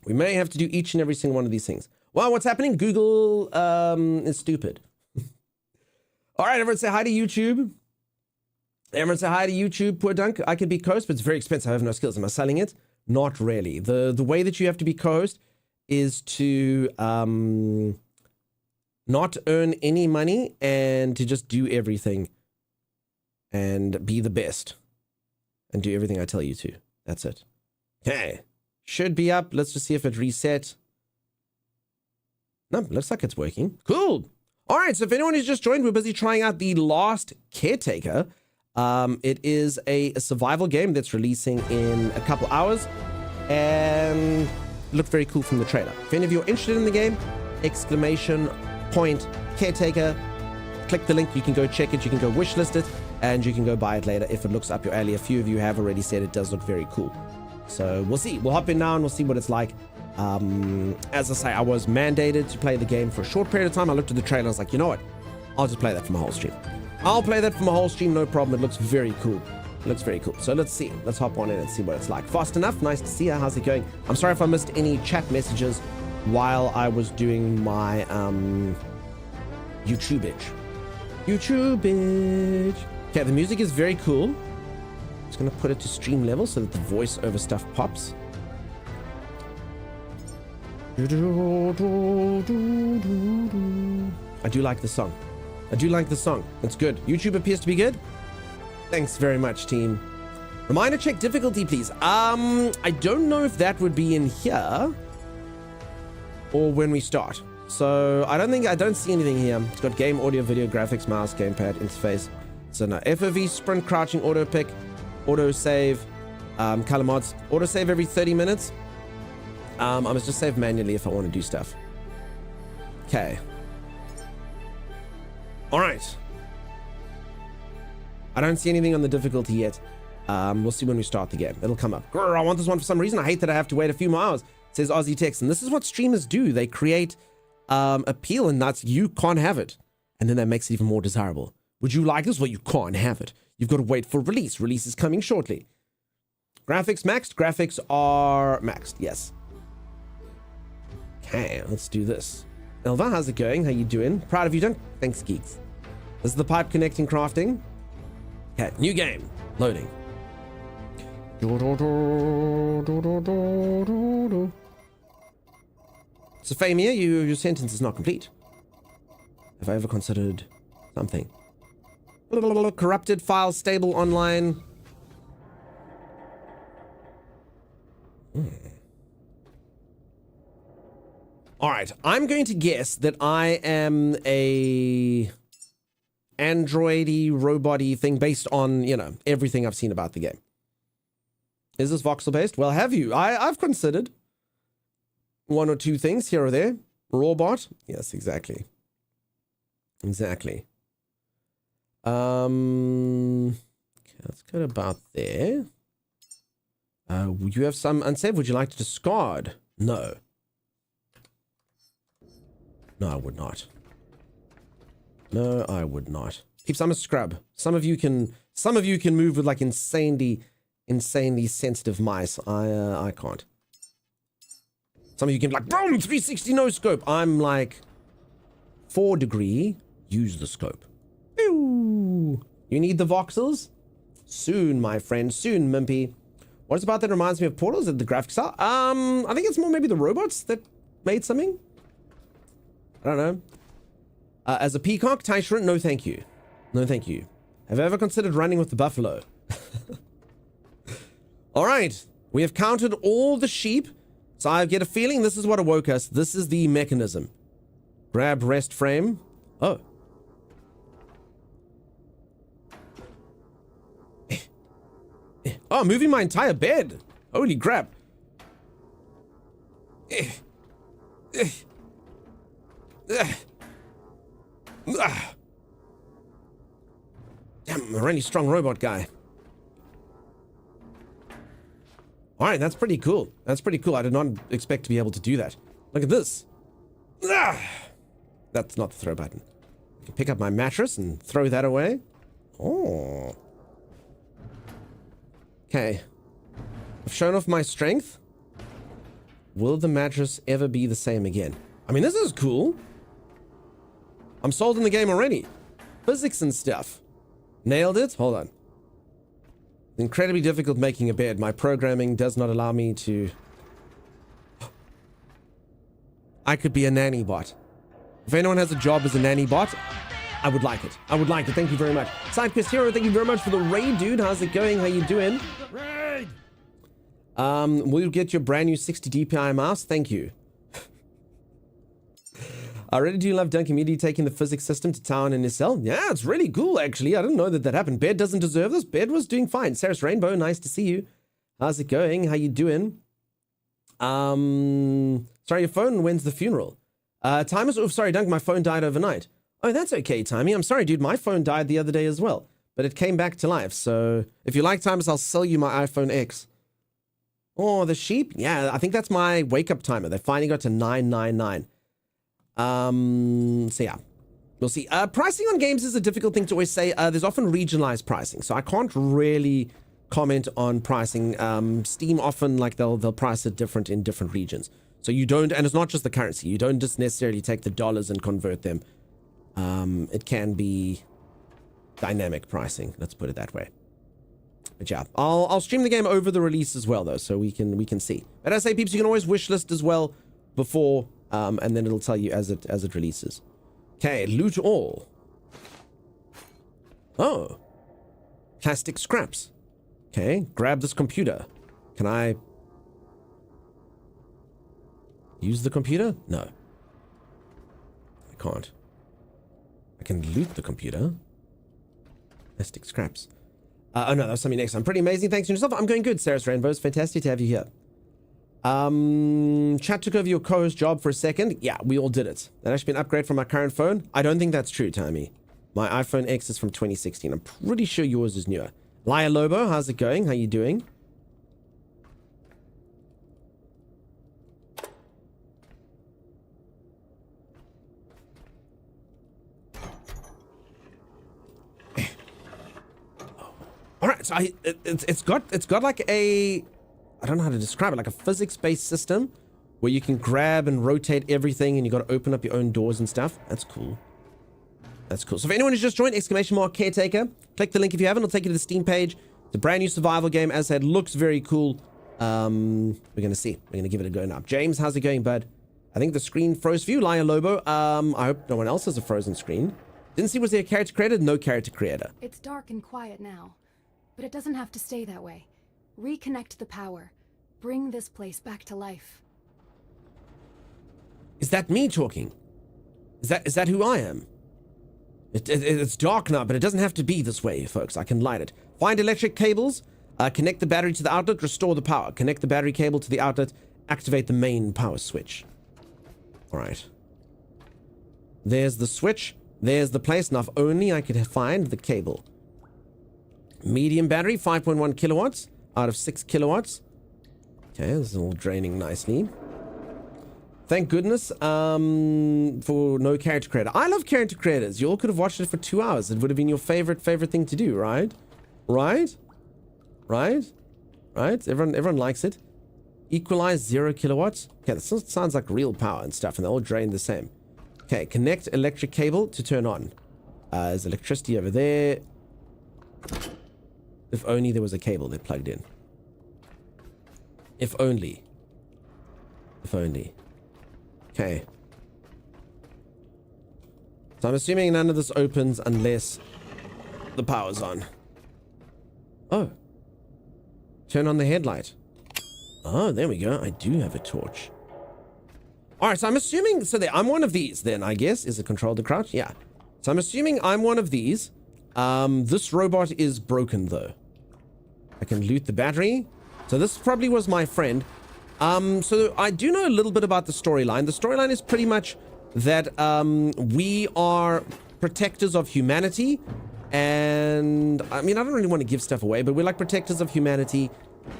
We may have to do each and every single one of these things. Well, what's happening? Google is stupid. All right, everyone say hi to YouTube. Everyone say hi to YouTube. Poor Dunk. I can be co-host, but it's very expensive. I have no skills. Am I selling it? Not really. The way that you have to be co-host is to not earn any money and to just do everything and be the best and do everything I tell you to. That's it. Okay. Should be up. Let's just see if it reset. No, looks like it's working. Cool. All right. So if anyone who's just joined, we're busy trying out the last Caretaker. It is a survival game that's releasing in a couple hours and looked very cool from the trailer. If any of you are interested in the game, !Caretaker. Click the link. You can go check it. You can go wishlist it and you can go buy it later if it looks up your alley. A few of you have already said it does look very cool. So we'll see. We'll hop in now and we'll see what it's like. As I say, I was mandated to play the game for a short period of time. I looked at the trailer. I was like, you know what? I'll just play that for my whole stream. I'll play that for my whole stream. No problem. It looks very cool. It looks very cool. So let's see. Let's hop on in and see what it's like. Fast enough. Nice to see you. How's it going? I'm sorry if I missed any chat messages while I was doing my YouTube-age. YouTube-age. Okay, the music is very cool. Just going to put it to stream level so that the voiceover stuff pops. I do like the song. I do like the song. It's good. YouTube appears to be good. Thanks very much, team. Reminder check difficulty, please. I don't know if that would be in here or when we start. So I don't see anything here. It's got game, audio, video, graphics, mouse, gamepad, interface. So no, FOV, sprint, crouching, auto pick, auto save, color mods, auto save every 30 minutes. I must just save manually if I want to do stuff. Okay. All right. I don't see anything on the difficulty yet. We'll see when we start the game. It'll come up. Grr, I want this one for some reason. I hate that I have to wait a few more hours. It says Aussie Text. And this is what streamers do. They create appeal and that's you can't have it. And then that makes it even more desirable. Would you like this? Well, you can't have it. You've got to wait for release. Release is coming shortly. Graphics maxed. Graphics are maxed. Yes. Okay, let's do this. Elva, how's it going? How you doing? Proud of you, Dunk. Thanks, geeks. This is the pipe connecting crafting. Okay, new game. Loading. Sophia, your sentence is not complete. Have I ever considered something? Corrupted file stable online. All right, I'm going to guess that I am a androidy, robot-y thing based on, you know, everything I've seen about the game. Is this voxel-based? Well, have you? I've considered one or two things here or there. Robot? Yes, exactly. Exactly. Okay, let's go about there. You have some unsaved. Would you like to discard? No. No, I would not. No, I would not. Peeps, I'm a scrub. Some of you can move with like insanely sensitive mice. I can't. Some of you can be like, boom, 360 no scope. I'm like 4 degree. Use the scope. Ew. You need the voxels? Soon, my friend. Soon, Mimpy. What is about that reminds me of Portal? Is it the graphics style? I think it's more maybe the robots that made something. I don't know. As a peacock, Tysherent, no thank you. No thank you. Have I ever considered running with the buffalo? All right. We have counted all the sheep. So I get a feeling this is what awoke us. This is the mechanism. Grab rest frame. Oh. Oh, moving my entire bed. Holy crap. Damn, a really strong robot guy. All right, that's pretty cool. That's pretty cool. I did not expect to be able to do that. Look at this. That's not the throw button. I can pick up my mattress and throw that away. Oh. Okay. I've shown off my strength. Will the mattress ever be the same again? I mean, this is cool. I'm sold in the game already. Physics and stuff. Nailed it? Hold on. Incredibly difficult making a bed. My programming does not allow me to... I could be a nanny bot. If anyone has a job as a nanny bot, I would like it. I would like it. Thank you very much. Sidequest Hero, thank you very much for the raid, dude. How's it going? How you doing? Raid! Will you get your brand new 60 DPI mouse? Thank you. I really do love Duncan Media taking the physics system to town in his cell. Yeah, it's really cool, actually. I didn't know that happened. Bed doesn't deserve this. Bed was doing fine. Sarah's Rainbow, nice to see you. How's it going? How you doing? Sorry, your phone, when's the funeral? Time is... Oh, sorry, Duncan, my phone died overnight. Oh, that's okay, Timey. I'm sorry, dude. My phone died the other day as well. But it came back to life. So if you like times, I'll sell you my iPhone X. Oh, the sheep? Yeah, I think that's my wake-up timer. They finally got to 999. So yeah, we'll see. Pricing on games is a difficult thing to always say. There's often regionalized pricing, so I can't really comment on pricing. Steam often, like, they'll price it different in different regions. So you don't, and it's not just the currency. You don't just necessarily take the dollars and convert them. It can be dynamic pricing. Let's put it that way. But yeah, I'll stream the game over the release as well, though, so we can see. But as I say, peeps, you can always wishlist as well before. And then it'll tell you as it releases. Okay, loot all. Oh. Plastic scraps. Okay, grab this computer. Can I use the computer? No. I can't. I can loot the computer. Plastic scraps. Oh no, that was something next. I'm pretty amazing. Thanks to yourself. I'm going good, Sarah's Rainbow. It's fantastic to have you here. Chat took over your co-host job for a second. Yeah, we all did it. That actually been an upgrade from my current phone. I don't think that's true, Timey. My iPhone X is from 2016. I'm pretty sure yours is newer. Liar Lobo, how's it going? How you doing? All right, so it's got like a... I don't know how to describe it, like a physics-based system where you can grab and rotate everything and you got to open up your own doors and stuff. That's cool. That's cool. So if anyone has just joined, ! Caretaker, click the link if you haven't. It'll take you to the Steam page. It's a brand new survival game. As I said, looks very cool. We're going to see. We're going to give it a go now. James, how's it going, bud? I think the screen froze for you, Lion Lobo. I hope no one else has a frozen screen. Didn't see, was there a character creator? No character creator. It's dark and quiet now, but it doesn't have to stay that way. Reconnect the power. Bring this place back to life. Is that me talking? Is that who I am? It's dark now, but it doesn't have to be this way, folks. I can light it. Find electric cables. Connect the battery to the outlet. Restore the power. Connect the battery cable to the outlet. Activate the main power switch. All right. There's the switch. There's the place. Now, if only I could find the cable. Medium battery, 5.1 kilowatts out of 6 kilowatts. Okay, this is all draining nicely. Thank goodness for no character creator. I love character creators. You all could have watched it for 2 hours. It would have been your favorite thing to do, right? Right? Everyone likes it. Equalize 0 kilowatts. Okay, that sounds like real power and stuff, and they all drain the same. Okay, connect electric cable to turn on. There's electricity over there. If only there was a cable that plugged in. If only. If only. Okay. So I'm assuming none of this opens unless the power's on. Oh. Turn on the headlight. Oh, there we go. I do have a torch. Alright, so I'm assuming... So I'm one of these then, I guess. Is it control to crouch? Yeah. So I'm assuming I'm one of these. This robot is broken, though. I can loot the battery. So this probably was my friend. So I do know a little bit about the storyline. The storyline is pretty much that we are protectors of humanity. And, I mean, I don't really want to give stuff away, but we're like protectors of humanity.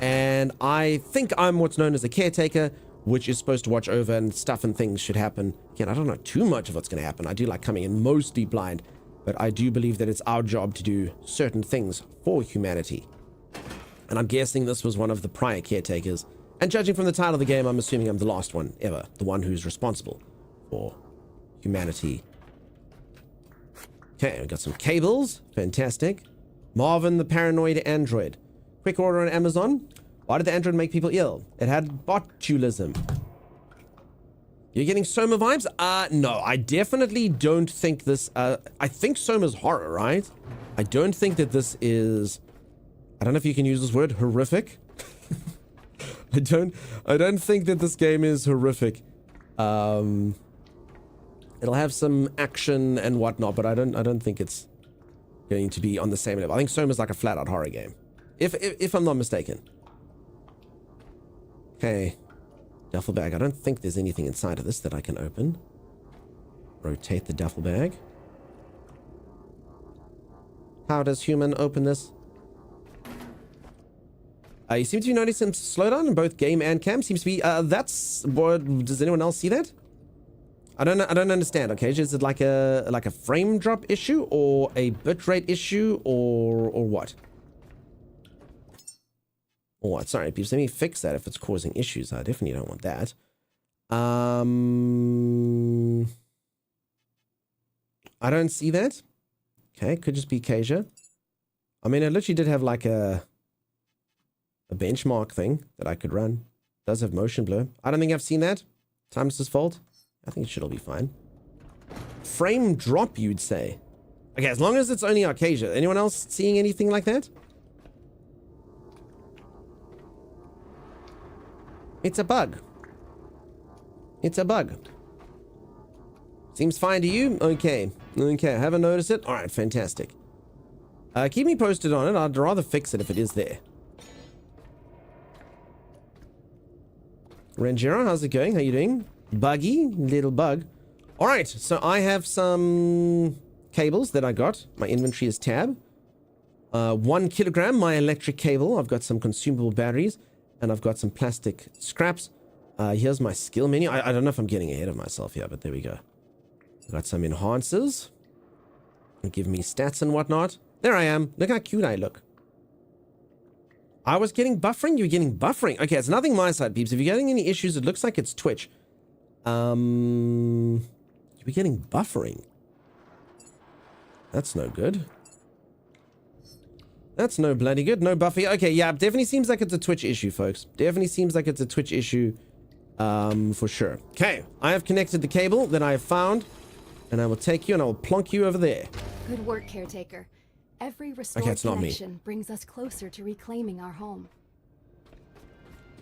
And I think I'm what's known as a caretaker, which is supposed to watch over and stuff and things should happen. Again, I don't know too much of what's going to happen. I do like coming in mostly blind. But I do believe that it's our job to do certain things for humanity. And I'm guessing this was one of the prior caretakers And judging from the title of the game, I'm assuming I'm the last one ever. The one who's responsible for humanity. Okay, we got some cables. Fantastic. Marvin the paranoid android. Quick order on Amazon. Why did the android make people ill? It had botulism. You're getting Soma vibes? No, I definitely don't think this, I think Soma's horror, right? I don't think that this is, I don't know if you can use this word, horrific. I don't think that this game is horrific. It'll have some action and whatnot, but I don't think it's going to be on the same level. I think Soma's like a flat-out horror game, if I'm not mistaken. Okay, duffel bag. I don't think there's anything inside of this that I can open. Rotate the duffel bag. How does human open this? You seem to be noticing some slowdown in both game and cam. Seems to be, that's what, does anyone else see that? I don't understand. Okay, is it like a frame drop issue or a bitrate issue or what? Or what? Sorry, peeps, let me fix that if it's causing issues. I definitely don't want that. I don't see that. Okay, could just be Kasia. I mean, I literally did have like a benchmark thing that I could run. It does have motion blur. I don't think I've seen that. Timeless's fault. I think it should all be fine. Frame drop, you'd say. Okay, as long as it's only Arcasia. Anyone else seeing anything like that? It's a bug. It's a bug. Seems fine to you? Okay. Okay, I haven't noticed it. Alright, fantastic. Keep me posted on it. I'd rather fix it if it is there. Ranjiro, how's it going? How you doing? Buggy, little bug. All right, so I have some cables that I got. My inventory is tab. 1 kilogram, my electric cable. I've got some consumable batteries, and I've got some plastic scraps. Here's my skill menu. I don't know if I'm getting ahead of myself here, but there we go. I've got some enhancers. Give me stats and whatnot. There I am. Look how cute I look. I was getting buffering. You're getting buffering. Okay, it's nothing my side, peeps. If you're getting any issues, it looks like it's Twitch. You're getting buffering. That's no good. That's no bloody good. No buffy. Okay, yeah, definitely seems like it's a Twitch issue, folks. Definitely seems like it's a Twitch issue, for sure. Okay, I have connected the cable that I have found, and I will take you and I will plonk you over there. Good work, Caretaker. Every restored connection brings us closer to reclaiming our home.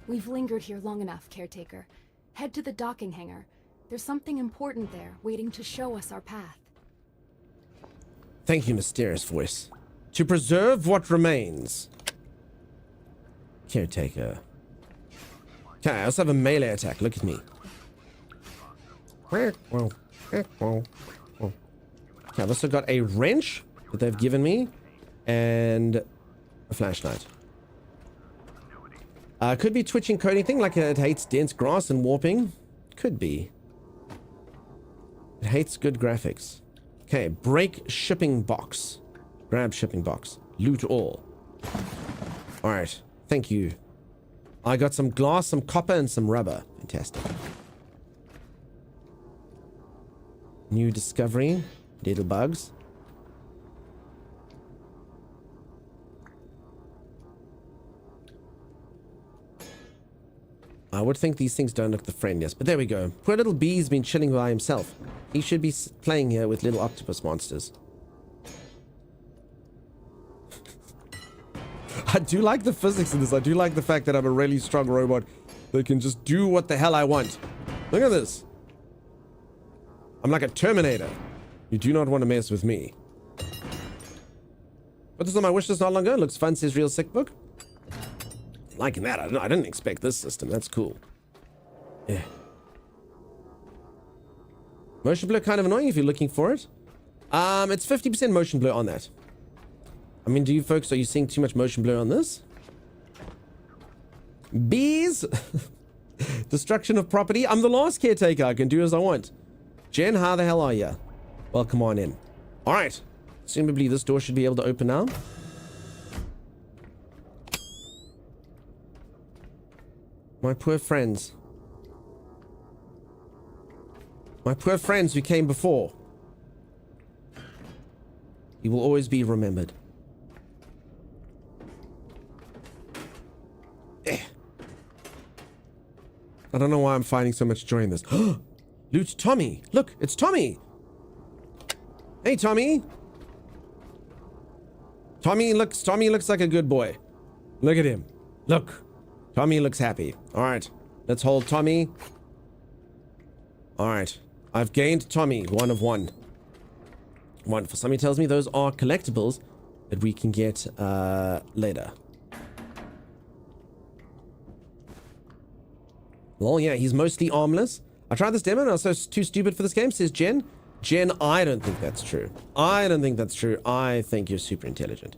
We've lingered here long enough, Caretaker. Head to the docking hangar. There's something important there, waiting to show us our path. Thank you, mysterious voice. To preserve what remains. Caretaker. Okay, I also have a melee attack. Look at me. Okay, I've also got a wrench that they've given me, and a flashlight. Could be Twitch encoding thing, like it hates dense grass and warping. Could be. It hates good graphics. Okay, break shipping box. Grab shipping box. Loot all. Alright, thank you. I got some glass, some copper, and some rubber. Fantastic. New discovery. Little bugs. I would think these things don't look the friendliest, but there we go. Poor little B's been chilling by himself. He should be playing here with little octopus monsters. I do like the physics in this. I do like the fact that I'm a really strong robot that can just do what the hell I want. Look at this. I'm like a Terminator. You do not want to mess with me. Put this on my wish list not long ago. Looks fun, says Real Sick Book. Liking that. I didn't expect this system. That's cool. Yeah. Motion blur kind of annoying if you're looking for it. It's 50% motion blur on that. I mean, do you folks, are you seeing too much motion blur on this? Bees! Destruction of property. I'm the last caretaker. I can do as I want. Jen, how the hell are you? Welcome on in. Alright. Presumably this door should be able to open now. My poor friends. My poor friends who came before. You will always be remembered. I don't know why I'm finding so much joy in this. Loot Tommy. Look, it's Tommy. Hey, Tommy. Tommy looks like a good boy. Look at him. Look. Tommy looks happy. All right. Let's hold Tommy. All right. I've gained Tommy. 1 of 1. Wonderful. Somebody tells me those are collectibles that we can get later. Well, yeah, he's mostly armless. I tried this demo and I was too stupid for this game, says Jen. Jen, I don't think that's true. I don't think that's true. I think you're super intelligent.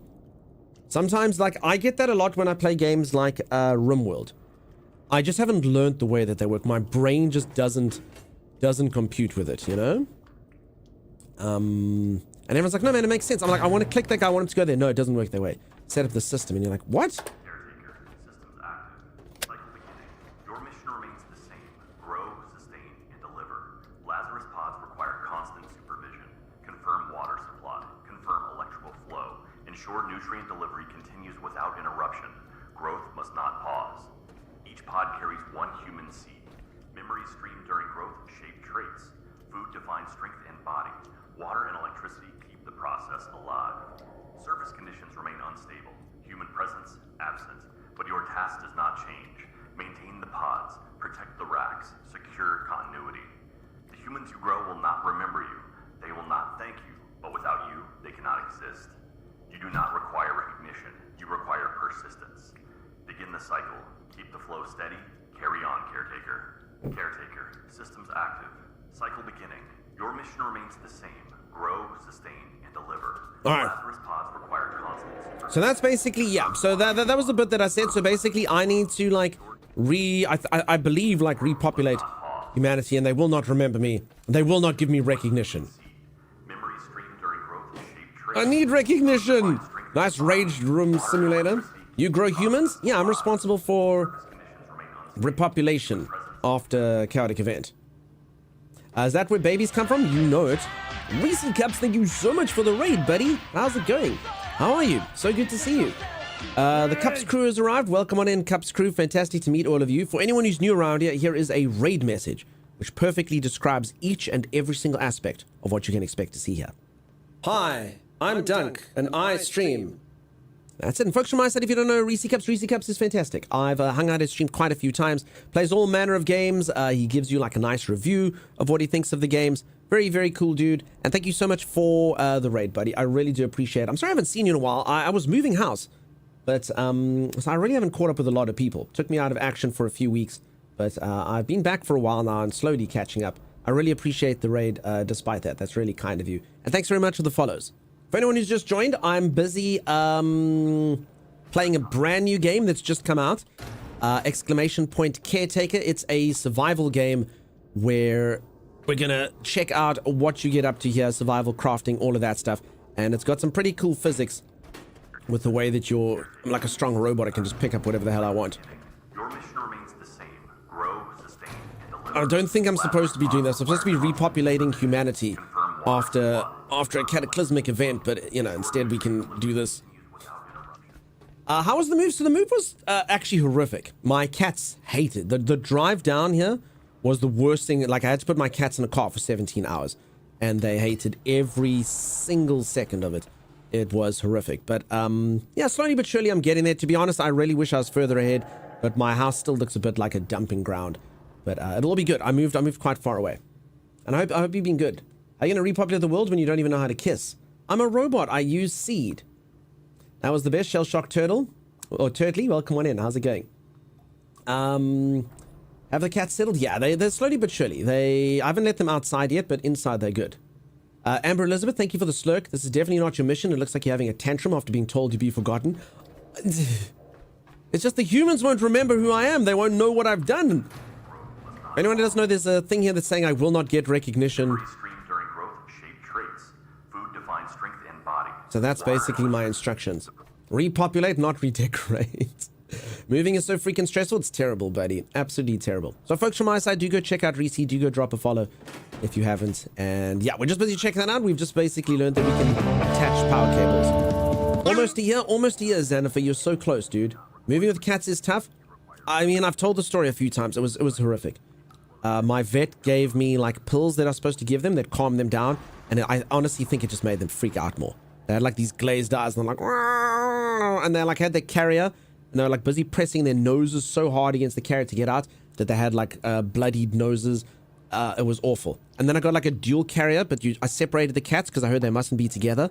Sometimes, like, I get that a lot when I play games like RimWorld. I just haven't learned the way that they work. My brain just doesn't compute with it, you know? And everyone's like, no, man, it makes sense. I'm like, I want to click that guy, I want him to go there. No, it doesn't work that way. Set up the system, and you're like, what? Caretaker, systems active. Cycle beginning. Your mission remains the same. Grow, sustain, and deliver. Lazarus pods require constant supervision. Confirm water supply. Confirm electrical flow. Ensure nutrient delivery continues without interruption. Growth must not pause. Each pod carries 1 human seed. Memories streamed during growth shape traits. Food defines strength and body. Water and electricity keep the process alive. Surface conditions remain unstable. Human presence absent. But your task does not change. Maintain the pods. Protect the racks. Secure continuity. The humans you grow will not remember you. They will not thank you. But without you, they cannot exist. You do not require recognition. You require persistence. Begin the cycle. Keep the flow steady. Carry on, Caretaker. Caretaker, systems active. Cycle beginning. Your mission remains the same. Grow, sustain, and deliver. All right. Lazarus pods require constant supervision. So that's basically, yeah. So that was the bit that I said. So basically, I need to, like, I believe, like, repopulate humanity, and they will not remember me. They will not give me recognition. Memories streamed during growth shape traits. I need recognition. Nice rage room simulator. You grow humans? Yeah, I'm responsible for repopulation after chaotic event. Is that where babies come from? You know it. Reese Cups, thank you so much for the raid, buddy. How's it going? How are you? So good to see you. The Cups crew has arrived. Welcome on in, Cups crew. Fantastic to meet all of you. For anyone who's new around here, here is a raid message which perfectly describes each and every single aspect of what you can expect to see here. Hi, I'm Dunk, and I stream. That's it. And folks from my side, if you don't know Reese Cups is fantastic. I've hung out his stream quite a few times. Plays all manner of games. He gives you like a nice review of what he thinks of the games. Very, very cool dude. And thank you so much for the raid, buddy. I really do appreciate it. I'm sorry I haven't seen you in a while. I was moving house. But so I really haven't caught up with a lot of people. Took me out of action for a few weeks. But I've been back for a while now and slowly catching up. I really appreciate the raid despite that. That's really kind of you. And thanks very much for the follows. For anyone who's just joined, I'm busy playing a brand new game that's just come out. Exclamation point Caretaker. It's a survival game where we're going to check out what you get up to here, survival crafting, all of that stuff. And it's got some pretty cool physics with the way that I'm like a strong robot. I can just pick up whatever the hell I want. Your mission remains the same. Grow, sustain, and deliver. I don't think I'm supposed to be doing this. I'm supposed to be repopulating humanity after a cataclysmic event, but you know, instead we can do this. How was the move? So the move was actually horrific. My cats hated the drive down here. Was the worst thing. Like, I had to put my cats in a car for 17 hours, and they hated every single second of it. It was horrific. But yeah, slowly but surely I'm getting there. To be honest, I really wish I was further ahead, but my house still looks a bit like a dumping ground. But it'll all be good. I moved quite far away, and I hope you've been good. Are you gonna repopulate the world when you don't even know how to kiss? I'm a robot. I use seed. That was the best. Shell Shock Turtle or Turtley. Welcome on in. How's it going? Have the cats settled? Yeah, they're slowly but surely. I haven't let them outside yet, but inside they're good. Amber Elizabeth, thank you for the slurk. This is definitely not your mission. It looks like you're having a tantrum after being told to be forgotten. It's just the humans won't remember who I am. They won't know what I've done. If anyone doesn't know, there's a thing here that's saying I will not get recognition. During growth, shape traits. Food defines strength and body. So that's basically my instructions. Repopulate, not redecorate. Moving is so freaking stressful. It's terrible, buddy. Absolutely terrible. So folks, from my side, do go check out Reese. Do go drop a follow if you haven't. And yeah, we're just busy checking that out. We've just basically learned that we can attach power cables. Almost a year, Xanafer. You're so close, dude. Moving with cats is tough. I mean, I've told the story a few times. It was horrific. My vet gave me like pills that I was supposed to give them that calmed them down. And I honestly think it just made them freak out more. They had like these glazed eyes and they're like, and they like had their carrier. And they were like busy pressing their noses so hard against the carrier to get out that they had like bloodied noses. It was awful. And then I got like a dual carrier, but I separated the cats because I heard they mustn't be together.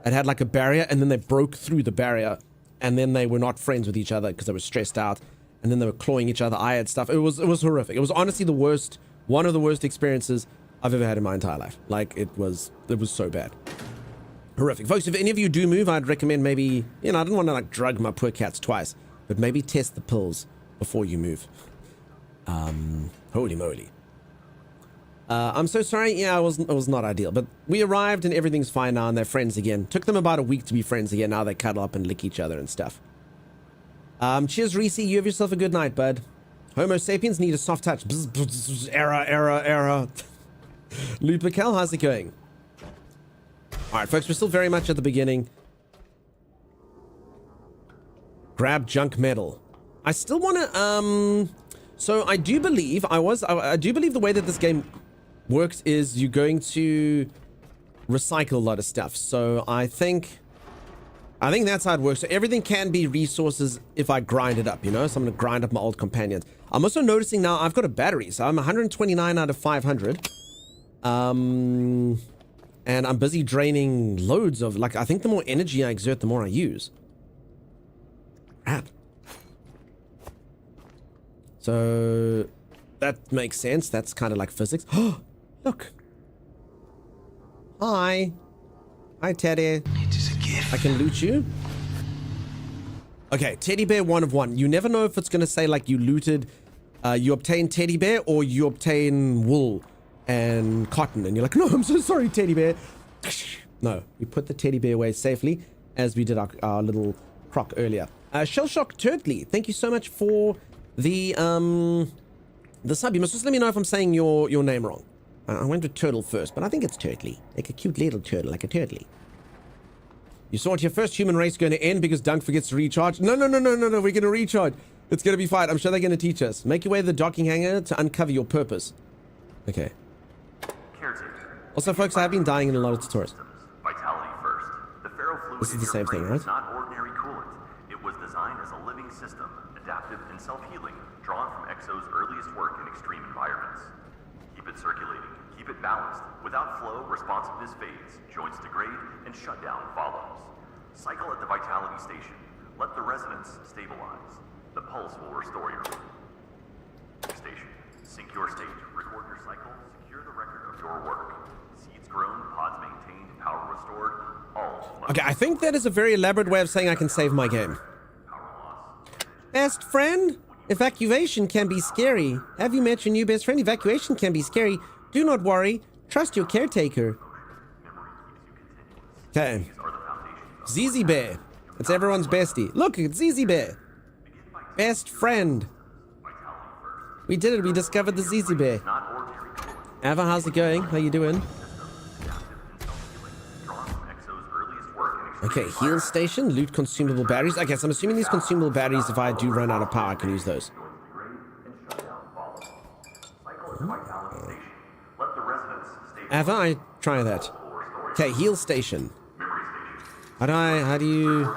It had like a barrier, and then they broke through the barrier, and then they were not friends with each other because they were stressed out, and then they were clawing each other. I had stuff. It was horrific. It was honestly one of the worst experiences I've ever had in my entire life. Like it was so bad. Horrific. Folks, if any of you do move, I'd recommend maybe, I don't want to like drug my poor cats twice, but maybe test the pills before you move. Holy moly. I'm so sorry. Yeah, it was not ideal, but we arrived and everything's fine now and they're friends again. Took them about a week to be friends again. Now they cuddle up and lick each other and stuff. Cheers, Reese. You have yourself a good night, bud. Homo sapiens need a soft touch. Bzz, bzz, bzz, error. Lupical, how's it going? Alright, folks, we're still very much at the beginning. Grab junk metal. I still want to, so I do believe I do believe the way that this game works is you're going to recycle a lot of stuff. So I think that's how it works. So everything can be resources if I grind it up, So I'm going to grind up my old companions. I'm also noticing now I've got a battery. So I'm 129 out of 500. And I'm busy draining loads of, like, I think the more energy I exert, the more I use. Crap. So, that makes sense. That's kind of like physics. Oh, look. Hi. Hi, Teddy. It is a gift. I can loot you. Okay, teddy bear 1 of 1. You never know if it's going to say, like, you looted, you obtain teddy bear or you obtain wool and cotton, and you're like, no, I'm so sorry, teddy bear. No, we put the teddy bear away safely, as we did our little croc earlier. Shellshock Turtley, thank you so much for the sub. You must just let me know if I'm saying your name wrong. I went with turtle first, but I think it's Turtley, like a cute little turtle, like a turtley. You saw it, your first human race going to end because Dunk forgets to recharge. No, we're going to recharge. It's going to be fine. I'm sure they're going to teach us. Make your way to the docking hangar to uncover your purpose. Okay. Caretaker. Also, folks, I have been dying in a lot of tutorials. Vitality first. The ferrofluid This is in the your same thing, brain right? is not ordinary coolant. It was designed as a living system, adaptive and self-healing, drawn from Exo's earliest work in extreme environments. Keep it circulating, keep it balanced. Without flow, responsiveness fades, joints degrade, and shutdown follows. Cycle at the Vitality Station. Let the resonance stabilize. The pulse will restore your station. Sync your state, record your cycle, secure the record of your work. Seeds grown, pods maintained, power restored, all. Okay, I think that is a very elaborate way of saying I can save my game. Best friend? Evacuation can be scary. Have you met your new best friend? Evacuation can be scary. Do not worry. Trust your caretaker. Okay. ZZ Bear. It's everyone's bestie. Look, it's ZZ Bear. Best friend. We did it. We discovered the ZZ Bear. Ava, how's it going? How you doing? Okay, heal station, loot consumable batteries. Okay, so I'm assuming these consumable batteries, if I do run out of power, I can use those. Ava, I try that. Okay, heal station. How do you...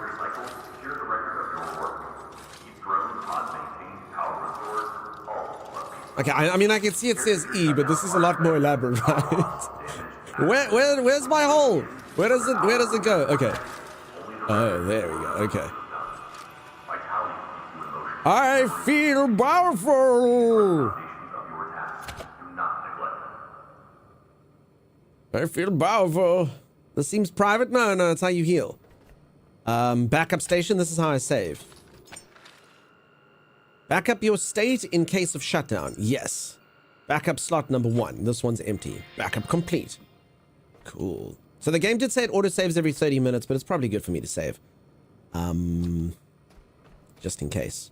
Okay, I mean, I can see it says E, but this is a lot more elaborate, right? Where's my hole? Where does it go? Okay. Oh, there we go. Okay. I feel powerful. I feel powerful. This seems private. No, it's how you heal. Backup station. This is how I save. Back up your state in case of shutdown. Yes. Backup slot number 1. This one's empty. Backup complete. Cool. So the game did say it auto-saves every 30 minutes, but it's probably good for me to save. Just in case.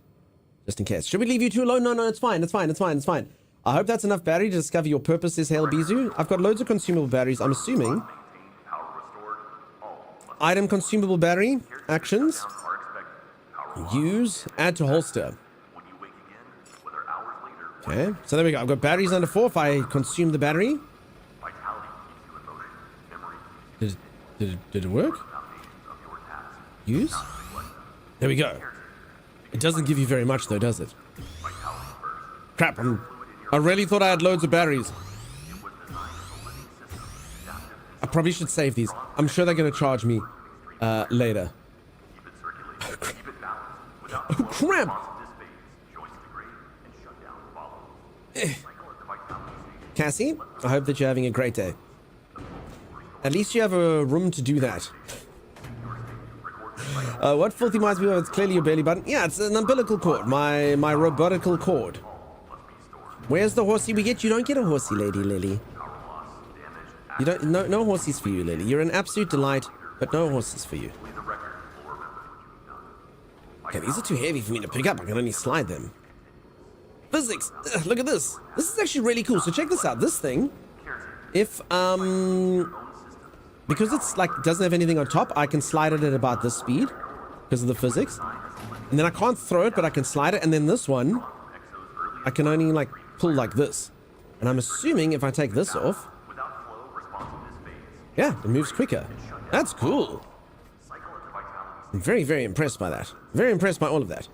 Just in case. Should we leave you two alone? No, it's fine. It's fine. It's fine. It's fine. I hope that's enough battery to discover your purpose, says Hail Bizu. I've got loads of consumable batteries. I'm assuming. Item consumable battery. Actions. Use. Add to holster. Okay. So there we go. I've got batteries under 4 if I consume the battery. Did it work? Use? There we go. It doesn't give you very much though, does it? Crap, I really thought I had loads of batteries. I probably should save these. I'm sure they're going to charge me later. Oh, crap! Cassie, I hope that you're having a great day. At least you have a room to do that. What filthy mice people? It's clearly your belly button. Yeah, it's an umbilical cord. My robotical cord. Where's the horsey we get? You don't get a horsey, Lady Lily. You don't. No horses for you, Lily. You're an absolute delight, but no horses for you. Okay, these are too heavy for me to pick up. I can only slide them. Physics. Ugh, look at this. This is actually really cool. So check this out. This thing, if because it's like doesn't have anything on top, I can slide it at about this speed because of the physics. And then I can't throw it, but I can slide it. And then this one, I can only like pull like this. And I'm assuming if I take this off, yeah, it moves quicker. That's cool. I'm very, very impressed by that. Very impressed by all of that.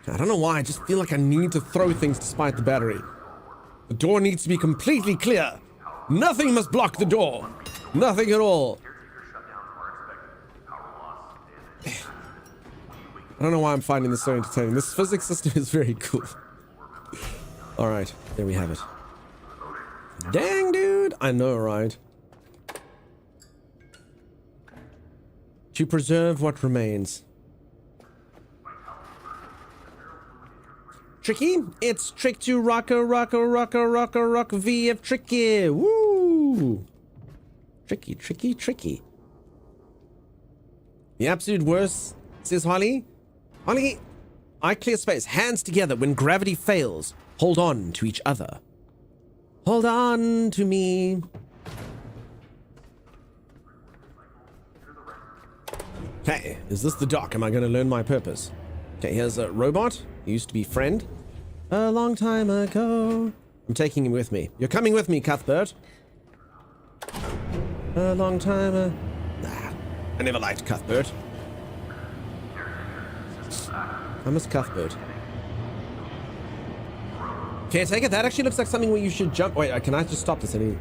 I don't know why, I just feel like I need to throw things despite the battery. The door needs to be completely clear. Nothing must block the door. Nothing at all. I don't know why I'm finding this so entertaining. This physics system is very cool. Alright, there we have it. Dang, dude. I know, right? To preserve what remains. Tricky? It's trick to rocker VF tricky. Woo! Tricky. The absolute worst, says Holly. Holly, I clear space. Hands together when gravity fails. Hold on to each other. Hold on to me. Okay, is this the dock? Am I going to learn my purpose? Okay, here's a robot. He used to be friend. A long time ago. I'm taking him with me. You're coming with me, Cuthbert. A long time I never liked Cuthbert. I miss Cuthbert. Caretaker, that actually looks like something where you should jump. Wait, can I just stop this? Wait,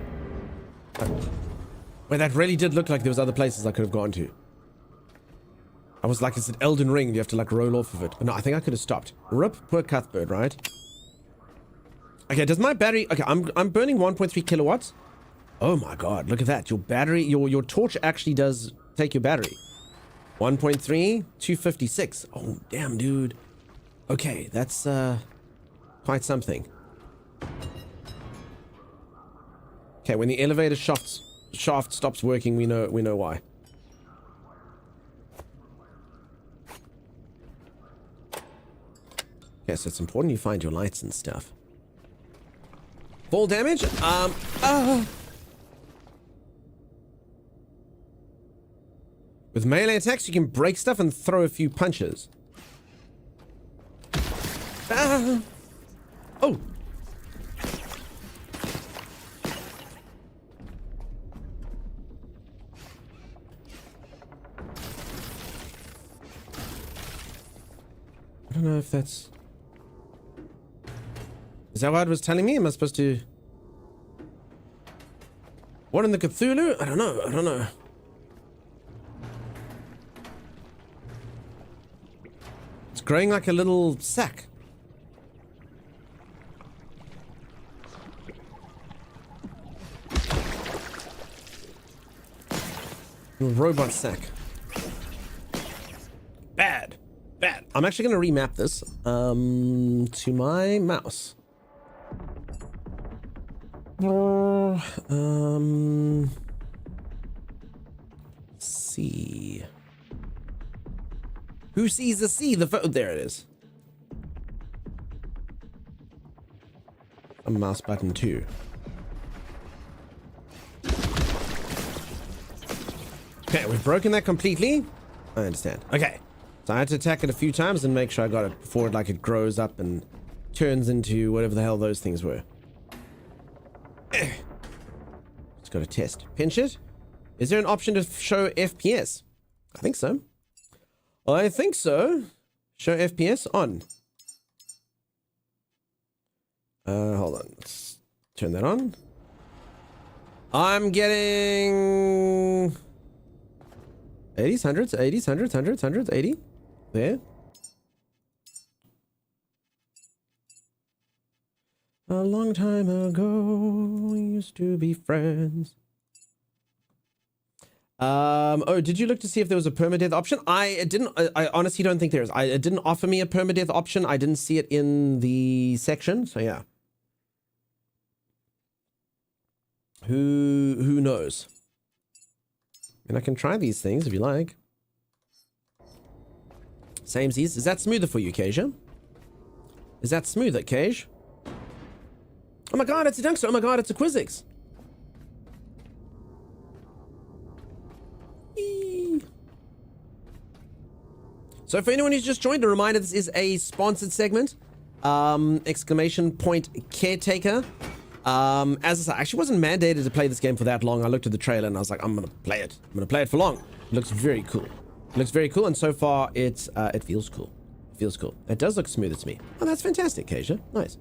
that really did look like there was other places I could have gone to. I was like, it's an Elden Ring. You have to like roll off of it. But no, I think I could have stopped. Rip, poor Cuthbert, right? Okay, does my battery... Okay, I'm burning 1.3 kilowatts. Oh my god, look at that. Your battery, your torch actually does take your battery. 1.3, 256. Oh, damn, dude. Okay, that's quite something. Okay, when the elevator shaft stops working, we know why. Okay, so it's important you find your lights and stuff. Fall damage? With melee attacks, you can break stuff and throw a few punches. Oh! I don't know if that's... Is that what it was telling me? Am I supposed to... What in the Cthulhu? I don't know. It's growing like a little sack. A robot sack. Bad. I'm actually going to remap this to my mouse. Let's see. Who sees the sea? There it is. A mouse button too. Okay, we've broken that completely. I understand. Okay. So I had to attack it a few times and make sure I got it before it grows up and turns into whatever the hell those things were. Just got to test. Pinch it. Is there an option to show FPS? I think so. I think so. Show FPS on. Hold on. Let's turn that on. I'm getting 80s, 100s, 80s, 100s, 100s, 100s, 80. There. A long time ago, we used to be friends. Oh, did you look to see if there was a permadeath option? I didn't. I honestly don't think there is. It didn't offer me a permadeath option. I didn't see it in the section. So yeah. Who knows? And I can try these things if you like. Samesies. Is that smoother for you, Kasia? Is that smoother, Kaj? Oh my god, it's a Dunkster. Oh my god, it's a Quizzix. So for anyone who's just joined, a reminder, this is a sponsored segment. Exclamation point Caretaker. As I said, I actually wasn't mandated to play this game for that long. I looked at the trailer and I was like, I'm going to play it. I'm going to play it for long. It looks very cool. It looks very cool, and so far it feels cool. It feels cool. It does look smoother to me. Oh, that's fantastic, Kasia. Nice.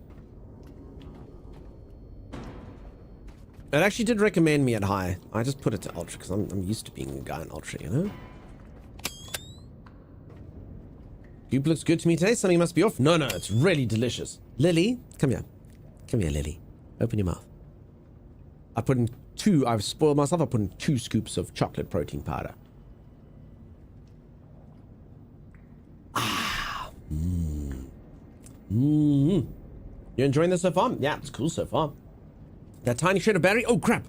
It actually did recommend me at high. I just put it to ultra because I'm used to being a guy in ultra, you know? Goop looks good to me today. Something must be off. No, it's really delicious. Lily, come here. Come here, Lily. Open your mouth. I've spoiled myself. I put in 2 scoops of chocolate protein powder. You enjoying this so far? Yeah, it's cool so far. That tiny shred of battery. Oh, crap.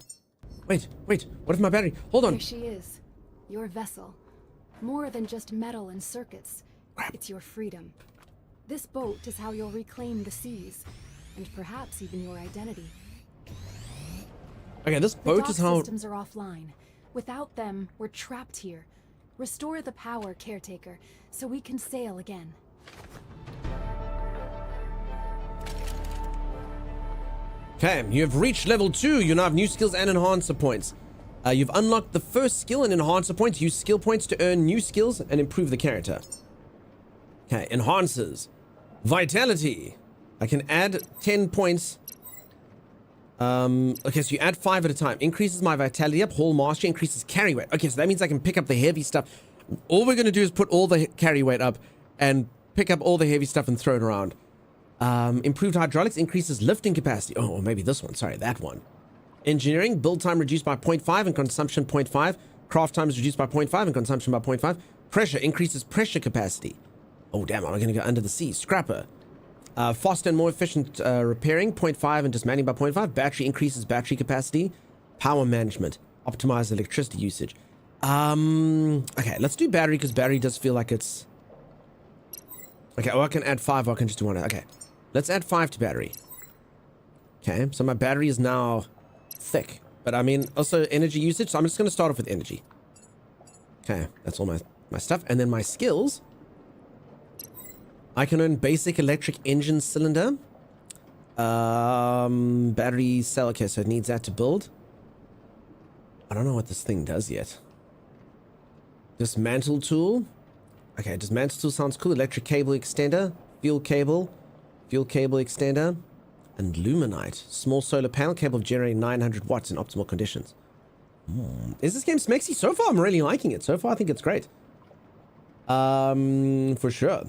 Wait. What if my battery? Hold on. There she is. Your vessel. More than just metal and circuits. Crap. It's your freedom. This boat is how you'll reclaim the seas. And perhaps even your identity. Okay, this boat is how... The dock systems are offline. Without them, we're trapped here. Restore the power, Caretaker, so we can sail again. Okay, you have reached level 2. You now have new skills and enhancer points. You've unlocked the first skill and enhancer points. Use skill points to earn new skills and improve the character. Okay, enhancers. Vitality. I can add 10 points. Okay, so you add 5 at a time. Increases my vitality up. Hall mastery increases carry weight. Okay, so that means I can pick up the heavy stuff. All we're going to do is put all the carry weight up and pick up all the heavy stuff and throw it around. Improved hydraulics increases lifting capacity. Oh, or maybe this one. Sorry, that one. Engineering, build time reduced by 0.5 and consumption 0.5. Craft time is reduced by 0.5 and consumption by 0.5. Pressure increases pressure capacity. Oh, damn, I'm going to go under the sea. Scrapper. Faster and more efficient repairing, 0.5 and dismantling by 0.5. Battery increases battery capacity. Power management. Optimize electricity usage. Okay, let's do battery because battery does feel like it's... Okay, or I can add 5 or I can just do 1. Okay, let's add 5 to battery. Okay, so my battery is now thick. But I mean, also energy usage, so I'm just going to start off with energy. Okay, that's all my stuff. And then my skills... I can earn basic electric engine cylinder. Battery cell. Okay, so it needs that to build. I don't know what this thing does yet. Dismantle tool. Okay, dismantle tool sounds cool. Electric cable extender. Fuel cable extender. And luminite. Small solar panel capable of generating 900 watts in optimal conditions. Is this game smexy? So far, I'm really liking it. So far, I think it's great. For sure.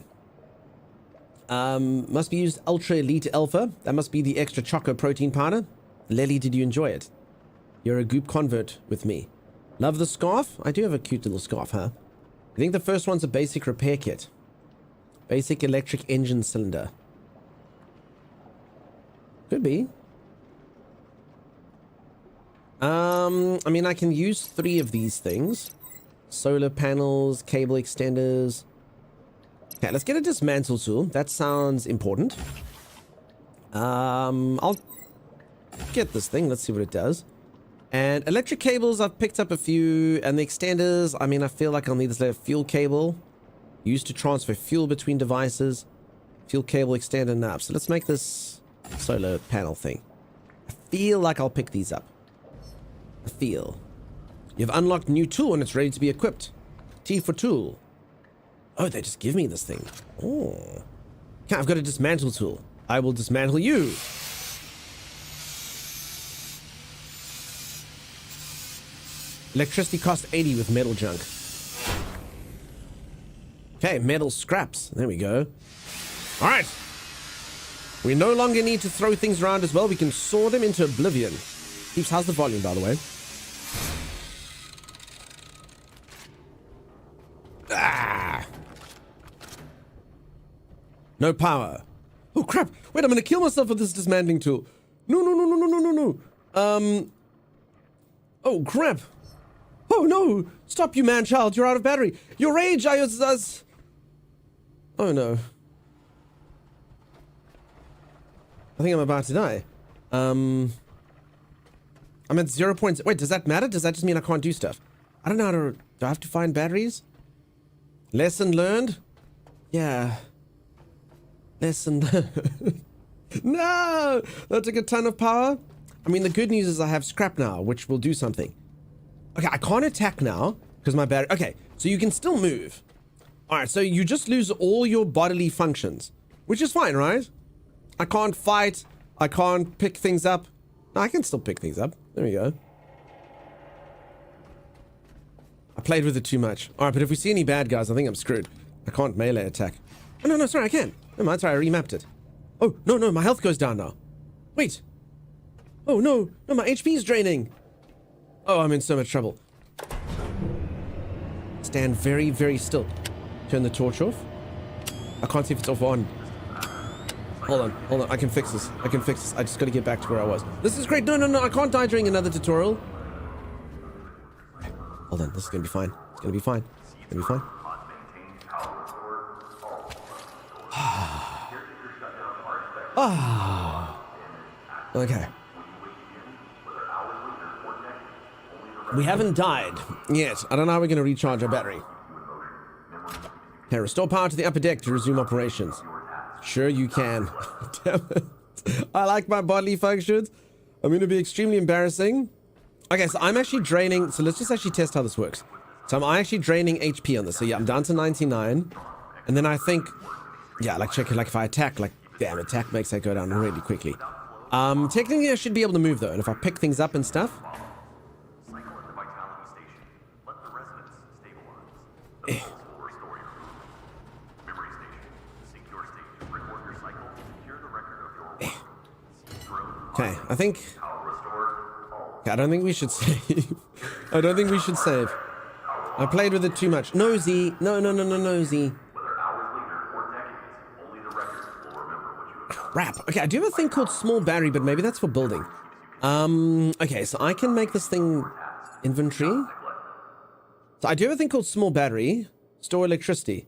Must be used Ultra Elite Alpha. That must be the extra choco protein powder. Lely, did you enjoy it? You're a goop convert with me. Love the scarf? I do have a cute little scarf, huh? I think the first one's a basic repair kit. Basic electric engine cylinder. Could be. I mean, I can use 3 of these things. Solar panels, cable extenders. Okay, let's get a dismantle tool. That sounds important. I'll get this thing. Let's see what it does. And electric cables, I've picked up a few. And the extenders, I mean, I feel like I'll need this little fuel cable. Used to transfer fuel between devices. Fuel cable extender knob. So let's make this solar panel thing. I feel like I'll pick these up. I feel. You've unlocked new tool and it's ready to be equipped. T for tool. Oh, they just give me this thing. Oh. Okay, I've got a dismantle tool. I will dismantle you. Electricity cost 80 with metal junk. Okay, metal scraps. There we go. All right. We no longer need to throw things around as well. We can saw them into oblivion. Peeps, how's the volume, by the way? Ah! No power. Oh, crap. Wait, I'm going to kill myself with this dismantling tool. No, no, no, no, no, no, no, no. Oh, crap. Oh, no. Stop, you man-child. You're out of battery. Your rage, Oh, no. I think I'm about to die. I'm at 0 points. Wait, does that matter? Does that just mean I can't do stuff? I don't know how to... Do I have to find batteries? Lesson learned? Yeah. Lesson learned. No! That took a ton of power. I mean, the good news is I have scrap now, which will do something. Okay, I can't attack now because my battery... Okay, so you can still move. Alright, so you just lose all your bodily functions, which is fine, right? I can't fight. I can't pick things up. No, I can still pick things up. There we go. I played with it too much. Alright, but if we see any bad guys, I think I'm screwed. I can't melee attack. Oh, no, no, sorry, I can. Never mind, sorry, I remapped it. Oh, no, no, my health goes down now. Wait. Oh, no. No, my HP is draining. Oh, I'm in so much trouble. Stand very, very still. Turn the torch off. I can't see if it's off or on. Hold on, hold on. I can fix this. I can fix this. I just gotta get back to where I was. This is great. No, no, no. I can't die during another tutorial. Hold on. This is gonna be fine. It's gonna be fine. It's gonna be fine. Okay. We haven't died yet. I don't know how we're gonna recharge our battery. Okay, restore power to the upper deck to resume operations. Sure you can. Damn it. I like my bodily functions. I'm going to be extremely embarrassing. Okay, so I'm actually draining. So let's just actually test how this works. So I'm actually draining HP on this. So yeah, I'm down to 99. And then I think, yeah, like check it. Like if I attack, like damn, attack makes that go down really quickly. Technically I should be able to move though. And if I pick things up and stuff. Okay, I think... Okay, I don't think we should save. I don't think we should save. I played with it too much. Nosy. No, no, no, no, nosy. Crap. Okay, I do have a thing called small battery, but maybe that's for building. Okay, so I can make this thing... Inventory. So I do have a thing called small battery. Store electricity.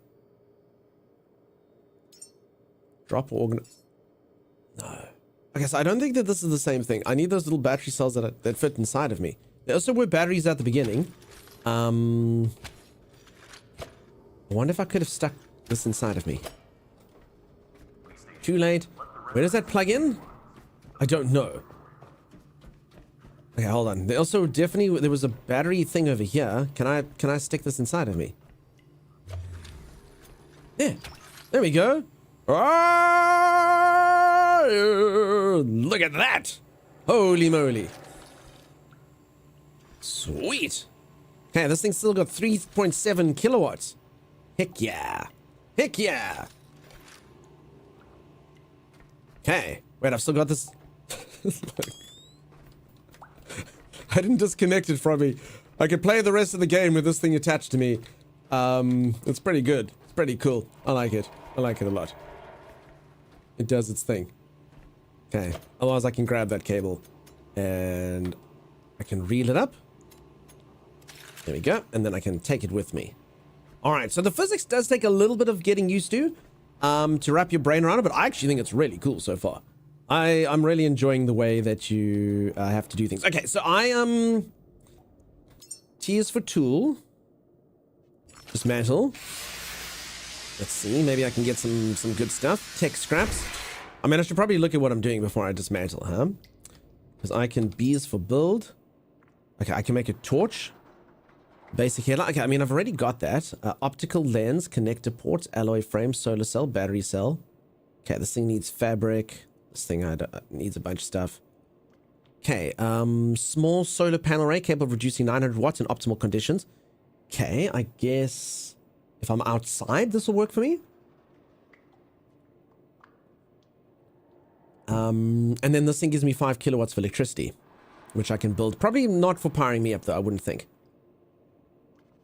Drop organ... No. Okay, so I don't think that this is the same thing. I need those little battery cells that fit inside of me. There also were batteries at the beginning. I wonder if I could have stuck this inside of me. Too late. Where does that plug in? I don't know. Okay, hold on. There also definitely there was a battery thing over here. Can I stick this inside of me? Yeah. There we go. Look at that! Holy moly. Sweet. Okay, this thing's still got 3.7 kilowatts. Heck yeah. Heck yeah. Okay. Wait, I've still got this. I didn't disconnect it from me. I could play the rest of the game with this thing attached to me. It's pretty good. It's pretty cool. I like it. I like it a lot. It does its thing. Okay. Otherwise, I can grab that cable and I can reel it up. There we go. And then I can take it with me. All right, so the physics does take a little bit of getting used to wrap your brain around it, but I actually think it's really cool so far. I'm really enjoying the way that you have to do things. Okay, so T is for tool. Dismantle. Let's see, maybe I can get some good stuff. Tech scraps. I mean, I should probably look at what I'm doing before I dismantle, huh? Because I can, B is for build. Okay, I can make a torch. Basic headlight. Okay, I mean, I've already got that. Optical lens, connector port, alloy frame, solar cell, battery cell. Okay, this thing needs fabric. This thing needs a bunch of stuff. Okay, small solar panel array capable of reducing 900 watts in optimal conditions. Okay, I guess if I'm outside, this will work for me. And then this thing gives me 5 kilowatts of electricity, which I can build. Probably not for powering me up, though, I wouldn't think.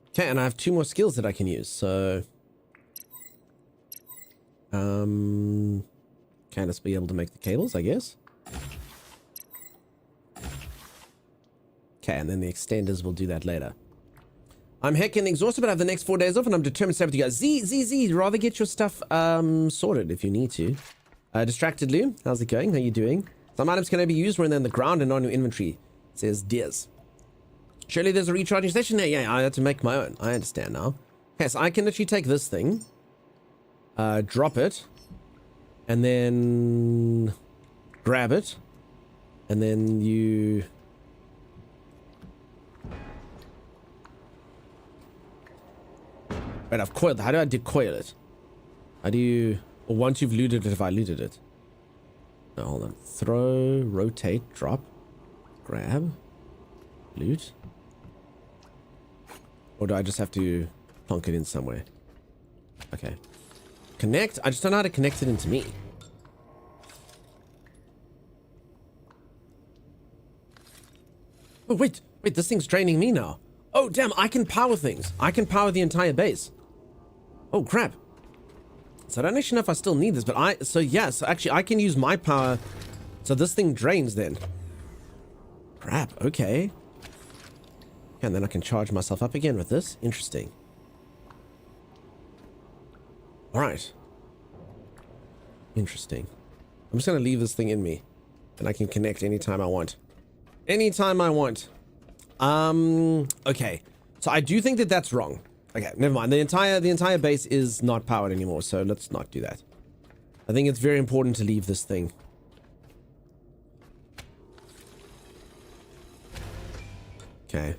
Okay, and I have 2 more skills that I can use, so... Can us be able to make the cables, I guess? Okay, and then the extenders will do that later. I'm heckin' exhausted, but I have the next 4 days off, and I'm determined to stay with you guys. Z, rather get your stuff sorted if you need to. Distracted Lou, how's it going? How you doing? Some items can only be used when they're in the ground and not in your inventory, says Diaz. Surely there's a recharging station there. Yeah, I had to make my own. I understand now. Okay, so I can literally take this thing, drop it, and then grab it, and then you... Wait, I've coiled. How do I decoil it? How do you... Or once you've looted it, if I looted it. No, hold on. Throw, rotate, drop, grab, loot. Or do I just have to plonk it in somewhere? Okay. Connect? I just don't know how to connect it into me. Oh, wait. Wait, this thing's draining me now. Oh, damn, I can power things. I can power the entire base. Oh, crap. So I don't actually know if I still need this, but so actually I can use my power. So this thing drains then. Crap, okay. And then I can charge myself up again with this. Interesting. All right. Interesting. I'm just going to leave this thing in me. And I can connect anytime I want. Anytime I want. Okay. So I do think that that's wrong. Okay, never mind. The entire base is not powered anymore, so let's not do that. I think it's very important to leave this thing. Okay.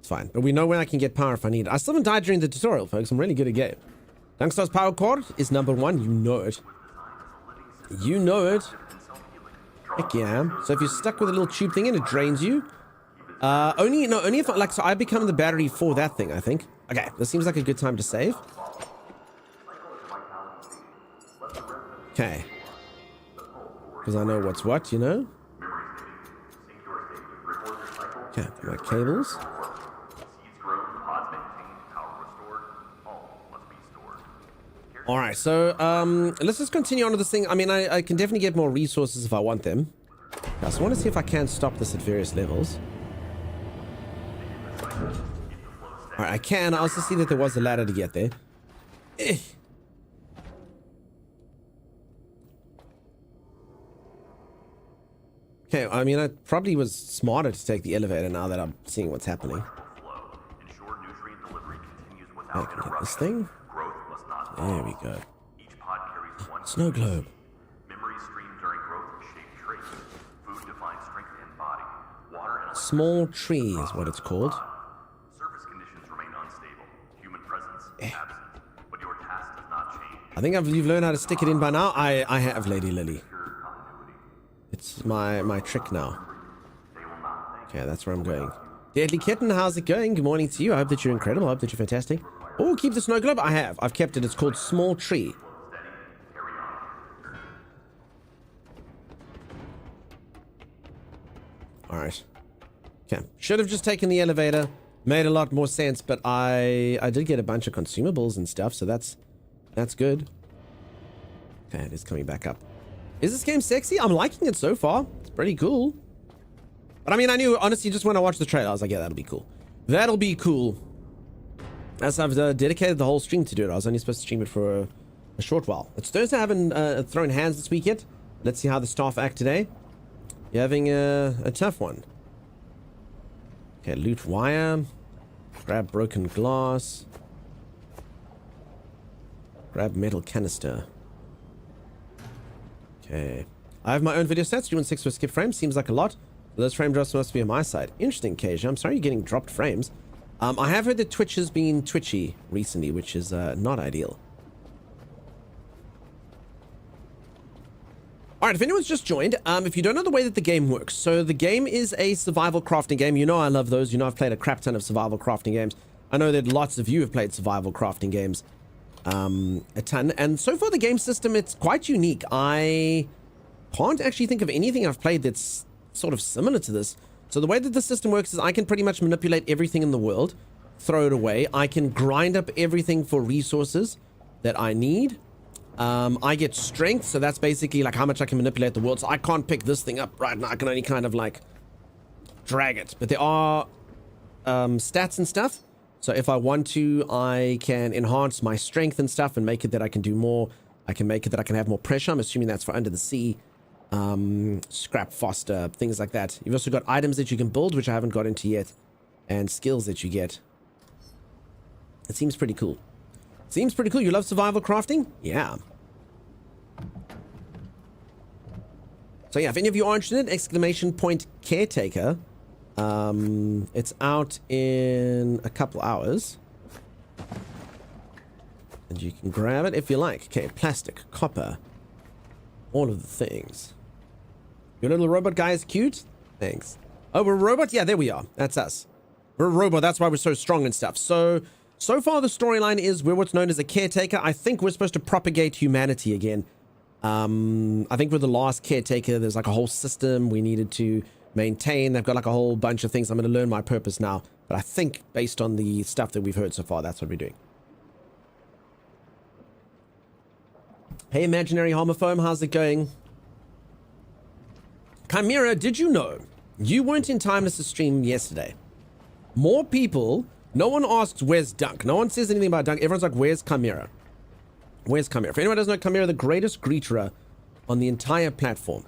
It's fine. But we know where I can get power if I need it. I still haven't died during the tutorial, folks. I'm really good at game. Tungstar's power cord is number 1. You know it. You know it. Heck yeah. So if you're stuck with a little tube thing and it drains you, only if, like, so I become the battery for that thing, I think. Okay, this seems like a good time to save. Okay. Because I know what's what, you know? Okay, my cables. Alright, so, let's just continue on with this thing. I mean, I can definitely get more resources if I want them. I just want to see if I can stop this at various levels. Alright, I can. I also see that there was a ladder to get there. Okay, I mean, I probably was smarter to take the elevator now that I'm seeing what's happening. I can get this thing. There we go. Snow globe. Small tree is what it's called. I think you've learned how to stick it in by now. I have, Lady Lily. It's my trick now. Okay, that's where I'm going. Deadly Kitten, how's it going? Good morning to you. I hope that you're incredible. I hope that you're fantastic. Oh, keep the snow globe. I have. I've kept it. It's called Small Tree. Alright. Okay. Should have just taken the elevator. Made a lot more sense, but I did get a bunch of consumables and stuff, so that's good. Okay, it is coming back up. Is this game sexy? I'm liking it so far. It's pretty cool. But I mean, I knew, honestly, just when I watched the trailer, I was like, yeah, that'll be cool. That'll be cool. as I've dedicated the whole stream to do it. I was only supposed to stream it for a short while. It's Thursday. I haven't thrown hands this week yet. Let's see how the staff act today. You're having a tough one. Okay, loot wire. Grab broken glass. Grab metal canister. Okay. I have my own video stats. 216 for skip frames. Seems like a lot. Those frame drops must be on my side. Interesting, Kasia. I'm sorry you're getting dropped frames. I have heard that Twitch has been twitchy recently, which is not ideal. Alright, if anyone's just joined, if you don't know the way that the game works, so the game is a survival crafting game. You know I love those. You know I've played a crap ton of survival crafting games. I know that lots of you have played survival crafting games a ton. And so far the game system, it's quite unique. I can't actually think of anything I've played that's sort of similar to this. So the way that the system works is I can pretty much manipulate everything in the world, throw it away. I can grind up everything for resources that I need. I get strength, so that's basically like how much I can manipulate the world. So I can't pick this thing up right now. I can only kind of like drag it. But there are stats and stuff. So if I want to, I can enhance my strength and stuff and make it that I can do more. I can make it that I can have more pressure. I'm assuming that's for under the sea. Scrap faster, things like that. You've also got items that you can build, which I haven't got into yet, and skills that you get. It seems pretty cool. Seems pretty cool. You love survival crafting? Yeah. So yeah, if any of you are interested, exclamation point Caretaker. It's out in a couple hours. And you can grab it if you like. Okay, plastic, copper, all of the things. Your little robot guy is cute. Thanks. Oh, we're a robot? Yeah, there we are. That's us. We're a robot. That's why we're so strong and stuff. So far the storyline is we're what's known as a caretaker. I think we're supposed to propagate humanity again. I think we're the last caretaker. There's like a whole system we needed to maintain. They've got like a whole bunch of things. I'm going to learn my purpose now. But I think based on the stuff that we've heard so far, that's what we're doing. Hey, imaginary homophobe, how's it going? Chimera, did you know you weren't in Timeless's stream yesterday? More people, no one asks where's Dunk. No one says anything about Dunk. Everyone's like, where's Chimera? Where's Chimera? If anyone doesn't know, Chimera, the greatest greeterer on the entire platform.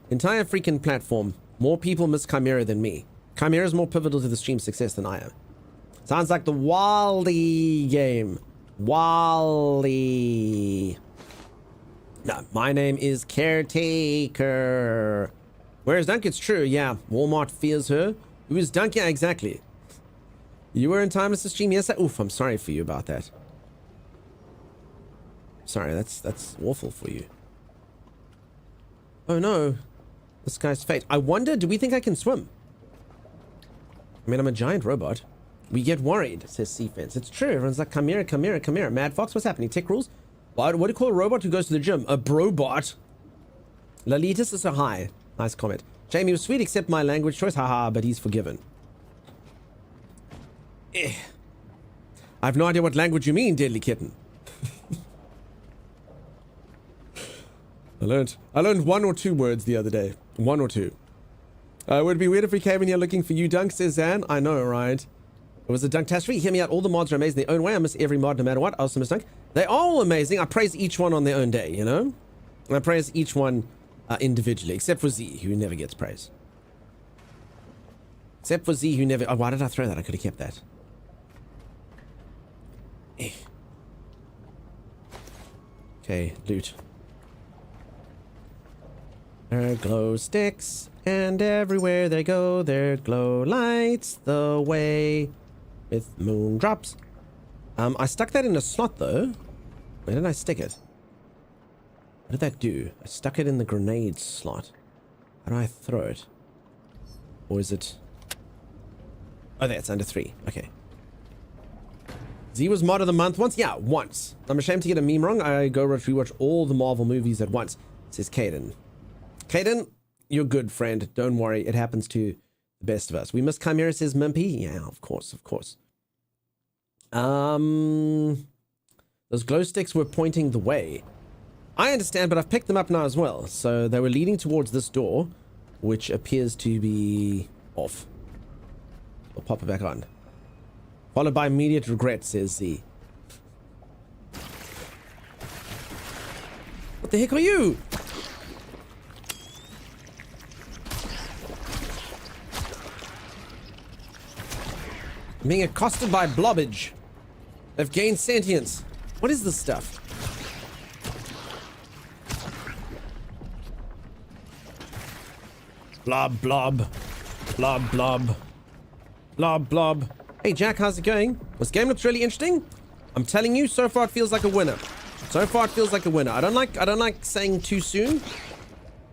Entire freaking platform. More people miss Chimera than me. Chimera is more pivotal to the stream's success than I am. Sounds like the Wally game. Wally. No, my name is Caretaker. Where's Dunk? It's true, yeah. Walmart fears her. Who is Dunk? Yeah, exactly. You were in Timeless to stream yesterday? Oof, I'm sorry for you about that. Sorry, that's awful for you. Oh no. This guy's fate. I wonder, do we think I can swim? I mean, I'm a giant robot. We get worried, says Seafence. It's true. Everyone's like, Chimera, Chimera, Chimera. Mad Fox, what's happening? Tech rules? What do you call a robot who goes to the gym? A brobot. Lalitas is a hi. Nice comment. Jamie was sweet, except my language choice. Haha, but he's forgiven. I have no idea what language you mean, deadly kitten. I learned one or two words the other day. One or two. Would it be weird if we came in here looking for you, Dunk, says Zan. I know, right? It was a Dunktastic. Hear me out. All the mods are amazing in their own way. I miss every mod no matter what. I also miss Dunk. They are all amazing. I praise each one on their own day, you know? I praise each one individually, except for Z, who never gets praise. Except for Z, who never... Oh, why did I throw that? I could have kept that. Okay, loot. There glow sticks, and everywhere they go, there glow lights the way with moon drops. I stuck that in a slot though. Where did I stick it? What did that do? I stuck it in the grenade slot. How do I throw it? Or is it... Oh, there, it's under 3. Okay. Z was mod of the month once? Yeah, once. I'm ashamed to get a meme wrong. I go rewatch all the Marvel movies at once, says Caden. Caden, you're good, friend. Don't worry. It happens to the best of us. We miss Chimera, says Mimpy. Yeah, of course, of course. Those glow sticks were pointing the way. I understand, but I've picked them up now as well. So they were leading towards this door, which appears to be off. I'll pop it back on. Followed by immediate regret, says Z. What the heck are you? I'm being accosted by blobbage. They've gained sentience. What is this stuff? Blob, blob. Blob, blob. Blob, blob. Hey, Jack, how's it going? This game looks really interesting. I'm telling you, so far it feels like a winner. So far it feels like a winner. I don't like saying too soon.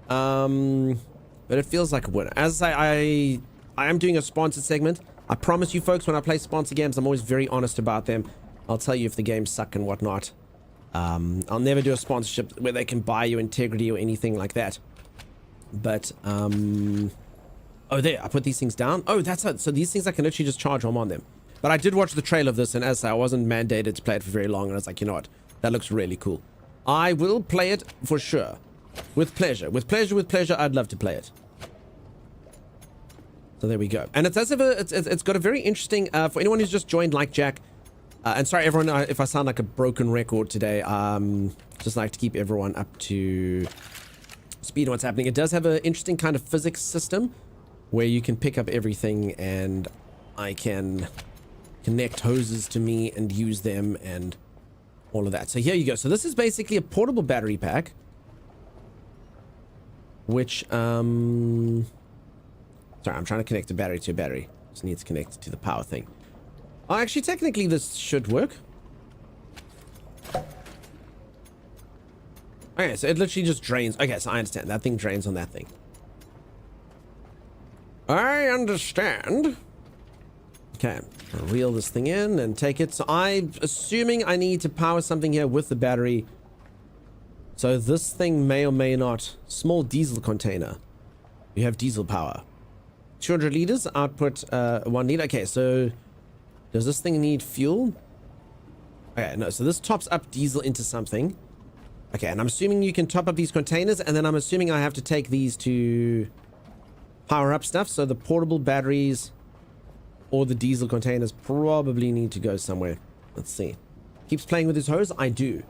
But it feels like a winner. As I am doing a sponsored segment. I promise you folks, when I play sponsor games, I'm always very honest about them. I'll tell you if the games suck and whatnot. I'll never do a sponsorship where they can buy your integrity or anything like that. But, oh, there, I put these things down. Oh, that's it. So these things I can literally just charge home on them. But I did watch the trailer of this, and as I wasn't mandated to play it for very long, and I was like, you know what? That looks really cool. I will play it for sure. With pleasure. With pleasure, with pleasure, I'd love to play it. So there we go. And it's as if it's got a very interesting, for anyone who's just joined like Jack, and sorry everyone if I sound like a broken record today, just like to keep everyone up to speed on what's happening. It does have an interesting kind of physics system where you can pick up everything and I can connect hoses to me and use them and all of that. So here you go. So this is basically a portable battery pack, which, sorry, I'm trying to connect a battery to a battery. Just need to connect it to the power thing. Oh, actually, technically, this should work. Okay, so it literally just drains. Okay, so I understand. That thing drains on that thing. I understand. Okay, I'll reel this thing in and take it. So I'm assuming I need to power something here with the battery. So this thing may or may not. Small diesel container. You have diesel power. 200 liters, output 1 liter. Okay, so does this thing need fuel? Okay, no, so this tops up diesel into something. Okay, and I'm assuming you can top up these containers, and then I'm assuming I have to take these to power up stuff. So the portable batteries or the diesel containers probably need to go somewhere. Let's see. Keeps playing with his hose? I do.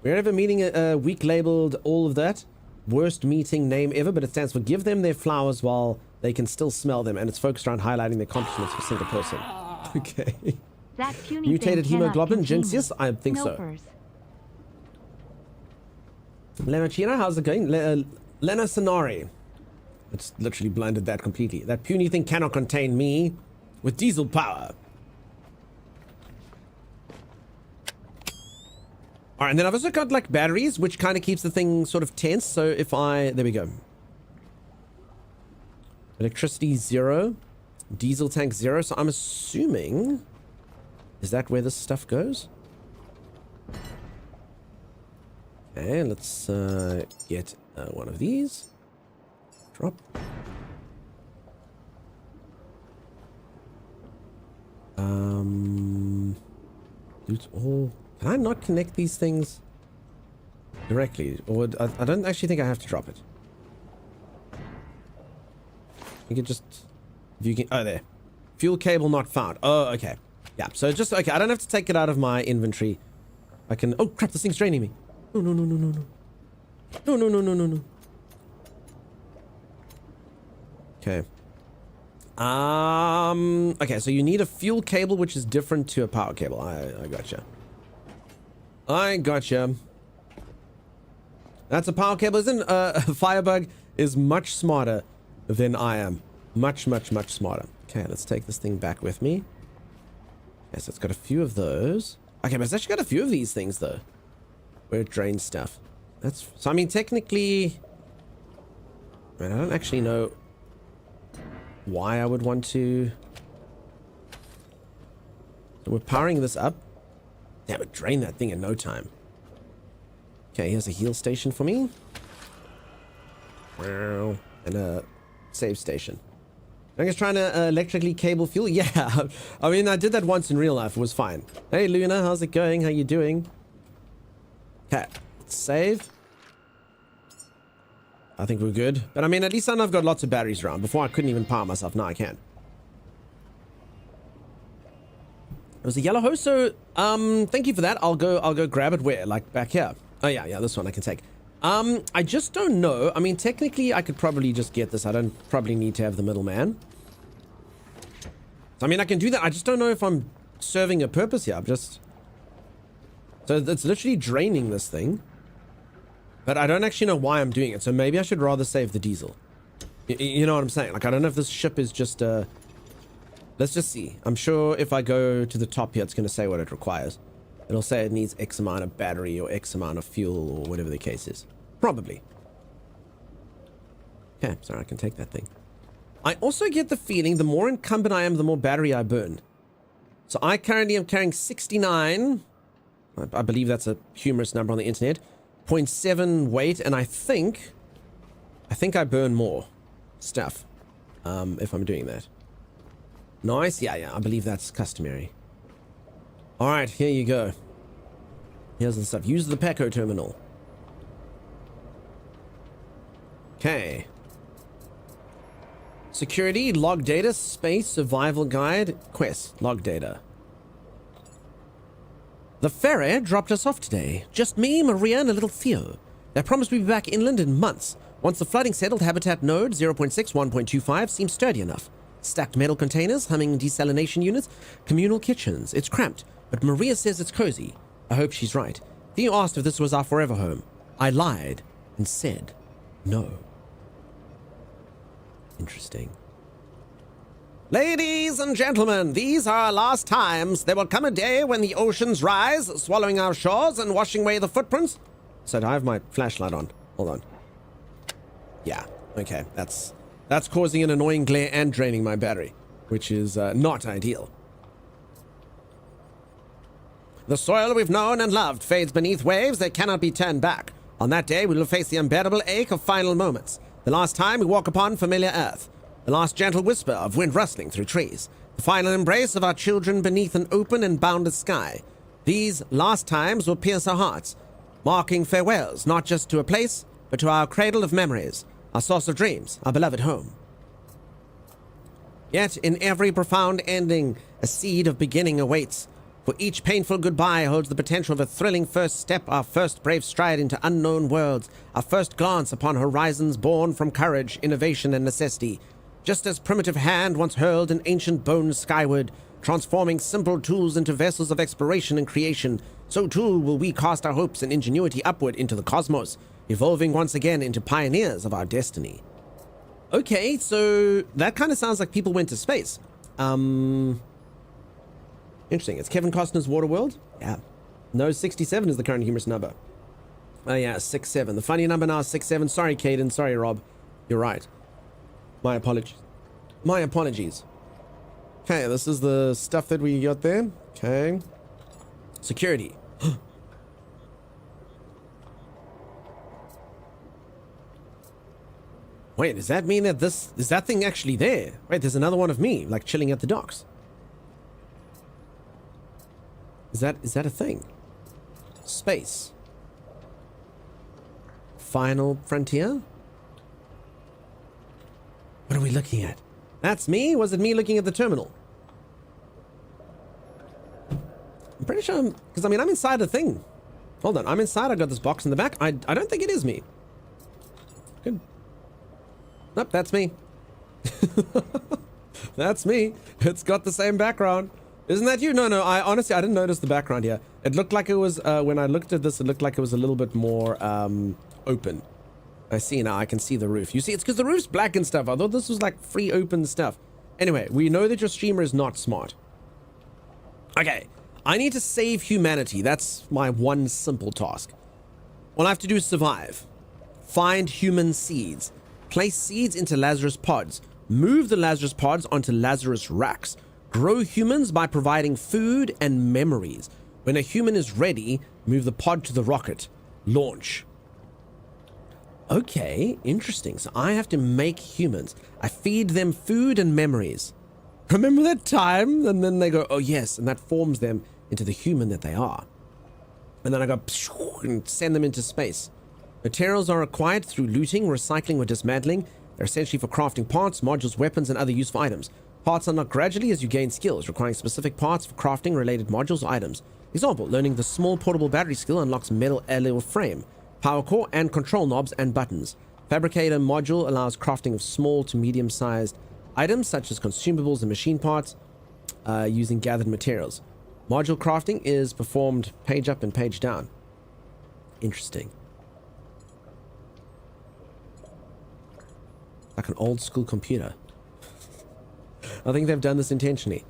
We're having a meeting a week labeled all of that. Worst meeting name ever, but it stands for give them their flowers while they can still smell them, and it's focused around highlighting the accomplishments of a single person. Okay. That puny Mutated thing cannot hemoglobin, contain Jinxius? I think so. Snopers. Lemachina, how's it going? Lena Sonari. It's literally blinded that completely. That puny thing cannot contain me with diesel power. Alright, and then I've also got like batteries, which kind of keeps the thing sort of tense. So if I... There we go. Electricity 0. Diesel tank 0. So I'm assuming... Is that where this stuff goes? Okay, let's get one of these. Drop. It's all... Can I not connect these things directly? Or I don't actually think I have to drop it. You can just... If you can... Oh, there. Fuel cable not found. Oh, okay. Yeah, so just... Okay, I don't have to take it out of my inventory. I can... Oh, crap, this thing's draining me. No, no, no, no, no, no. No, no, no, no, no, no. Okay. Okay, so you need a fuel cable, which is different to a power cable. I gotcha. I gotcha. That's a power cable, isn't Firebug is much smarter than I am. Much, much, much smarter. Okay, let's take this thing back with me. Yes, it's got a few of those. Okay, but it's actually got a few of these things, though. Where it drains stuff. That's... So, I mean, technically... Man, I don't actually know why I would want to... So we're powering this up. Damn, it drained that thing in no time. Okay, here's a heal station for me. And a save station. I'm just trying to electrically cable fuel. Yeah, I mean, I did that once in real life. It was fine. Hey, Luna, how's it going? How you doing? Okay, let's save. I think we're good. But I mean, at least I know I've got lots of batteries around. Before I couldn't even power myself. Now I can. was a yellow hose, so thank you for that. I'll go grab it. Where? Like back here? Oh yeah, this one I can take. I just don't know. I mean, technically I could probably just get this. I don't probably need to have the middleman. I mean, I can do that. I just don't know if I'm serving a purpose here. So it's literally draining this thing. But I don't actually know why I'm doing it. So maybe I should rather save the diesel. You know what I'm saying? Like, I don't know if this ship is just, let's just see. I'm sure if I go to the top here, it's going to say what it requires. It'll say it needs X amount of battery or X amount of fuel or whatever the case is. Probably. Okay, sorry, I can take that thing. I also get the feeling the more incumbent I am, the more battery I burn. So I currently am carrying 69. I believe that's a humorous number on the internet. 0.7 weight, and I think I burn more stuff if I'm doing that. Nice. Yeah, I believe that's customary. All right, here you go. Here's the stuff. Use the Peco terminal. Okay. Security, log data, space, survival guide, quest, log data. The ferry dropped us off today. Just me, Maria, and a little Theo. They promised we'd be back inland in months. Once the flooding settled, habitat node 0.6, 1.25 seems sturdy enough. Stacked metal containers, humming desalination units, communal kitchens. It's cramped, but Maria says it's cozy. I hope she's right. Theo asked if this was our forever home. I lied and said no. Interesting. Ladies and gentlemen, these are our last times. There will come a day when the oceans rise, swallowing our shores and washing away the footprints. So I have my flashlight on. Hold on. Yeah, okay. That's causing an annoying glare and draining my battery, which is not ideal. The soil we've known and loved fades beneath waves that cannot be turned back. On that day, we will face the unbearable ache of final moments. The last time we walk upon familiar earth. The last gentle whisper of wind rustling through trees. The final embrace of our children beneath an open and boundless sky. These last times will pierce our hearts, marking farewells not just to a place, but to our cradle of memories, our source of dreams, our beloved home. Yet in every profound ending, a seed of beginning awaits. For each painful goodbye holds the potential of a thrilling first step, our first brave stride into unknown worlds, our first glance upon horizons born from courage, innovation, and necessity. Just as primitive hand once hurled an ancient bone skyward, transforming simple tools into vessels of exploration and creation, so too will we cast our hopes and ingenuity upward into the cosmos, evolving once again into pioneers of our destiny. Okay, so that kind of sounds like people went to space. Interesting. It's Kevin Costner's Waterworld? Yeah. No, 67 is the current humorous number. Oh yeah, 67. The funny number now is 67. Sorry, Caden. Sorry, Rob. You're right. My apologies. My apologies. Okay, this is the stuff that we got there. Okay. Security. Wait, does that mean that is that thing actually there? Wait, there's another one of me, like chilling at the docks. Is that a thing? Space. Final frontier? What are we looking at? That's me? Was it me looking at the terminal? I'm pretty sure because I mean I'm inside the thing. Hold on, I'm inside. I got this box in the back. I don't think it is me. Good. Nope, that's me. That's me. It's got the same background. Isn't that you? No, I honestly didn't notice the background here. It looked like it was, when I looked at this, it looked like it was a little bit more open. I see now, I can see the roof. You see, it's because the roof's black and stuff. I thought this was like free open stuff. Anyway, we know that your streamer is not smart. Okay, I need to save humanity. That's my one simple task. All I have to do is survive. Find human seeds. Place seeds into Lazarus pods. Move the Lazarus pods onto Lazarus racks. Grow humans by providing food and memories. When a human is ready, move the pod to the rocket. Launch. Okay, interesting. So I have to make humans. I feed them food and memories. Remember that time? And then they go, oh yes, and that forms them into the human that they are. And then I go and send them into space. Materials are acquired through looting, recycling, or dismantling. They're essentially for crafting parts, modules, weapons, and other useful items. Parts unlock gradually as you gain skills, requiring specific parts for crafting related modules or items. Example, learning the small portable battery skill unlocks metal alloy frame, power core, and control knobs and buttons. Fabricator module allows crafting of small to medium-sized items such as consumables and machine parts using gathered materials. Module crafting is performed page up and page down. Interesting. Like an old school computer. I think they've done this intentionally.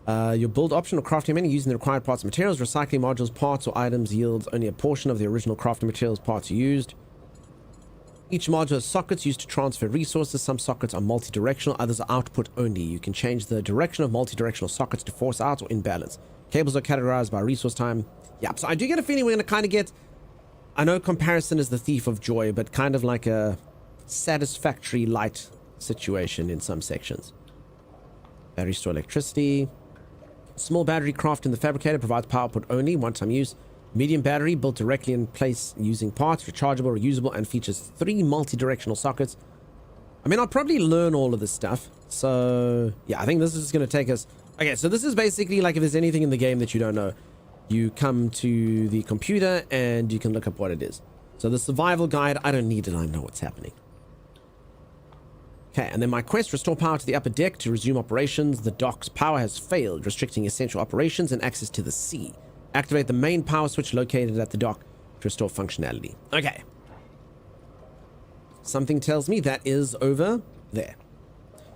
Your build option or crafting menu using the required parts and materials. Recycling modules, parts, or items yields only a portion of the original crafting materials parts used. Each module has sockets used to transfer resources. Some sockets are multi-directional, others are output only. You can change the direction of multi-directional sockets to force out or imbalance. Cables are categorized by resource time. Yeah, so I do get a feeling we're going to kind of get... I know comparison is the thief of joy, but kind of like a satisfactory light situation in some sections. Battery store electricity. Small battery craft in the fabricator provides power output only, one-time use. Medium battery built directly in place using parts, rechargeable, reusable, and features 3 multi-directional sockets. I mean, I'll probably learn all of this stuff. So, yeah, I think this is going to take us... Okay, so this is basically like if there's anything in the game that you don't know, you come to the computer and you can look up what it is. So the survival guide, I don't need it, I know what's happening. Okay, and then my quest, restore power to the upper deck to resume operations. The dock's power has failed, restricting essential operations and access to the sea. Activate the main power switch located at the dock to restore functionality. Okay. Something tells me that is over there.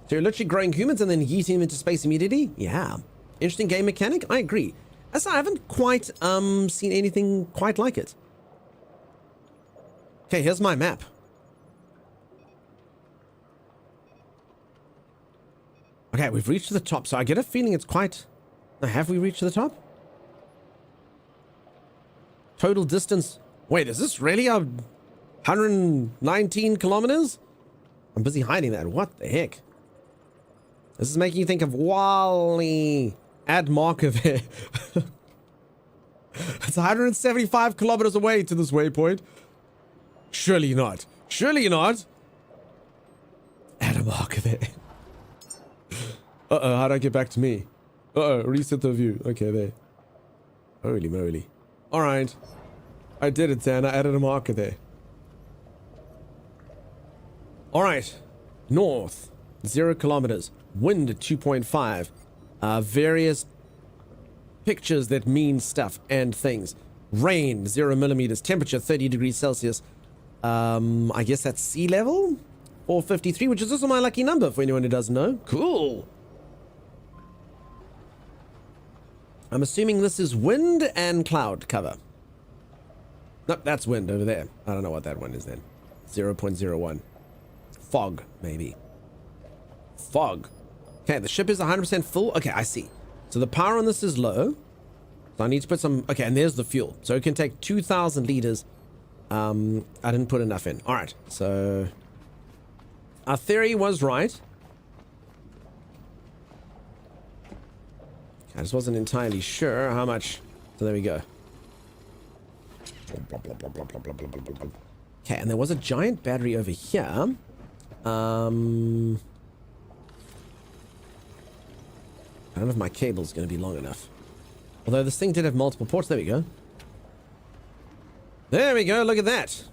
So you're literally growing humans and then yeeting them into space immediately? Yeah. Interesting game mechanic? I agree. As I haven't quite seen anything quite like it. Okay, here's my map. Okay, we've reached the top, so I get a feeling it's quite... Now, have we reached the top? Total distance... Wait, is this really 119 kilometers? I'm busy hiding that. What the heck? This is making you think of Wally. Add marker there. It's 175 kilometers away to this waypoint. Surely not. Surely not. Add a marker there. Uh-oh, how do I get back to me? Uh-oh, reset the view. Okay, there. Holy moly. Alright. I did it, Dan. I added a marker there. Alright. North. 0 kilometers. Wind at 2.5. Various pictures that mean stuff and things. Rain, 0 millimeters. Temperature, 30 degrees Celsius. I guess that's sea level? 453, which is also my lucky number for anyone who doesn't know. Cool. I'm assuming this is wind and cloud cover. Nope, that's wind over there. I don't know what that one is then. 0.01. Fog, maybe. Fog. Okay, the ship is 100% full. Okay, I see. So the power on this is low. So I need to put some... Okay, and there's the fuel. So it can take 2,000 liters. I didn't put enough in. All right, so... Our theory was right. I just wasn't entirely sure how much... So there we go. Okay, and there was a giant battery over here. I don't know if my cable's going to be long enough. Although this thing did have multiple ports. There we go. There we go. Look at that.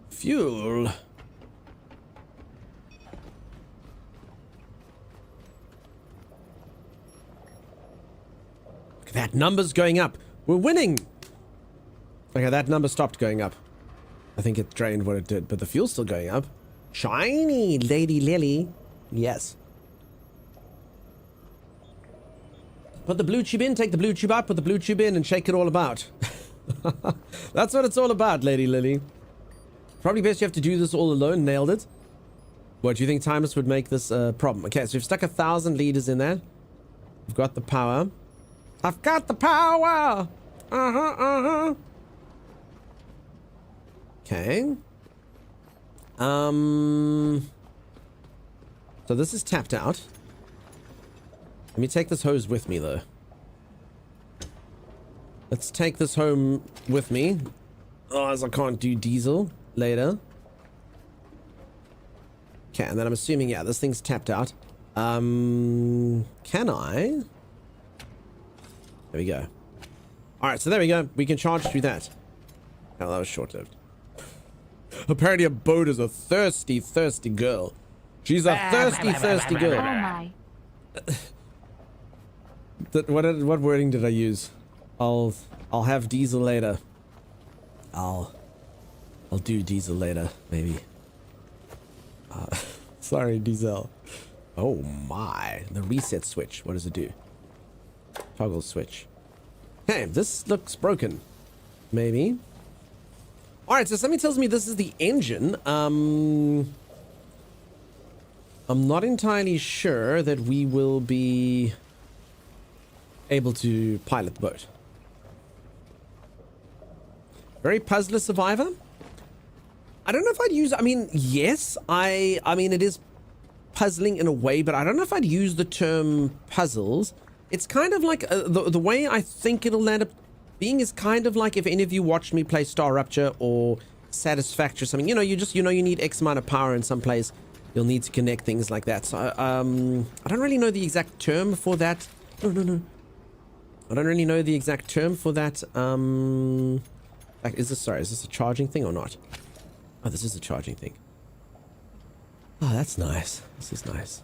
Fuel. Look at that. Numbers going up. We're winning. Okay, that number stopped going up. I think it drained what it did, but the fuel's still going up. Shiny Lady Lily. Yes. Put the blue tube in, take the blue tube out, put the blue tube in, and shake it all about. That's what it's all about, Lady Lily. Probably best you have to do this all alone. Nailed it. What, do you think Timeless would make this a problem? Okay, so we've stuck 1,000 liters in there. We've got the power. I've got the power! Uh-huh. Okay. So this is tapped out. Let me take this hose with me, though. Let's take this home with me. Oh, as I can't do diesel later. Okay, and then I'm assuming, yeah, this thing's tapped out. Can I? There we go. Alright, so there we go. We can charge through that. Oh, that was short-lived. Apparently a boat is a thirsty, thirsty girl. She's a thirsty, thirsty girl. Oh my. What wording did I use? I'll have diesel later. I'll do diesel later, maybe. Sorry, diesel. Oh my. The reset switch. What does it do? Toggle switch. Hey, this looks broken. Maybe. Alright, so something tells me this is the engine. I'm not entirely sure that we will be able to pilot the boat. Very puzzler survivor? I don't know if I'd use, I mean, yes, I mean, it is puzzling in a way, but I don't know if I'd use the term puzzles. It's kind of like, the way I think it'll land up being is kind of like if any of you watched me play Star Rupture or Satisfactory or something, you know, you need X amount of power in some place. You'll need to connect things like that. So, I don't really know the exact term for that. No. I don't really know the exact term for that. Like, is this a charging thing or not? Oh, this is a charging thing. Oh, that's nice. This is nice.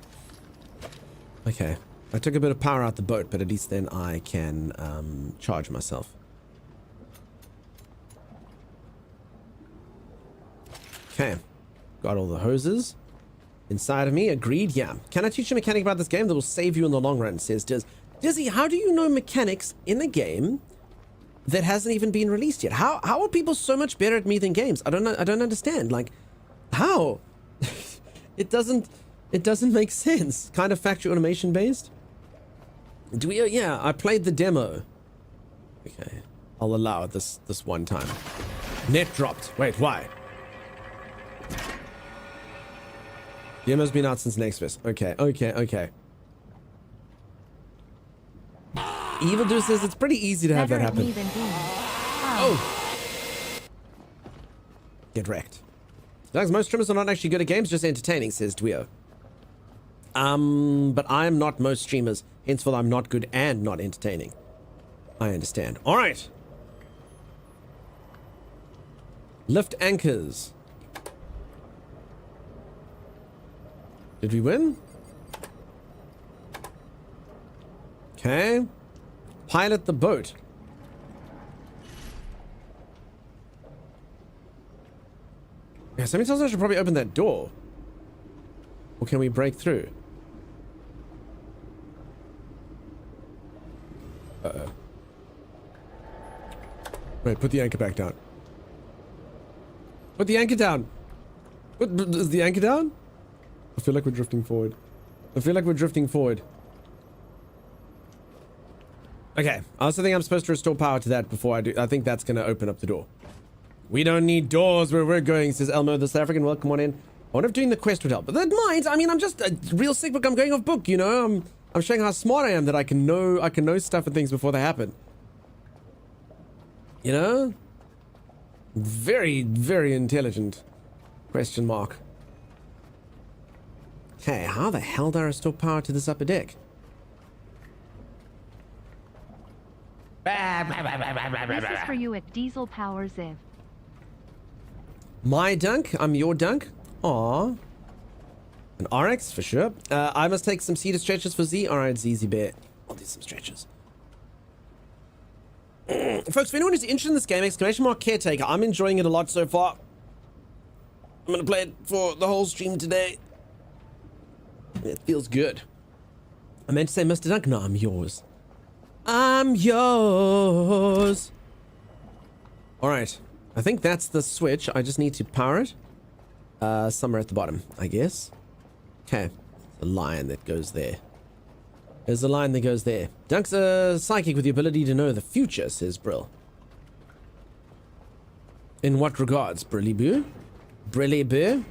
Okay. I took a bit of power out the boat, but at least then I can charge myself. Okay. Got all the hoses inside of me. Agreed. Yeah. Can I teach you a mechanic about this game that will save you in the long run? Says Dizzy, how do you know mechanics in a game that hasn't even been released yet? How are people so much better at me than games? I don't understand. Like, how? It doesn't make sense. Kind of factory automation based. Do we? Yeah, I played the demo. Okay, I'll allow it this one time. Net dropped. Wait, why? Demo's been out since next fest. Okay. Evildoer says it's pretty easy to have that happen. Oh. Get wrecked. Doug's most streamers are not actually good at games, just entertaining, says Dwio. But I am not most streamers. Henceforth, I'm not good and not entertaining. I understand. All right. Lift anchors. Did we win? Okay. Pilot the boat. Yeah, somebody tells us I should probably open that door. Or can we break through? Uh-oh. Wait, put the anchor back down. Put the anchor down! Is the anchor down? I feel like we're drifting forward. Okay, I also think I'm supposed to restore power to that before I do. I think that's going to open up the door. We don't need doors where we're going, says Elmo the South African. Welcome on in. I wonder if doing the quest would help. But that might. I mean, I'm just a real sick book. I'm going off book, you know? I'm showing how smart I am, that I can know stuff and things before they happen. You know? Very, very intelligent. Question mark. Okay, how the hell do I restore power to this upper deck? This is for you at Diesel Power Ziv. My dunk? I'm your dunk? Aw. An RX for sure. I must take some cedar stretches for Z. Alright, ZZ Bear. I'll do some stretches. Folks, if anyone is interested in this game, ! Caretaker. I'm enjoying it a lot so far. I'm gonna play it for the whole stream today. It feels good. I meant to say Mr. Dunk. No, I'm yours. I'm yours. Alright. I think that's the switch. I just need to power it. Somewhere at the bottom, I guess. Okay. The line that goes there. There's a line that goes there. Dunk's a psychic with the ability to know the future, says Brill. In what regards, Brillyboo? Brillyboo?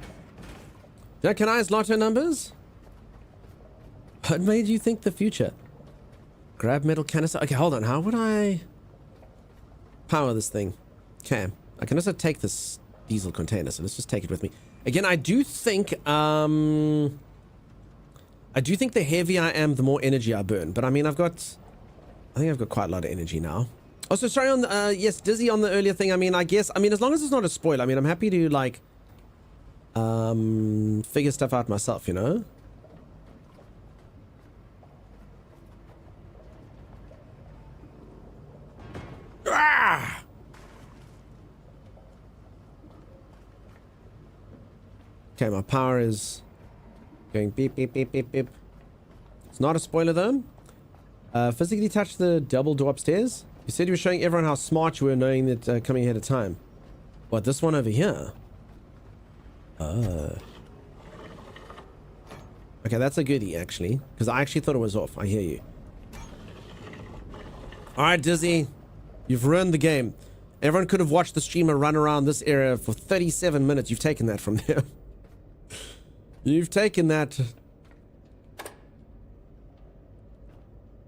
Dunk, can I ask lotto numbers? What made you think the future? Grab metal canister. Okay, hold on. How would I power this thing? Okay. I can also take this diesel container, so let's just take it with me. Again, I do think the heavier I am, the more energy I burn. But I mean, I think I've got quite a lot of energy now. Also, sorry on the, yes, Dizzy on the earlier thing. I mean, as long as it's not a spoiler, I mean, I'm happy to, like, figure stuff out myself, you know? Ah! Okay, my power is going beep, beep, beep, beep, beep. It's not a spoiler, though. Physically touch the double door upstairs. You said you were showing everyone how smart you were, knowing that coming ahead of time. What, this one over here? Okay, that's a goodie, actually. Because I actually thought it was off. I hear you. Alright, Dizzy. You've ruined the game. Everyone could have watched the streamer run around this area for 37 minutes. You've taken that from them. You've taken that.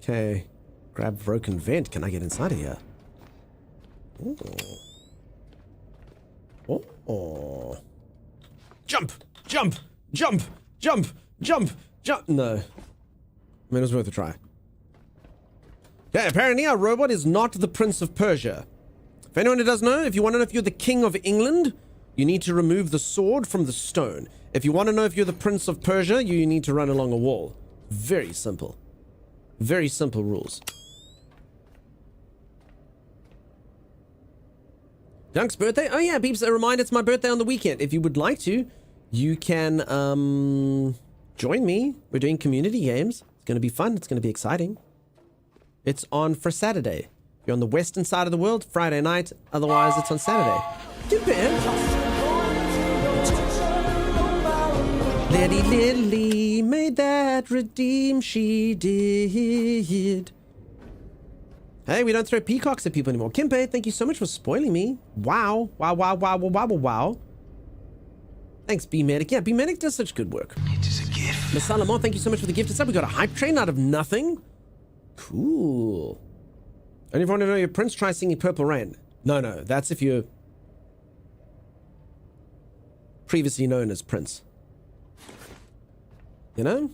Okay. Grab broken vent. Can I get inside of here? Ooh. Oh. Jump! Jump! Jump! Jump! Jump! Jump! No. I mean, it was worth a try. Okay, apparently our robot is not the Prince of Persia. If anyone who doesn't know, if you want to know if you're the King of England, you need to remove the sword from the stone. If you want to know if you're the Prince of Persia, you need to run along a wall. Very simple. Very simple rules. Dunk's birthday? Oh yeah, Beeps, a reminder, it's my birthday on the weekend. If you would like to, you can join me. We're doing community games. It's going to be fun. It's going to be exciting. It's on for Saturday. If you're on the western side of the world, Friday night. Otherwise, it's on Saturday. Too bad. Lady Lily made that redeem, she did. Hey, we don't throw peacocks at people anymore. Kimpe, thank you so much for spoiling me. Wow. Wow, wow, wow, wow, wow, wow. Thanks, B-Medic. Yeah, B-Medic does such good work. It is a gift. Miss Salomon, thank you so much for the gift. It's up. We got a hype train out of nothing. Cool. And if you want to know your prince, try singing Purple Rain. No, that's if you're previously known as Prince. You know?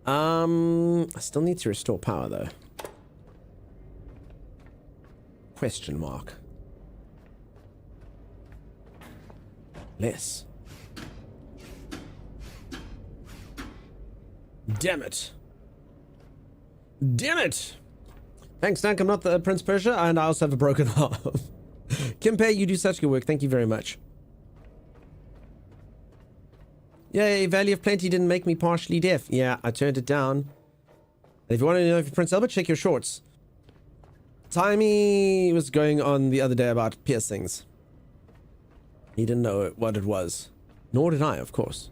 I still need to restore power, though. Question mark. Less. Damn it. Damn it! Thanks, Dank. I'm not the Prince Persia, and I also have a broken arm. Kimpe, you do such good work. Thank you very much. Yay, Valley of Plenty didn't make me partially deaf. Yeah, I turned it down. And if you want to know if you're Prince Albert, check your shorts. Timey was going on the other day about piercings. He didn't know what it was. Nor did I, of course.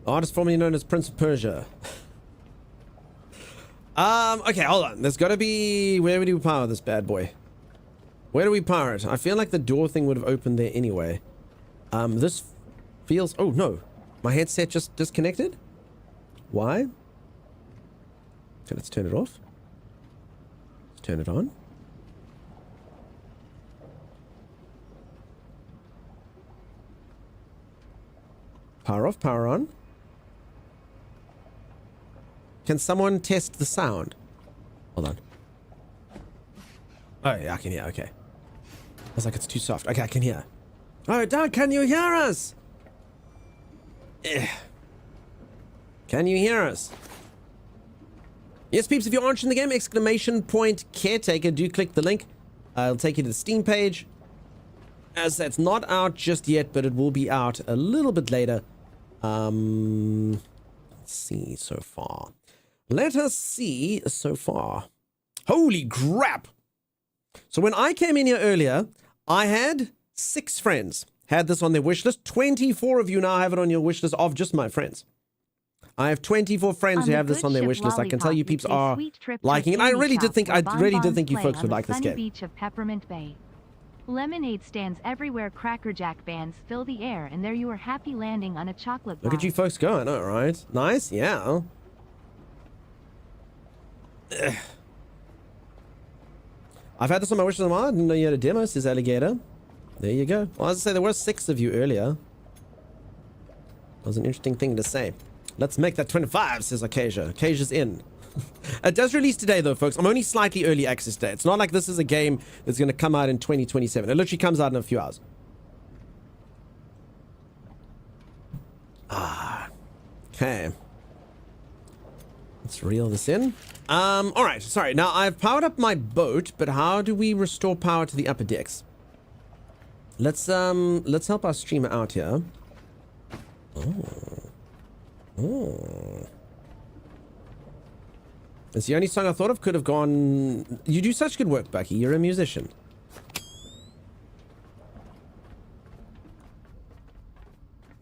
Artist formerly known as Prince of Persia. Okay, hold on. There's got to be... Where do we power this bad boy? Where do we power it? I feel like the door thing would have opened there anyway. This feels... Oh, no. My headset just disconnected? Why? Okay, let's turn it off. Let's turn it on. Power off, power on. Can someone test the sound? Hold on. Oh, yeah, I can hear. Okay. I was like, it's too soft. Okay, I can hear. Oh, Doug, can you hear us? Can you hear us? Yes, peeps, if you're launching the game, exclamation point Caretaker, do click the link. It'll take you to the Steam page. As that's not out just yet, but it will be out a little bit later. Let's see so far. Let us see so far. Holy crap! So when I came in here earlier, I had 6 friends had this on their wish list. 24 of you now have it on your wish list of just my friends. I have 24 friends who have this on their wish list. I can tell you peeps are liking it. I really did think you folks would like this game. Beach of Peppermint Bay. Lemonade stands everywhere, Cracker Jack bands fill the air, and there you are happy landing on a chocolate bar. Look at you folks go, I know, right? Nice, yeah. I've had this on my wish list. I didn't know you had a demo, says Alligator. There you go. Well, as I say, there were 6 of you earlier. That was an interesting thing to say. Let's make that 25, says Acacia. Acacia's in. It does release today, though, folks. I'm only slightly early access today. It's not like this is a game that's going to come out in 2027. It literally comes out in a few hours. Okay. Let's reel this in. All right. Sorry. Now, I've powered up my boat, but how do we restore power to the upper decks? Let's help our streamer out here. Oh. It's the only song I thought of. Could have gone... You do such good work, Bucky. You're a musician.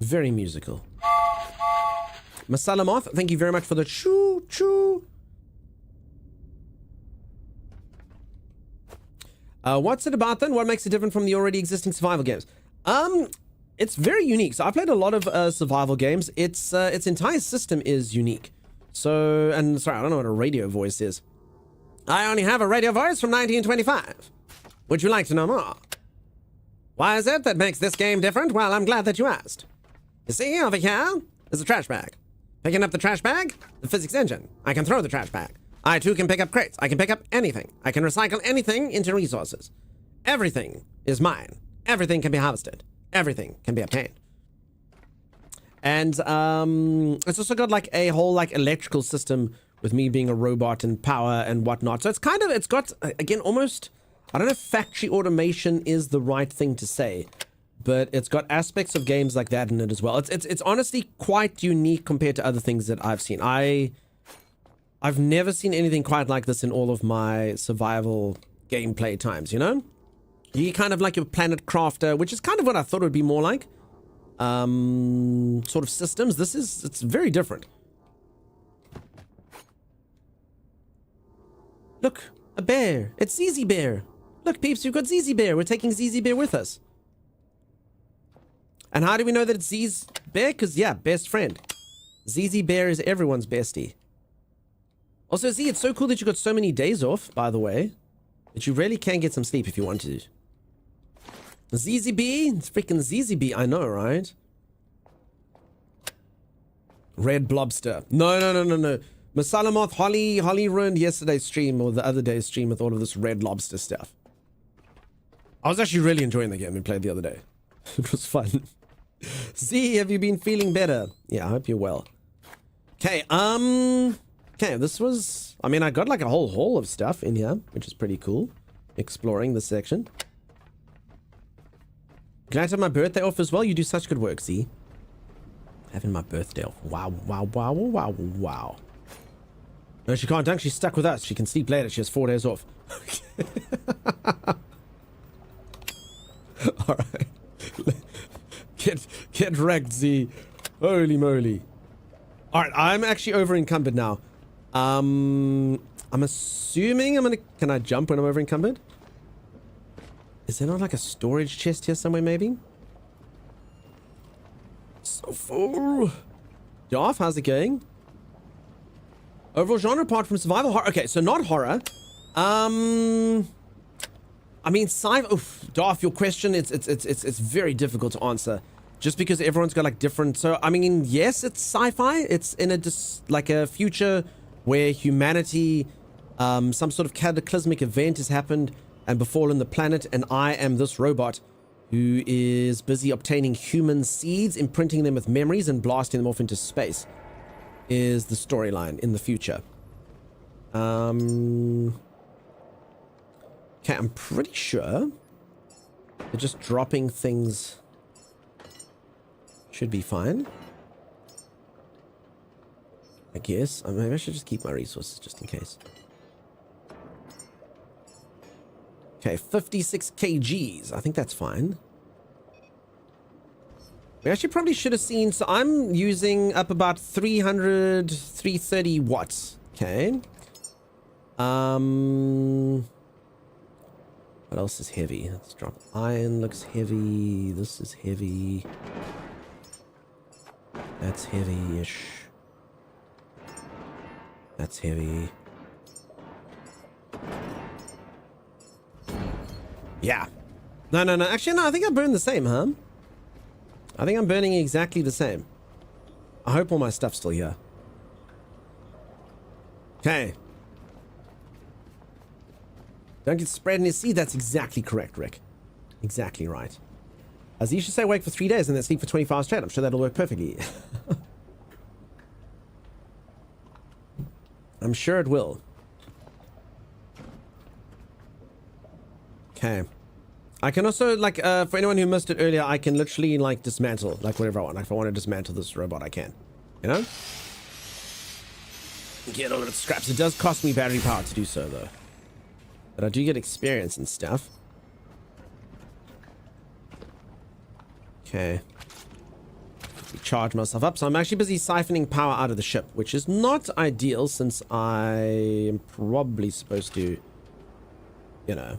Very musical. Masala Moth, thank you very much for the choo-choo. What's it about then? What makes it different from the already existing survival games? It's very unique. So I played a lot of survival games. Its entire system is unique. So, and sorry, I don't know what a radio voice is. I only have a radio voice from 1925. Would you like to know more? Why is it that makes this game different? Well, I'm glad that you asked. You see, over here is a trash bag. Picking up the trash bag, the physics engine. I can throw the trash bag. I too can pick up crates. I can pick up anything. I can recycle anything into resources. Everything is mine. Everything can be harvested. Everything can be obtained. And it's also got like a whole like electrical system with me being a robot and power and whatnot. So it's got, again, almost, I don't know if factory automation is the right thing to say, but it's got aspects of games like that in it as well. It's honestly quite unique compared to other things that I've seen. I've never seen anything quite like this in all of my survival gameplay times, you know? You kind of like your planet crafter, which is kind of what I thought it would be more like. Sort of systems. It's very different. Look, a bear. It's ZZ Bear. Look, peeps, we've got ZZ Bear. We're taking ZZ Bear with us. And how do we know that it's Z's Bear? Because, yeah, best friend. ZZ Bear is everyone's bestie. Also, Z, it's so cool that you got so many days off, by the way, that you really can get some sleep if you want to. ZZB? It's freaking ZZB, I know, right? Red Blobster. No. Masalamoth, Holly ruined yesterday's stream, or the other day's stream, with all of this Red Lobster stuff. I was actually really enjoying the game we played the other day. It was fun. Z, have you been feeling better? Yeah, I hope you're well. Okay, this was... I mean, I got like a whole haul of stuff in here, which is pretty cool. Exploring this section. Glad to have my birthday off as well. You do such good work, Z. Having my birthday off. Wow. No, she can't dunk. She's stuck with us. She can sleep later. She has 4 days off. Alright. Get wrecked, Z. Holy moly. Alright, I'm actually over encumbered now. I'm assuming can I jump when I'm over encumbered? Is there not like a storage chest here somewhere, maybe? So full. Doff, how's it going? Overall genre apart from survival horror. Okay, so not horror. I mean, Doff, your question, it's very difficult to answer. Just because everyone's got like different... So, I mean, yes, it's sci-fi. It's in a future where humanity, some sort of cataclysmic event has happened and befallen the planet, and I am this robot who is busy obtaining human seeds, imprinting them with memories, and blasting them off into space, is the storyline in the future. Okay, I'm pretty sure that just dropping things should be fine. I guess. Maybe I should just keep my resources just in case. Okay, 56 kgs. I think that's fine. We actually probably should have seen... So I'm using up about 330 watts. Okay. What else is heavy? Let's drop. Iron looks heavy. This is heavy. That's heavy-ish. That's heavy. Yeah. No. Actually, no, I think I burned the same, huh? I think I'm burning exactly the same. I hope all my stuff's still here. Okay. Don't get spread in his seed. That's exactly correct, Rick. Exactly right. As you should say, wake for 3 days and then sleep for 24 hours straight. I'm sure that'll work perfectly. I'm sure it will. Okay. I can also, like, for anyone who missed it earlier, I can literally, like, dismantle, like, whatever I want. Like, if I want to dismantle this robot, I can. You know? Get all of its scraps. It does cost me battery power to do so, though. But I do get experience and stuff. Okay. Charge myself up. So I'm actually busy siphoning power out of the ship, which is not ideal since I am probably supposed to, you know,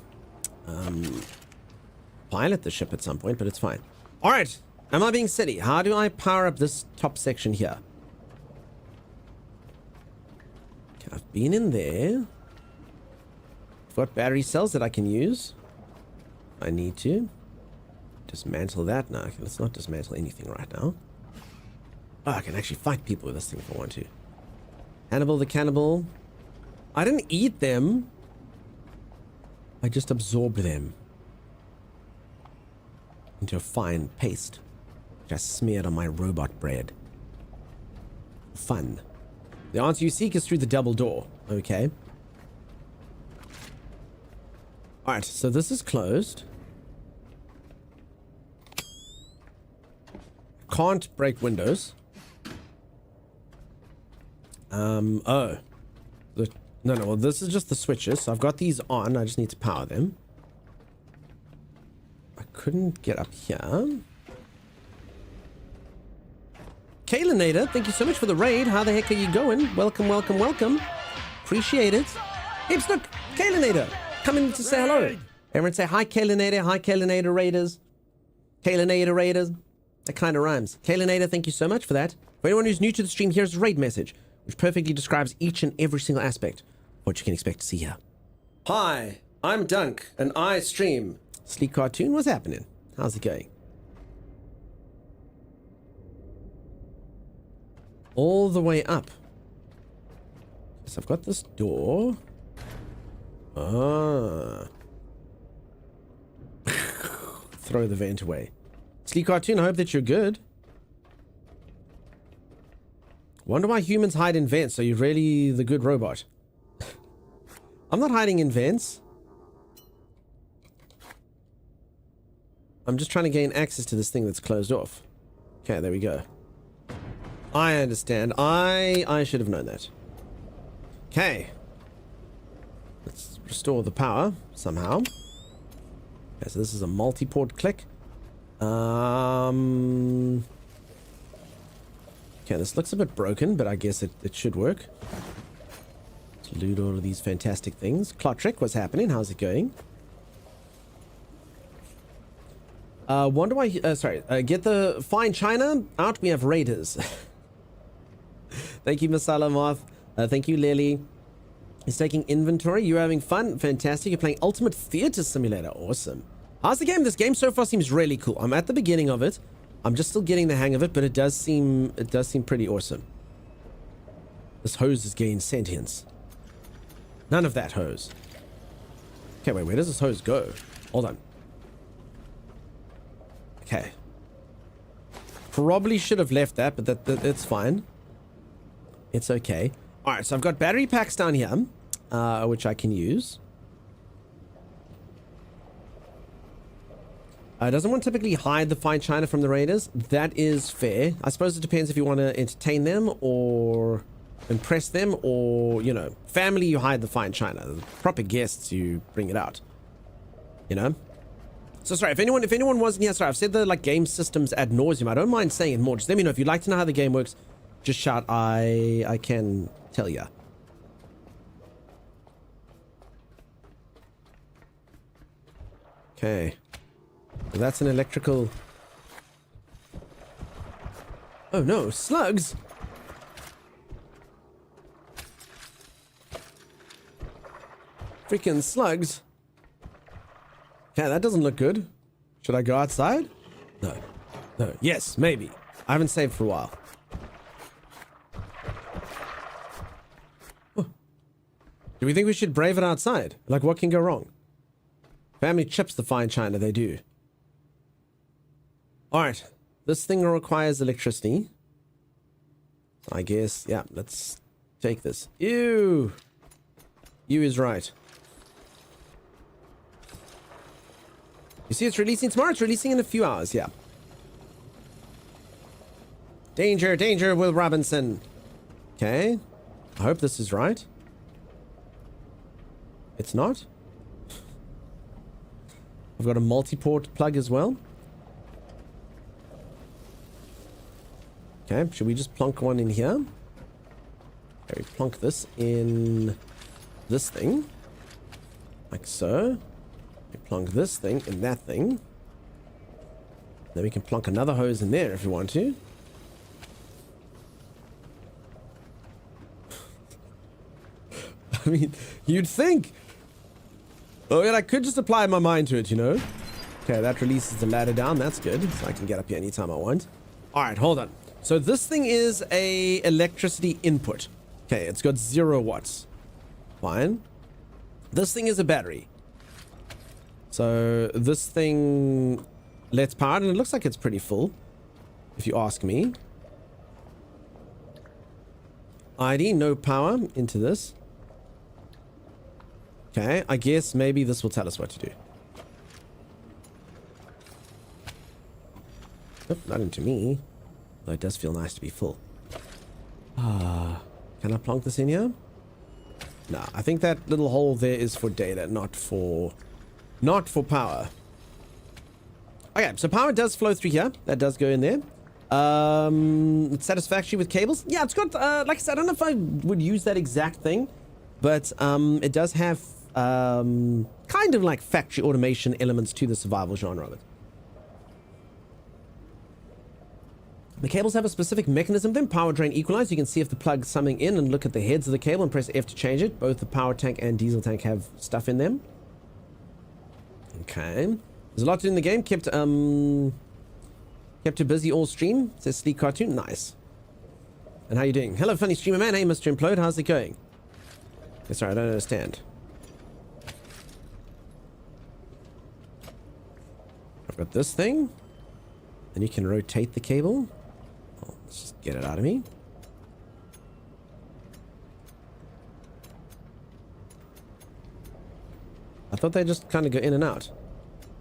pilot the ship at some point, but it's fine. All right. Am I being silly? How do I power up this top section here? Okay, I've been in there. I've got battery cells that I can use. I need to dismantle that. No, okay, let's not dismantle anything right now. Oh, I can actually fight people with this thing if I want to. Hannibal the cannibal. I didn't eat them. I just absorbed them into a fine paste, which I smeared on my robot bread. Fun. The answer you seek is through the double door. Okay. Alright, so this is closed. Can't break windows. Oh. No, well, this is just the switches. So I've got these on. I just need to power them. I couldn't get up here. Kalinator, thank you so much for the raid. How the heck are you going? Welcome, welcome, welcome. Appreciate it. Hipsnook, Kalinator, coming to say hello. Everyone say hi, Kalinator. Hi, Kalinator Raiders. Kalinator Raiders. That kind of rhymes. Kalinator, thank you so much for that. For anyone who's new to the stream, here's a raid message, which perfectly describes each and every single aspect of what you can expect to see here. Hi, I'm Dunk, and I stream. Sleek Cartoon, what's happening? How's it going? All the way up. So I've got this door. Ah. Throw the vent away. Sleek Cartoon, I hope that you're good. Wonder why humans hide in vents. Are you really the good robot? I'm not hiding in vents. I'm just trying to gain access to this thing that's closed off. Okay, there we go. I understand. I should have known that. Okay. Let's restore the power somehow. Okay, so this is a multi-port click. Okay, this looks a bit broken, but I guess it should work. Let's loot all of these fantastic things. Clotrick, what's happening? How's it going? Wonder why... get the fine china out. We have raiders. Thank you, Masala Moth. Thank you, Lily. He's taking inventory. You're having fun. Fantastic. You're playing Ultimate Theater Simulator. Awesome. How's the game? This game so far seems really cool. I'm at the beginning of it. I'm just still getting the hang of it, but it does seem pretty awesome. This hose has gained sentience. None of that hose. Okay, wait, where does this hose go? Hold on. Okay. Probably should have left that, but that's fine. It's okay. Alright, so I've got battery packs down here, which I can use. Doesn't one typically hide the fine china from the raiders? That is fair. I suppose it depends if you want to entertain them or impress them, or, you know, family, you hide the fine china. The proper guests, you bring it out. You know? So sorry, if anyone wasn't here, sorry, I've said the, like, game systems ad nauseum. I don't mind saying it more. Just let me know if you'd like to know how the game works. Just shout. I can tell ya. Okay. So that's an electrical... Oh no, slugs! Freaking slugs. Okay, that doesn't look good. Should I go outside? No. No. Yes, maybe. I haven't saved for a while. Oh. Do we think we should brave it outside? Like, what can go wrong? Family chips the fine china, they do. Alright. This thing requires electricity. I guess, yeah, let's take this. Ew! You is right. You see it's releasing tomorrow? It's releasing in a few hours, yeah. Danger, danger, Will Robinson. Okay. I hope this is right. It's not. I've got a multi-port plug as well. Okay, should we just plonk one in here? Okay, we plonk this in this thing. Like so. We plonk this thing in that thing. Then we can plonk another hose in there if we want to. I mean, you'd think. Oh, yeah, I could just apply my mind to it, you know? Okay, that releases the ladder down. That's good. So I can get up here anytime I want. All right, hold on. So this thing is a electricity input. Okay, it's got 0 watts. Fine. This thing is a battery. So this thing lets power, and it looks like it's pretty full, if you ask me. ID, no power into this. Okay, I guess maybe this will tell us what to do. Nope, not into me. Though it does feel nice to be full. Can I plonk this in here? No, I think that little hole there is for data, not for power. Okay, so power does flow through here. That does go in there. It's satisfactory with cables. Yeah, it's got, like I said, I don't know if I would use that exact thing, but it does have kind of like factory automation elements to the survival genre of it. The cables have a specific mechanism then, power drain equalize. You can see if the plug's something in and look at the heads of the cable and press F to change it. Both the power tank and diesel tank have stuff in them. Okay. There's a lot to do in the game. Kept you busy all stream. Says Sleek Cartoon. Nice. And how you doing? Hello, funny streamer man. Hey, Mr. Implode. How's it going? Okay, sorry, I don't understand. I've got this thing. Then you can rotate the cable. Oh, let's just get it out of me. I thought they just kind of go in and out.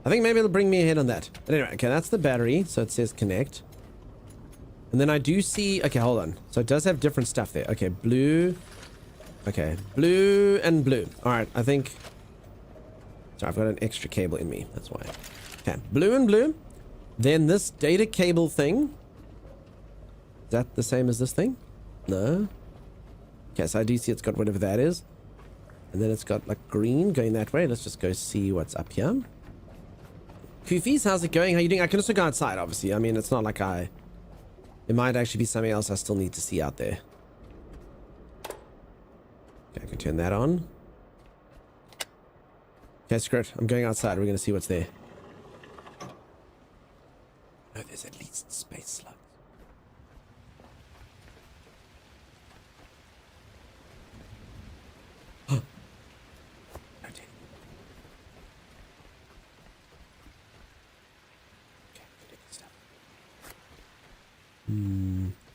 I think maybe it'll bring me ahead on that. But anyway, okay, that's the battery. So it says connect. And then I do see... Okay, hold on. So it does have different stuff there. Okay, blue. Okay, blue and blue. All right, I think... Sorry, I've got an extra cable in me. That's why. Okay, blue and blue. Then this data cable thing. Is that the same as this thing? No. Okay, so I do see it's got whatever that is. And then it's got like green going that way. Let's just go see what's up here. Koofies, how's it going? How you doing? I can also go outside, obviously. I mean, it's not like it might actually be something else I still need to see out there. Okay, I can turn that on. Okay, screw it. I'm going outside. We're going to see what's there. No, there's at least space slugs.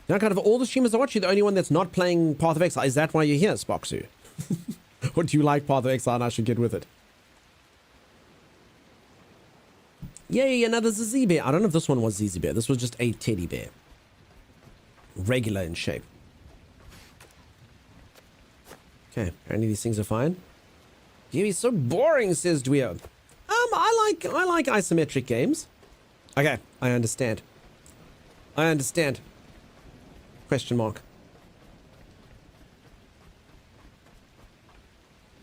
Now, kind of all the streamers I watch, you're the only one that's not playing Path of Exile. Is that why you're here, Spoxu? Or do you like Path of Exile and I should get with it? Yay, another ZZ Bear. I don't know if this one was ZZ Bear. This was just a teddy bear. Regular in shape. Okay, apparently these things are fine. Yeah, he's so boring, says Dweo. I like isometric games. Okay, I understand. I understand. Question mark.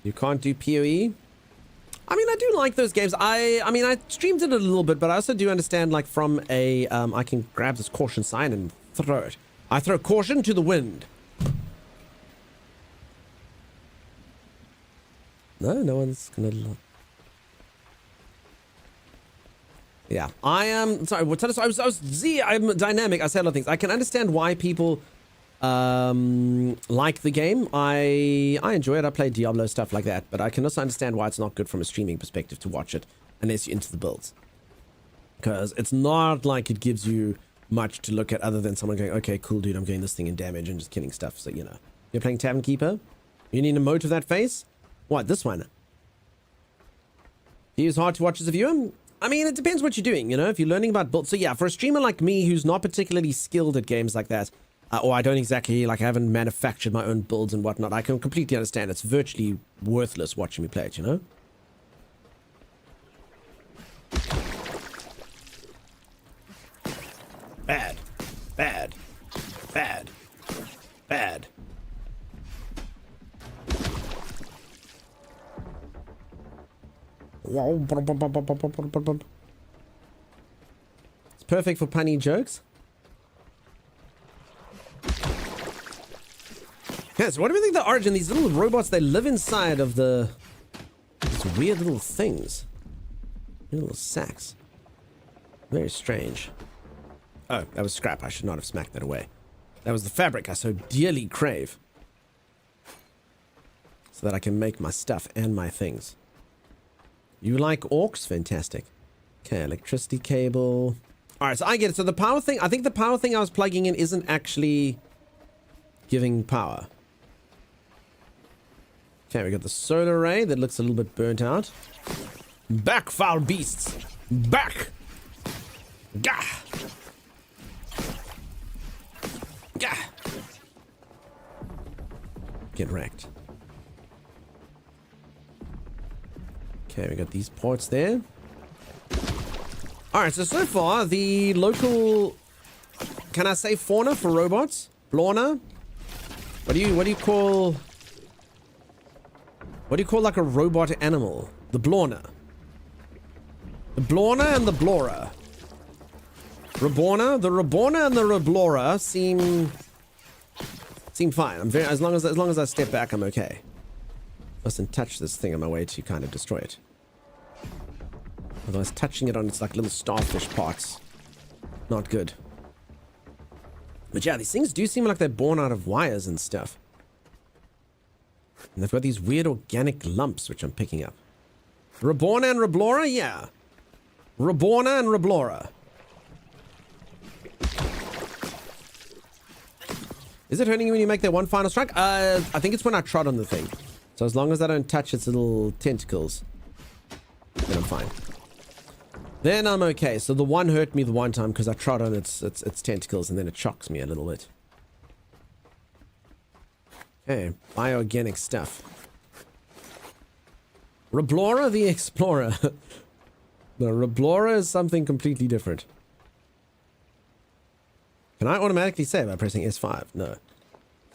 You can't do PoE? I mean, I do like those games. I mean, I streamed it a little bit, but I also do understand, like, from a, I can grab this caution sign and throw it. I throw caution to the wind. No one's gonna... Yeah, I am. Sorry, what? I'm dynamic. I said a lot of things. I can understand why people like the game. I enjoy it. I play Diablo, stuff like that. But I can also understand why it's not good from a streaming perspective to watch it unless you're into the builds, because it's not like it gives you much to look at other than someone going, okay, cool, dude, I'm getting this thing in damage and just killing stuff. So, you know, you're playing Tavern Keeper. You need an emote of that face. What, this one? He is hard to watch as a viewer. I mean, it depends what you're doing, you know, if you're learning about builds. So yeah, for a streamer like me who's not particularly skilled at games like that, or I don't exactly, like, I haven't manufactured my own builds and whatnot, I can completely understand it's virtually worthless watching me play it, you know? Bad. Bad. Bad. Bad. It's perfect for punny jokes. Yeah, so what do we think the origin? These little robots, they live inside of these weird little things. Little sacks. Very strange. Oh, that was scrap. I should not have smacked that away. That was the fabric I so dearly crave. So that I can make my stuff and my things. You like orcs? Fantastic. Okay, electricity cable. Alright, so I get it. So the power thing, I think the power thing I was plugging in isn't actually giving power. Okay, we got the solar array that looks a little bit burnt out. Back, foul beasts! Back! Gah! Gah! Get wrecked. Okay, we got these ports there. Alright, so far, the local... Can I say fauna for robots? Blorna? What do you call... What do you call like a robot animal? The Blorna. The Blorna and the Blora. Reborna? The Reborna and the Reblora seem fine. I'm very, as long as I step back, I'm okay. Mustn't touch this thing on my way to kind of destroy it. Otherwise, touching it on its like little starfish parts, not good. But yeah, these things do seem like they're born out of wires and stuff. And they've got these weird organic lumps, which I'm picking up. Reborna and Reblora? Yeah. Reborna and Reblora. Is it hurting you when you make that one final strike? I think it's when I trod on the thing. So as long as I don't touch its little tentacles, then I'm fine. Then I'm okay. So the one hurt me the one time because I trod on its tentacles and then it shocks me a little bit. Okay, bioorganic stuff. Reblora the Explorer. No, Reblora is something completely different. Can I automatically save by pressing S5? No.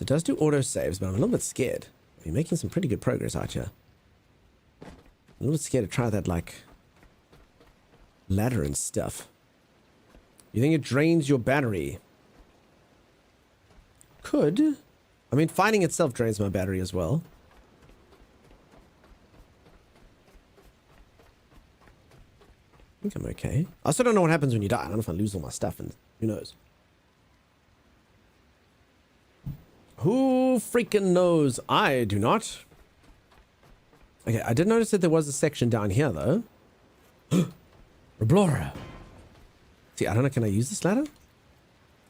It does do auto saves, but I'm a little bit scared. You're making some pretty good progress, aren't you? A little bit scared to try that, like, ladder and stuff. You think it drains your battery? Could. I mean, fighting itself drains my battery as well. I think I'm okay. I also don't know what happens when you die. I don't know if I lose all my stuff and who knows. Who freaking knows? I do not. Okay, I did notice that there was a section down here, though. Reblora. See, I don't know. Can I use this ladder?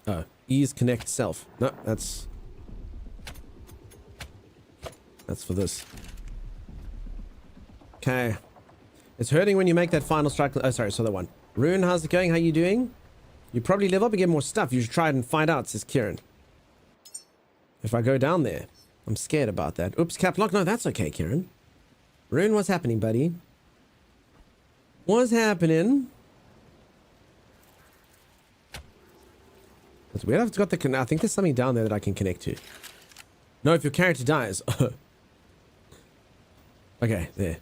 Oh, ease connect self. No, that's for this. Okay. It's hurting when you make that final strike. Oh, sorry, so that one. Rune, how's it going? How you doing? You probably live up and get more stuff. You should try it and find out, says Kieran. If I go down there, I'm scared about that. Oops, cap lock. No, that's okay, Kieran. Rune, what's happening, buddy? What's happening? That's weird. I've got the... I think there's something down there that I can connect to. No, if your character dies. Okay, there.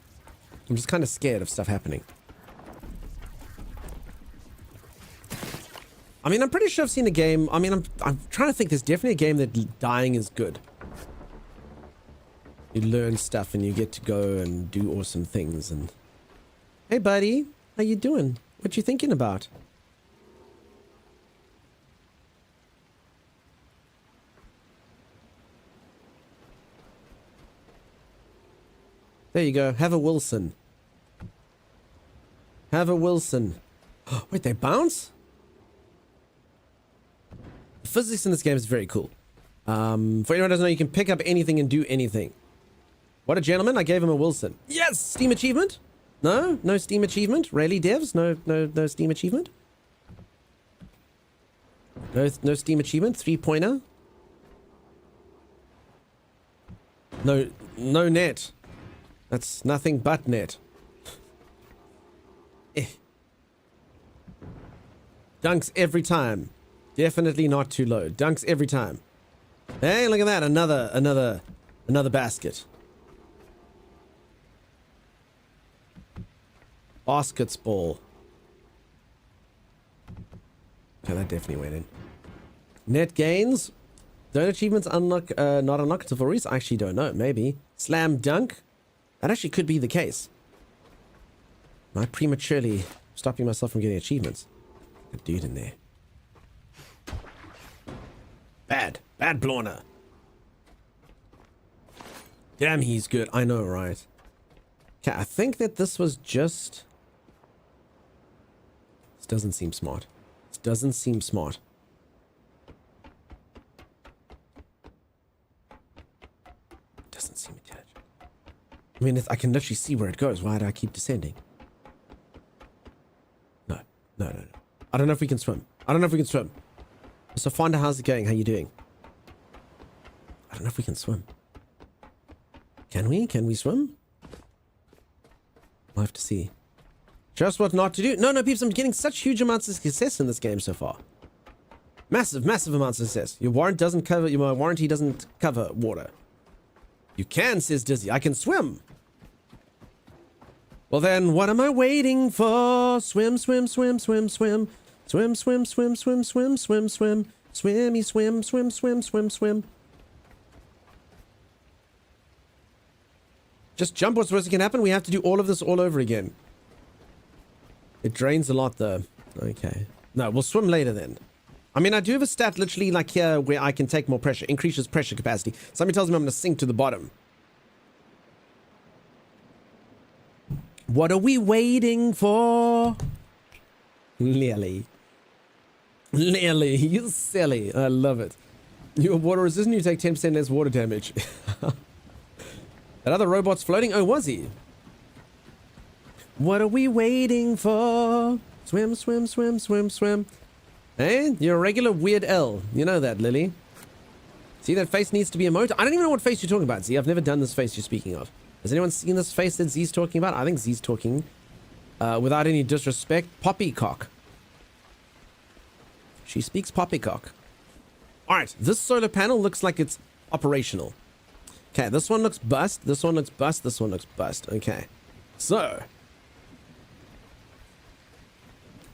I'm just kind of scared of stuff happening. I mean, I'm pretty sure I've seen a game. I mean, I'm trying to think. There's definitely a game that dying is good. You learn stuff and you get to go and do awesome things. And hey, buddy, how you doing? What you thinking about? There you go. Have a Wilson. Have a Wilson. Wait, they bounce? The physics in this game is very cool. For anyone who doesn't know, you can pick up anything and do anything. What a gentleman. I gave him a Wilson. Yes! Steam achievement? No? No Steam achievement? Really, devs? No Steam achievement? No Steam achievement? 3-pointer? No net. That's nothing but net. Dunks every time. Definitely not too low. Dunks every time. Hey, look at that. Another basket. Basketball. Okay, that definitely went in. Net gains. Don't achievements unlock, not unlocked for reason? I actually don't know. Maybe. Slam dunk. That actually could be the case. Am I prematurely stopping myself from getting achievements? A dude in there. Bad Blorner. Damn, he's good. I know, right? Okay, I think that this was just... This doesn't seem smart. This doesn't seem smart. Doesn't seem intelligent. I mean, I can literally see where it goes. Why do I keep descending? No. I don't know if we can swim. So, Fonda, how's it going? How you doing? I don't know if we can swim. Can we? Can we swim? We'll have to see. Just what not to do. No, peeps, I'm getting such huge amounts of success in this game so far. Massive amounts of success. Your warranty doesn't cover water. You can, says Dizzy. I can swim. Well then, what am I waiting for? Swim. Swimmy, swim. Just jump. What's worst that can happen? We have to do all of this all over again. It drains a lot though. Okay. No, we'll swim later then. I mean, I do have a stat literally like here where I can take more pressure. Increases pressure capacity. Somebody tells me I'm going to sink to the bottom. What are we waiting for? Lily, you silly. I love it. You're water resistant, you take 10% less water damage. That other robot's floating? Oh, was he? What are we waiting for? Swim. Hey, you're a regular weird L. You know that, Lily. See, that face needs to be emoted. I don't even know what face you're talking about, Z. I've never done this face you're speaking of. Has anyone seen this face that Z's talking about? I think Z's talking, without any disrespect, poppycock. She speaks poppycock. Alright, this solar panel looks like it's operational. Okay, this one looks bust. This one looks bust. This one looks bust. Okay. So.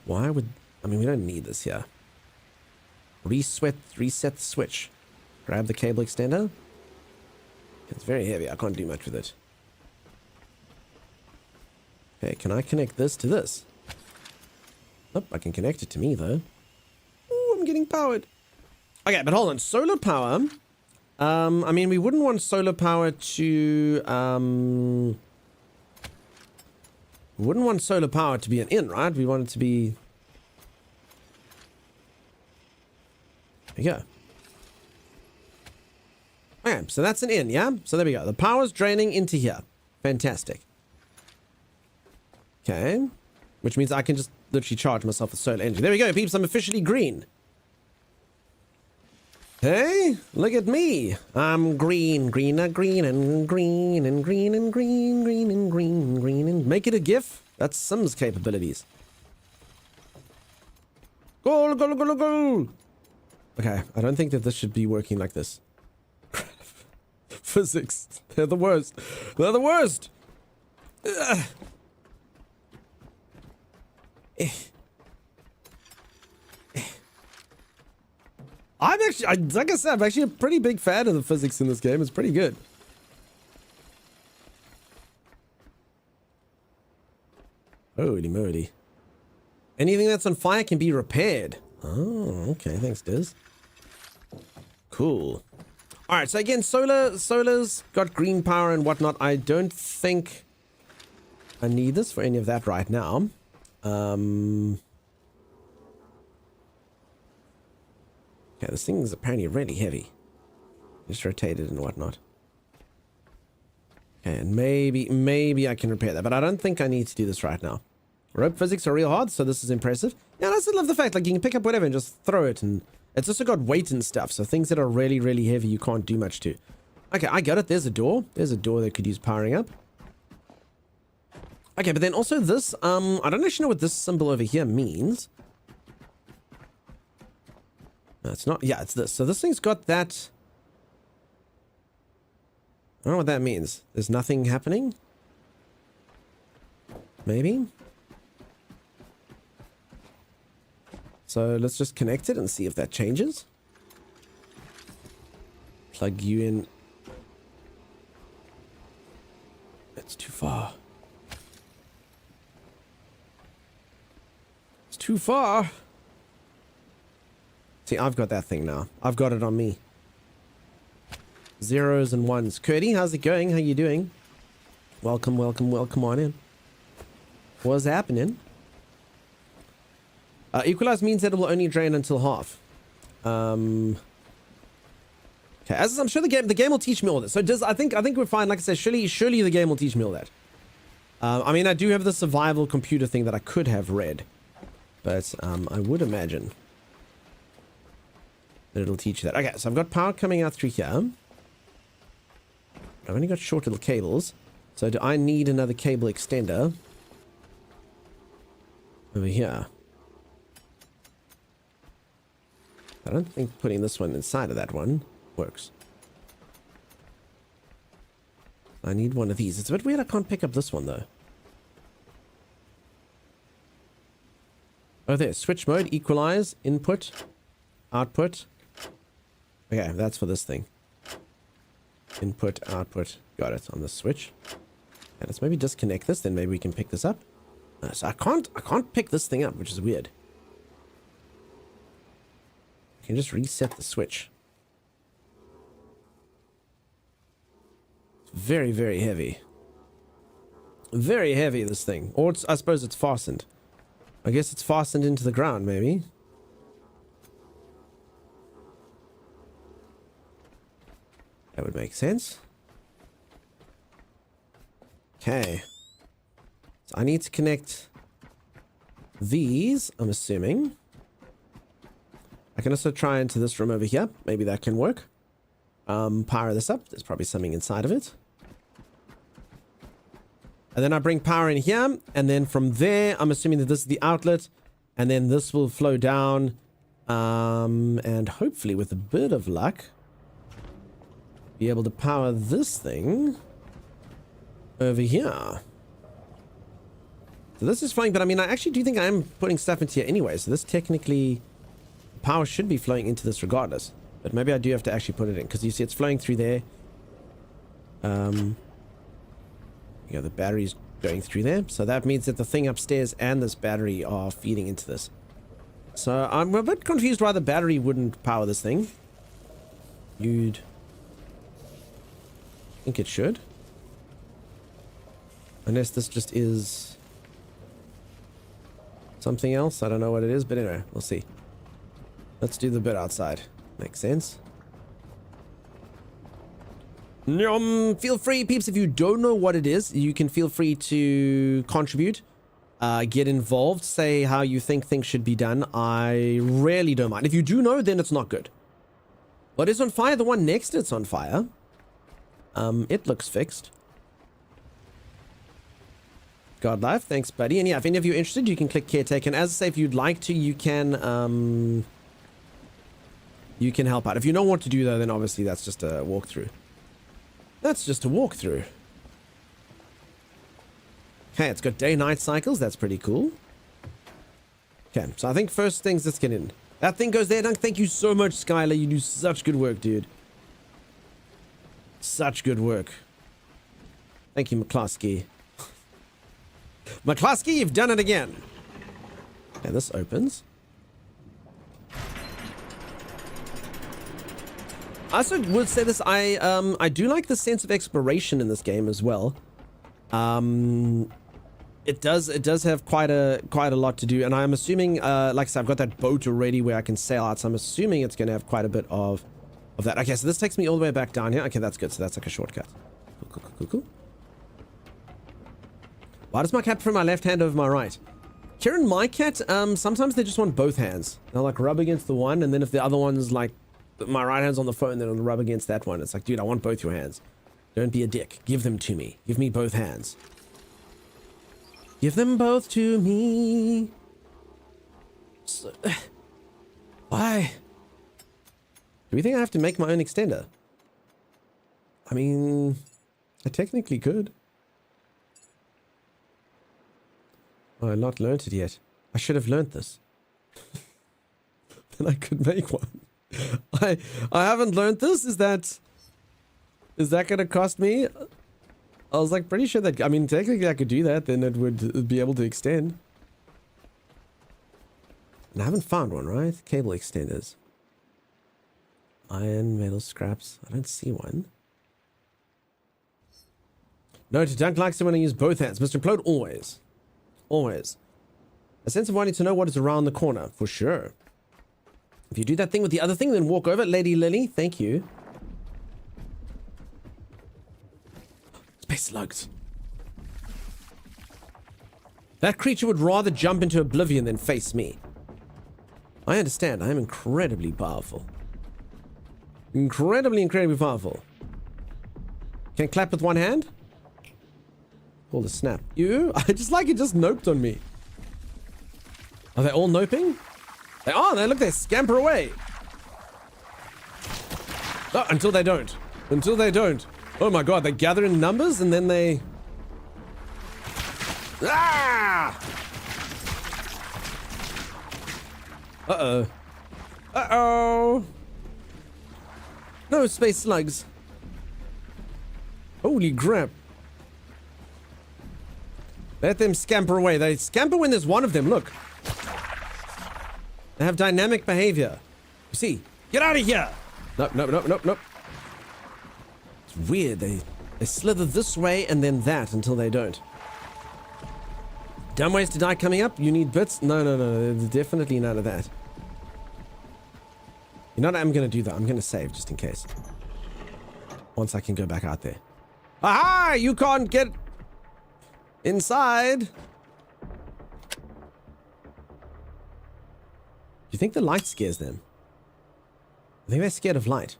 Why would... I mean, we don't need this here. Reset the switch. Grab the cable extender. It's very heavy. I can't do much with it. Okay, can I connect this to this? Nope, I can connect it to me, though. Ooh, I'm getting powered. Okay, but hold on. Solar power... I mean, we wouldn't want solar power to, we wouldn't want solar power to be an in, right? We want it to be... There you go. Okay, so that's an in, yeah? So there we go. The power's draining into here. Fantastic. Okay. Which means I can just literally charge myself with solar energy. There we go, peeps. I'm officially green. Hey, look at me. I'm green, green and green and green and green and green, green and green, green and... Make it a GIF? That's Sims capabilities. Goal. Okay, I don't think that this should be working like this. Physics. They're the worst. Ugh. I'm actually, like I said, I'm actually a pretty big fan of the physics in this game. It's pretty good. Holy moly. Anything that's on fire can be repaired. Oh, okay. Thanks, Diz. Cool. All right. So again, solar's got green power and whatnot. I don't think I need this for any of that right now. Okay, this thing is apparently really heavy. Just rotate it and whatnot. Okay, and maybe I can repair that, but I don't think I need to do this right now. Rope physics are real hard, so this is impressive. Yeah, I still love the fact, like, you can pick up whatever and just throw it, and it's also got weight and stuff, so things that are really, really heavy you can't do much to. Okay, I got it. There's a door. There's a door that could use powering up. Okay, but then also this, I don't actually know what this symbol over here means. No, it's not. Yeah, it's this. So this thing's got that. I don't know what that means. There's nothing happening? Maybe? So let's just connect it and see if that changes. Plug you in. It's too far. It's too far. See, I've got that thing now. I've got it on me. Zeros and ones. Curdy, how's it going? How you doing? Welcome, welcome, welcome on in. What's happening? Equalize means that it will only drain until half. Okay, as I'm sure the game will teach me all this. So I think we're fine. Like I said, surely the game will teach me all that. I mean, I do have the survival computer thing that I could have read, but I would imagine that it'll teach you that. Okay, so I've got power coming out through here. I've only got short little cables. So do I need another cable extender over here? I don't think putting this one inside of that one works. I need one of these. It's a bit weird I can't pick up this one though. Oh, there. Switch mode, equalize, input, output. Okay, that's for this thing. Input, output. Got it on the switch. And let's maybe disconnect this, then maybe we can pick this up. So I can't pick this thing up, which is weird. I can just reset the switch. It's very, very heavy. Very heavy, this thing. Or I suppose it's fastened. I guess it's fastened into the ground, maybe. That would make sense. Okay. So I need to connect these, I'm assuming. I can also try into this room over here. Maybe that can work. Power this up. There's probably something inside of it. And then I bring power in here. And then from there, I'm assuming that this is the outlet. And then this will flow down. And hopefully with a bit of luck, be able to power this thing over here. So this is fine, but I mean, I actually do think I am putting stuff into here anyway. So this technically, power should be flowing into this regardless. But maybe I do have to actually put it in, because you see it's flowing through there. The battery's going through there. So that means that the thing upstairs and this battery are feeding into this. So I'm a bit confused why the battery wouldn't power this thing. You'd think it should. Unless this just is something else. I don't know what it is, but anyway, we'll see. Let's do the bit outside. Makes sense. Feel free, peeps, if you don't know what it is, you can feel free to contribute, get involved, say how you think things should be done. I really don't mind. If you do know, then it's not good. What is on fire? The one next to it's on fire. It looks fixed. God Life, thanks, buddy. And yeah, if any of you are interested, you can click Caretaker. And as I say, if you'd like to, you can help out. If you don't want to do that, then obviously that's just a walkthrough. That's just a walkthrough. Okay, it's got day-night cycles. That's pretty cool. Okay, so I think first things, let's get in. That thing goes there, Dunk. Thank you so much, Skylar. You do such good work, dude. Such good work. Thank you, McCloskey. McCloskey, you've done it again. Okay, this opens. I also would say this, I do like the sense of exploration in this game as well. It does have quite a lot to do, and I'm assuming, like I said, I've got that boat already where I can sail out, so I'm assuming it's going to have quite a bit of that. Okay, so this takes me all the way back down here. Okay, that's good. So that's like a shortcut. Cool. Why does my cat prefer my left hand over my right? Kieran, my cat, sometimes they just want both hands. They'll like rub against the one, and then if the other one's like, my right hand's on the phone, then it'll rub against that one. It's like, dude, I want both your hands. Don't be a dick. Give them to me. Give me both hands. Give them both to me. So, why? Do we think I have to make my own extender? I mean, I technically could. Oh, I've not learnt it yet. I should have learnt this. Then I could make one. I haven't learnt this. Is that gonna cost me? I was like pretty sure that, I mean, technically I could do that, then it would be able to extend. And I haven't found one, right? Cable extenders. Iron, metal scraps. I don't see one. No, to dunk likes it when I use both hands. Mr. Implode, always. Always. A sense of wanting to know what is around the corner, for sure. If you do that thing with the other thing, then walk over. Lady Lily, thank you. Space slugs. That creature would rather jump into oblivion than face me. I understand. I am incredibly powerful. Incredibly powerful. Can clap with one hand? Call the snap. You? I just like it just noped on me. Are they all noping? They are. Look, they scamper away. Oh, until they don't. Until they don't. Oh my god, they gather in numbers and then they... Ah! Uh-oh. Uh-oh. No space slugs. Holy crap. Let them scamper away. They scamper when there's one of them. Look. They have dynamic behavior. You see? Get out of here! Nope. It's weird. They slither this way and then that until they don't. Dumb ways to die coming up? You need bits? No. There's definitely none of that. You know what? I'm going to do that. I'm going to save just in case. Once I can go back out there. Aha! You can't get inside. Do you think the light scares them? I think they're scared of light.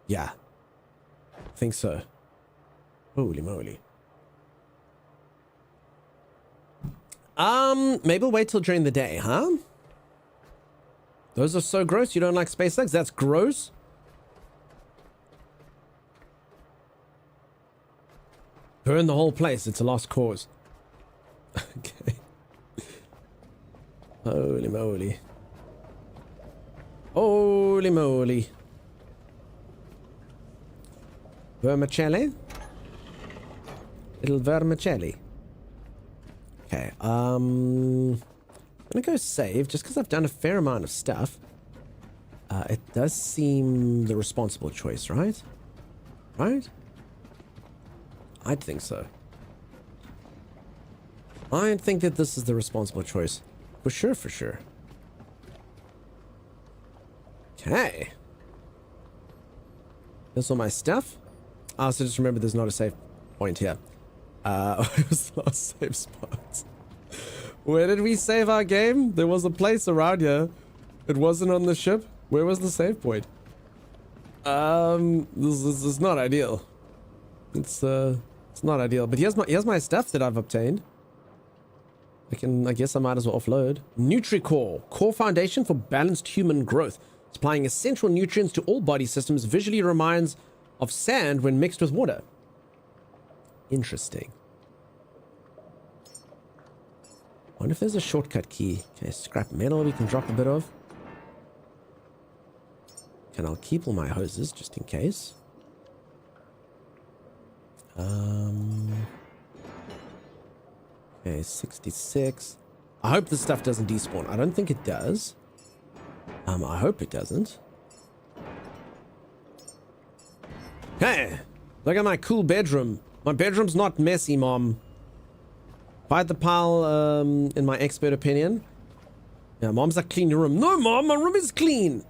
Yeah. I think so. Holy moly. Maybe we'll wait till during the day, huh? Those are so gross. You don't like space slugs? That's gross. Burn the whole place. It's a lost cause. Okay. Holy moly. Holy moly. Vermicelli? Little vermicelli. Okay, I'm gonna go save just because I've done a fair amount of stuff. It does seem the responsible choice, right? Right? I'd think so. I think that this is the responsible choice. For sure. Okay. Here's all my stuff. I also just remember there's not a save point here. It was the last save spot. Where did we save our game? There was a place around here. It wasn't on the ship. Where was the save point? This is not ideal. It's not ideal. But here's my stuff that I've obtained. I guess I might as well offload. NutriCore, core foundation for balanced human growth. Supplying essential nutrients to all body systems, visually reminds of sand when mixed with water. Interesting. Wonder if there's a shortcut key. Okay, scrap metal we can drop a bit of. And I'll keep all my hoses just in case. Okay, 66. I hope this stuff doesn't despawn. I don't think it does. I hope it doesn't. Hey, look at my cool bedroom. My bedroom's not messy, Mom. Fight the pile, in my expert opinion. Yeah, Mom's like, clean your room. No, Mom, my room is clean.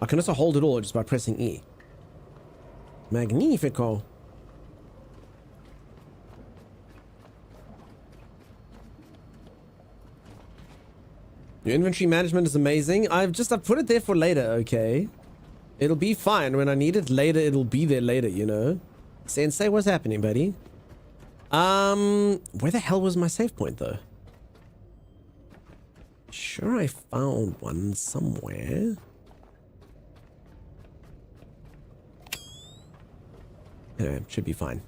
I can also hold it all just by pressing E. Magnifico. Your inventory management is amazing. I've put it there for later, okay? It'll be fine. When I need it later, it'll be there later, you know? Sensei, what's happening, buddy? Where the hell was my save point, though? Sure, I found one somewhere. Anyway, it should be fine.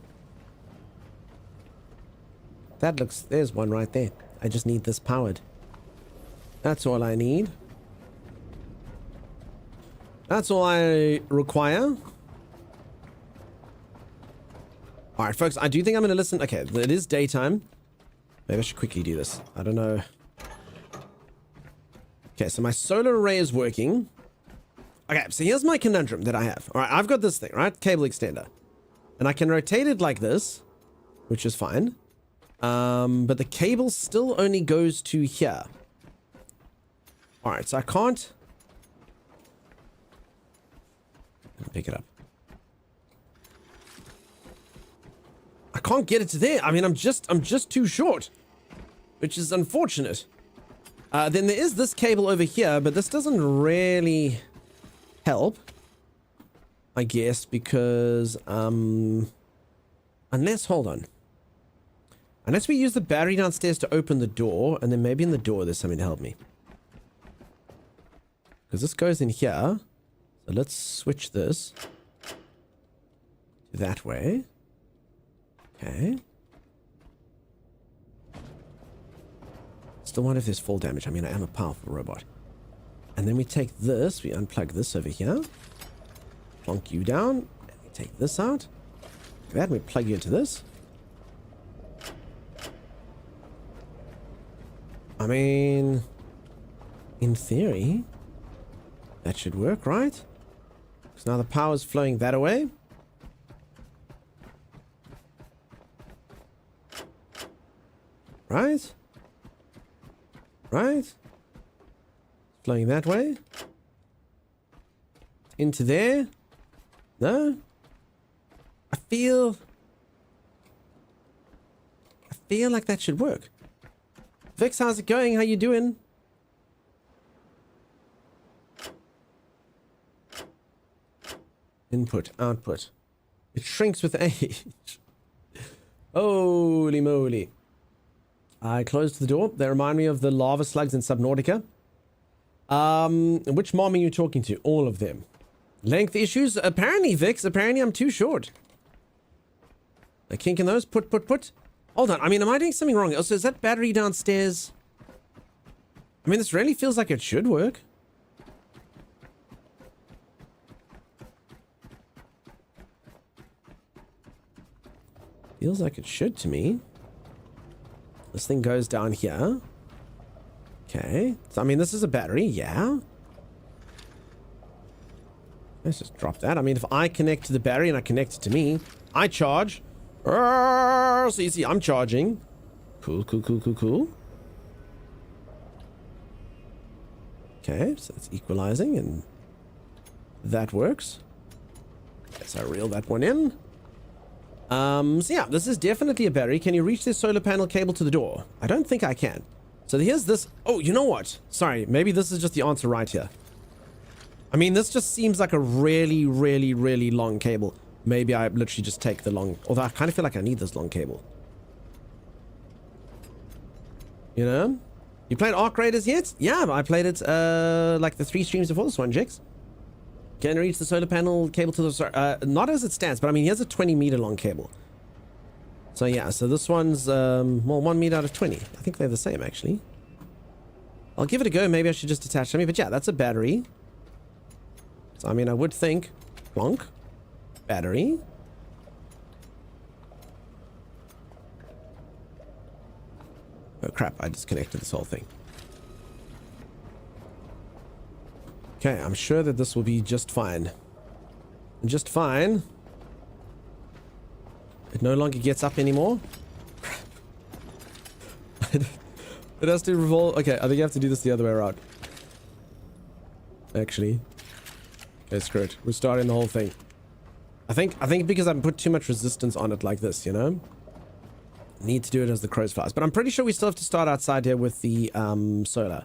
There's one right there. I just need this powered. That's all I need. That's all I require. Alright, folks, I do think I'm going to listen. Okay, it is daytime. Maybe I should quickly do this. I don't know. Okay, so my solar array is working. Okay, so here's my conundrum that I have. Alright, I've got this thing, right? Cable extender. And I can rotate it like this, which is fine. But the cable still only goes to here. Alright, so I can't pick it up. I can't get it to there. I mean, I'm just too short, which is unfortunate. Then there is this cable over here, but this doesn't really help, I guess, because unless, hold on. Unless we use the battery downstairs to open the door, and then maybe in the door there's something to help me. Because this goes in here. So let's switch this that way. Okay. Still wonder if there's fall damage. I mean, I am a powerful robot. And then we take this. We unplug this over here. Plonk you down. And we take this out. Like that. And we plug you into this. I mean, in theory, that should work, right? Because now the power's flowing that way. Right? Right? Flowing that way. Into there. No? I feel like that should work. Vix, how's it going? How you doing? Input, output. It shrinks with age. Holy moly. I closed the door. They remind me of the lava slugs in Subnautica. Which mom are you talking to? All of them. Length issues? Apparently, Vix. Apparently, I'm too short. A kink in those? Put. Hold on. I mean, am I doing something wrong? Also, is that battery downstairs? I mean, this really feels like it should work. Feels like it should to me. This thing goes down here. Okay. So, I mean, this is a battery. Yeah. Let's just drop that. I mean, if I connect to the battery and I connect it to me, I charge. So you see, I'm charging. Cool. Okay, so it's equalizing and that works. Okay, so I reel that one in. So yeah, this is definitely a battery. Can you reach this solar panel cable to the door? I don't think I can. So here's this. Oh, you know what? Sorry, maybe this is just the answer right here. I mean, this just seems like a really, really, really long cable. Maybe I literally just take the long... Although I kind of feel like I need this long cable. You know? You played Arc Raiders yet? Yeah, I played it like the 3 streams before this one, Jix. Can reach the solar panel cable to the... not as it stands, but I mean, here's a 20-meter long cable. So yeah, so this one's, well, 1 meter out of 20. I think they're the same, actually. I'll give it a go. Maybe I should just attach them. But yeah, that's a battery. So, I mean, I would think... Plonk. Battery. Oh crap, I disconnected this whole thing. Okay, I'm sure that this will be just fine. Just fine. It no longer gets up anymore. It has to revolve. Okay, I think you have to do this the other way around. Actually. Okay, screw it. We're starting the whole thing. I think because I put too much resistance on it like this, you know? Need to do it as the crows flies. But I'm pretty sure we still have to start outside here with the solar.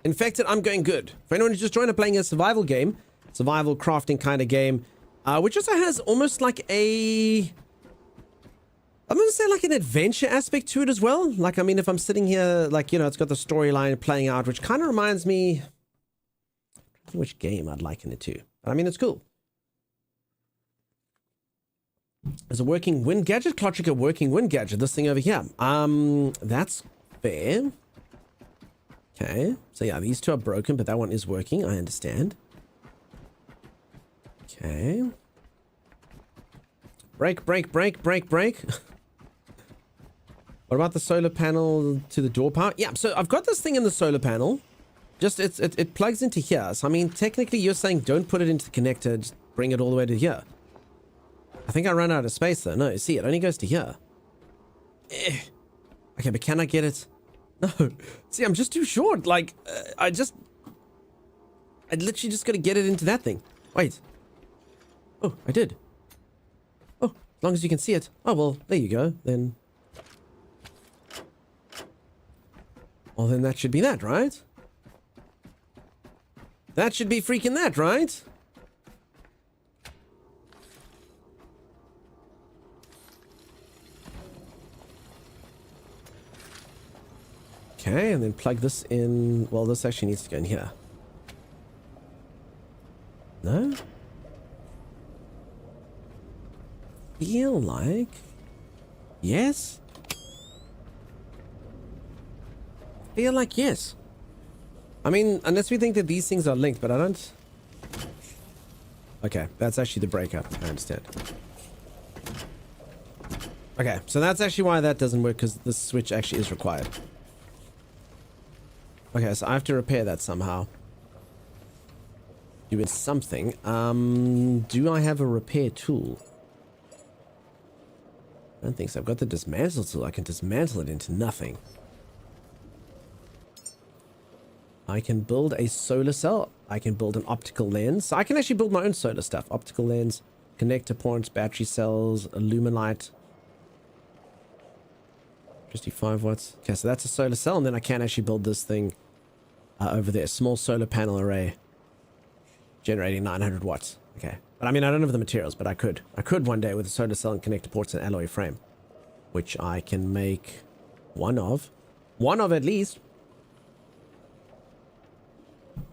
Infected, I'm going good. For anyone who's just joined, I'm playing a survival game. Survival crafting kind of game. Which also has almost like a... I'm going to say like an adventure aspect to it as well. Like, I mean, if I'm sitting here, like, you know, it's got the storyline playing out, which kind of reminds me... I don't know which game I'd liken it to. But I mean, it's cool. There's a working wind gadget. Caretaker working wind gadget. This thing over here. That's fair. Okay. So yeah, these two are broken, but that one is working. I understand. Okay. Break, break, break, break, break. What about the solar panel to the door power? Yeah, so I've got this thing in the solar panel. Just, it plugs into here. So, I mean, technically you're saying don't put it into the connector. Just bring it all the way to here. I think I ran out of space though. No, see, it only goes to here. Okay, but can I get it? No. See, I'm just too short. Like, I literally just got to get it into that thing. Wait. Oh, I did. Oh, as long as you can see it. Oh, well, there you go. Then... Well, then that should be that, right? That should be freaking that, right? Okay, and then plug this in. Well, this actually needs to go in here. No? Feel like... Yes? Feel like yes. I mean, unless we think that these things are linked, but I don't... Okay, that's actually the breakup. I understand. Okay, so that's actually why that doesn't work, because the switch actually is required. Okay, so I have to repair that somehow. Doing something. Do I have a repair tool? I don't think so. I've got the dismantle tool. I can dismantle it into nothing. I can build a solar cell. I can build an optical lens. So I can actually build my own solar stuff. Optical lens, connector points, battery cells, illuminite. 55 watts. Okay, so that's a solar cell. And then I can actually build this thing over there. Small solar panel array. Generating 900 watts. Okay. But I mean, I don't have the materials, but I could. I could one day with a solar cell and connector ports and alloy frame. Which I can make one of. One of at least.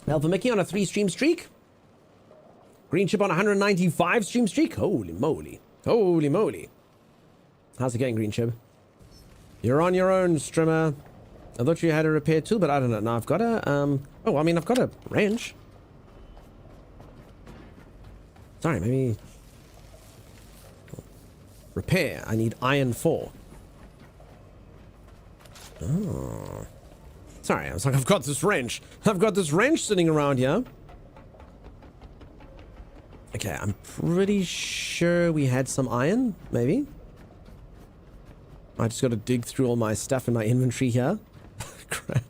Alpha Mickey on a 3-stream streak. Green Chip on a 195 stream streak. Holy moly. Holy moly. How's it going, Green Chip? You're on your own, streamer. I thought you had a repair tool, but I don't know. Now I've got a, oh, I mean, I've got a wrench. Sorry, maybe... Repair. I need iron 4. Oh. Sorry, I was like, I've got this wrench. I've got this wrench sitting around here. Okay, I'm pretty sure we had some iron, maybe. I just got to dig through all my stuff in my inventory here. Crap.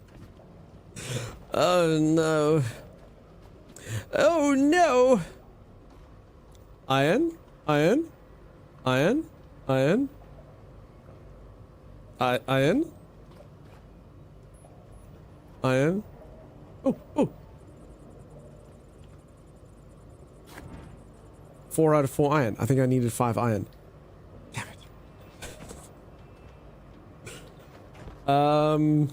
Oh, no. Oh, no. Iron, iron, iron, iron, iron, iron. Oh, oh. 4 out of 4 iron. I think I needed 5 iron. Damn it.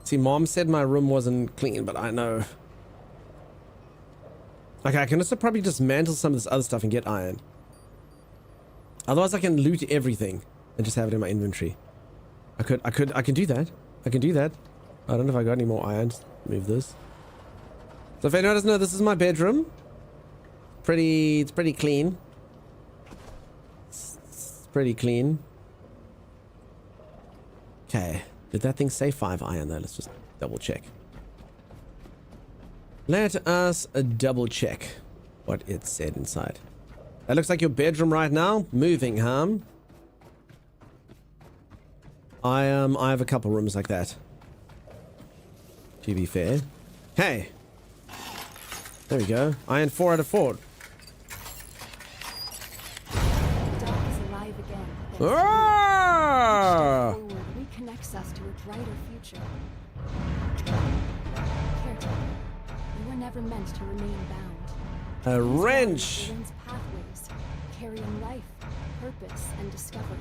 See, Mom said my room wasn't clean, but I know. Okay, I can also probably dismantle some of this other stuff and get iron. Otherwise, I can loot everything and just have it in my inventory. I can do that. I can do that. I don't know if I got any more iron. Just move this. So if anyone doesn't know, this is my bedroom. It's pretty clean. It's pretty clean. Okay. Did that thing say 5 iron though? Let's just double check. Let us double check what it said inside. That looks like your bedroom right now. Moving, huh? I have a couple rooms like that. To be fair. Hey. There we go. Iron 4 out of 4. The dog is alive again. Ah! Forward reconnects us to a brighter future. Caretaker, you were never meant to remain bound. A These wrench! bodies are pathways, carrying life, purpose, and discovery.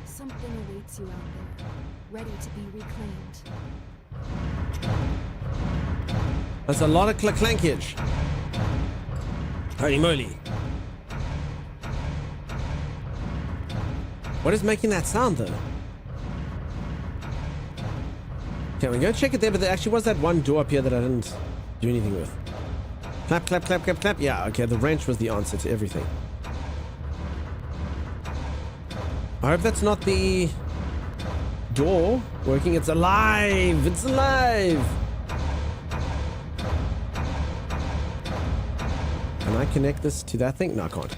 Something awaits you out there, ready to be reclaimed. That's a lot of clankage. Holy moly. What is making that sound though? Okay, we go check it there, but there actually was that one door up here that I didn't do anything with. Clap, clap, clap, clap, clap. Yeah, okay, the wrench was the answer to everything. I hope that's not the door working. It's alive! It's alive! Can I connect this to that thing? No, I can't.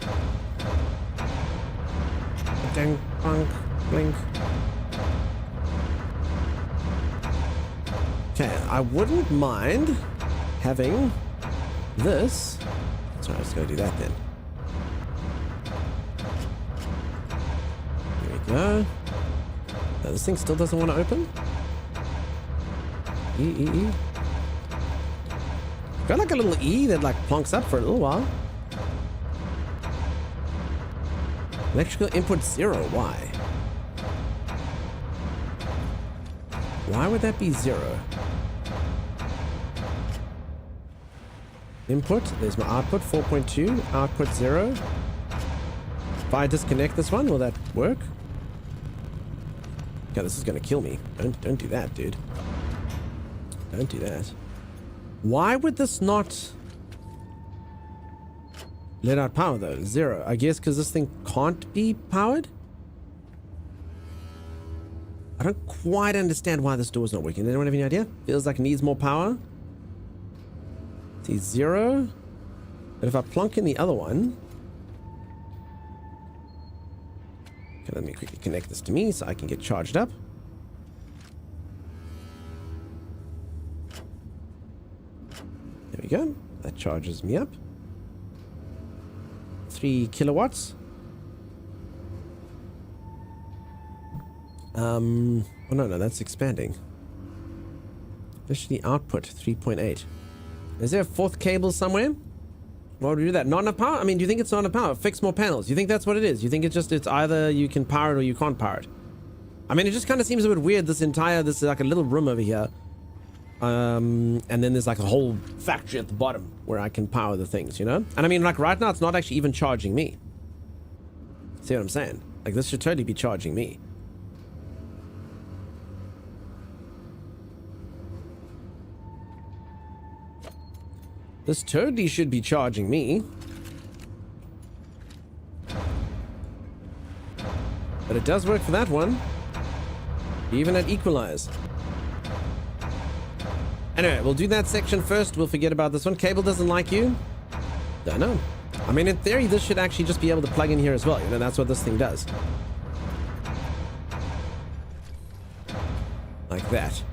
Dang, bonk, blink. Okay, I wouldn't mind having this. Sorry, I was going to do that then. There we go. No, this thing still doesn't want to open. E. Got like a little E that like plonks up for a little while. Electrical input 0. Why? Why would that be 0? Input. There's my output. 4.2. Output 0. If I disconnect this one, will that work? Okay, this is gonna kill me. Don't do that, dude. Don't do that. Why would this not let out power though? 0. I guess because this thing can't be powered? I don't quite understand why this door's not working. Does anyone have any idea? Feels like it needs more power. See, 0. But if I plonk in the other one... Okay, let me quickly connect this to me so I can get charged up. There we go. That charges me up. 3 kilowatts. Oh no, that's expanding. Especially output 3.8. Is there a 4th cable somewhere? Why would we do that? Not enough power? I mean, do you think it's not enough power? Fix more panels. You think that's what it is? You think it's either you can power it or you can't power it? I mean, it just kind of seems a bit weird. This is like a little room over here. And then there's like a whole factory at the bottom where I can power the things, you know? And I mean, like right now, it's not actually even charging me. See what I'm saying? Like this should totally be charging me. This totally should be charging me. But it does work for that one. Even at equalize. Anyway, we'll do that section first. We'll forget about this one. Cable doesn't like you? Don't know. I mean, in theory, this should actually just be able to plug in here as well. You know, that's what this thing does. Like that.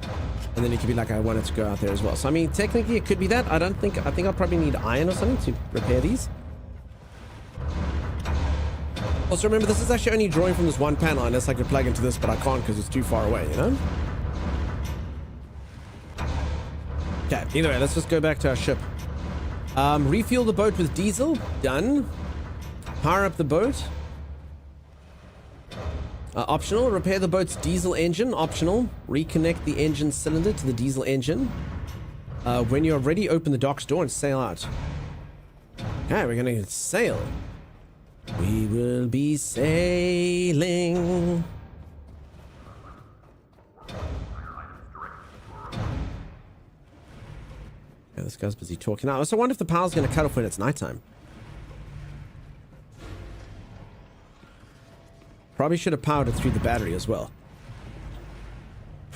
And then it could be like, I want it to go out there as well. So, I mean, technically it could be that. I think I'll probably need iron or something to repair these. Also, remember, this is actually only drawing from this one panel unless I could plug into this, but I can't because it's too far away, you know? Okay, either way, let's just go back to our ship. Refuel the boat with diesel. Done. Power up the boat. Optional. Repair the boat's diesel engine. Optional. Reconnect the engine cylinder to the diesel engine. When you're ready, open the dock's door and sail out. Okay, we're gonna sail. We will be sailing. Yeah, this guy's busy talking now. I also wonder if the power's gonna cut off when it's nighttime. Probably should have powered it through the battery as well.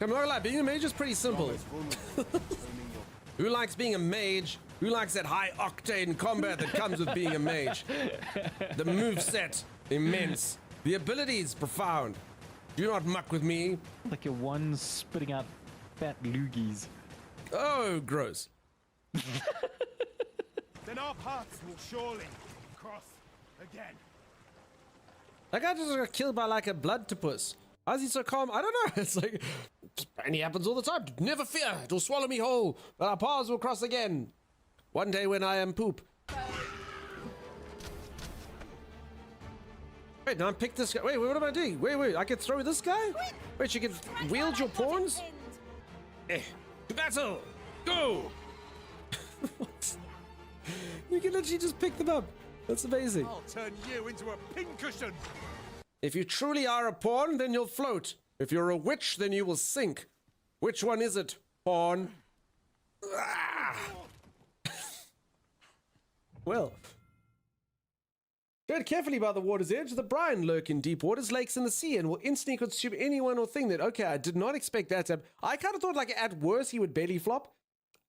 I'm not gonna lie, being a mage is pretty simple. Who likes being a mage? Who likes that high octane combat that comes with being a mage? The moveset, immense. The abilities, profound. Do not muck with me. Like your one spitting out fat loogies. Oh, gross. Then our paths will surely cross again. That guy just got killed by like a blood-to-puss. Why is he so calm? I don't know. It's like, it only happens all the time. Never fear, it will swallow me whole, but our paths will cross again. One day when I am poop. Wait, now I pick this guy. Wait, what am I doing? Wait, I can throw this guy? Wait, you can wield your pawns? To battle! Go! What? You can literally just pick them up. That's amazing. I'll turn you into a pincushion. If you truly are a pawn, then you'll float. If you're a witch, then you will sink. Which one is it, pawn? Ah. Well. Tread carefully by the water's edge. The brine lurk in deep waters, lakes, and the sea, and will instantly consume anyone or thing that... Okay, I did not expect that to happen. I kind of thought, like, at worst, he would belly flop.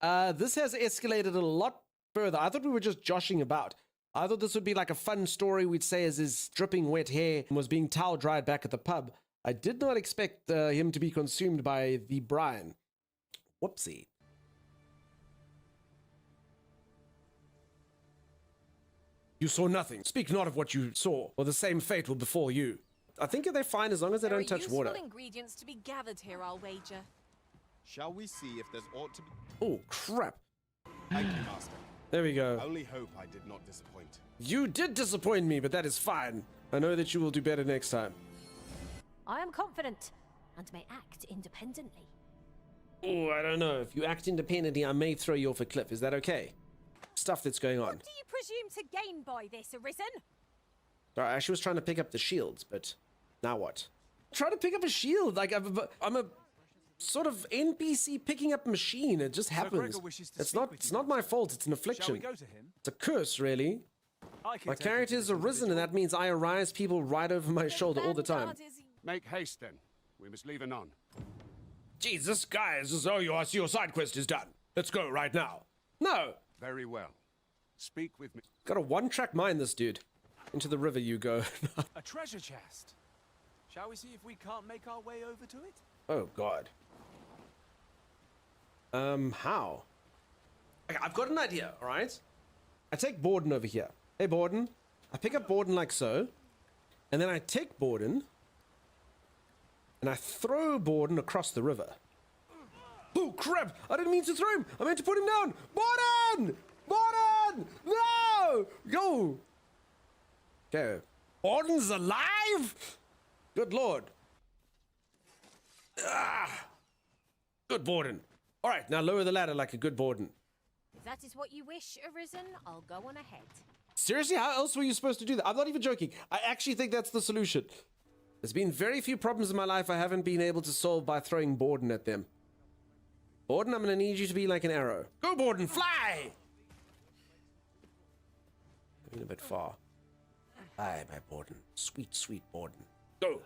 This has escalated a lot further. I thought we were just joshing about. I thought this would be like a fun story we'd say as his dripping wet hair was being towel dried back at the pub. I did not expect him to be consumed by the brine. Whoopsie. You saw nothing. Speak not of what you saw, or the same fate will befall you. I think they're fine as long as they don't touch water. There are useful ingredients to be gathered here, I'll wager. Shall we see if there's aught to be... Oh, crap. Thank you, Master. There we go. I only hope I did not disappoint. You did disappoint me, but that is fine. I know that you will do better next time. I am confident and may act independently. Oh, I don't know. If you act independently, I may throw you off a cliff. Is that okay? Stuff that's going on. What do you presume to gain by this, Arisen? Sorry, I actually was trying to pick up the shields, but now what? Try to pick up a shield. Like, I'm a sort of NPC picking up machine. It just happens. It's not my fault. It's an affliction. Shall we go to him? It's a curse, really. My character is Arisen, and that means I arise people right over my shoulder all the time. Make haste, then. We must leave anon. Jeez, this guy is as though your side quest is done. Let's go right now. No. Very well. Speak with me. Got a one-track mind, this dude. Into the river you go. A treasure chest. Shall we see if we can't make our way over to it? Oh, God. How? Okay, I've got an idea, all right? I take Borden over here. Hey, Borden. I pick up Borden like so. And then I take Borden. And I throw Borden across the river. Oh, crap! I didn't mean to throw him! I meant to put him down! Borden! Borden! No! Go! Okay. Borden's alive? Good lord. Ah! Good Borden. All right, now lower the ladder like a good Borden. If that is what you wish, Arisen, I'll go on ahead. Seriously, how else were you supposed to do that? I'm not even joking. I actually think that's the solution. There's been very few problems in my life I haven't been able to solve by throwing Borden at them. Borden, I'm going to need you to be like an arrow. Go, Borden, fly! Going a bit far. Fly, my Borden. Sweet, sweet Borden. Go!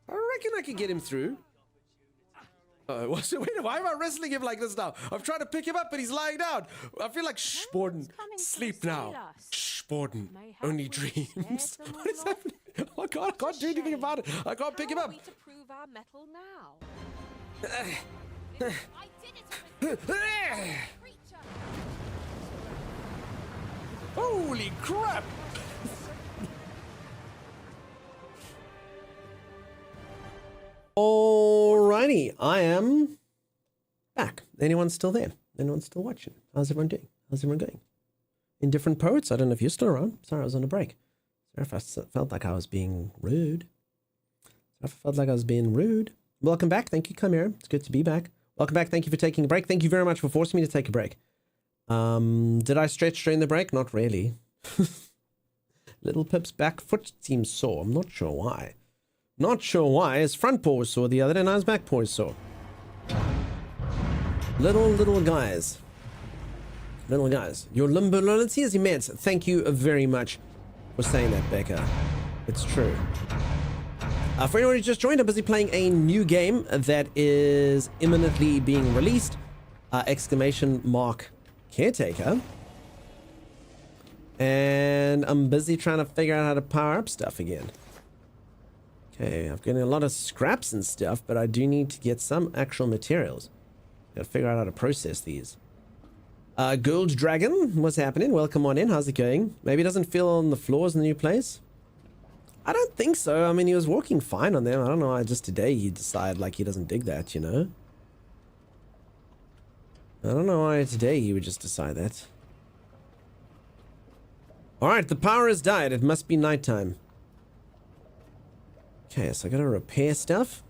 I reckon I could get him through. Wait, why am I wrestling him like this now? I'm trying to pick him up, but he's lying down. I feel like, shh, Borden, sleep now. Shh, Borden, only dreams. What is happening? Oh, God, I can't do anything about it. I can't pick him up. How are we to prove our mettle now? I did it, creature. Holy crap! Alrighty, I am back. Anyone still there? Anyone still watching? How's everyone doing? How's everyone going? Indifferent Poets, I don't know if you're still around. Sorry, I was on a break. Sorry if I felt like I was being rude. Welcome back. Thank you, Chimera. It's good to be back. Welcome back. Thank you for taking a break. Thank you very much for forcing me to take a break. Did I stretch during the break? Not really. Little Pip's back foot seems sore. I'm not sure why. Not sure why. His front paw was sore the other day, and his back paw is sore. Little guys. Little guys. Your limbolity is immense. Thank you very much for saying that, Becca. It's true. For anyone who's just joined, I'm busy playing a new game that is imminently being released. Exclamation mark Caretaker. And I'm busy trying to figure out how to power up stuff again. Okay, I've got a lot of scraps and stuff, but I do need to get some actual materials. Gotta figure out how to process these. Gold Dragon, what's happening? Welcome on in. How's it going? Maybe he doesn't feel on the floors in the new place? I don't think so. I mean, he was walking fine on them. I don't know why just today he decided like he doesn't dig that, you know? I don't know why today he would just decide that. Alright, the power has died. It must be nighttime. Okay, so I gotta repair stuff.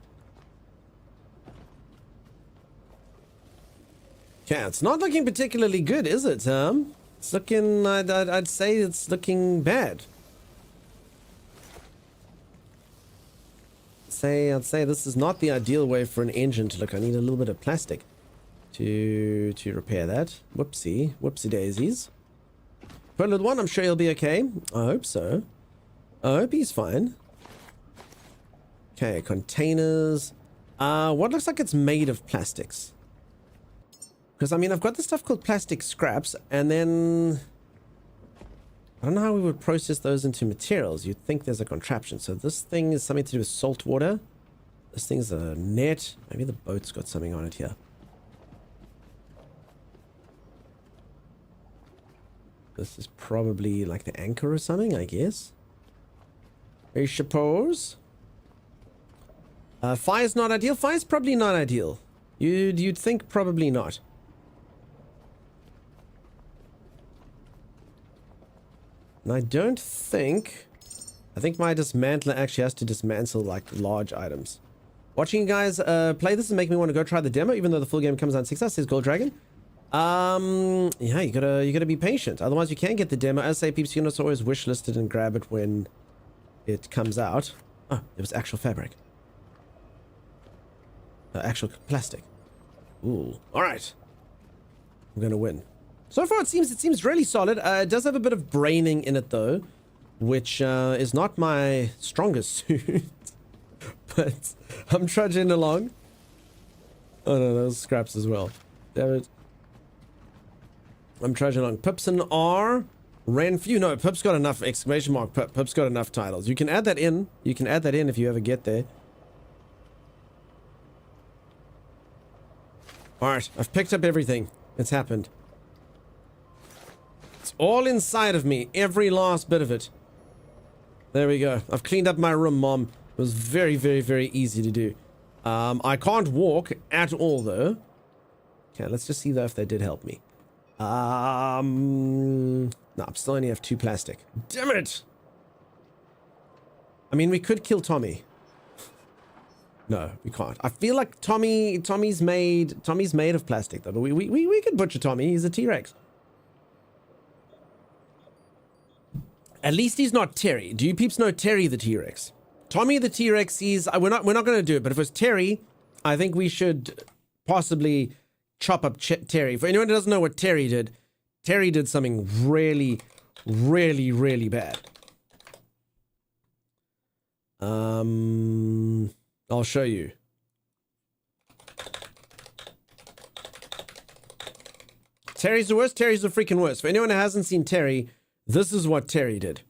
Okay, it's not looking particularly good, is it, It's looking, I'd say it's looking bad. I'd say this is not the ideal way for an engine to look. I need a little bit of plastic to repair that. Whoopsie daisies. Put a little one, I'm sure he'll be okay. I hope so. I hope he's fine. Okay, containers. What looks like it's made of plastics? Because, I mean, I've got this stuff called plastic scraps, and then I don't know how we would process those into materials. You'd think there's a contraption. So this thing is something to do with salt water. This thing's a net. Maybe the boat's got something on it here. This is probably like the anchor or something, I guess. I suppose. Fire's not ideal. Fire's probably not ideal. You'd think probably not. And I don't think... I think my dismantler actually has to dismantle like large items. Watching you guys play this and make me want to go try the demo, even though the full game comes out in 6 hours, says Gold Dragon. Yeah, you gotta be patient. Otherwise you can't get the demo. As I say, peeps, you know, it's always wishlisted and grab it when it comes out. Oh, it was actual fabric. Actual plastic. Ooh. Alright. I'm gonna win. So far it seems really solid. It does have a bit of braining in it though, which is not my strongest suit. But I'm trudging along. Oh no, those scraps as well. Damn it. I'm trudging along. Pipson R. Renfew. No, Pip's got enough exclamation mark. Pip's got enough titles. You can add that in. You can add that in if you ever get there. Alright, I've picked up everything. It's happened. It's all inside of me. Every last bit of it. There we go. I've cleaned up my room, Mom. It was very, very, very easy to do. I can't walk at all, though. Okay, let's just see, though, if they did help me. No, I'm still only have 2 plastic. Damn it! I mean, we could kill Tommy. No, we can't. I feel like Tommy's made of plastic, though. But we could butcher Tommy. He's a T-Rex. At least he's not Terry. Do you peeps know Terry the T-Rex? Tommy the T-Rex, we're not going to do it, but if it was Terry, I think we should possibly chop up Terry. For anyone who doesn't know what Terry did something really, really, really bad. I'll show you. Terry's the worst. Terry's the freaking worst. For anyone who hasn't seen Terry, this is what Terry did.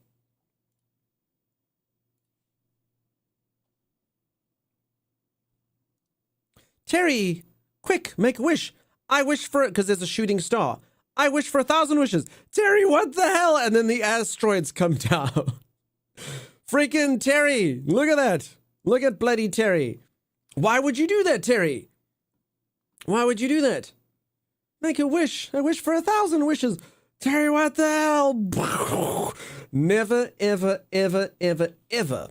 Terry, quick, make a wish. I wish for it, because there's a shooting star. I wish for 1,000 wishes. Terry, what the hell? And then the asteroids come down. Freaking Terry, look at that. Look at bloody Terry. Why would you do that, Terry? Why would you do that? Make a wish. I wish for 1,000 wishes. Terry, what the hell? Never, ever, ever, ever, ever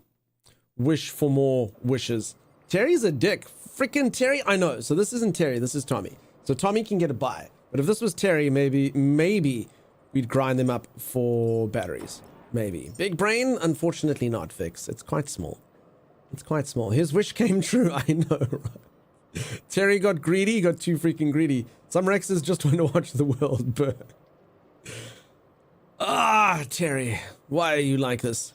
wish for more wishes. Terry's a dick. Freaking Terry. I know. So this isn't Terry. This is Tommy. So Tommy can get a buy. But if this was Terry, maybe we'd grind them up for batteries. Maybe. Big brain? Unfortunately not, Fix. It's quite small. It's quite small. His wish came true. I know, right? Terry got greedy. He got too freaking greedy. Some Rexes just want to watch the world burn. Ah, Terry. Why are you like this?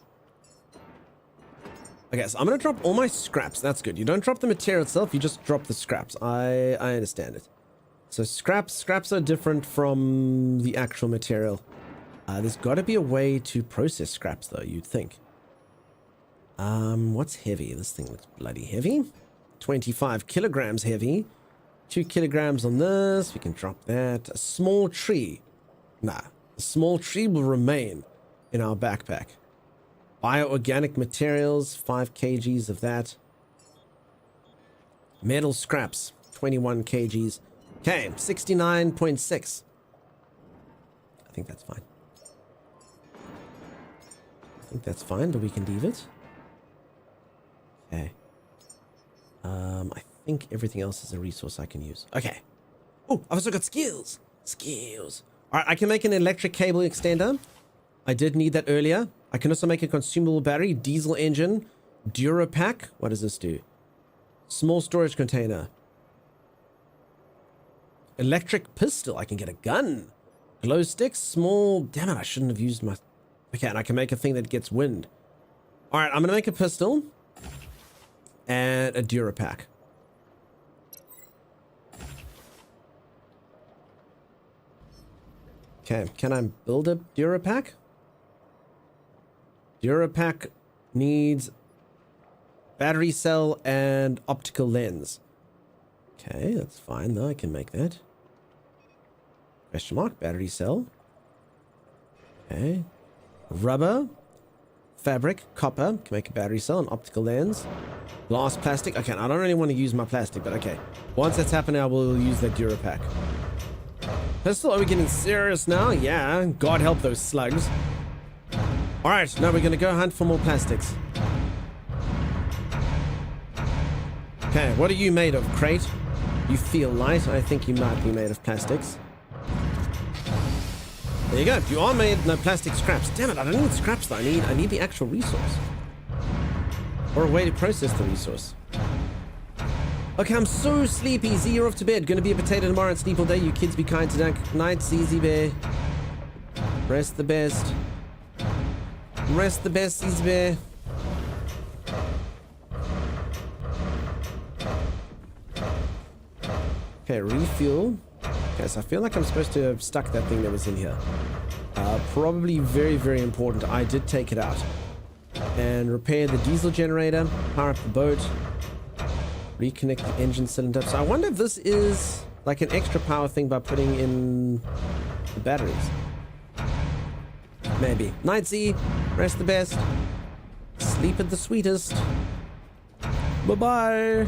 Okay, so I'm gonna drop all my scraps. That's good. You don't drop the material itself, you just drop the scraps. I understand it. So scraps are different from the actual material. There's got to be a way to process scraps, though, you'd think. What's heavy? This thing looks bloody heavy. 25 kilograms heavy. 2 kilograms on this. We can drop that. A small tree. Nah, a small tree will remain in our backpack. Bioorganic materials, 5 kgs of that. Metal scraps, 21 kgs. Okay, 69.6. I think that's fine. But we can leave it. Okay. I think everything else is a resource I can use. Okay. Oh, I've also got skills. Skills. All right, I can make an electric cable extender. I did need that earlier. I can also make a consumable battery, diesel engine, Durapack. What does this do? Small storage container. Electric pistol. I can get a gun. Glow sticks, small. Damn it, I shouldn't have used my... Okay, and I can make a thing that gets wind. All right, I'm going to make a pistol and a Durapack. Okay, can I build a Durapack? Durapack needs battery cell and optical lens. Okay, that's fine though. I can make that. Question mark, battery cell. Okay. Rubber, fabric, copper. Can make a battery cell, an optical lens. Glass, plastic. Okay, I don't really want to use my plastic, but okay. Once that's happening, I will use that Durapack. Pistol, are we getting serious now? Yeah, God help those slugs. Alright, now we're gonna go hunt for more plastics. Okay, what are you made of, Crate? You feel light. I think you might be made of plastics. There you go. You are made no plastic scraps. Damn it, I don't need scraps though. I need the actual resource. Or a way to process the resource. Okay, I'm so sleepy. Z, you're off to bed. Gonna be a potato tomorrow and sleep all day. You kids be kind to night. ZZ Bear. Rest the best. Rest the best, ZZ Bear. Okay, refuel. Okay, so I feel like I'm supposed to have stuck that thing that was in here. Probably very, very important. I did take it out. And repair the diesel generator. Power up the boat. Reconnect the engine cylinder. So I wonder if this is like an extra power thing by putting in the batteries. Maybe. Night Z. Rest the best. Sleep at the sweetest. Bye-bye.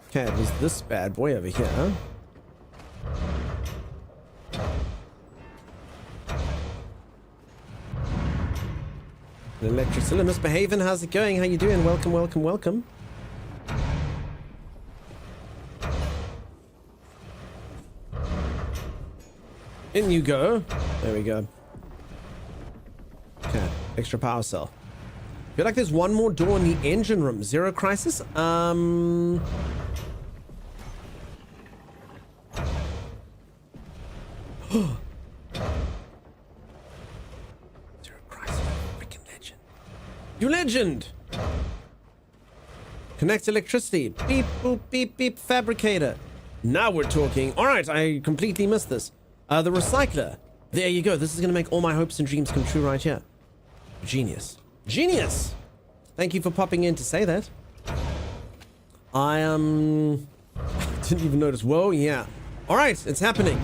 Okay, it was this bad boy over here, huh? An electric cylinder. Misbehaving, how's it going? How you doing? Welcome, welcome, welcome. In you go. There we go. Okay, extra power cell. I feel like there's one more door in the engine room. Zero crisis? Zero crisis. Freaking legend. You legend! Connect electricity. Beep, boop, beep, beep. Fabricator. Now we're talking. Alright, I completely missed this. The recycler. There you go. This is going to make all my hopes and dreams come true right here. Genius. Genius! Thank you for popping in to say that. I didn't even notice. Whoa, yeah. Alright, it's happening.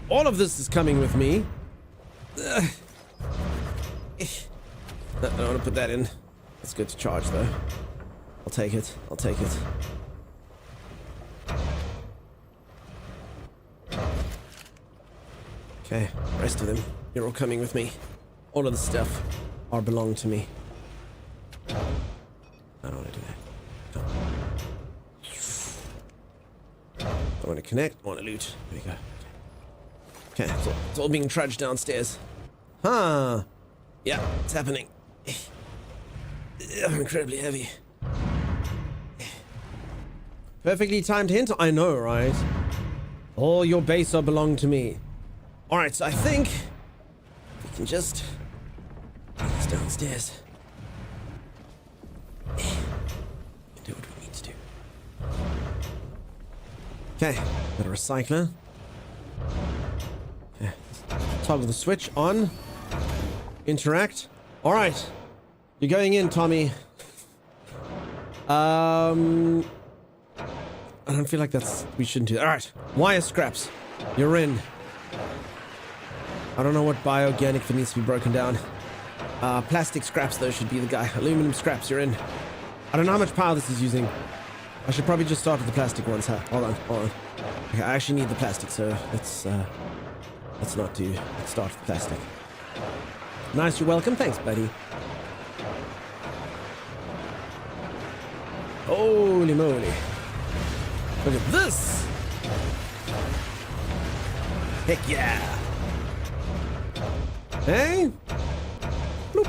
All of this is coming with me. I don't want to put that in. It's good to charge though. I'll take it. I'll take it. Okay, rest of them. You're all coming with me. All of the stuff are belong to me. I don't want to do that. No. I want to connect. I want to loot. There we go. Okay, it's all being trudged downstairs. Huh. Yeah, it's happening. I'm incredibly heavy. Perfectly timed hint? I know, right? All your base are belong to me. Alright, so I think we can just It's downstairs. Do what we need to do. Okay, got a recycler. Okay. Toggle the switch on. Interact. All right, you're going in, Tommy. I don't feel like we shouldn't do that. All right, wire scraps. You're in. I don't know what bioorganic that needs to be broken down. Plastic scraps, though, should be the guy. Aluminum scraps, you're in. I don't know how much power this is using. I should probably just start with the plastic ones, huh? Hold on. Okay, I actually need the plastic, so let's start with the plastic. Nice, you're welcome. Thanks, buddy. Holy moly. Look at this. Heck yeah. Hey? Bloop.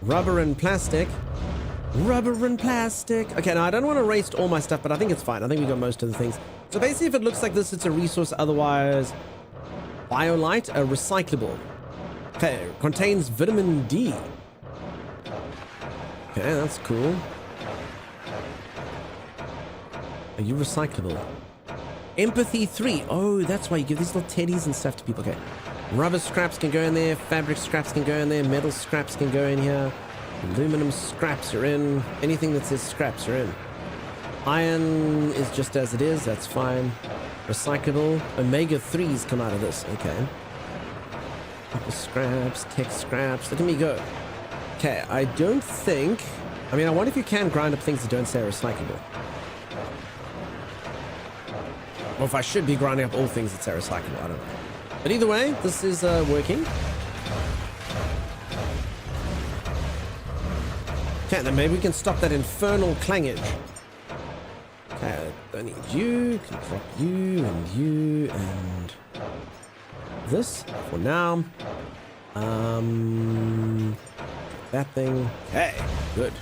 Rubber and plastic. Rubber and plastic. Okay, now I don't want to waste all my stuff, but I think it's fine. I think we got most of the things. So basically, if it looks like this, it's a resource. Otherwise, BioLite, a recyclable. Okay, contains vitamin D. Okay, that's cool. Are you recyclable? Empathy 3. Oh, that's why you give these little teddies and stuff to people. Okay. Rubber scraps can go in there. Fabric scraps can go in there. Metal scraps can go in here. Aluminum scraps are in. Anything that says scraps are in. Iron is just as it is. That's fine. Recyclable. Omega 3s come out of this. Okay. Scraps. Tech scraps. Look at me go. Okay, I don't think... I mean, I wonder if you can grind up things that don't say recyclable. Or if I should be grinding up all things that say recyclable. I don't know. But either way, this is working. Okay, then maybe we can stop that infernal clangage. Okay, I need you. Can drop you and you and this for now. That thing. Okay, good.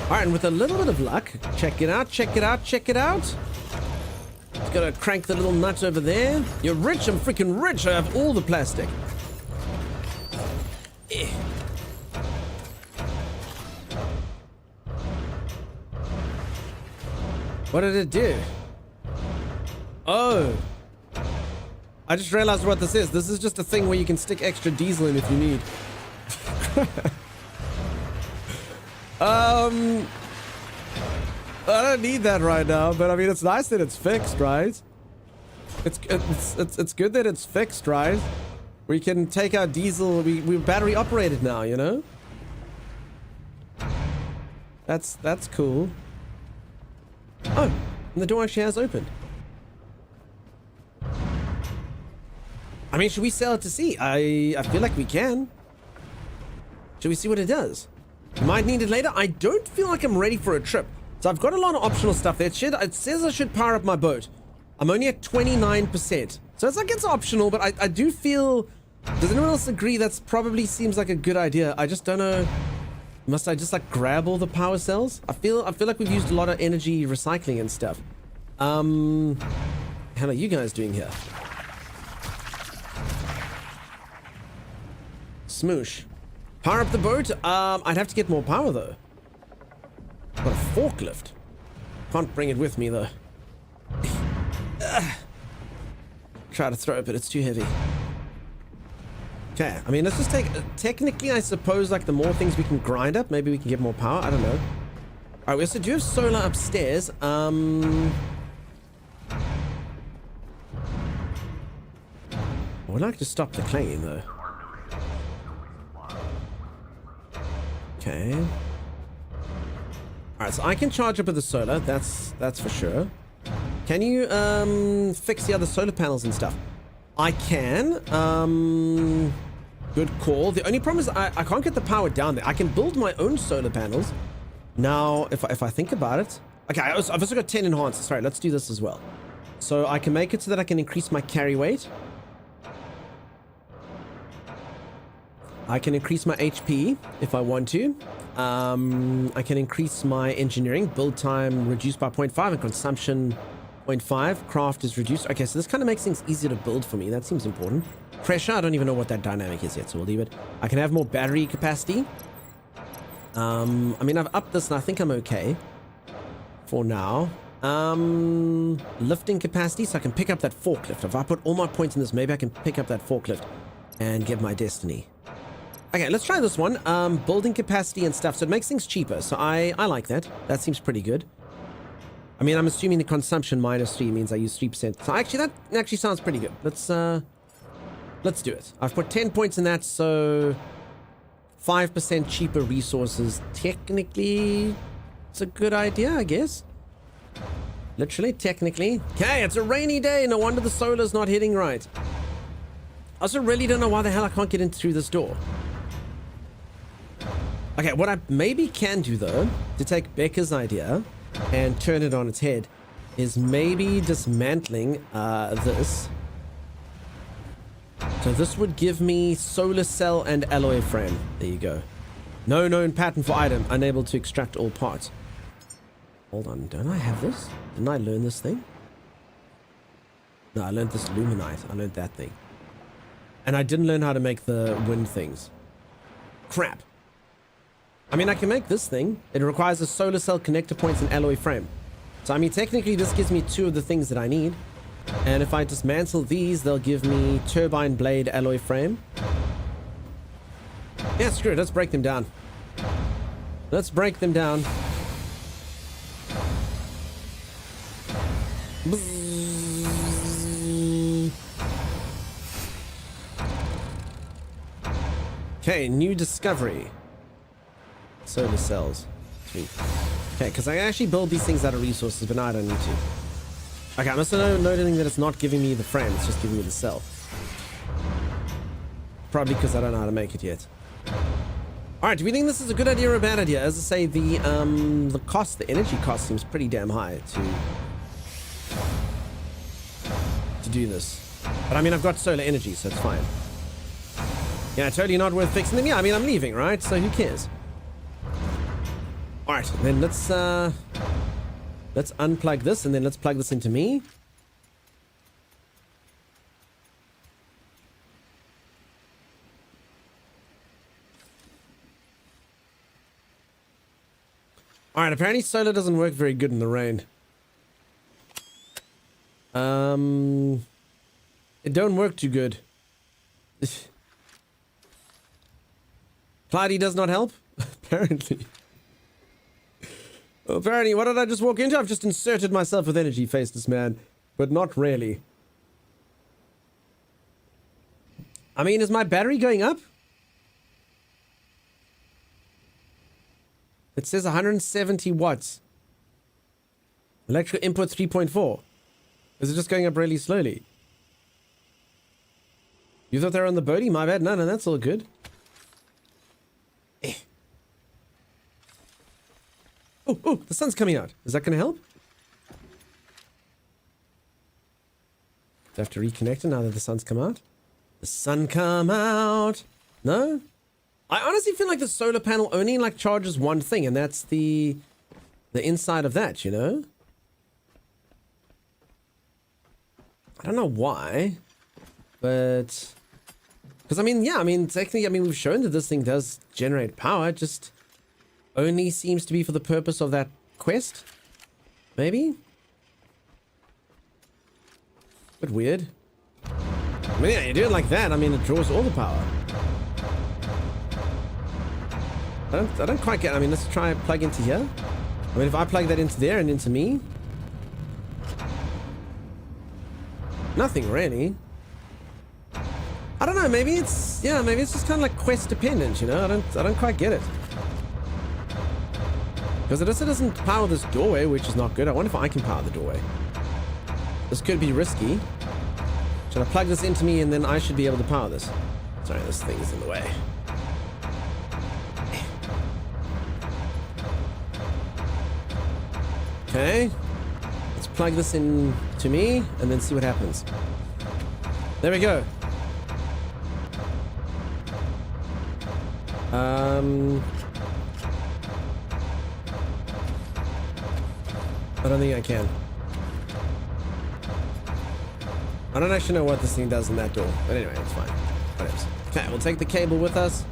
All right, and with a little bit of luck, check it out. Just gotta crank the little nut over there. You're rich, I'm freaking rich. I have all the plastic. What did it do? Oh. I just realized what this is. This is just a thing where you can stick extra diesel in if you need. I don't need that right now, but I mean, it's nice that it's fixed, right? It's good that it's fixed, right? We can take our diesel. We're battery operated now, you know. That's cool. Oh, and the door actually has opened. I mean, should we sell it to see? I feel like we can. Should we see what it does? Might need it later. I don't feel like I'm ready for a trip. So I've got a lot of optional stuff there. It says I should power up my boat. I'm only at 29%. So it's like it's optional, but I do feel... Does anyone else agree that probably seems like a good idea? I just don't know. Must I just like grab all the power cells? I feel like we've used a lot of energy recycling and stuff. How are you guys doing here? Smoosh. Power up the boat. I'd have to get more power though. Got a forklift. Can't bring it with me though. Try to throw it, but it's too heavy. Okay, I mean, let's just take... technically, I suppose, like, the more things we can grind up, maybe we can get more power. I don't know. Alright, we also do have solar upstairs. I would like to stop the clanging, though. Okay. Alright, so I can charge up with the solar. That's for sure. Can you, fix the other solar panels and stuff? I can. Good call. The only problem is I can't get the power down there. I can build my own solar panels. Now, if I think about it. Okay, I've also got 10 enhancers. Sorry, let's do this as well. So I can make it so that I can increase my carry weight. I can increase my HP if I want to. I can increase my engineering. Build time reduced by 0.5 and consumption 0.5. Craft is reduced. Okay, so this kind of makes things easier to build for me. That seems important. Pressure, I don't even know what that dynamic is yet, so we'll leave it. I can have more battery capacity. I mean, I've upped this and I think I'm okay for now. Lifting capacity, so I can pick up that forklift. If I put all my points in this, maybe I can pick up that forklift and get my destiny. Okay, let's try this one. Building capacity and stuff, so it makes things cheaper. So I like that. That seems pretty good. I mean, I'm assuming the consumption -3 means I use 3%. So actually, that actually sounds pretty good. Let's do it. I've put 10 points in that, so 5% cheaper resources. Technically, it's a good idea, I guess. Literally, technically. Okay, it's a rainy day. No wonder the solar's not hitting right. I also really don't know why the hell I can't get in through this door. Okay, what I maybe can do, though, to take Becca's idea and turn it on its head, is maybe dismantling this. So this would give me solar cell and alloy frame. There you go. No known pattern for item. Unable to extract all parts. Hold on, don't I have this? Didn't I learn this thing? No, I learned this luminite. I learned that thing. And I didn't learn how to make the wind things. Crap. I mean, I can make this thing. It requires a solar cell, connector points, and alloy frame. So, I mean, technically, this gives me 2 of the things that I need. And if I dismantle these, they'll give me turbine blade, alloy frame. Yeah, screw it. Let's break them down. Let's break them down. Okay, new discovery. Solar cells. Sweet. Okay, because I can actually build these things out of resources, but now I don't need to. Okay, I'm also noting that it's not giving me the frame, it's just giving me the cell. Probably because I don't know how to make it yet. Alright, do we think this is a good idea or a bad idea? As I say, the cost, the energy cost seems pretty damn high to do this. But I mean, I've got solar energy, so it's fine. Yeah, totally not worth fixing them. Yeah, I mean, I'm leaving, right? So who cares? Alright, then let's unplug this, and then let's plug this into me. Alright, apparently solar doesn't work very good in the rain. It don't work too good. Cloudy does not help? Apparently. Apparently, what did I just walk into? I've just inserted myself with energy, faceless man. But not really. I mean, is my battery going up? It says 170 watts. Electrical input 3.4. Is it just going up really slowly? You thought they were on the boatie? My bad. No, that's all good. Oh, the sun's coming out. Is that going to help? Do I have to reconnect it now that the sun's come out? The sun come out. No? I honestly feel like the solar panel only like charges one thing, and that's the inside of that, you know? I don't know why, but because I mean, yeah, I mean, technically, I mean, we've shown that this thing does generate power. It just only seems to be for the purpose of that quest, maybe. But weird. I mean, yeah, you do it like that. I mean, it draws all the power. I don't quite get. I mean, let's try and plug into here. I mean, if I plug that into there and into me, nothing really. I don't know. Maybe it's maybe it's just kind of like quest dependent. You know, I don't quite get it. Because it also doesn't power this doorway, which is not good. I wonder if I can power the doorway. This could be risky. Should I plug this into me and then I should be able to power this? Sorry, this thing is in the way. Okay. Let's plug this in to me and then see what happens. There we go. I don't think I can. I don't actually know what this thing does in that door, but anyway, it's fine. Whatever. Okay, we'll take the cable with us.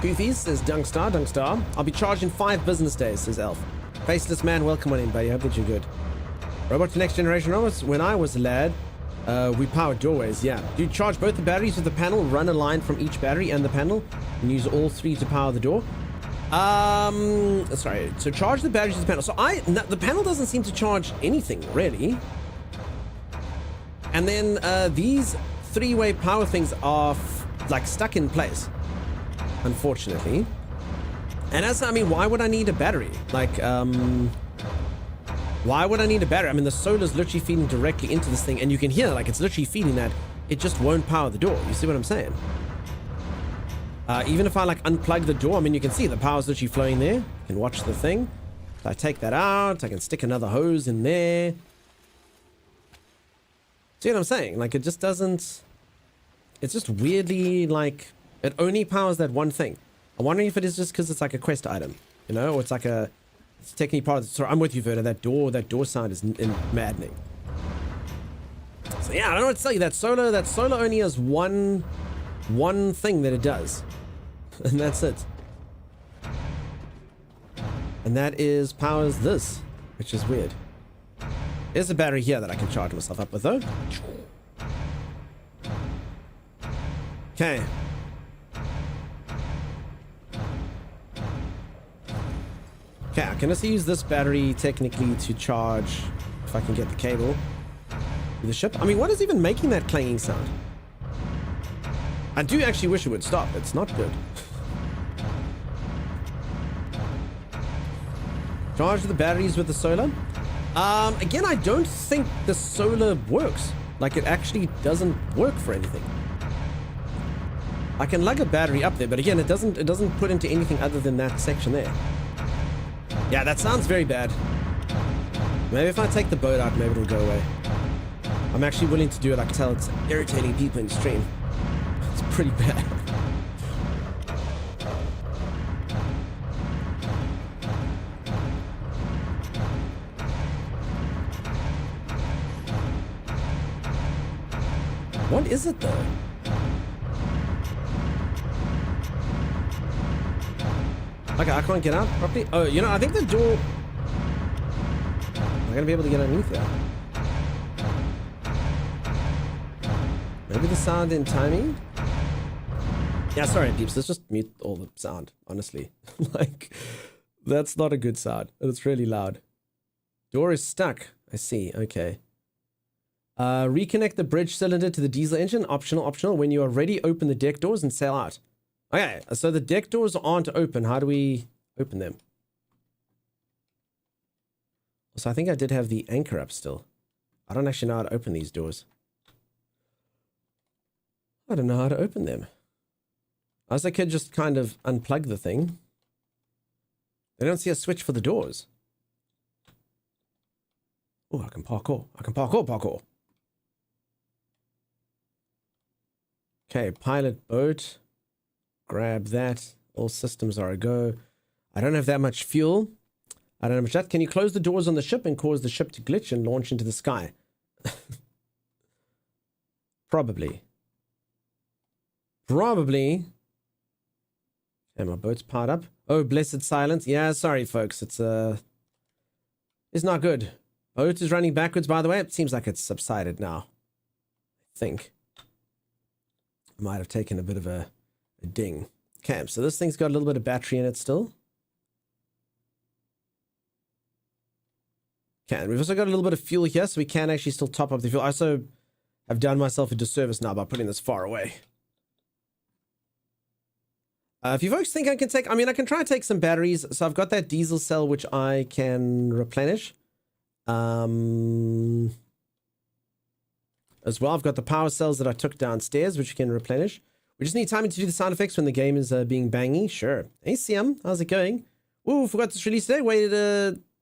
Goofy says Dunkstar. I'll be charged in 5 business days, says Elf. Faceless man, welcome on in, buddy. Hope that you're good. Robot to next generation robots. When I was a lad, we powered doorways. Yeah. You charge both the batteries with the panel, run a line from each battery and the panel, and use all 3 to power the door. Sorry. So charge the batteries with the panel. So the panel doesn't seem to charge anything really. And then these 3-way power things are like stuck in place, unfortunately. And I mean, why would I need a battery? Like, why would I need a battery? I mean, the solar's literally feeding directly into this thing, and you can hear, like, it's literally feeding that. It just won't power the door. You see what I'm saying? Even if I, like, unplug the door, I mean, you can see the power's literally flowing there. You can watch the thing. So I take that out. I can stick another hose in there. See what I'm saying? Like, it just doesn't... It's just weirdly, like... It only powers that one thing. I'm wondering if it is just because it's like a quest item, you know, or it's like a, it's technically part of the, sorry, I'm with you, Verda. That door sound is maddening. So yeah, I don't know what to tell you. That solar only has one thing that it does, and that's it. And that is powers this, which is weird. There's a battery here that I can charge myself up with though. Okay. Okay, I can also use this battery technically to charge if I can get the cable to the ship. I mean, what is even making that clanging sound? I do actually wish it would stop. It's not good. Charge the batteries with the solar. Again, I don't think the solar works. Like, it actually doesn't work for anything. I can lug a battery up there, but again, it doesn't put into anything other than that section there. Yeah, that sounds very bad. Maybe if I take the boat out, maybe it'll go away. I'm actually willing to do it. I can tell it's irritating people in stream. It's pretty bad. What is it though? Okay, I can't get out properly. Oh, you know, I think the door... Am I gonna be able to get underneath there? Maybe the sound in timing? Yeah, sorry, Deeps. Let's just mute all the sound, honestly. Like, that's not a good sound. It's really loud. Door is stuck. I see. Okay. Reconnect the bridge cylinder to the diesel engine. Optional. When you are ready, open the deck doors and sail out. Okay, so the deck doors aren't open. How do we open them? So I think I did have the anchor up still. I don't actually know how to open these doors. I don't know how to open them. As I could just kind of unplug the thing. I don't see a switch for the doors. Oh, I can parkour. Parkour. Okay, pilot boat. Grab that. All systems are a go. I don't have that much fuel. I don't have much that. Can you close the doors on the ship and cause the ship to glitch and launch into the sky? Probably. Okay, my boat's powered up. Oh, blessed silence. Yeah, sorry, folks. It's not good. Boat is running backwards, by the way. It seems like it's subsided now. I think. I might have taken a bit of a ding. Okay, so this thing's got a little bit of battery in it still. Okay, and we've also got a little bit of fuel here, so we can actually still top up the fuel. I also have done myself a disservice now by putting this far away. If you folks think I can take... I mean, I can try to take some batteries. So I've got that diesel cell, which I can replenish. As well, I've got the power cells that I took downstairs, which you can replenish. We just need timing to do the sound effects when the game is being bangy. Sure. Hey, CM, how's it going? Ooh, forgot to release today.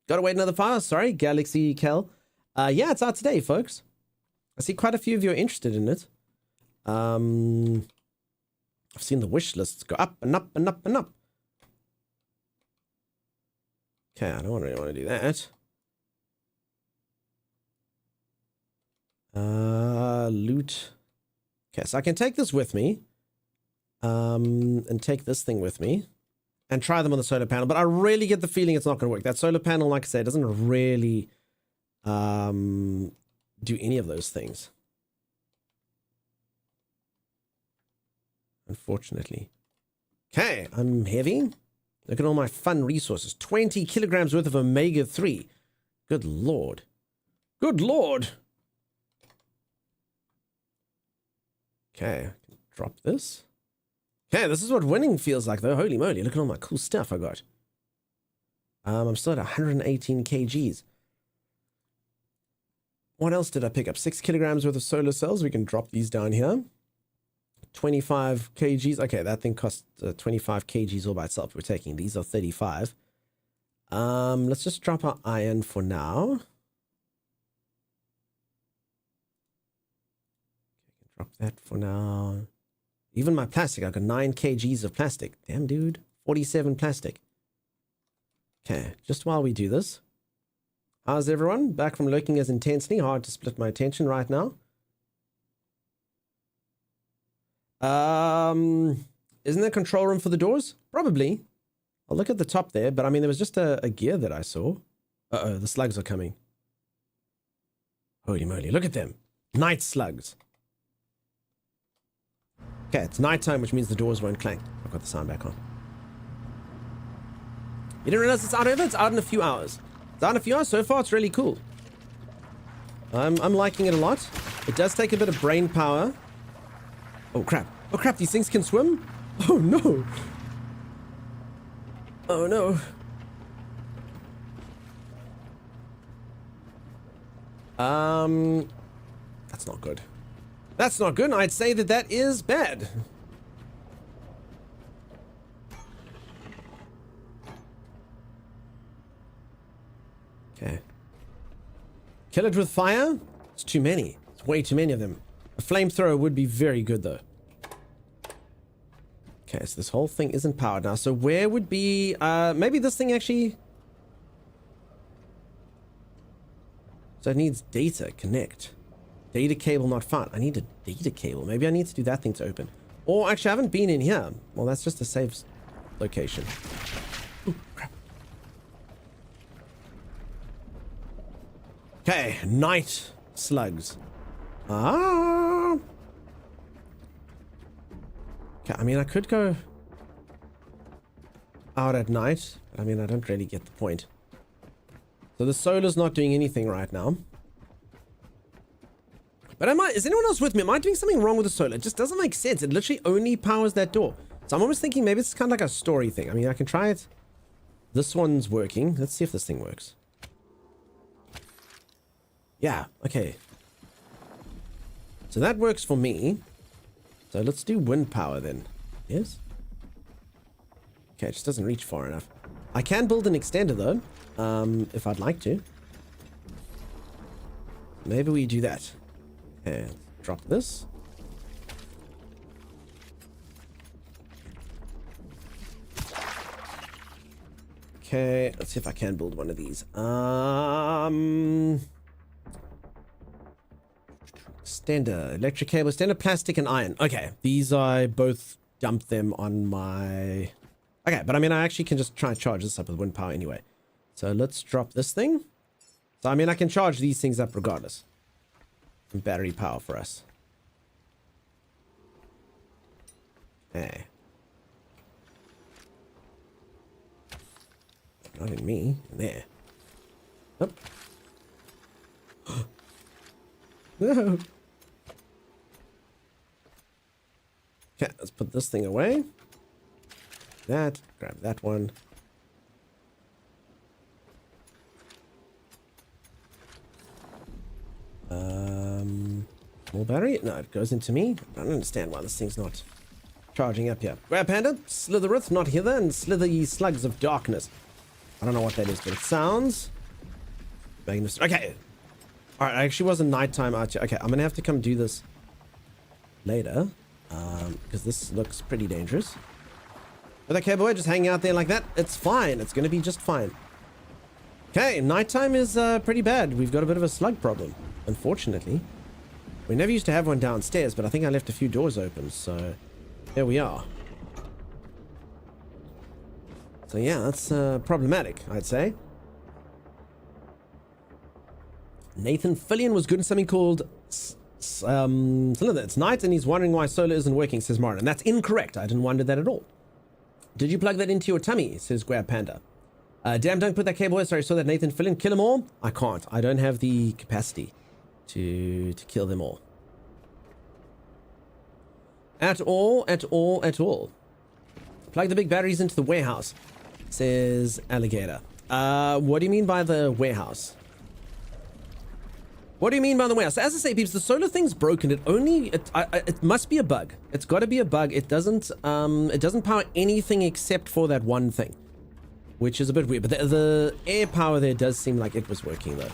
Gotta wait another 5 hours. Sorry, Galaxy Kel. Yeah, it's out today, folks. I see quite a few of you are interested in it. I've seen the wish lists go up and up and up and up. Okay, I don't really want to do that. Loot. Okay, so I can take this with me. And take this thing with me. And try them on the solar panel. But I really get the feeling it's not going to work. That solar panel, like I say, doesn't really do any of those things. Unfortunately. Okay, I'm heavy. Look at all my fun resources. 20 kilograms worth of omega-3. Good lord. Good lord. Okay, I can drop this. Okay, this is what winning feels like, though. Holy moly, look at all my cool stuff I got. I'm still at 118 kgs. What else did I pick up? 6 kilograms worth of solar cells. We can drop these down here. 25 kgs. Okay, that thing costs 25 kgs all by itself. We're taking these are 35. Let's just drop our iron for now. Drop that for now. Even my plastic, I got 9 kgs of plastic. Damn, dude. 47 plastic. Okay, just while we do this. How's everyone? Back from lurking as intensely. Hard to split my attention right now. Isn't there a control room for the doors? Probably. I'll look at the top there, but I mean, there was just a gear that I saw. Uh-oh, the slugs are coming. Holy moly, look at them. Night slugs. Okay, it's nighttime, which means the doors won't clank. I've got the sound back on. You didn't realize it's out over? It's out in a few hours. It's out in a few hours. So far, it's really cool. I'm liking it a lot. It does take a bit of brain power. Oh, crap. Oh, crap. These things can swim? Oh, no. Oh, no. That's not good. That's not good. I'd say that that is bad. Okay. Kill it with fire? It's too many. It's way too many of them. A flamethrower would be very good, though. Okay, so this whole thing isn't powered now. So where would be... maybe this thing actually... So it needs data. Connect. Data cable not found. I need a data cable. Maybe I need to do that thing to open. Or actually, I haven't been in here. Well, that's just a safe location. Ooh, crap. Okay, night slugs. Ah. Okay, I mean, I could go out at night. I mean, I don't really get the point. So the solar's not doing anything right now. But is anyone else with me? Am I doing something wrong with the solar? It just doesn't make sense. It literally only powers that door. So I'm almost thinking maybe it's kind of like a story thing. I mean, I can try it. This one's working. Let's see if this thing works. Yeah, okay. So that works for me. So let's do wind power then. Yes? Okay, it just doesn't reach far enough. I can build an extender though, if I'd like to. Maybe we do that. Okay, drop this. Okay, let's see if I can build one of these. Extender, electric cable, extender, plastic, and iron. Okay, these I both dumped them on my... Okay, but I mean, I actually can just try and charge this up with wind power anyway. So let's drop this thing. So I mean, I can charge these things up regardless. And battery power for us. Hey. Not in me. In there. Oh. No. Okay, let's put this thing away. That. Grab that one. More battery? No, it goes into me. I don't understand why this thing's not charging up here. Grab Panda, Slithereth, not hither, and slither ye slugs of darkness. I don't know what that is, but it sounds magnificent. Okay. Alright, I actually wasn't nighttime out here. Okay, I'm gonna have to come do this later. Because this looks pretty dangerous. But okay, boy, just hanging out there like that. It's fine. It's gonna be just fine. Okay, nighttime is pretty bad. We've got a bit of a slug problem, unfortunately. We never used to have one downstairs, but I think I left a few doors open, so there we are. So yeah, that's problematic, I'd say. Nathan Fillion was good in something called it's night, and he's wondering why solar isn't working, says Martin. And that's incorrect. I didn't wonder that at all. Did you plug that into your tummy, says Grab Panda. Damn, don't put that cable here. Sorry, saw that Nathan Fillion. Kill them all? I can't. I don't have the capacity to kill them all. At all. Plug the big batteries into the warehouse, says Alligator. What do you mean by the warehouse? What do you mean by the warehouse? So as I say, peeps, the solar thing's broken. It must be a bug. It's got to be a bug. It doesn't power anything except for that one thing, which is a bit weird. But the air power there does seem like it was working though,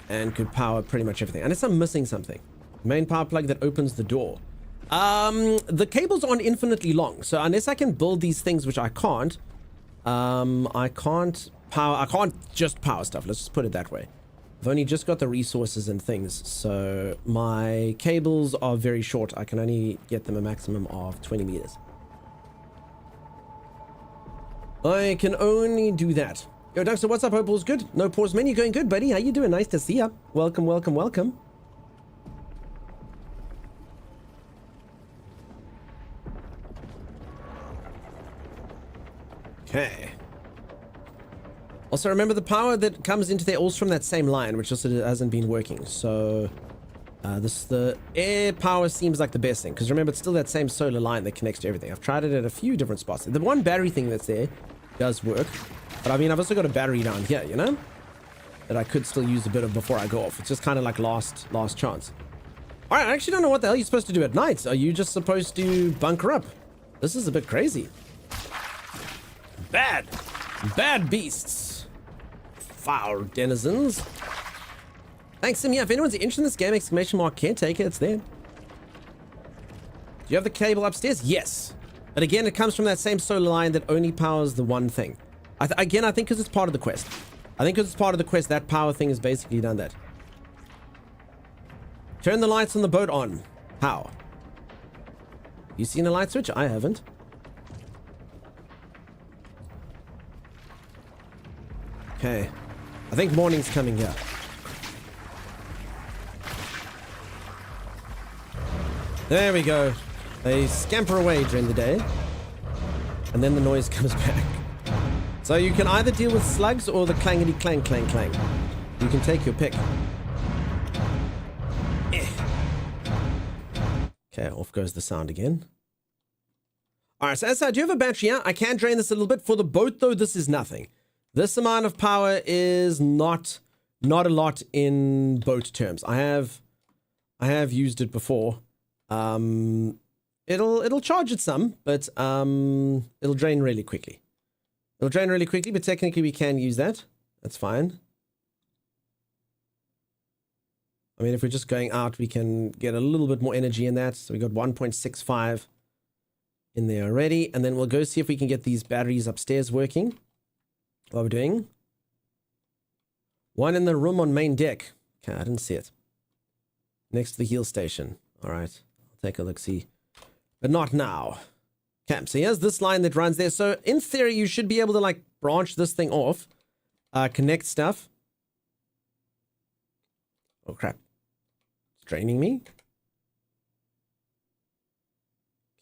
and could power pretty much everything. Unless I'm missing something. Main power plug that opens the door. The cables aren't infinitely long, so unless I can build these things, which I can't, I can't just power stuff. Let's just put it that way. I've only just got the resources and things, so my cables are very short. I can only get them a maximum of 20 meters. I can only do that. Yo, Dunkster, what's up? Hope all's good. No pause menu going good, buddy. How you doing? Nice to see ya. Welcome. Okay. Also, remember the power that comes into there also from that same line, which also hasn't been working. So, the air power seems like the best thing. Because remember, it's still that same solar line that connects to everything. I've tried it at a few different spots. The one battery thing that's there does work. But I mean, I've also got a battery down here, you know? That I could still use a bit of before I go off. It's just kind of like last chance. Alright, I actually don't know what the hell you're supposed to do at night. Are you just supposed to bunker up? This is a bit crazy. Bad beasts. Foul denizens. Thanks, Sim. Yeah, if anyone's interested in this game, !Caretaker, it's there. Do you have the cable upstairs? Yes. But again, it comes from that same solar line that only powers the one thing. Again, I think because it's part of the quest. That power thing has basically done that. Turn the lights on the boat on. How? You seen a light switch? I haven't. Okay. I think morning's coming here. There we go. They scamper away during the day. And then the noise comes back. So you can either deal with slugs or the clangety clang clang clang. You can take your pick. Okay, off goes the sound again. Alright, so as I do have a battery here, I can drain this a little bit. For the boat though, this is nothing. This amount of power is not a lot in boat terms. I have used it before. It'll charge it some, but it'll drain really quickly. But technically we can use that. That's fine. I mean, if we're just going out, we can get a little bit more energy in that. So we got 1.65 in there already. And then we'll go see if we can get these batteries upstairs working. What we're doing? One in the room on main deck. Okay, I didn't see it. Next to the heal station. All right, I'll take a look, see. But not now. Okay, so here's this line that runs there. So in theory, you should be able to like branch this thing off. Connect stuff. Oh crap. It's draining me.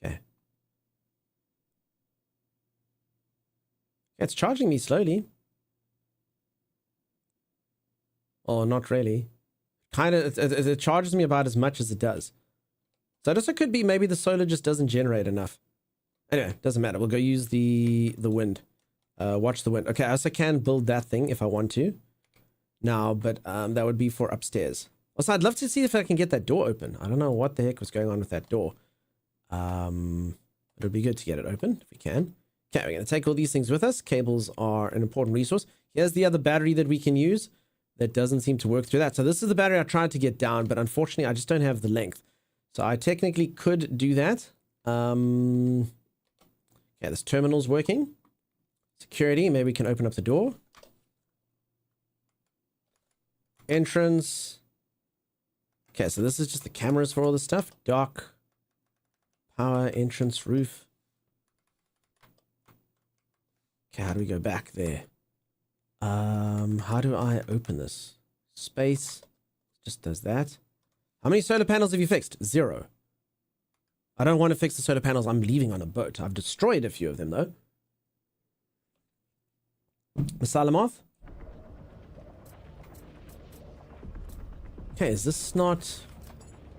Okay. It's charging me slowly. Oh, not really. Kind of, it charges me about as much as it does. So this could be maybe the solar just doesn't generate enough. Anyway, doesn't matter. We'll go use the wind. Watch the wind. Okay, I also can build that thing if I want to. Now, but that would be for upstairs. Also, I'd love to see if I can get that door open. I don't know what the heck was going on with that door. It would be good to get it open if we can. Okay, we're going to take all these things with us. Cables are an important resource. Here's the other battery that we can use that doesn't seem to work through that. So this is the battery I tried to get down, but unfortunately, I just don't have the length. So I technically could do that. Okay, this terminal's working. Security, maybe we can open up the door. Entrance. Okay, so this is just the cameras for all this stuff. Dock, power, entrance, roof. Okay, how do we go back there? How do I open this? Space just does that. How many solar panels have you fixed? 0. I don't want to fix the solar panels I'm leaving on a boat. I've destroyed a few of them, though. Masalamoth? Okay, is this not...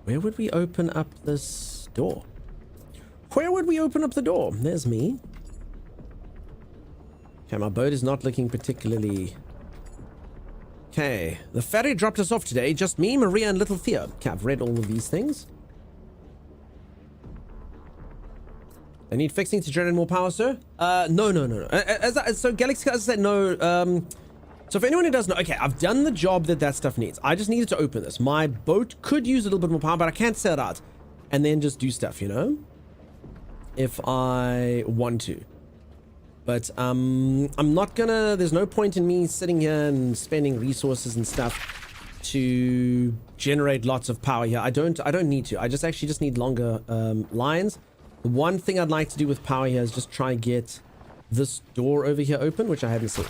Where would we open up this door? Where would we open up the door? There's me. Okay, my boat is not looking particularly... Okay, the ferry dropped us off today. Just me, Maria, and little Thea. Okay, I've read all of these things. I need fixing to generate more power, sir? No. So Galaxy said no. So if anyone who doesn't know, okay, I've done the job that stuff needs. I just needed to open this. My boat could use a little bit more power, but I can't set it out and then just do stuff, you know? If I want to. But I'm not gonna, there's no point in me sitting here and spending resources and stuff to generate lots of power here. I don't need to. I just need longer lines. The one thing I'd like to do with power here is just try and get this door over here open, which I haven't seen.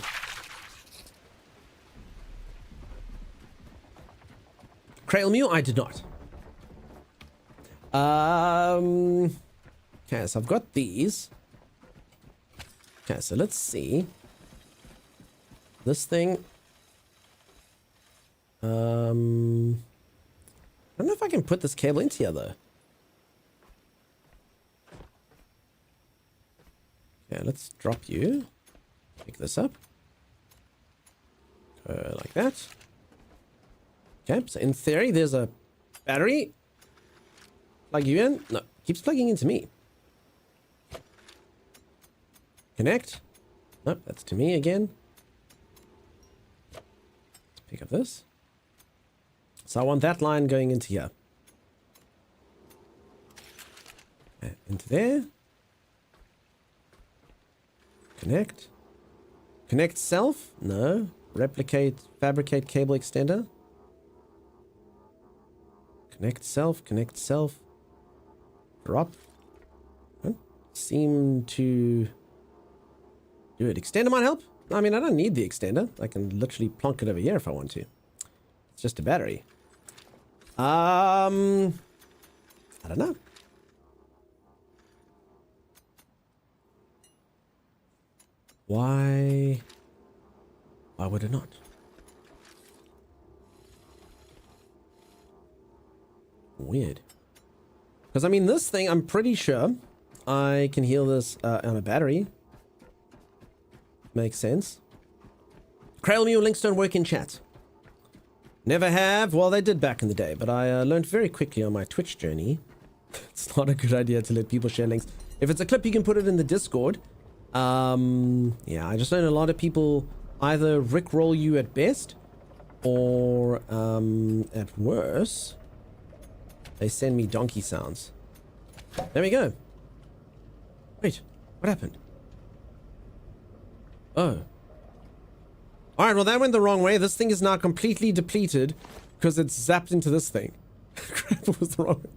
Crail Mew, I did not. Okay, so I've got these. Okay, so let's see. This thing. I don't know if I can put this cable into here, though. Okay, let's drop you. Pick this up. Go like that. Okay, so in theory, there's a battery. Plug you in. No, keeps plugging into me. Connect. Nope, that's to me again. Let's pick up this. So I want that line going into here. Okay, into there. Connect. Connect self? No. Replicate, fabricate cable extender. Connect self, connect self. Drop. Don't seem to do it. Extender might help. I mean, I don't need the extender. I can literally plonk it over here if I want to. It's just a battery. I don't know. Why would it not? Weird. Because, I mean, this thing, I'm pretty sure I can heal this on a battery. Makes sense. Crail Mew links don't work in chat. Never have. Well, they did back in the day, but I learned very quickly on my Twitch journey. It's not a good idea to let people share links. If it's a clip, you can put it in the Discord. Yeah, I just learned a lot of people either rickroll you at best, or at worse, they send me donkey sounds. There we go. Wait, what happened? Oh. Alright, well that went the wrong way. This thing is now completely depleted because it's zapped into this thing. Crap, it was the wrong way.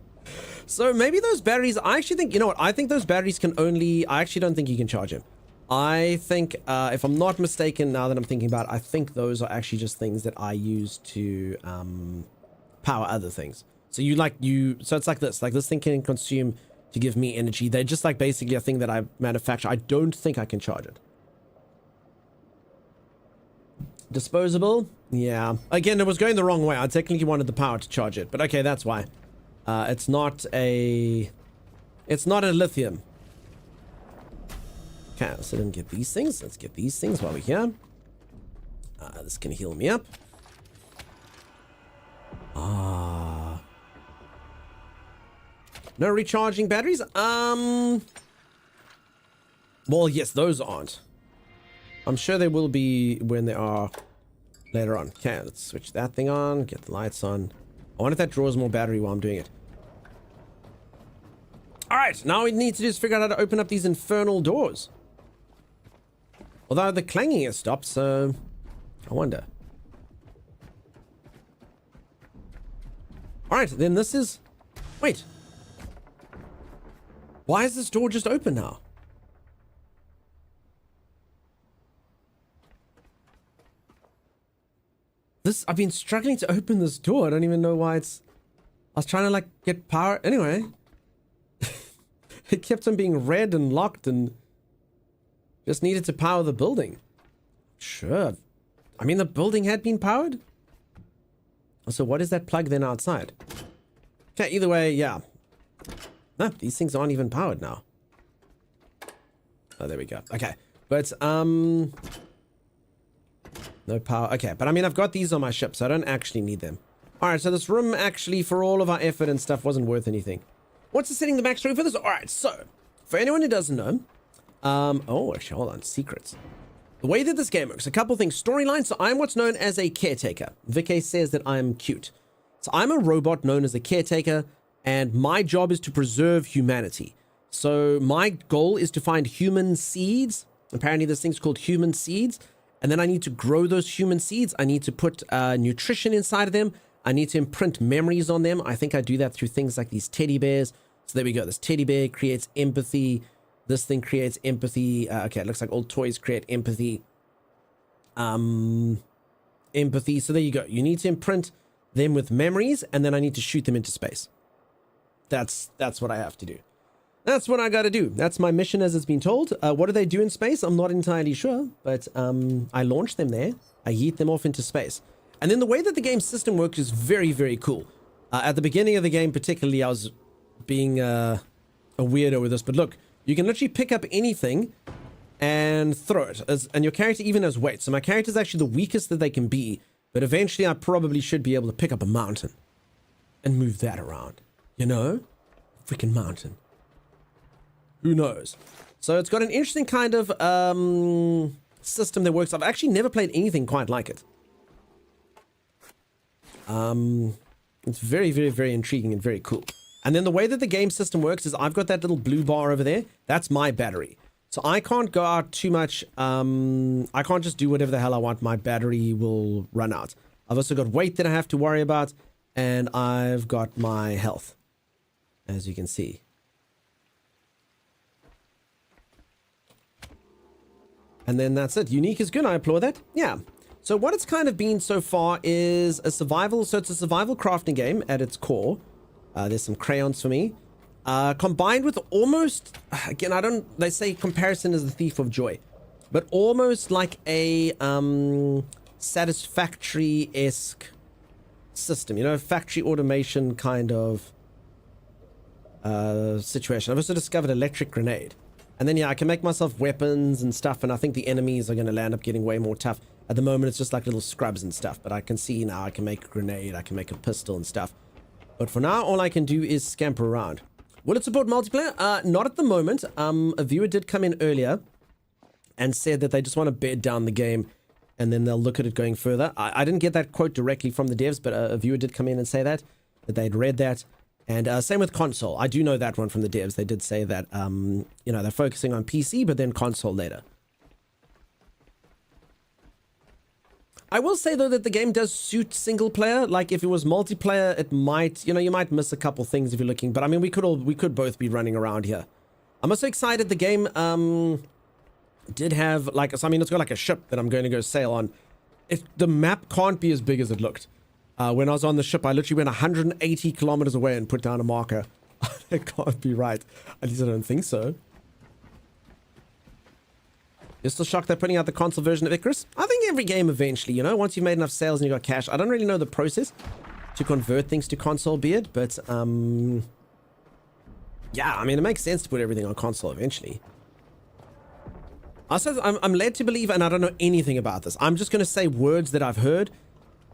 So maybe those batteries, I actually think, you know what, I think those batteries can only, I actually don't think you can charge them. I think, if I'm not mistaken, now that I'm thinking about it, I think those are actually just things that I use to power other things. So so it's like this thing can consume to give me energy. They're just like basically a thing that I manufacture. I don't think I can charge it. Disposable? Yeah. Again, it was going the wrong way. I technically wanted the power to charge it, but okay, that's why. It's not a lithium. Okay, so then get these things. Let's get these things while we're here. This can heal me up. No recharging batteries? Well, yes, those aren't. I'm sure they will be when they are later on. Okay, let's switch that thing on. Get the lights on. I wonder if that draws more battery while I'm doing it. Alright, now we need to just figure out how to open up these infernal doors. Although the clanging has stopped, so I wonder. All right, then this is... Wait. Why is this door just open now? I've been struggling to open this door. I don't even know why it's... I was trying to like get power. Anyway. It kept on being red and locked and just needed to power the building. Sure. I mean, the building had been powered. So what is that plug then outside? Okay, either way, yeah. No, these things aren't even powered now. Oh, there we go. Okay. But, no power. Okay, but I mean, I've got these on my ship, so I don't actually need them. Alright, so this room actually, for all of our effort and stuff, wasn't worth anything. What's the setting, the backstory for this? Alright, so, for anyone who doesn't know, oh, actually, hold on, secrets. The way that this game works, a couple things. Storyline, so I'm what's known as a caretaker. Vicky says that I'm cute. So I'm a robot known as a caretaker, and my job is to preserve humanity. So my goal is to find human seeds. Apparently this thing's called human seeds. And then I need to grow those human seeds. I need to put nutrition inside of them. I need to imprint memories on them. I think I do that through things like these teddy bears. So there we go. This teddy bear creates empathy. This thing creates empathy. Okay, it looks like all toys create empathy. Empathy. So there you go. You need to imprint them with memories, and then I need to shoot them into space. That's what I have to do. That's what I got to do. That's my mission as it's been told. What do they do in space? I'm not entirely sure, but I launch them there. I yeet them off into space. And then the way that the game system works is very, very cool. At the beginning of the game, particularly, I was being a weirdo with this. But look, you can literally pick up anything and throw it. And your character even has weight. So my character is actually the weakest that they can be. But eventually, I probably should be able to pick up a mountain and move that around. You know? Freaking mountain. Who knows? So it's got an interesting kind of system that works. I've actually never played anything quite like it. It's very, very, very intriguing and very cool. And then the way that the game system works is I've got that little blue bar over there. That's my battery. So I can't go out too much. I can't just do whatever the hell I want. My battery will run out. I've also got weight that I have to worry about. And I've got my health, as you can see. And then that's it. Unique is good. I applaud that. Yeah. So what it's kind of been so far is a survival. So it's a survival crafting game at its core. There's some crayons for me. Combined with almost, again, they say comparison is the thief of joy. But almost like a Satisfactory-esque system. You know, factory automation kind of situation. I've also discovered electric grenade. And then, yeah, I can make myself weapons and stuff, and I think the enemies are going to land up getting way more tough. At the moment, it's just like little scrubs and stuff, but I can see now I can make a grenade, I can make a pistol and stuff. But for now, all I can do is scamper around. Will it support multiplayer? Not at the moment. A viewer did come in earlier and said that they just want to bed down the game, and then they'll look at it going further. I didn't get that quote directly from the devs, but a viewer did come in and say that they'd read that. And same with console. I do know that one from the devs. They did say that, you know, they're focusing on PC, but then console later. I will say, though, that the game does suit single player. Like, if it was multiplayer, it might, you know, you might miss a couple things if you're looking. But, I mean, we could both be running around here. I'm also excited the game did have, like, so, I mean, it's got, like, a ship that I'm going to go sail on. If the map can't be as big as it looked. When I was on the ship, I literally went 180 kilometers away and put down a marker. It can't be right. At least I don't think so. You're still shocked they're putting out the console version of Icarus? I think every game eventually, you know, once you've made enough sales and you've got cash. I don't really know the process to convert things to console, be it, but, yeah, I mean, it makes sense to put everything on console eventually. Also, I'm led to believe, and I don't know anything about this, I'm just going to say words that I've heard.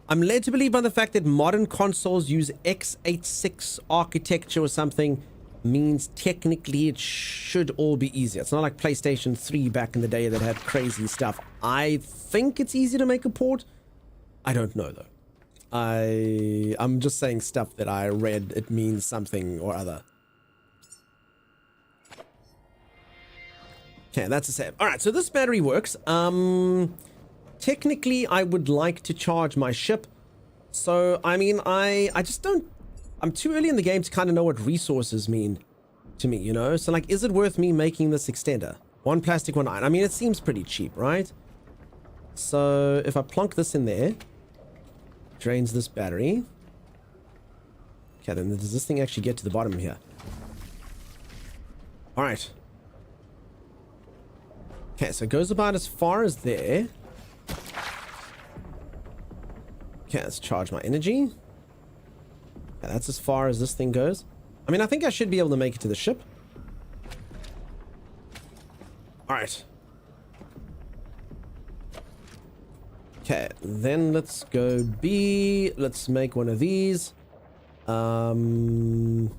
I'm led to believe by the fact that modern consoles use x86 architecture or something means technically it should all be easier. It's not like PlayStation 3 back in the day that had crazy stuff. I think it's easy to make a port. I don't know, though. I'm just saying stuff that I read. It means something or other. Okay, that's the same. All right, so this battery works. Technically, I would like to charge my ship. So, I mean, I just don't I'm too early in the game to kind of know what resources mean to me, you know? So, like, is it worth me making this extender? 1 plastic, 1 iron. I mean, it seems pretty cheap, right? So, if I plonk this in there, drains this battery. Okay, then does this thing actually get to the bottom here? Alright. Okay, so it goes about as far as there. Okay, let's charge my energy. Yeah, that's as far as this thing goes. I mean, I think I should be able to make it to the ship. Alright. Okay, then let's go B. Let's make one of these. Build.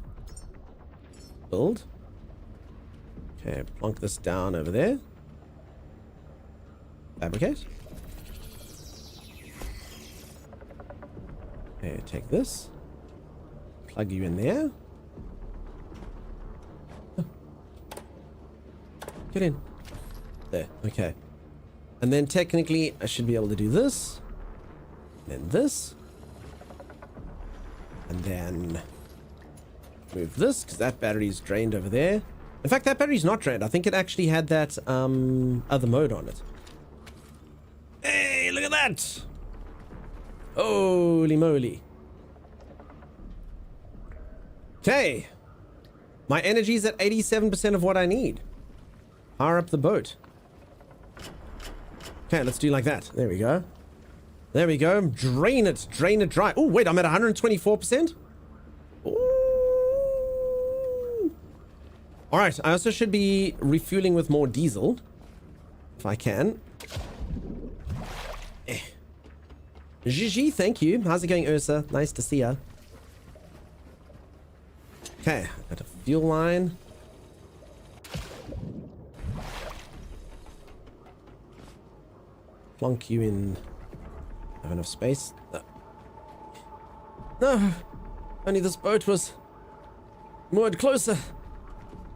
Okay, plonk this down over there. Fabricate. Okay, take this. Plug you in there. Oh. Get in. There, okay. And then technically, I should be able to do this. Then this. And then move this, because that battery's drained over there. In fact, that battery's not drained. I think it actually had that other mode on it. Hey, look at that! Holy moly. Okay. My energy's at 87% of what I need. Power up the boat. Okay, let's do like that. There we go. There we go. Drain it. Drain it dry. Oh, wait, I'm at 124%? Ooh. Alright, I also should be refueling with more diesel. If I can. Gigi, thank you. How's it going, Ursa? Nice to see ya. Okay, got a fuel line. Plonk you in. Have enough space? No. Only this boat was moored closer.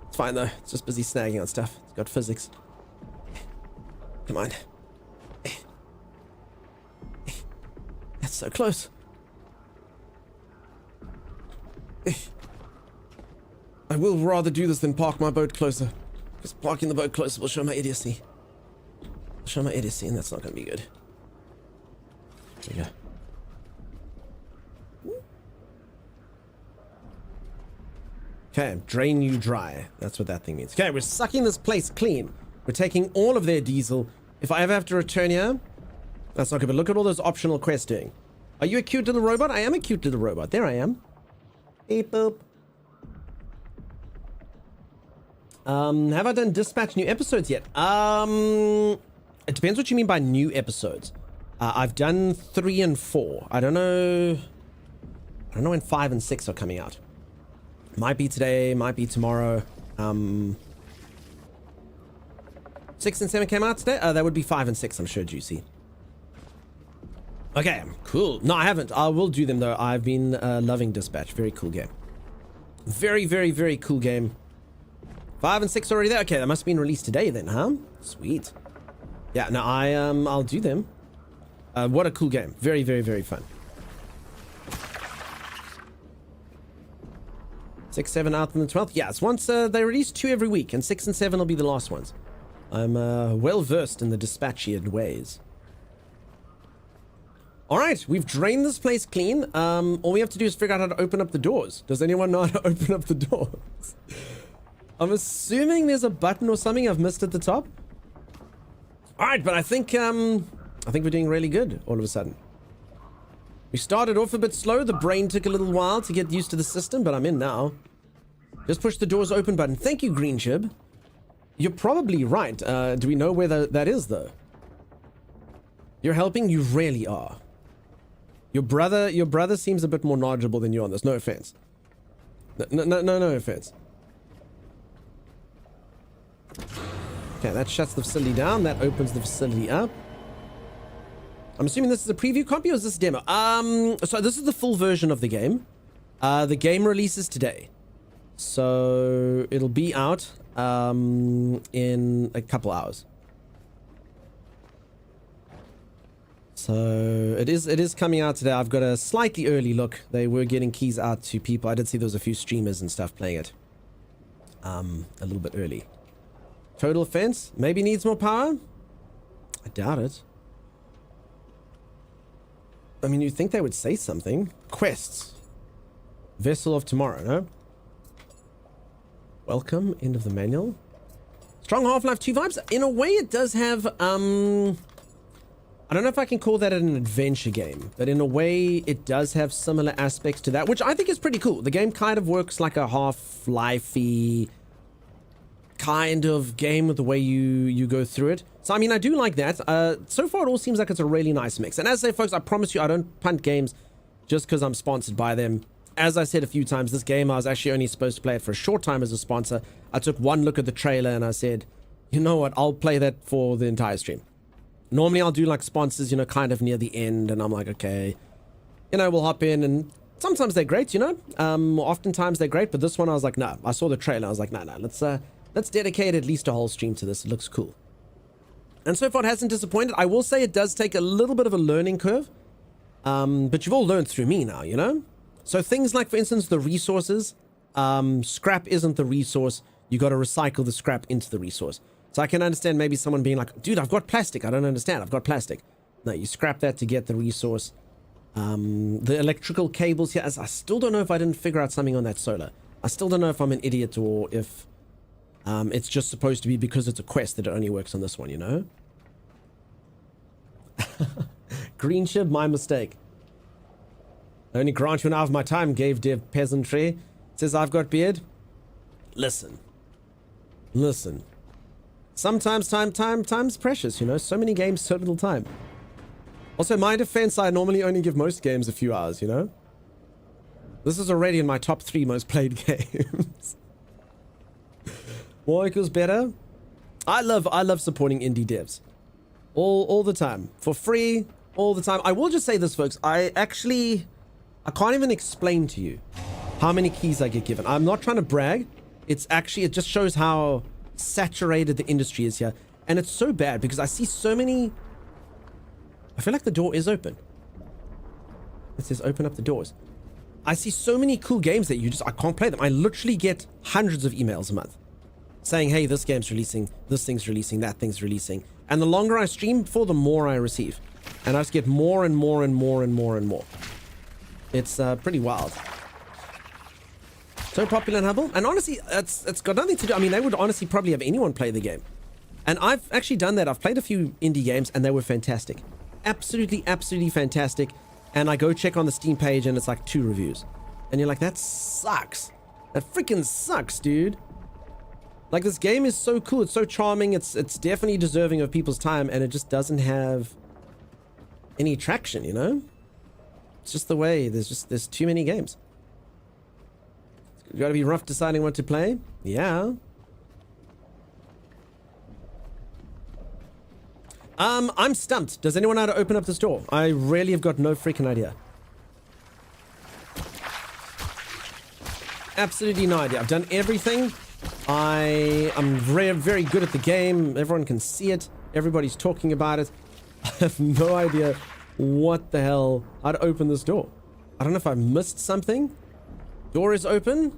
It's fine though. It's just busy snagging on stuff. It's got physics. Come on. That's so close. I will rather do this than park my boat closer. Because parking the boat closer will show my idiocy. Show my idiocy, and that's not going to be good. There we go. Okay, drain you dry. That's what that thing means. Okay, we're sucking this place clean. We're taking all of their diesel. If I ever have to return here, that's not good, but look at all those optional quests doing. Are you a cute little robot? I am a cute little robot. There I am. Beep boop. Have I done dispatch new episodes yet? It depends what you mean by new episodes. I've done 3 and 4. I don't know when 5 and 6 are coming out. Might be today, might be tomorrow. 6 and 7 came out today? That would be 5 and 6, I'm sure, Juicy. Okay, cool. No, I haven't. I will do them, though. I've been loving Dispatch. Very cool game. Very, very, very cool game. 5 and 6 already there? Okay, that must have been released today then, huh? Sweet. Yeah, no, I'll do them. What a cool game. Very, very, very fun. 6, 7 out on the 12th. Yes, once they release 2 every week, and 6 and 7 will be the last ones. I'm well versed in the Dispatchian ways. Alright, we've drained this place clean. All we have to do is figure out how to open up the doors. Does anyone know how to open up the doors? I'm assuming there's a button or something I've missed at the top. Alright, but I think we're doing really good all of a sudden. We started off a bit slow. The brain took a little while to get used to the system, but I'm in now. Just push the doors open button. Thank you, Green Chib. You're probably right. Do we know where that is, though? You're helping? You really are. Your brother seems a bit more knowledgeable than you on this. No offense. No offense. Okay, that shuts the facility down. That opens the facility up. I'm assuming this is a preview copy or is this a demo? So this is the full version of the game. The game releases today. So it'll be out in a couple hours. So it is coming out today. I've got a slightly early look. They were getting keys out to people. I did see there was a few streamers and stuff playing it. A little bit early. Total offense? Maybe needs more power? I doubt it. I mean, you'd think they would say something. Quests. Vessel of Tomorrow, no? Welcome. End of the manual. Strong Half-Life 2 vibes. In a way, it does have, I don't know if I can call that an adventure game, but in a way, it does have similar aspects to that, which I think is pretty cool. The game kind of works like a Half-Life-y kind of game with the way you go through it. So, I mean, I do like that. So far, it all seems like it's a really nice mix. And as I say, folks, I promise you, I don't punt games just because I'm sponsored by them. As I said a few times, this game, I was actually only supposed to play it for a short time as a sponsor. I took one look at the trailer and I said, you know what, I'll play that for the entire stream. Normally, I'll do like sponsors, you know, kind of near the end. And I'm like, okay, you know, we'll hop in. And sometimes they're great, you know. Oftentimes they're great. But this one, I was like, no. I saw the trailer. I was like, no, let's dedicate at least a whole stream to this. It looks cool. And so far, it hasn't disappointed. I will say it does take a little bit of a learning curve. But you've all learned through me now, you know. So things like, for instance, the resources, scrap isn't the resource. You got to recycle the scrap into the resource. So I can understand maybe someone being like, dude, I've got plastic. I don't understand. I've got plastic. No, you scrap that to get the resource. The electrical cables here, I still don't know if I didn't figure out something on that solar. I still don't know if I'm an idiot or if it's just supposed to be because it's a quest that it only works on this one, you know? Green ship, my mistake. I only grant you an hour of my time, gave dev peasantry. Says I've got beard. Listen. Sometimes time's precious, you know. So many games, so little time. Also, my defense, I normally only give most games a few hours, you know. This is already in my top 3 most played games. More equals better. I love supporting indie devs. All the time. For free, all the time. I will just say this, folks. I can't even explain to you how many keys I get given. I'm not trying to brag. It just shows how saturated the industry is here. And it's so bad because I see so many... I feel like the door is open. It says open up the doors. I see so many cool games that I can't play them. I literally get hundreds of emails a month saying, hey, this game's releasing, this thing's releasing, that thing's releasing. And the longer I stream for, the more I receive. And I just get more and more and more and more and more. It's pretty wild. So popular and humble. And honestly, it's got nothing to do... I mean, they would honestly probably have anyone play the game. And I've actually done that. I've played a few indie games and they were fantastic. Absolutely fantastic. And I go check on the Steam page and it's like 2 reviews. And you're like, that sucks. That freaking sucks, dude. Like, this game is so cool. It's so charming. It's definitely deserving of people's time. And it just doesn't have any traction, you know? It's just the way. There's too many games. It's got to be rough deciding what to play. Yeah. I'm stumped. Does anyone know how to open up this door? I really have got no freaking idea. Absolutely no idea. I've done everything. I'm very good at the game. Everyone can see it. Everybody's talking about it. I have no idea what the hell, how to open this door. I don't know if I missed something. Door is open.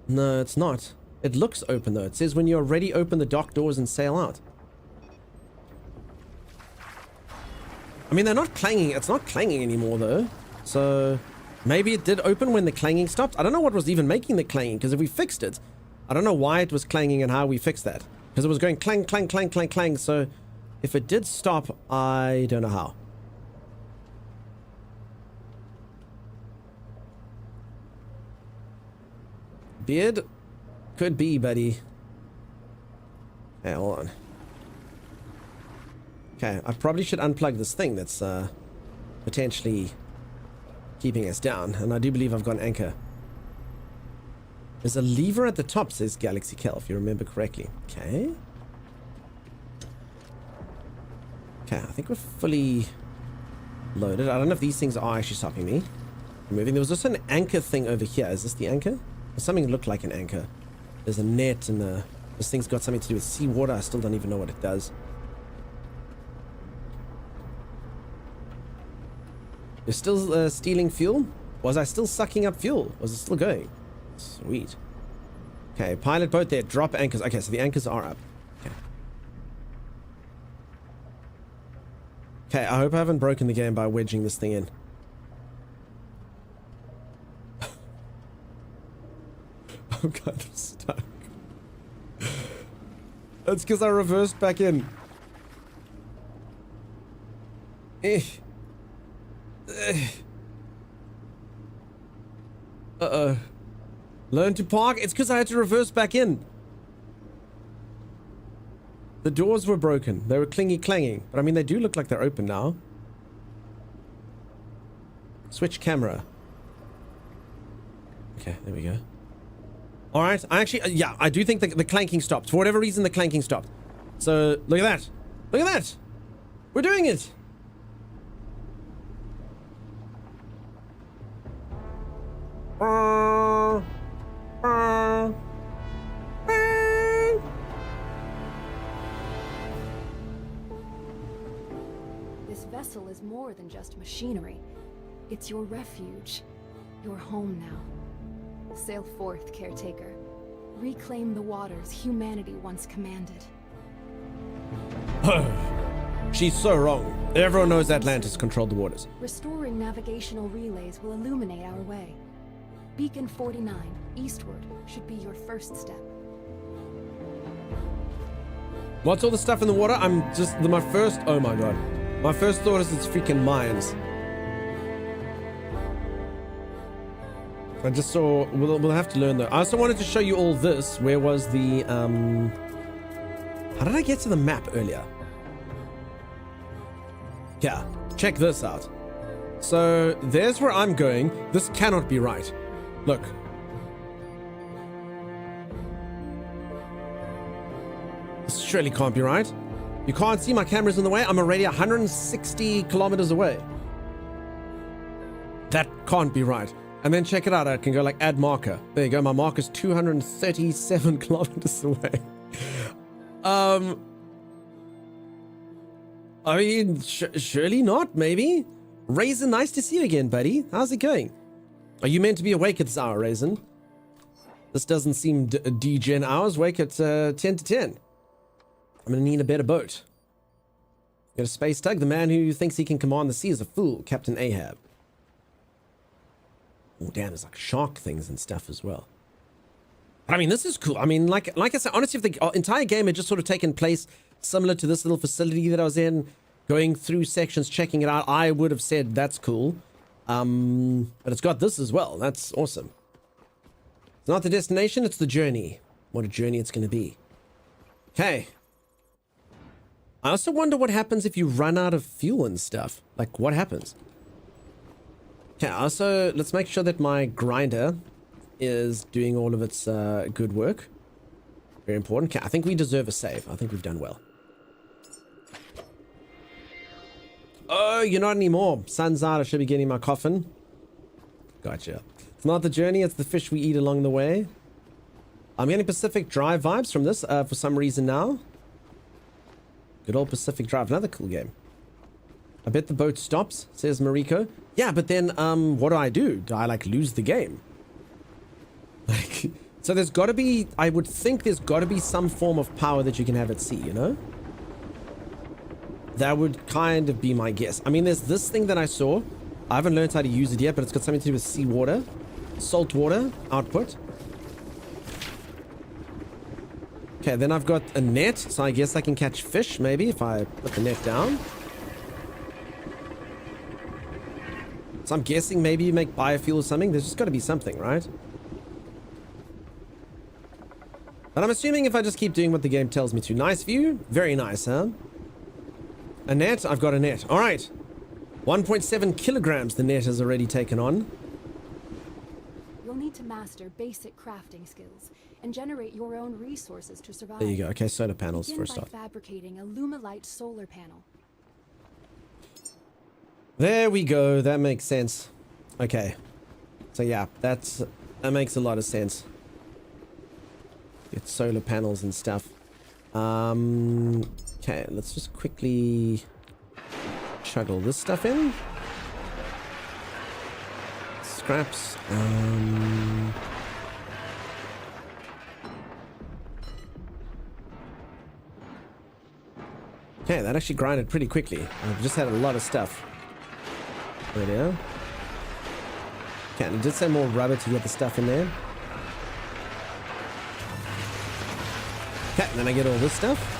No, it's not. It looks open though. It says when you're ready, open the dock doors and sail out. I mean, they're not clanging. It's not clanging anymore though. So maybe it did open when the clanging stopped. I don't know what was even making the clanging, because if we fixed it, I don't know why it was clanging and how we fixed that. Because it was going clang, clang, clang, clang, clang. So if it did stop, I don't know how. Beard? Could be, buddy. Hey, hold on. Okay, I probably should unplug this thing that's potentially keeping us down. And I do believe I've got an anchor. There's a lever at the top, says Galaxy Kel, if you remember correctly. Okay. Okay, I think we're fully loaded. I don't know if these things are actually stopping me from moving. There was also an anchor thing over here. Is this the anchor? Something looked like an anchor. There's a net and this thing's got something to do with seawater. I still don't even know what it does. You're still stealing fuel? Was I still sucking up fuel? Was it still going? Sweet. Okay, pilot boat there. Drop anchors. Okay, so the anchors are up. Okay. Okay, I hope I haven't broken the game by wedging this thing in. I'm kind of stuck. That's because I reversed back in. Uh-oh. Learn to park? It's because I had to reverse back in. The doors were broken. They were clingy-clanging. But I mean, they do look like they're open now. Switch camera. Okay, there we go. Alright, I actually, yeah, I do think the clanking stopped. For whatever reason, the clanking stopped. So, look at that. Look at that. We're doing it. This vessel is more than just machinery. It's your refuge. Your home now. Sail forth, Caretaker. Reclaim the waters humanity once commanded. She's so wrong. Everyone knows Atlantis controlled the waters. Restoring navigational relays will illuminate our way. Beacon 49, eastward, should be your first step. What's all the stuff in the water? I'm just, my first, oh my god. My first thought is it's freaking mines. I just saw, we'll have to learn though. I also wanted to show you all this. Where was the, how did I get to the map earlier? Yeah, check this out. So there's where I'm going. This cannot be right. Look. This surely can't be right. You can't see my camera's in the way. I'm already 160 kilometers away. That can't be right. And then check it out. I can go like add marker. There you go. My marker's 237 kilometers away. I mean, surely not, maybe. Raisin, nice to see you again, buddy. How's it going? Are you meant to be awake at this hour, Raisin? This doesn't seem degen hours. Wake at 10 to 10. I'm gonna need a better boat. Got a space tug. The man who thinks he can command the sea is a fool. Captain Ahab. Oh, damn, there's like shark things and stuff as well. But I mean, this is cool. I mean, like I said, honestly, if the entire game had just sort of taken place similar to this little facility that I was in, going through sections, checking it out, I would have said that's cool. But it's got this as well. That's awesome. It's not the destination, it's the journey. What a journey it's going to be. Okay. I also wonder what happens if you run out of fuel and stuff. Like, what happens? Okay, also, let's make sure that my grinder is doing all of its good work. Very important. Okay, I think we deserve a save. I think we've done well. Oh, you're not anymore. Sun's out. I should be getting my coffin. Gotcha. It's not the journey, it's the fish we eat along the way. I'm getting Pacific Drive vibes from this for some reason now. Good old Pacific Drive. Another cool game. I bet the boat stops, says Mariko. Yeah, but then what do? Do I like lose the game? Like, so there's got to be, I would think there's got to be some form of power that you can have at sea, you know? That would kind of be my guess. I mean, there's this thing that I saw. I haven't learned how to use it yet, but it's got something to do with seawater, salt water output. Okay, then I've got a net, so I guess I can catch fish maybe if I put the net down. So I'm guessing maybe you make biofuel or something. There's just got to be something, right? But I'm assuming if I just keep doing what the game tells me to. Nice view. Very nice, huh? A net? I've got a net. All right. 1.7 kilograms the net has already taken on. You'll need to master basic crafting skills and generate your own resources to survive. There you go. Okay, solar panels Begin first by off. fabricating a Lumalite solar panel. There we go. That makes sense. Okay. So yeah, that makes a lot of sense. Get solar panels and stuff. Okay, let's just quickly chuggle this stuff in. scraps. Okay, that actually grinded pretty quickly. I've just had a lot of stuff. There we go. Okay, and it did say more rubber to get the stuff in there. Okay, and then I get all this stuff.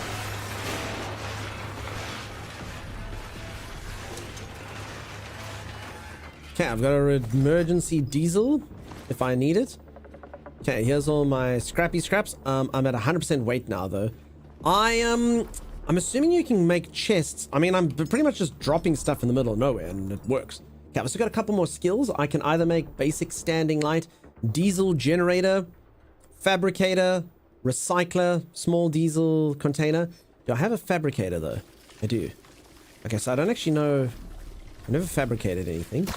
Okay, I've got an emergency diesel if I need it. Okay, here's all my scrappy scraps. I'm at 100% weight now, though. I'm assuming you can make chests. I mean, I'm pretty much just dropping stuff in the middle of nowhere, and it works. Okay, I've also got a couple more skills. I can either make basic standing light, diesel generator, fabricator, recycler, small diesel container. Do I have a fabricator, though? I do. Okay, so I don't actually know. I've never fabricated anything.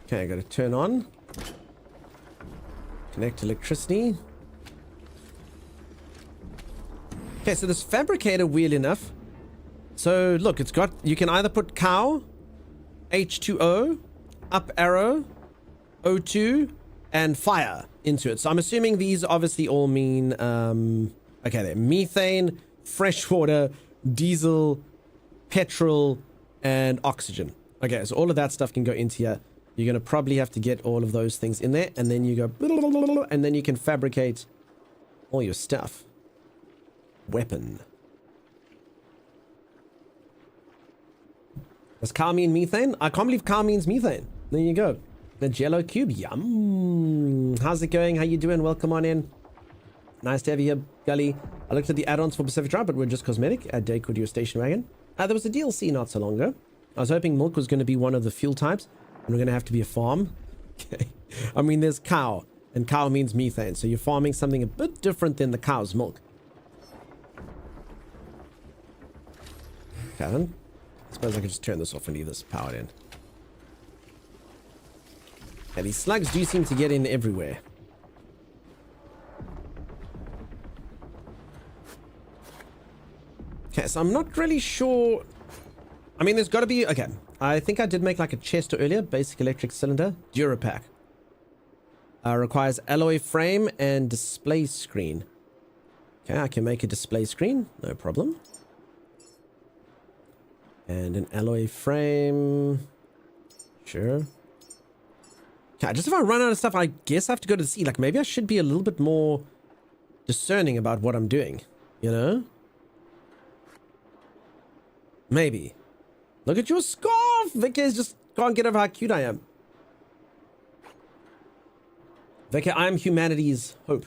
Okay, I gotta turn on. Connect electricity. Okay, so this fabricator, weirdly enough. So look, it's got, you can either put cow, H2O, up arrow, O2, and fire into it. So I'm assuming these obviously all mean, okay, they're methane, freshwater, diesel, petrol, and oxygen. Okay, so all of that stuff can go into here. You're going to probably have to get all of those things in there, and then you go, and then you can fabricate all your stuff. Weapon. Does cow mean methane? I can't believe cow means methane. There you go. The jello cube. Yum. How's it going? How you doing? Welcome on in. Nice to have you here, Gully. I looked at the add-ons for Pacific Drive, but we're just cosmetic. Add Day could your station wagon. There was a DLC not so long ago. I was hoping milk was going to be one of the fuel types, and we're going to have to be a farm. Okay. I mean, there's cow, and cow means methane, so you're farming something a bit different than the cow's milk. Okay, then. I suppose I could just turn this off and leave this powered in. Yeah, these slugs do seem to get in everywhere. Okay, so I'm not really sure. I mean, there's got to be... Okay, I think I did make like a chest earlier. Basic electric cylinder. Durapack. Requires alloy frame and display screen. Okay, I can make a display screen. No problem. And an alloy frame. Sure. Okay, just if I run out of stuff, I guess I have to go to the sea. Like, maybe I should be a little bit more discerning about what I'm doing. You know? Maybe. Look at your scarf! Vickers just can't get over how cute I am. Vicker, I am humanity's hope.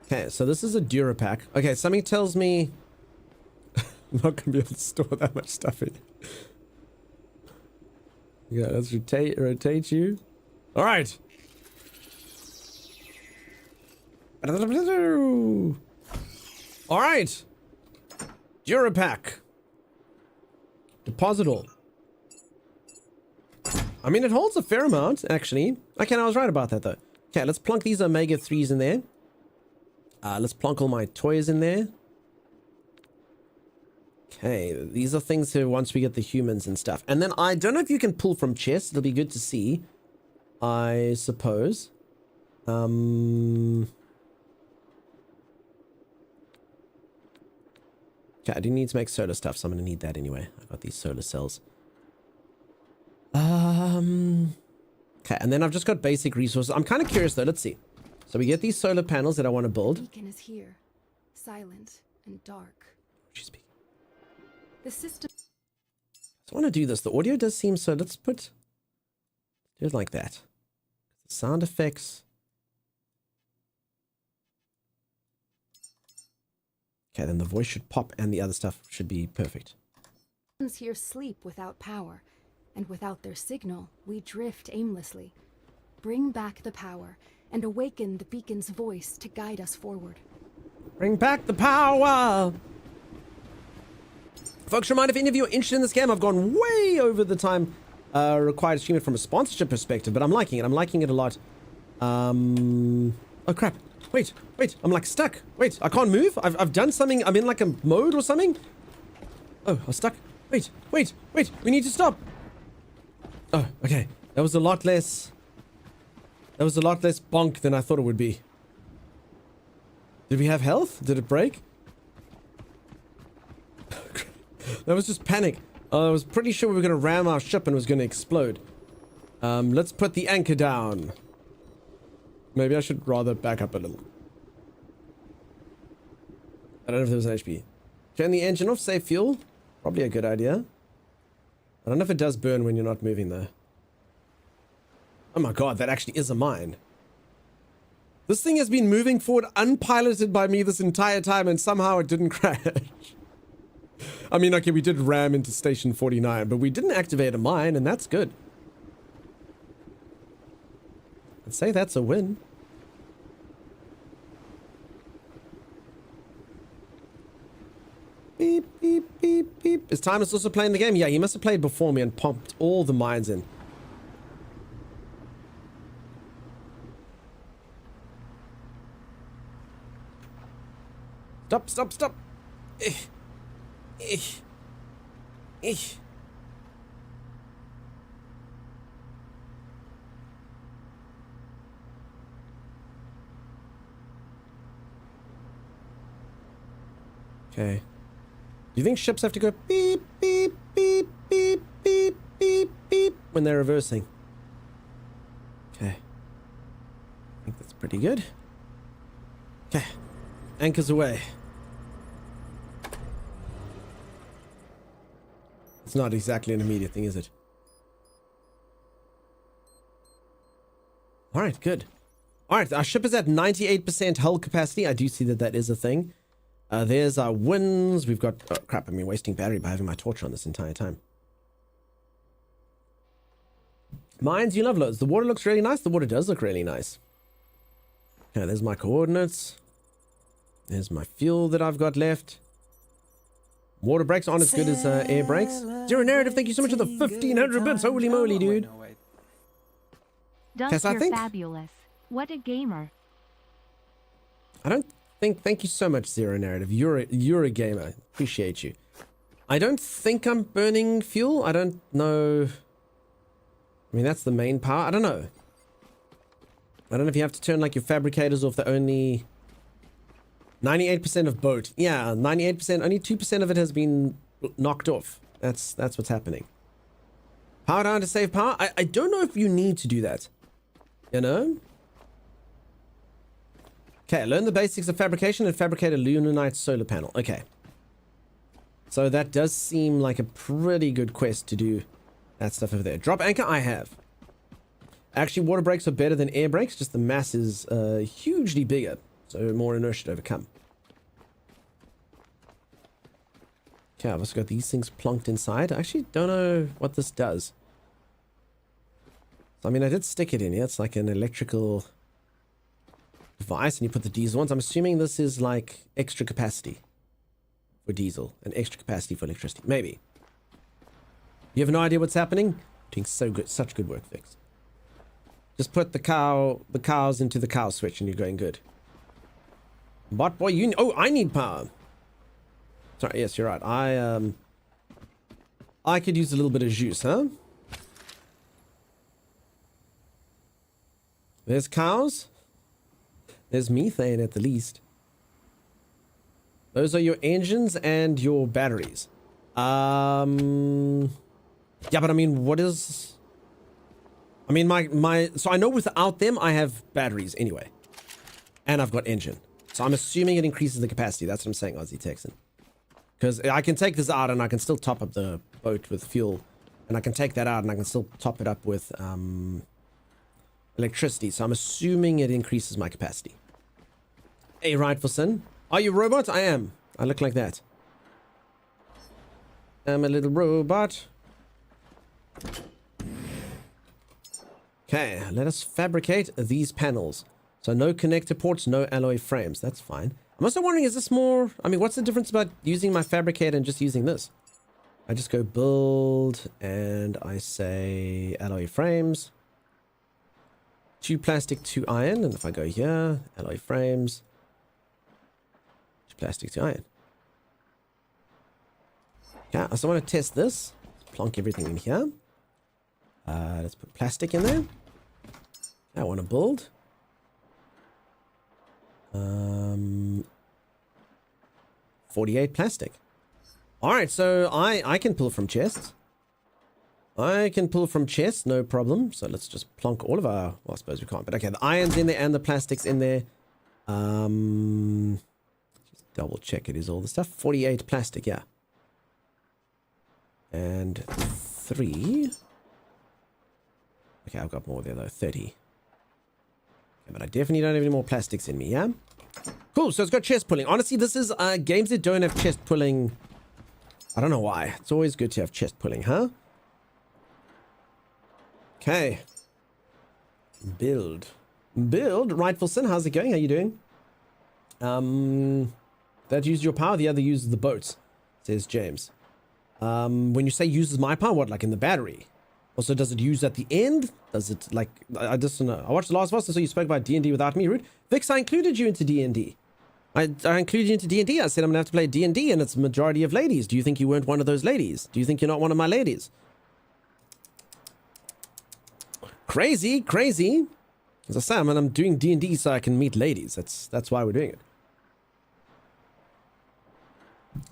Okay, so this is a Durapack. Okay, something tells me I'm not going to be able to store that much stuff in. Yeah, let's rotate you. All right. All right. Durapack. Deposit all. I mean, it holds a fair amount, actually. Okay, I was right about that, though. Okay, let's plunk these omega-3s in there. Let's plunk all my toys in there. Okay, these are things to once we get the humans and stuff. And then I don't know if you can pull from chests. It'll be good to see, I suppose. Okay, I do need to make solar stuff, so I'm going to need that anyway. I got these solar cells. Okay, and then I've just got basic resources. I'm kind of curious though. Let's see. So we get these solar panels that I want to build. The beacon is here, silent and dark. She's speaking. The system. So I want to do this. The audio does seem so. Let's do it like that. Sound effects. Okay, then the voice should pop and the other stuff should be perfect. Here sleep without power, and without their signal, we drift aimlessly. Bring back the power and awaken the beacon's voice to guide us forward. Bring back the power! Folks, remind if any of you are interested in this game, I've gone way over the time required to stream it from a sponsorship perspective, but I'm liking it. I'm liking it a lot. Oh crap. Wait, I'm like stuck. Wait, I can't move? I've done something. I'm in like a mode or something. Oh, I'm stuck. Wait, we need to stop. Oh, okay. That was a lot less bonk than I thought it would be. Did we have health? Did it break? That was just panic. I was pretty sure we were going to ram our ship and it was going to explode. Let's put the anchor down. Maybe I should rather back up a little. I don't know if there was an HP. Turn the engine off, save fuel. Probably a good idea. I don't know if it does burn when you're not moving though. Oh my god, that actually is a mine. This thing has been moving forward unpiloted by me this entire time and somehow it didn't crash. I mean, okay, we did ram into station 49, but we didn't activate a mine and that's good. I'd say that's a win. Beep, beep, beep, beep. Is Timus also playing the game? Yeah, he must have played before me and pumped all the mines in. Stop, stop, stop. Okay. Do you think ships have to go beep, beep, beep, beep, beep, beep, beep when they're reversing? Okay. I think that's pretty good. Okay. Anchors away. It's not exactly an immediate thing, is it? Alright, good. Alright, our ship is at 98% hull capacity. I do see that that is a thing. There's our winds. We've got... Oh, crap. I've been wasting battery by having my torch on this entire time. Mines, you love loads. The water looks really nice. The water does look really nice. Okay, there's my coordinates. There's my fuel that I've got left. Water brakes aren't as good as air brakes. Zero Narrative, thank you so much for the 1500 bits. Holy moly, dude. Dunk, Tess, I you're think... fabulous. What a gamer. I don't think... Thank you so much, Zero Narrative. You're a gamer. Appreciate you. I don't think I'm burning fuel. I don't know. I mean, that's the main power. I don't know. I don't know if you have to turn like your fabricators off. The only 98% of boat. Yeah, 98%. Only 2% of it has been knocked off. That's what's happening. Power down to save power. I don't know if you need to do that. You know? Okay, learn the basics of fabrication and fabricate a Lunarite solar panel. Okay. So that does seem like a pretty good quest to do that stuff over there. Drop anchor, I have. Actually, water brakes are better than air brakes, just the mass is hugely bigger, so more inertia to overcome. Okay, I've also got these things plonked inside. I actually don't know what this does. So, I mean, I did stick it in here. It's like an electrical device, and you put the diesel ones. I'm assuming this is like extra capacity for diesel and extra capacity for electricity. Maybe. You have no idea what's happening? Doing so good, such good work, Fix. Just put the cows into the cow switch and you're going good. Bot boy, you... Oh, I need power. Sorry, yes, you're right. I could use a little bit of juice, huh? There's cows. There's methane at the least. Those are your engines and your batteries. Yeah, but I mean, what is... I mean, so I know without them, I have batteries anyway. And I've got engine. So I'm assuming it increases the capacity. That's what I'm saying, Aussie Texan. Because I can take this out and I can still top up the boat with fuel. And I can take that out and I can still top it up with electricity. So I'm assuming it increases my capacity. Hey, Rightfulson. Are you a robot? I am. I look like that. I'm a little robot. Okay, let us fabricate these panels. So no connector ports, no alloy frames. That's fine. I'm also wondering, is this more... I mean, what's the difference about using my fabricator and just using this? I just go build and I say alloy frames. 2 plastic, 2 iron. And if I go here, alloy frames. 2 plastic, 2 iron. Okay, I also want to test this. Plonk everything in here. Let's put plastic in there. I want to build. 48 plastic. Alright, so I can pull from chests. I can pull from chests, no problem. So let's just plonk all of our... Well, I suppose we can't, but okay. The iron's in there and the plastic's in there. Just double check it is all the stuff. 48 plastic, yeah. And 3. Okay, I've got more there though, 30. Okay, but I definitely don't have any more plastics in me, yeah? Cool, so it's got chest pulling. Honestly, this is games that don't have chest pulling. I don't know why. It's always good to have chest pulling, huh? Okay. Build. Rightful Sin, how's it going? How you doing? That used your power, the other uses the boats, says James. When you say uses my power, what, like in the battery? Also, does it use at the end? Does it, like, I just don't know. I watched The Last of Us, and so you spoke about D&D without me, Rude. Vix, I included you into D&D. I included you into D&D. I said I'm going to have to play D&D, and it's a majority of ladies. Do you think you weren't one of those ladies? Do you think you're not one of my ladies? Crazy, crazy. As I say, I'm doing D&D so I can meet ladies. That's why we're doing it.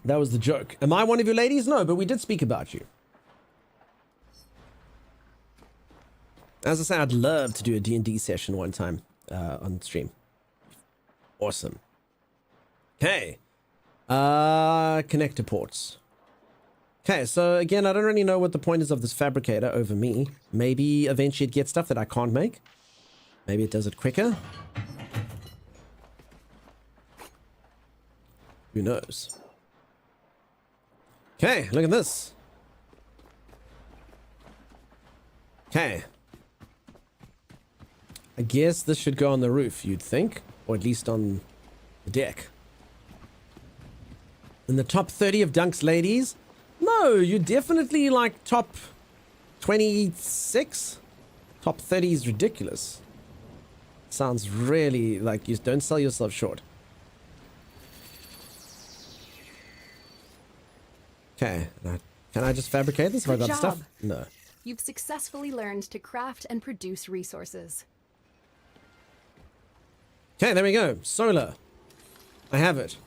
That was the joke. Am I one of your ladies? No, but we did speak about you. As I say, I'd love to do a D&D session one time on stream. Awesome. Okay. Connector ports. Okay, so again, I don't really know what the point is of this fabricator over me. Maybe eventually it gets stuff that I can't make. Maybe it does it quicker. Who knows? Okay, look at this. Okay. I guess this should go on the roof, you'd think. Or at least on the deck. In the top 30 of Dunk's ladies? No, you're definitely like top 26. Top 30 is ridiculous. Sounds really like you don't sell yourself short. Okay, can I just fabricate this if I got the stuff? No. You've successfully learned to craft and produce resources. Okay, there we go. Solar. I have it.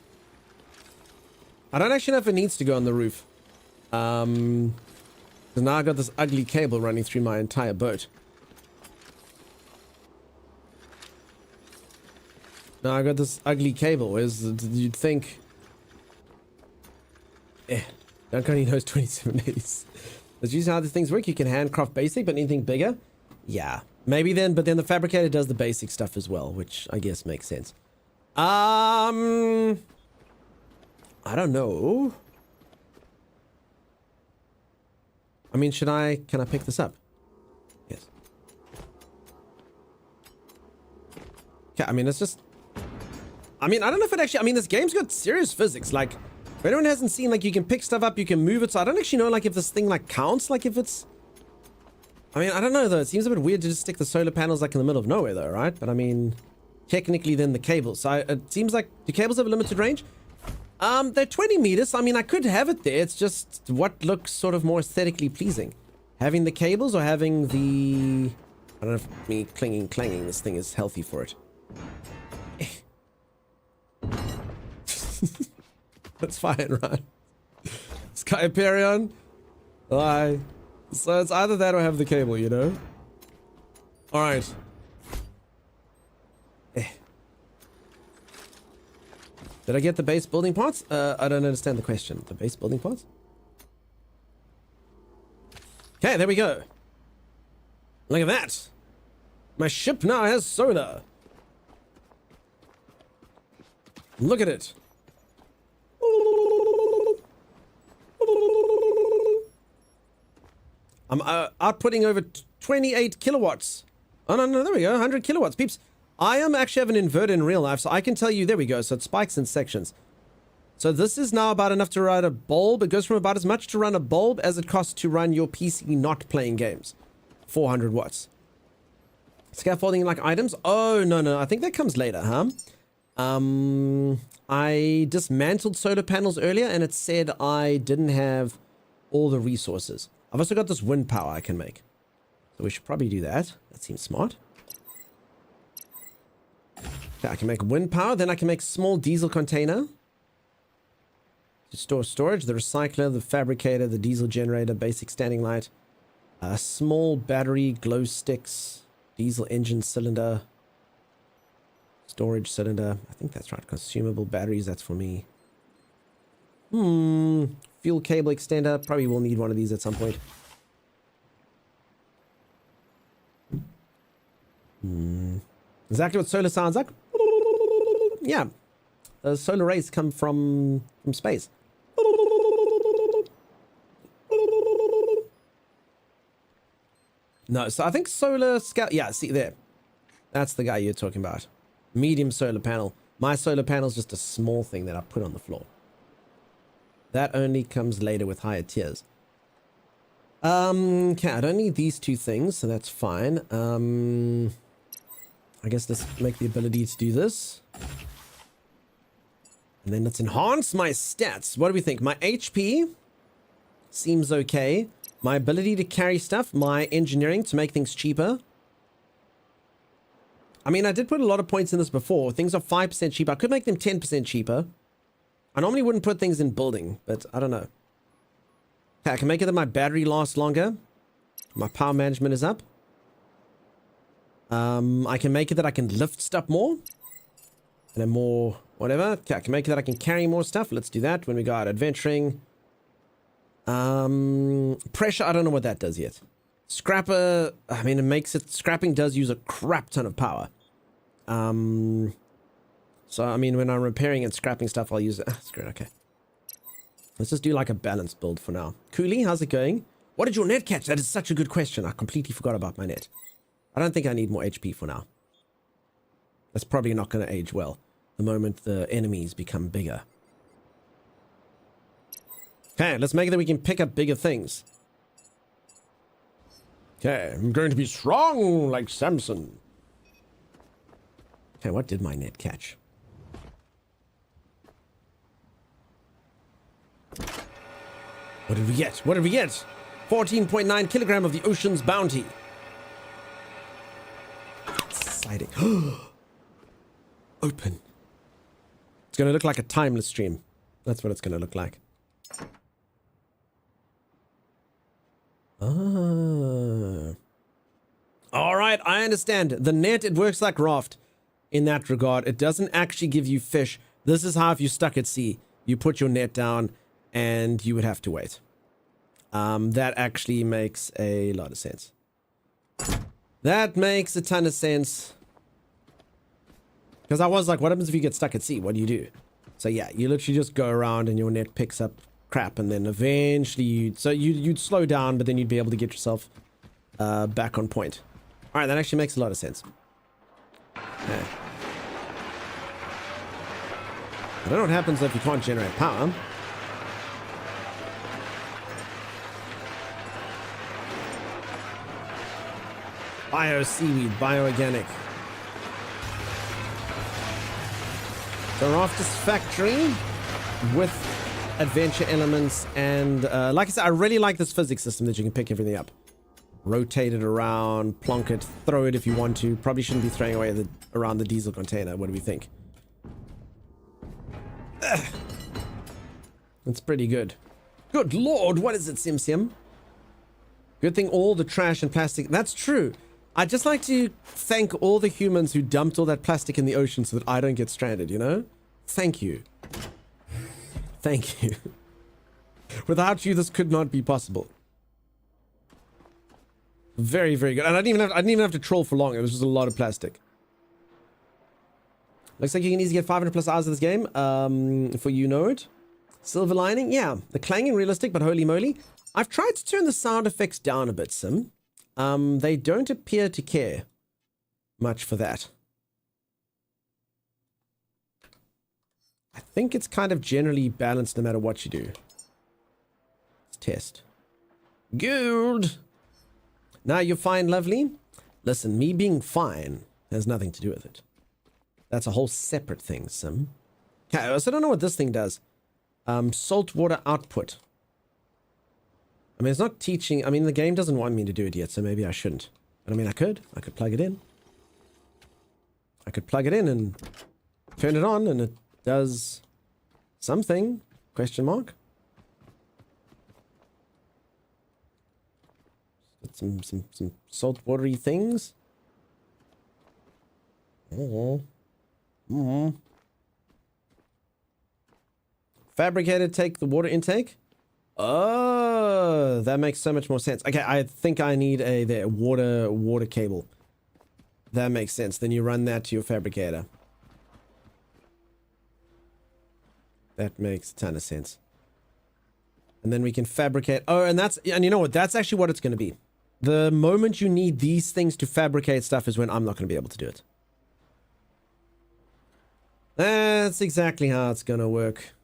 I don't actually know if it needs to go on the roof. Because now I've got this ugly cable running through my entire boat. Now I've got this ugly cable. Whereas you'd think... Dunk only knows 27 days. That's usually how these things work. You can handcraft basic, but anything bigger? Yeah. Maybe then, but then the fabricator does the basic stuff as well, which I guess makes sense. I don't know. I mean, can I pick this up? Yes. Okay, I mean, it's just... I mean, I don't know if it actually... I mean, this game's got serious physics. Like, if anyone hasn't seen, like, you can pick stuff up, you can move it. So I don't actually know, like, if this thing, like, counts. Like, if it's... I mean, I don't know, though. It seems a bit weird to just stick the solar panels, like, in the middle of nowhere, though, right? But, I mean, technically, then the cables. So it seems like... Do cables have a limited range? They're 20 meters. I mean, I could have it there. It's just what looks sort of more aesthetically pleasing. Having the cables or having the... I don't know if me clanging this thing is healthy for it. That's fine, right? Sky Hyperion? Aye. So it's either that or have the cable, you know? Alright. Did I get the base building parts? I don't understand the question. The base building parts? Okay, there we go. Look at that. My ship now has solar. Look at it. I'm outputting over 28 kilowatts. Oh, no, there we go. 100 kilowatts. Peeps, I actually have an inverter in real life, so I can tell you, there we go. So it spikes in sections. So this is now about enough to run a bulb. It goes from about as much to run a bulb as it costs to run your PC not playing games. 400 watts. Scaffolding like items? Oh, no. I think that comes later, huh? I dismantled solar panels earlier and it said I didn't have all the resources. I've also got this wind power I can make. So we should probably do that. That seems smart. Okay, I can make wind power. Then I can make small diesel container. To store storage. The recycler, the fabricator, the diesel generator, basic standing light. A small battery, glow sticks, diesel engine cylinder. Storage cylinder. I think that's right. Consumable batteries. That's for me. Fuel cable extender. Probably will need one of these at some point. Exactly what solar sounds like. Yeah. Solar rays come from space. No, so I think solar scale. Yeah, see there. That's the guy you're talking about. Medium solar panel. My solar panel is just a small thing that I put on the floor. That only comes later with higher tiers. Okay, I don't need these two things, so that's fine. I guess let's make the ability to do this. And then let's enhance my stats. What do we think? My HP seems okay. My ability to carry stuff. My engineering to make things cheaper. I mean, I did put a lot of points in this before. Things are 5% cheaper. I could make them 10% cheaper. I normally wouldn't put things in building, but I don't know. Okay, I can make it that my battery lasts longer. My power management is up. I can make it that I can lift stuff more. And then more, whatever. Okay, I can make it that I can carry more stuff. Let's do that when we go out adventuring. Pressure, I don't know what that does yet. Scrapper, I mean, it makes it, scrapping does use a crap ton of power. So, I mean, when I'm repairing and scrapping stuff, I'll use it. Screw it, okay. Let's just do like a balanced build for now. Cooley, how's it going? What did your net catch? That is such a good question. I completely forgot about my net. I don't think I need more HP for now. That's probably not going to age well the moment the enemies become bigger. Okay, let's make it that we can pick up bigger things. Okay, I'm going to be strong like Samson. Okay, what did my net catch? What did we get? What did we get? 14.9 kilogram of the ocean's bounty. Exciting. Open. It's going to look like a timeless stream. That's what it's going to look like. Ah. All right, I understand. The net, it works like raft in that regard. It doesn't actually give you fish. This is how if you're stuck at sea, you put your net down and you would have to wait. That actually makes a lot of sense. That makes a ton of sense. Because I was like, what happens if you get stuck at sea? What do you do? So yeah, you literally just go around and your net picks up crap, and then eventually you'd slow down, but then you'd be able to get yourself back on point. All right, that actually makes a lot of sense. Okay. I don't know what happens if you can't generate power. Bio seaweed, bioorganic. So we're off this factory with adventure elements, and like I said, I really like this physics system that you can pick everything up, rotate it around, plonk it, throw it if you want to. Probably shouldn't be throwing away around the diesel container. What do we think? That's pretty good. Good lord, what is it, Sim Sim? Good thing all the trash and plastic. That's true. I'd just like to thank all the humans who dumped all that plastic in the ocean so that I don't get stranded, you know? Thank you. Thank you. Without you, this could not be possible. Very, very good. And I didn't even have to troll for long. It was just a lot of plastic. Looks like you can easily get 500 plus hours of this game. For you know it. Silver lining, yeah. The clanging realistic, but holy moly. I've tried to turn the sound effects down a bit, Sim. They don't appear to care much for that. I think it's kind of generally balanced no matter what you do. Let's test. Good. Now you're fine, lovely. Listen, me being fine has nothing to do with it. That's a whole separate thing, Sim. Okay, so I don't know what this thing does. Salt water output. I mean, it's not teaching. I mean, the game doesn't want me to do it yet, so maybe I shouldn't. But I mean, I could plug it in. I could plug it in and turn it on and it does something, question mark. Got some salt watery things. Fabricator, take the water intake. Oh, that makes so much more sense. Okay, I think I need a water cable. That makes sense. Then you run that to your fabricator. That makes a ton of sense. And then we can fabricate. Oh, and you know what? That's actually what it's going to be. The moment you need these things to fabricate stuff is when I'm not going to be able to do it. That's exactly how it's going to work.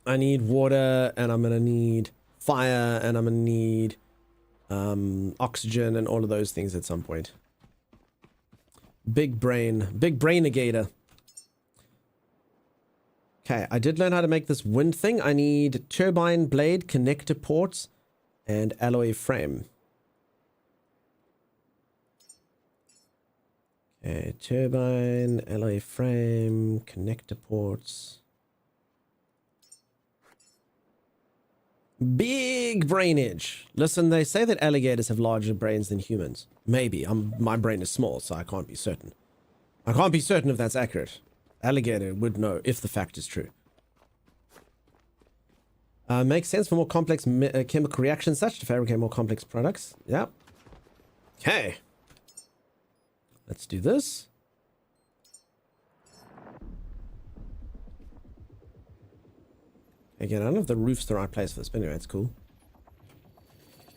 I need water, and I'm going to need fire, and I'm going to need oxygen and all of those things at some point. Big brainigator. Okay, I did learn how to make this wind thing. I need turbine blade, connector ports, and alloy frame. Okay, turbine, alloy frame, connector ports. Big brainage. Listen, they say that alligators have larger brains than humans. Maybe. My brain is small, so I can't be certain. I can't be certain if that's accurate. Alligator would know if the fact is true. Makes sense for more complex chemical reactions, such to fabricate more complex products. Yep. Okay. Let's do this. Again, I don't know if the roof's the right place for this, but anyway, it's cool.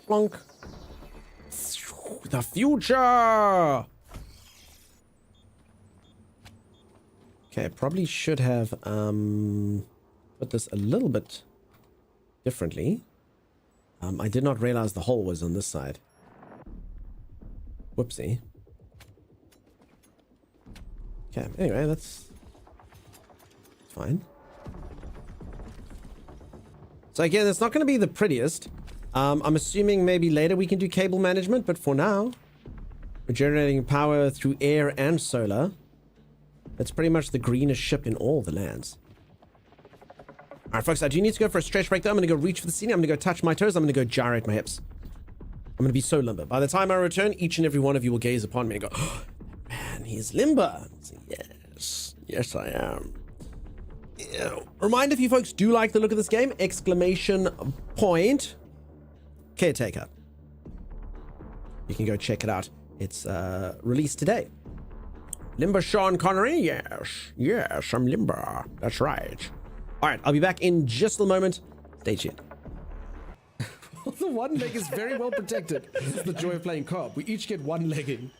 Plonk. The future! Okay, probably should have put this a little bit differently. I did not realize the hole was on this side. Whoopsie. Okay, anyway, that's fine. So again, it's not going to be the prettiest. I'm assuming maybe later we can do cable management, but for now, we're generating power through air and solar. That's pretty much the greenest ship in all the lands. All right, folks, I do need to go for a stretch break, though. I'm going to go reach for the ceiling. I'm going to go touch my toes. I'm going to go gyrate my hips. I'm going to be so limber. By the time I return, each and every one of you will gaze upon me and go, oh, man, he's limber. Yes, yes, I am. Reminder, if you folks do like the look of this game, exclamation point Caretaker. You can go check it out. It's released today. Limber Sean Connery? Yes, I'm limber. That's right. All right, I'll be back in just a moment. Stay tuned. The one leg is very well protected. This is the joy of playing co-op. We each get one legging.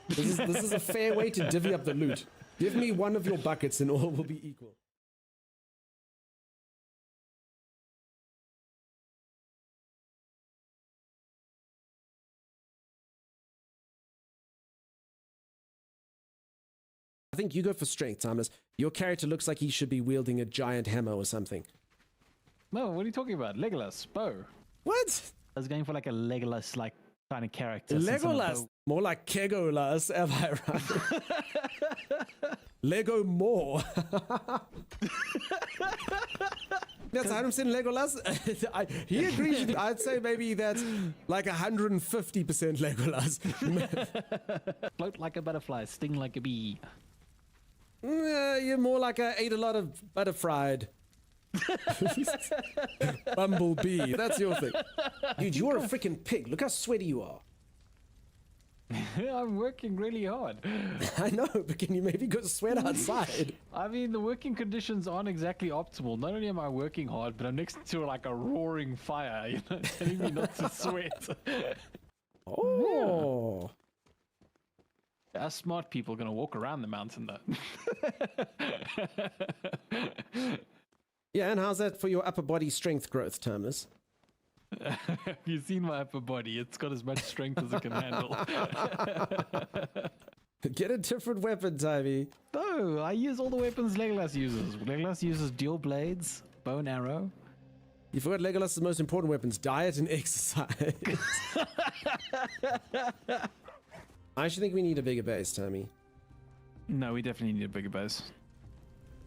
This is a fair way to divvy up the loot. Give me one of your buckets and all will be equal. I think you go for strength, Timeless. Your character looks like he should be wielding a giant hammer or something. No, what are you talking about? Legolas, bow. What? I was going for like a Legolas, like, kind of character. Legolas. More like Kegolas, am I right? Lego more. That's 100% Legolas. He agrees. I'd say maybe that's like 150% Legolas. Float like a butterfly, sting like a bee. You're more like I ate a lot of butterfried. Bumblebee. That's your thing. Dude, you're a freaking pig. Look how sweaty you are. I'm working really hard. I know, but can you maybe go sweat outside? I mean, the working conditions aren't exactly optimal. Not only am I working hard, but I'm next to like a roaring fire, you know, telling me not to sweat. Oh. Yeah. Us smart people are going to walk around the mountain, though. Yeah, and how's that for your upper body strength growth, Terminus? Have you seen my upper body? It's got as much strength as it can handle. Get a different weapon, Timey. No, I use all the weapons Legolas uses. Legolas uses dual blades, bow and arrow. You forgot Legolas's most important weapons, diet and exercise. I actually think we need a bigger base, Tommy. No, we definitely need a bigger base.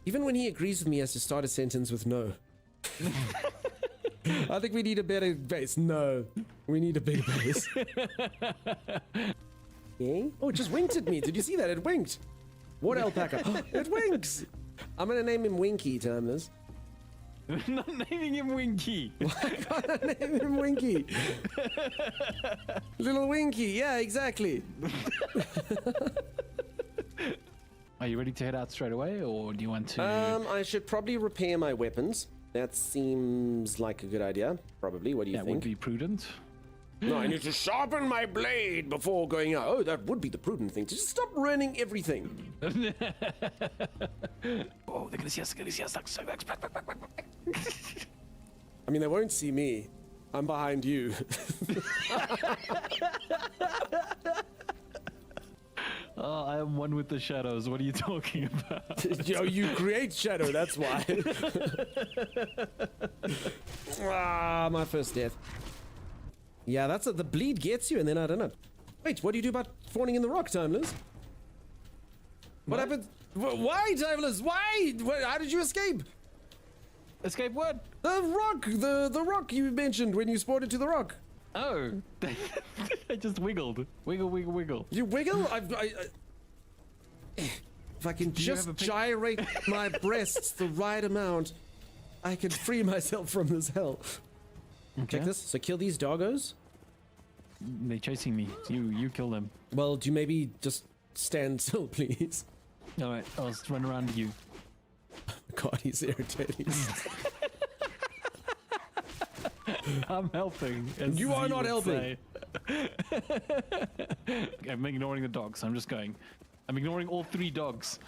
Even when he agrees with me, he has to start a sentence with no. I think we need a better base. No, we need a bigger base. Yeah? Oh, it just winked at me. Did you see that? It winked. What alpaca? It winks. I'm going to name him Winky, Timeless. Not naming him Winky. Why can't I name him Winky? Little Winky. Yeah, exactly. Are you ready to head out straight away, or do you want to... I should probably repair my weapons. That seems like a good idea. Probably. What do you that think? would be prudent. No, I need to sharpen my blade before going out. Oh, that would be the prudent thing. Just stop ruining everything. Oh, they're gonna see us. They're gonna see us. I mean, they won't see me. I'm behind you. Oh, I am one with the shadows. What are you talking about? Yo, you create shadow, that's why. My first death. Yeah, that's it. The bleed gets you, and then I don't know. Wait, what do you do about fawning in the rock, Timeless? What happened? Why, Timeless? Why? How did you escape? Escape what? The rock! The rock you mentioned when you spawned into the rock. Oh, I just wiggled. Wiggle, wiggle, wiggle. You wiggle? If I can just gyrate my breasts the right amount, I can free myself from this hell. Okay. Check this. So kill these doggos. They're chasing me. You kill them. Well, do you maybe just stand still, please? All right, I'll just run around you. God, he's irritating. I'm helping. You are not helping. I'm ignoring the dogs. I'm just going. I'm ignoring all 3 dogs.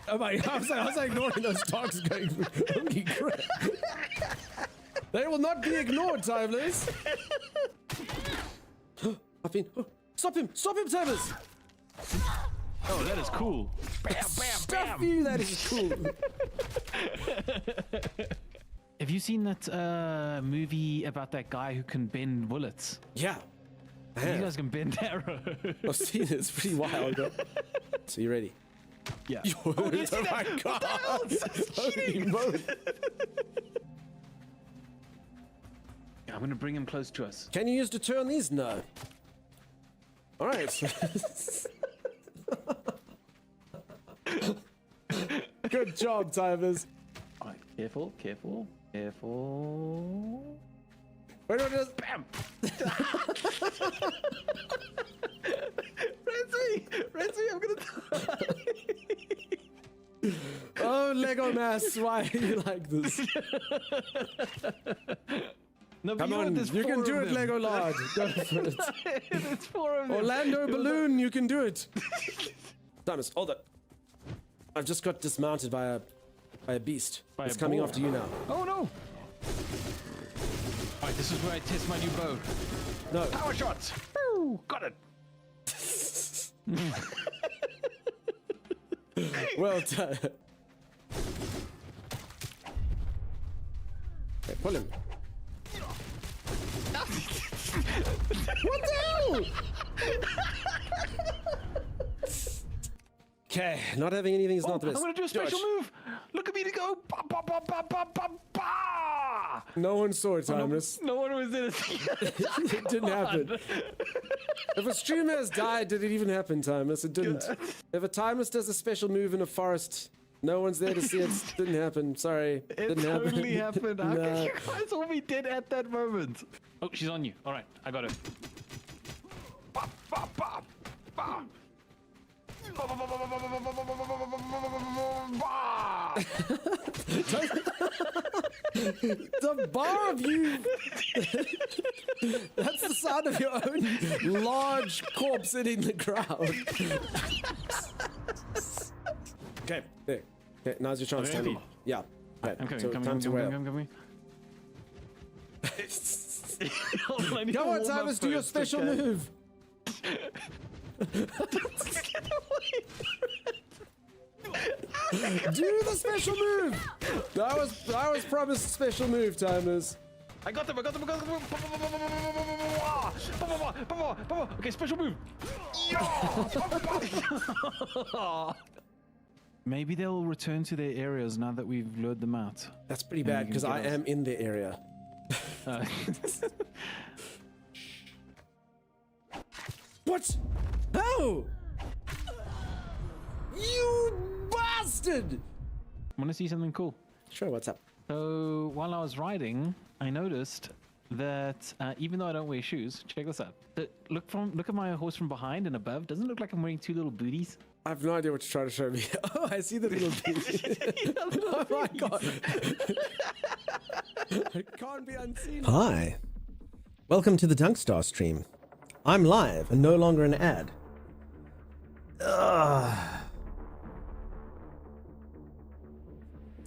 Oh my! I was ignoring those dogs going. Holy crap! They will not be ignored, Timeless. I've been. Stop him! Stop him, Timeless! Oh, that is cool. Bam, bam, Stuff bam. you! That is cool. Have you seen that movie about that guy who can bend bullets? Yeah. You guys can bend arrows. I've seen it. It's pretty wild. So you ready? Yeah. Oh, my God! Holy moly. I'm gonna bring him close to us. Can you use to turn these? No. All right. Good job, Timers. All right, careful, careful, careful. Wait, just Bam! Renzi, I'm gonna die. Oh, Lego Mass, why are you like this? No, Come on, you can do it, Lego Lord. Go for it. There's 4 of them. Orlando Balloon, you can do it. Thomas, hold up. I've just got dismounted by a beast. It's coming after you now. Oh no! Alright, this is where I test my new bow. No. Power shots! Woo! Got it! Well done. Okay, pull him. What the hell? Okay, not having anything is not the best. I'm gonna do a special move! Look at me to go! Ba, ba, ba, ba, ba, ba, ba. No one saw it, Timeless. No one was in it. It didn't happen. If a streamer has died, did it even happen, Timeless? It didn't. If a Timeless does a special move in a forest, no one's there to see it. Didn't happen. Sorry. It Didn't totally happen. happened. How No. can you guys all be dead at that moment? Oh, she's on you. All right, I got her. Ba, ba, ba, ba. The bar of you. That's the sound of your own large corpse hitting the ground. Okay, there. Okay, now's your chance, Okay, Tony. cool. Yeah. Okay, I'm coming, so coming, time to coming, wail. coming. Come on, Timeless, do your special move. Do the special move. That was promised special move, timers. I got them. Okay, special move. Maybe they'll return to their areas now that we've lured them out. That's pretty bad because I am in the area. What? How? You bastard! I want to see something cool. Sure, what's up? So while I was riding, I noticed that even though I don't wear shoes, check this out. Look at my horse from behind and above. Doesn't it look like I'm wearing two little booties? I have no idea what you're trying to show me. Oh, I see the little booty. Oh my god. It can't be unseen. Hi. Welcome to the Dunkstar stream. I'm live and no longer an ad. How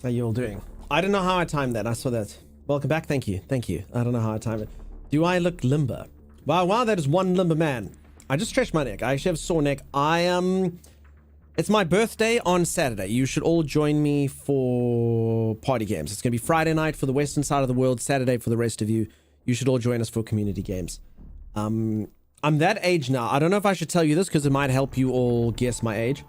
you all doing? I don't know how I timed that. I saw that. Welcome back. Thank you. Thank you. I don't know how I timed it. Do I look limber? Wow, that is one limber man. I just stretched my neck. I actually have a sore neck. It's my birthday on Saturday. You should all join me for party games. It's going to be Friday night for the western side of the world, Saturday for the rest of you. You should all join us for community games. I'm that age now. I don't know if I should tell you this because it might help you all guess my age.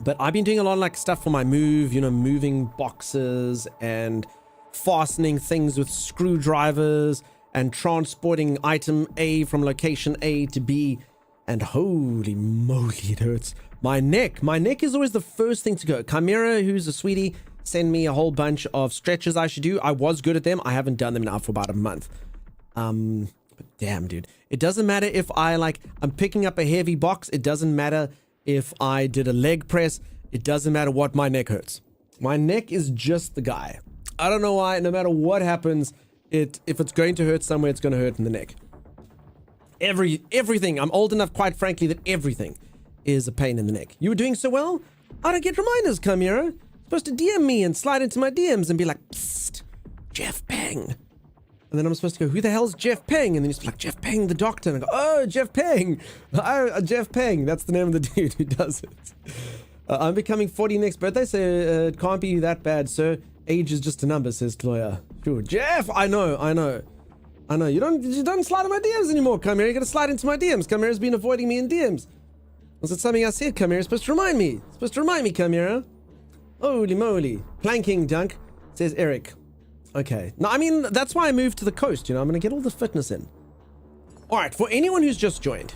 But I've been doing a lot of like stuff for my move, you know, moving boxes and fastening things with screwdrivers and transporting item A from location A to B. And holy moly, it hurts. My neck is always the first thing to go. Chimera, who's a sweetie, send me a whole bunch of stretches I should do. I was good at them. I haven't done them now for about a month. But damn, dude. It doesn't matter if I'm picking up a heavy box. It doesn't matter if I did a leg press. It doesn't matter what, my neck hurts. My neck is just the guy. I don't know why. No matter what happens, if it's going to hurt somewhere, it's going to hurt in the neck. Everything. I'm old enough, quite frankly, that everything is a pain in the neck. You were doing so well? I don't get reminders, Chimera. Supposed to DM me and slide into my DMs and be like, psst, Jeff Peng. And then I'm supposed to go, who the hell's Jeff Peng? And then he's like, Jeff Peng, the doctor. And I go, oh, Jeff Peng. Jeff Peng. That's the name of the dude who does it. I'm becoming 40 next birthday, so it can't be that bad, sir. Age is just a number, says Chloe. Sure. Jeff, I know. You don't slide in my DMs anymore, Chimera. You gotta slide into my DMs. Chimera's been avoiding me in DMs. Was it something I said, Chimera? Supposed to remind me, Chimera. Holy moly. Planking dunk, says Eric. Okay. No, I mean, that's why I moved to the coast, you know. I'm gonna get all the fitness in. Alright, for anyone who's just joined,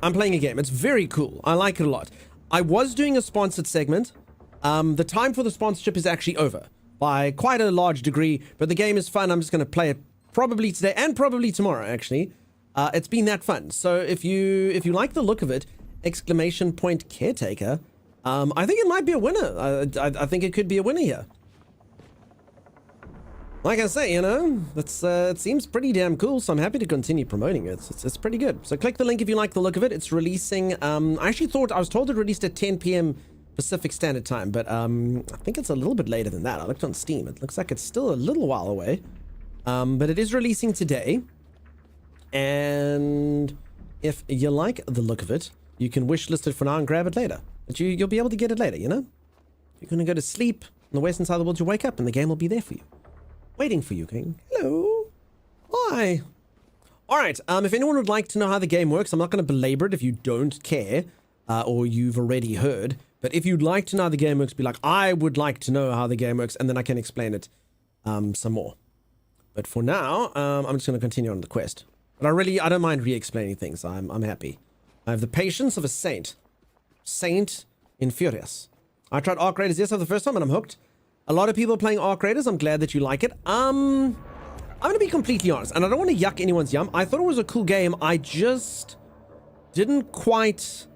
I'm playing a game. It's very cool. I like it a lot. I was doing a sponsored segment. The time for the sponsorship is actually over by quite a large degree, but the game is fun. I'm just gonna play it probably today and probably tomorrow, actually. It's been that fun. So if you like the look of it, ! Caretaker, I think it might be a winner. I think it could be a winner here. Like I say, you know, it seems pretty damn cool, so I'm happy to continue promoting it. It's pretty good. So click the link if you like the look of it. It's releasing, I was told it released at 10 p.m. Pacific Standard Time, but I think it's a little bit later than that. I looked on Steam. It looks like it's still a little while away. But it is releasing today. And if you like the look of it, you can wishlist it for now and grab it later. But you'll be able to get it later, you know? You're going to go to sleep on the western side of the world, you wake up and the game will be there for you. Waiting for you, King. Hello. Hi. All right. If anyone would like to know how the game works, I'm not going to belabor it if you don't care or you've already heard. But if you'd like to know how the game works, be like, I would like to know how the game works, and then I can explain it some more. But for now, I'm just going to continue on the quest. But I don't mind re-explaining things. I'm happy. I have the patience of a saint. Saint Infurious. I tried Arc Raiders yesterday for the first time and I'm hooked. A lot of people are playing Arc Raiders. I'm glad that you like it. I'm going to be completely honest, and I don't want to yuck anyone's yum. I thought it was a cool game. I just didn't quite...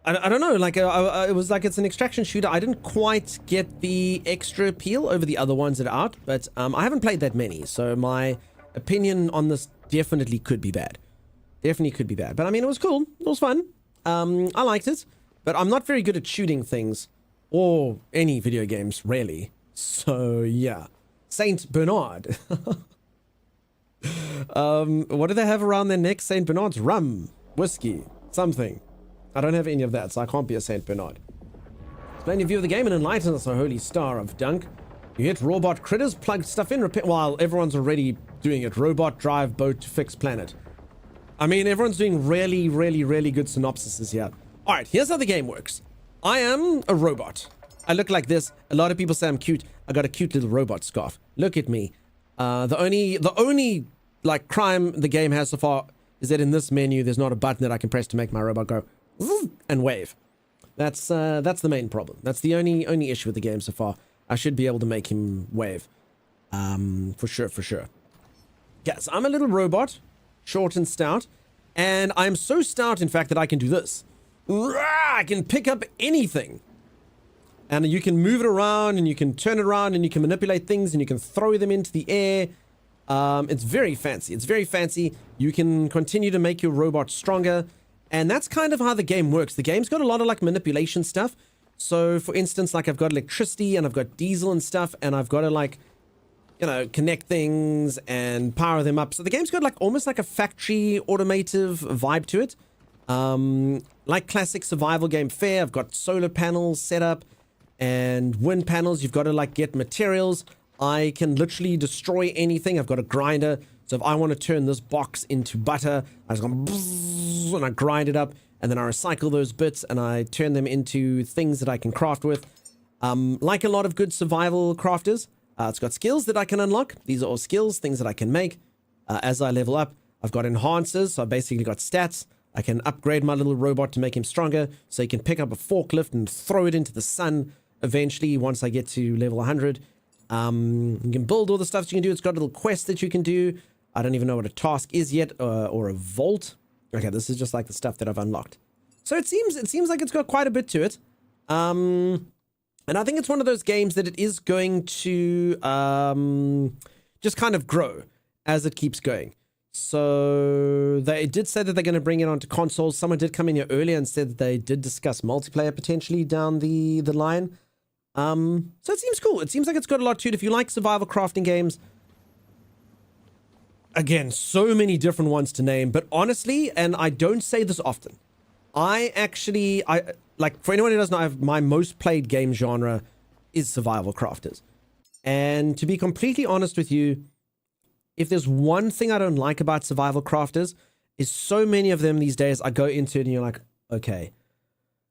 I don't know, like it was like it's an extraction shooter. I didn't quite get the extra appeal over the other ones that are out, but I haven't played that many, so my opinion on this definitely could be bad. Definitely could be bad. But I mean, it was cool. It was fun. I liked it, but I'm not very good at shooting things or any video games, really. So yeah. Saint Bernard. What do they have around their neck? Saint Bernard's rum, whiskey, something. I don't have any of that, so I can't be a Saint Bernard. Explain your view of the game and enlighten us, O holy star of Dunk. You hit robot critters, plug stuff in, repair, while everyone's already doing it. Robot drive boat to fix planet. I mean, everyone's doing really, really, really good synopsises here. All right, here's how the game works. I am a robot. I look like this. A lot of people say I'm cute. I got a cute little robot scarf. Look at me. The only like crime the game has so far is that in this menu there's not a button that I can press to make my robot go and wave. That's the main problem. That's the only issue with the game so far. I should be able to make him wave. For sure. Yes, I'm a little robot, short and stout, and I'm so stout in fact that I can do this. I can pick up anything. And you can move it around, and you can turn it around, and you can manipulate things, and you can throw them into the air. It's very fancy. It's very fancy. You can continue to make your robot stronger. And that's kind of how the game works. The game's got a lot of like manipulation stuff. So for instance, like I've got electricity and I've got diesel and stuff, and I've got to like, you know, connect things and power them up. So the game's got like almost like a factory automotive vibe to it. Like classic survival game fare. I've got solar panels set up and wind panels. You've got to like get materials. I can literally destroy anything. I've got a grinder. So if I want to turn this box into butter, I just go bzzz, and I grind it up, and then I recycle those bits and I turn them into things that I can craft with. Like a lot of good survival crafters, it's got skills that I can unlock. These are all skills, things that I can make. As I level up, I've got enhancers. So I basically got stats. I can upgrade my little robot to make him stronger. So he can pick up a forklift and throw it into the sun eventually once I get to level 100. You can build all the stuff you can do. It's got little quests that you can do. I don't even know what a task is yet, or a vault. Okay, this is just like the stuff that I've unlocked. So it seems like it's got quite a bit to it. And I think it's one of those games that it is going to just kind of grow as it keeps going. So they did say that they're going to bring it onto consoles. Someone did come in here earlier and said that they did discuss multiplayer potentially down the line. So it seems cool. It seems like it's got a lot to it. If you like survival crafting games, again, so many different ones to name, but honestly, and I don't say this often, I like, for anyone who doesn't know, my most played game genre is survival crafters. And to be completely honest with you, if there's one thing I don't like about survival crafters, is so many of them these days, I go into it and you're like, okay,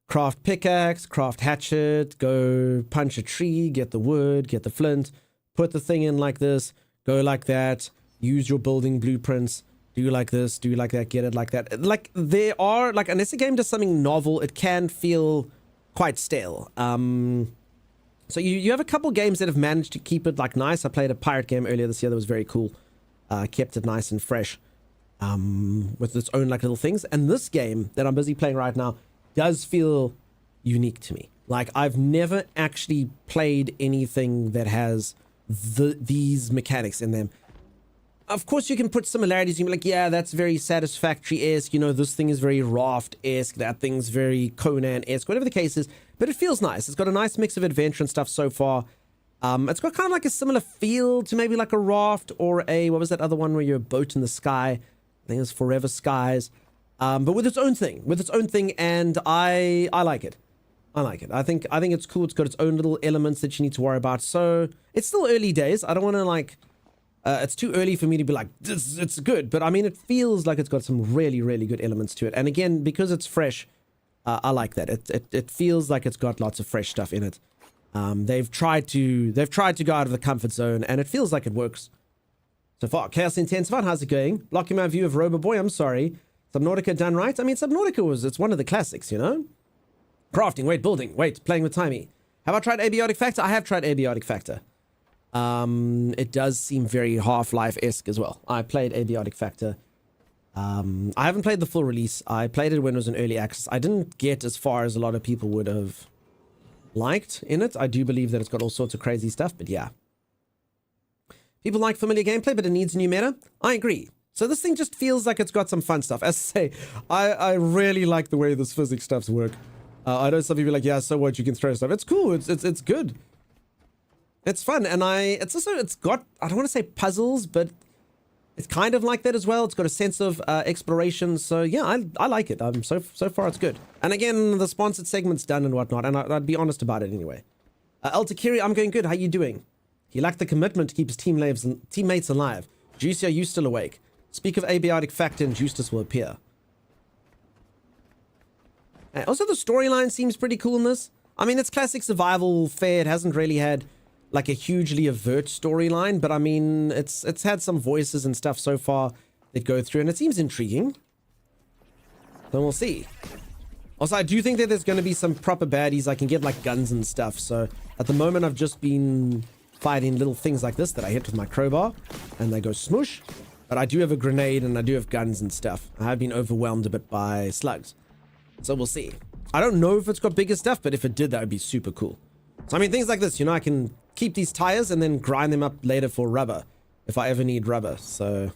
craft pickaxe, craft hatchet, go punch a tree, get the wood, get the flint, put the thing in like this, go like that, use your building blueprints, do like this, do like that, get it like that. Like, there are, like, unless a game does something novel, it can feel quite stale. So you have a couple games that have managed to keep it, like, nice. I played a pirate game earlier this year that was very cool. Kept it nice and fresh with its own, like, little things. And this game that I'm busy playing right now does feel unique to me. Like, I've never actually played anything that has these mechanics in them. Of course, you can put similarities. You can be like, yeah, that's very Satisfactory-esque. You know, this thing is very Raft-esque. That thing's very Conan-esque. Whatever the case is. But it feels nice. It's got a nice mix of adventure and stuff so far. It's got kind of like a similar feel to maybe like a Raft or a... What was that other one where you're a boat in the sky? I think it's Forever Skies. But with its own thing. With its own thing. And I like it. I like it. I think it's cool. It's got its own little elements that you need to worry about. So it's still early days. I don't want to like... it's too early for me to be like, it's good. But I mean, it feels like it's got some really, really good elements to it. And again, because it's fresh, I like that. It feels like it's got lots of fresh stuff in it. They've tried to go out of the comfort zone, and it feels like it works so far. Chaos Intensified, how's it going? Blocking my view of Roboboy, I'm sorry. Subnautica done right? I mean, Subnautica it's one of the classics, you know? Crafting, wait, building, wait, playing with Timey. Have I tried Abiotic Factor? I have tried Abiotic Factor. It does seem very Half-Life-esque as well. I played Abiotic Factor. I haven't played the full release. I played it when it was in early access. I didn't get as far as a lot of people would have liked in it. I do believe that it's got all sorts of crazy stuff, but yeah. People like familiar gameplay, but it needs a new meta. I agree. So this thing just feels like it's got some fun stuff. As I say, I really like the way this physics stuffs work. I know some people are like, yeah, so what, you can throw stuff. It's cool. It's good. It's fun, and it's got, I don't want to say puzzles, but It's kind of like that as well. It's got a sense of exploration. So yeah, I like it. So far it's good. And again, the sponsored segment's done and whatnot, and I'd be honest about it anyway. El Takiri, I'm going good. How you doing? He lacked the commitment to keep his teammates alive. Juicy, are you still awake? Speak of abiotic factor and Justus will appear. Also, the storyline seems pretty cool in this. I mean, it's classic survival fare. It hasn't really had like a hugely overt storyline, but I mean, it's had some voices and stuff so far that go through, and it seems intriguing. So we'll see. Also, I do think that there's going to be some proper baddies. I can get like guns and stuff. So at the moment, I've just been fighting little things like this that I hit with my crowbar, and they go smoosh. But I do have a grenade, and I do have guns and stuff. I have been overwhelmed a bit by slugs. So we'll see. I don't know if it's got bigger stuff, but if it did, that would be super cool. So I mean, things like this, you know, I can keep these tires and then grind them up later for rubber if I ever need rubber. So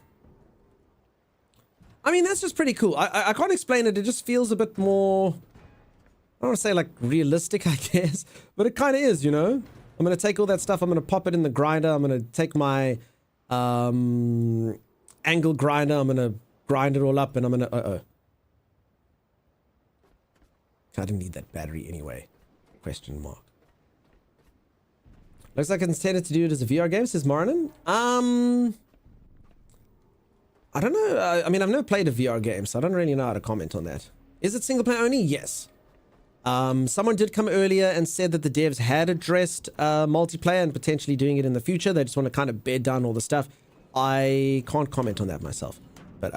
I mean, that's just pretty cool. I can't explain it. It just feels a bit more, I don't want to say like realistic, I guess, but it kind of is, you know. I'm going to take all that stuff. I'm going to pop it in the grinder. I'm going to take my angle grinder. I'm going to grind it all up, and I'm going to, I didn't need that battery anyway. Question mark. Looks like it's intended to do it as a VR game, says Marnin. I don't know. I mean, I've never played a VR game, so I don't really know how to comment on that. Is it single player only? Yes. Someone did come earlier and said that the devs had addressed multiplayer and potentially doing it in the future. They just want to kind of bed down all the stuff. I can't comment on that myself. But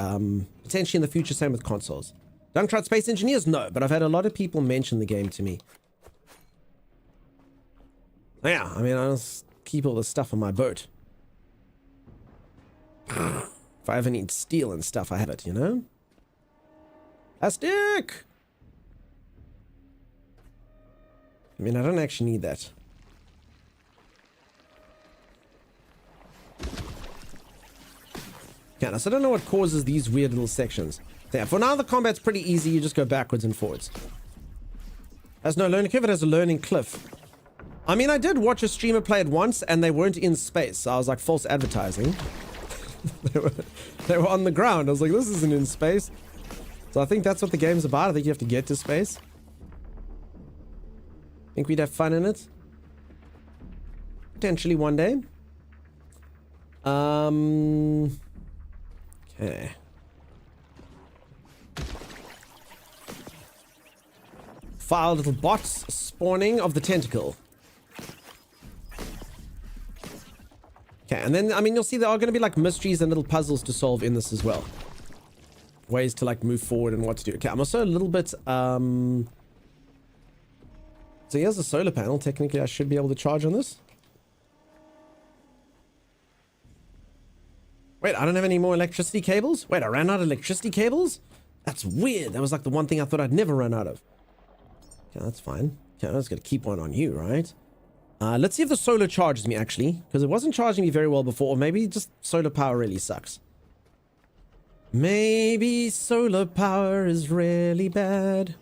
potentially in the future, same with consoles. Dunktrot Space Engineers? No, but I've had a lot of people mention the game to me. Yeah, I mean, I'll just keep all the stuff on my boat. If I ever need steel and stuff, I have it, you know? Plastic! I mean, I don't actually need that. Yeah, so I don't know what causes these weird little sections. So yeah, for now, the combat's pretty easy. You just go backwards and forwards. Has no learning curve, it has a learning cliff. I mean, I did watch a streamer play it once, and they weren't in space. So I was like, false advertising. they were on the ground. I was like, this isn't in space. So I think that's what the game's about. I think you have to get to space. Think we'd have fun in it? Potentially one day. Okay. File little bots spawning of the tentacle. Okay, and then, I mean, you'll see there are going to be like mysteries and little puzzles to solve in this as well. Ways to like move forward and what to do. Okay, I'm also a little bit, so here's a solar panel. Technically, I should be able to charge on this. Wait, I don't have any more electricity cables? Wait, I ran out of electricity cables? That's weird. That was like the one thing I thought I'd never run out of. Okay, that's fine. Okay, I'm just going to keep one on you, right? Let's see if the solar charges me, actually. Because it wasn't charging me very well before. Or maybe just solar power really sucks. Maybe solar power is really bad.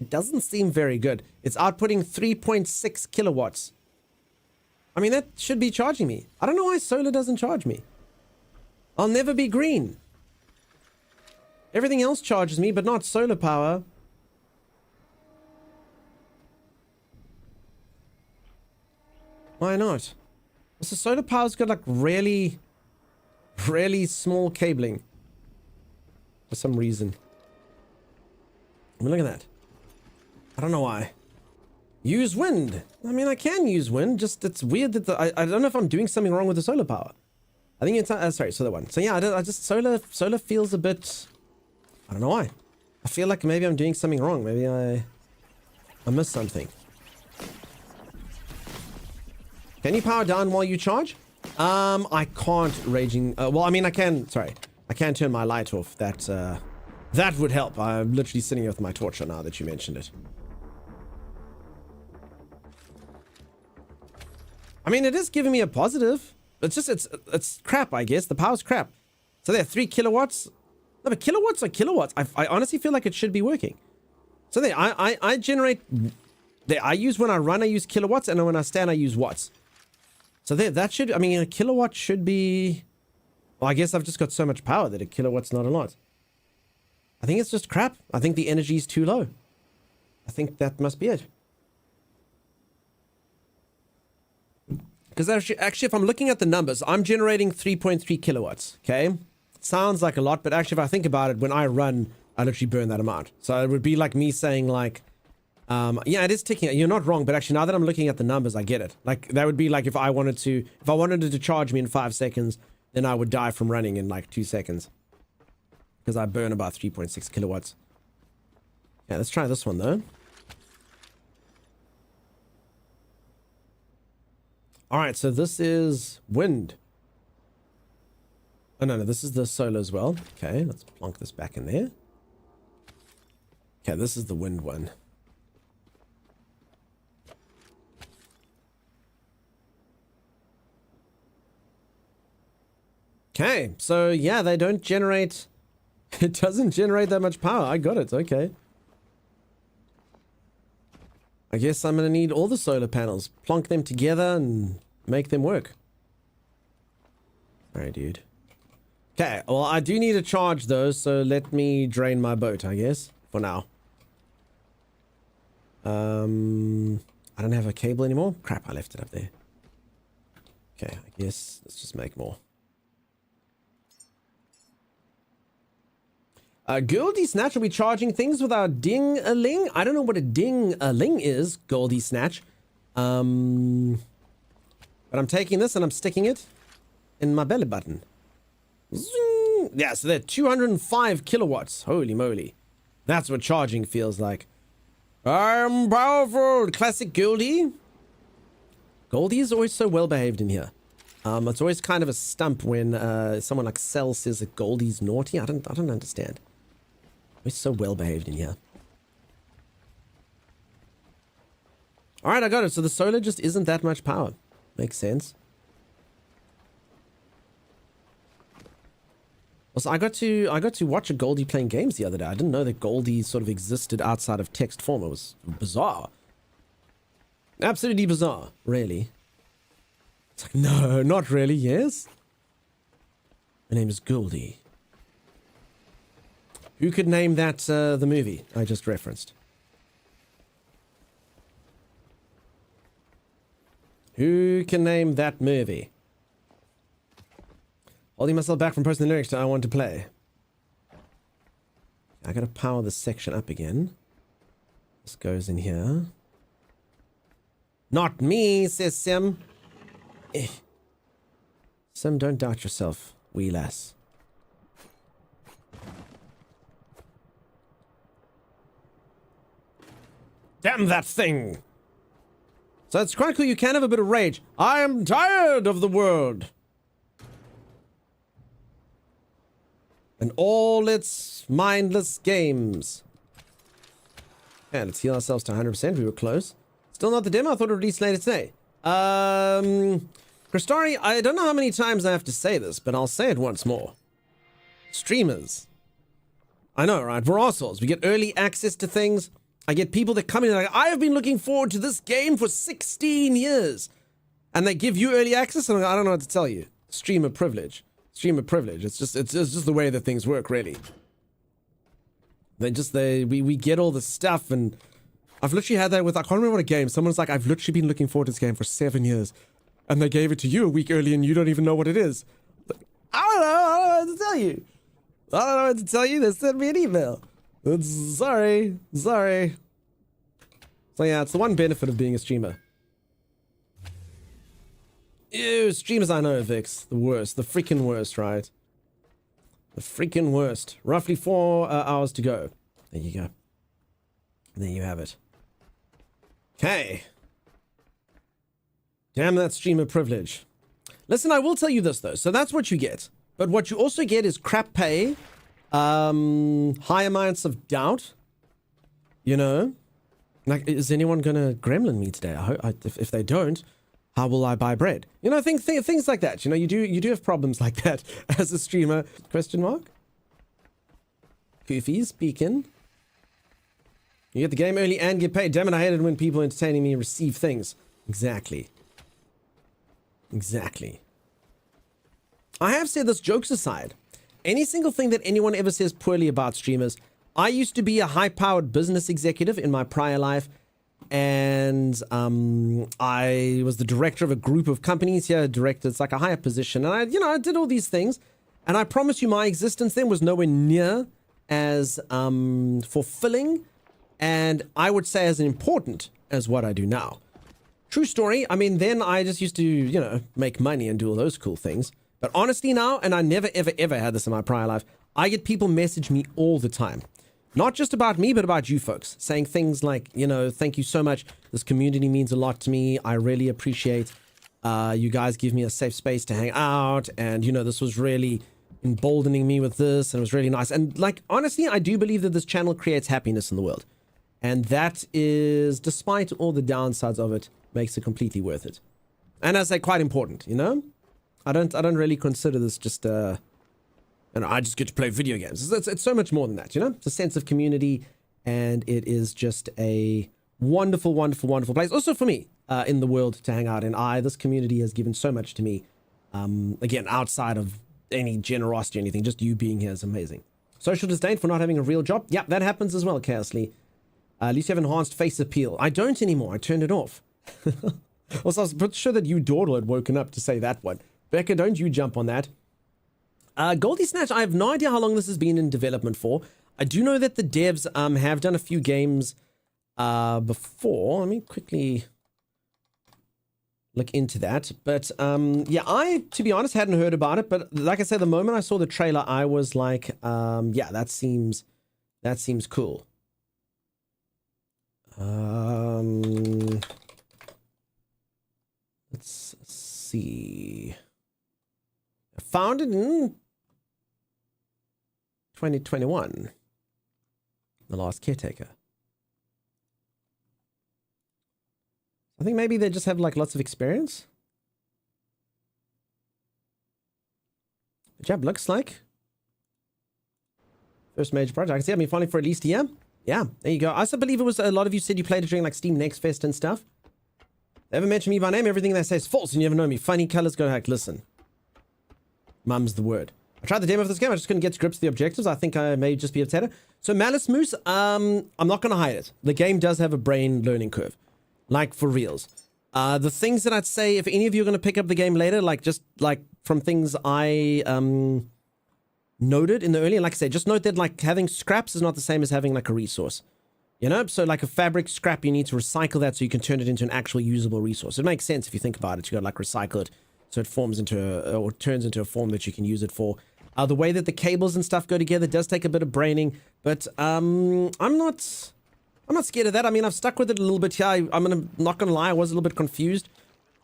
It doesn't seem very good. It's outputting 3.6 kilowatts. I mean, that should be charging me. I don't know why solar doesn't charge me. I'll never be green. Everything else charges me, but not solar power. Why not? So solar power's got like really small cabling. For some reason. I mean, look at that. I don't know why. Use wind. I mean, I can use wind. Just it's weird that I don't know if I'm doing something wrong with the solar power. I think it's sorry, solar one. So yeah, I just solar feels a bit. I don't know why. I feel like maybe I'm doing something wrong. Maybe I missed something. Can you power down while you charge? I can't raging. Well, I mean, I can. Sorry, I can turn my light off. That would help. I'm literally sitting here with my torch on now that you mentioned it. I mean, it is giving me a positive. It's just it's crap, I guess. The power's crap. So there, 3 kilowatts. No, but kilowatts are kilowatts. I honestly feel like it should be working. So there, I generate. There, I use when I run, I use kilowatts, and when I stand, I use watts. So there, that should, I mean, a kilowatt should be, well, I guess I've just got so much power that a kilowatt's not a lot. I think it's just crap. I think the energy is too low. I think that must be it. Because actually, if I'm looking at the numbers, I'm generating 3.3 kilowatts, okay? Sounds like a lot, but actually, if I think about it, when I run, I literally burn that amount. So it would be like me saying like, yeah, it is ticking. You're not wrong, but actually, now that I'm looking at the numbers, I get it. Like, that would be like if I wanted it to charge me in 5 seconds, then I would die from running in like 2 seconds. Because I burn about 3.6 kilowatts. Yeah, let's try this one though. Alright, so this is wind. Oh, no, this is the solar as well. Okay, let's plonk this back in there. Okay, this is the wind one. Okay, so yeah, they don't generate... It doesn't generate that much power. I got it, okay. I guess I'm going to need all the solar panels. Plonk them together and make them work. Sorry, dude. Okay, well, I do need to charge those, so let me drain my boat, I guess, for now. I don't have a cable anymore. Crap, I left it up there. Okay, I guess let's just make more. Goldie Snatch will be charging things with our ding-a-ling. I don't know what a ding-a-ling is, Goldie Snatch. But I'm taking this and I'm sticking it in my belly button. Zing! Yeah, so they're 205 kilowatts. Holy moly. That's what charging feels like. I'm powerful. Classic Goldie. Goldie is always so well behaved in here. It's always kind of a stump when someone like Cell says that Goldie's naughty. I don't understand. We're so well behaved in here. Alright, I got it. So the solar just isn't that much power. Makes sense. Also, I got to watch a Goldie playing games the other day. I didn't know that Goldie sort of existed outside of text form. It was bizarre. Absolutely bizarre, really. It's like, no, not really, yes? My name is Goldie. Who could name that the movie I just referenced? Who can name that movie? Holding myself back from posting the lyrics to I Want to Play. I gotta power this section up again. This goes in here. Not me, says Sim. Sim, don't doubt yourself, wee lass. Damn that thing! So it's quite cool, you can have a bit of rage. I am tired of the world! And all its mindless games. Okay, let's heal ourselves to 100%. We were close. Still not the demo. I thought it would release later today. Crystari, I don't know how many times I have to say this, but I'll say it once more. Streamers. I know, right? We're assholes. We get early access to things. I get people that come in and like, I have been looking forward to this game for 16 years. And they give you early access, and I don't know what to tell you. Streamer privilege. Streamer privilege. It's just the way that things work, really. We get all the stuff, and I've literally had that with, I can't remember what a game. Someone's like, I've literally been looking forward to this game for 7 years. And they gave it to you a week early and you don't even know what it is. I don't know what to tell you. I don't know what to tell you. They sent me an email. Sorry. So yeah, it's the one benefit of being a streamer. Ew, streamers I know, Vix. The worst. The freaking worst, right? The freaking worst. Roughly 4 hours to go. There you go. And there you have it. Okay. Damn that streamer privilege. Listen, I will tell you this, though. So that's what you get. But what you also get is crap pay, high amounts of doubt. You know? Like, is anyone going to gremlin me today? If they don't, how will I buy bread? You know, things like that. You know, you do have problems like that as a streamer. Question mark? Goofy speaking. You get the game early and get paid. Damn it, I hate it when people entertaining me receive things. Exactly. Exactly. I have said this, jokes aside. Any single thing that anyone ever says poorly about streamers, I used to be a high-powered business executive in my prior life, and I was the director of a group of companies here. Director, it's like a higher position, and I did all these things, and I promise you, my existence then was nowhere near as fulfilling, and I would say as important as what I do now. True story. I mean, then I just used to, make money and do all those cool things. But honestly now, and I never, ever, ever had this in my prior life, I get people message me all the time. Not just about me, but about you folks. Saying things like, thank you so much. This community means a lot to me. I really appreciate you guys give me a safe space to hang out. And, this was really emboldening me with this. And it was really nice. And honestly, I do believe that this channel creates happiness in the world. And that is, despite all the downsides of it, makes it completely worth it. And I say quite important, I don't really consider this just I just get to play video games. It's so much more than that, It's a sense of community, and it is just a wonderful, wonderful, wonderful place. Also for me, in the world to hang out in. This community has given so much to me. Again, outside of any generosity or anything, just you being here is amazing. Social disdain for not having a real job. Yeah, that happens as well, Chaos Lee. At least you have enhanced face appeal. I don't anymore. I turned it off. Also, I was pretty sure that you, Dawdle, had woken up to say that one. Becca, don't you jump on that. Goldie Snatch, I have no idea how long this has been in development for. I do know that the devs have done a few games before. Let me quickly look into that. But yeah, I, to be honest, hadn't heard about it. But like I said, the moment I saw the trailer, I was like, yeah, that seems cool. Let's see. Founded in 2021. The Last Caretaker. I think maybe they just have lots of experience. The job looks like first major project. I can see I've been following for at least a year. Yeah, there you go. I also believe it was a lot of you said you played it during Steam Next Fest and stuff. They ever mention me by name, everything they say is false and you never know me. Funny colors, go listen. Mum's the word. I tried the demo of this game, I just couldn't get to grips with the objectives. I think I may just be a potato. So Malice Moose, I'm not going to hide it. The game does have a brain learning curve. For reals. The things that I'd say, if any of you are going to pick up the game later, just from things I noted in the early, like I said, just note that having scraps is not the same as having a resource. So a fabric scrap, you need to recycle that so you can turn it into an actual usable resource. It makes sense if you think about it. You got recycle it so it forms into or turns into a form that you can use it for. The way that the cables and stuff go together does take a bit of braining, but I'm not scared of that. I mean, I've stuck with it a little bit here. Not gonna lie, I was a little bit confused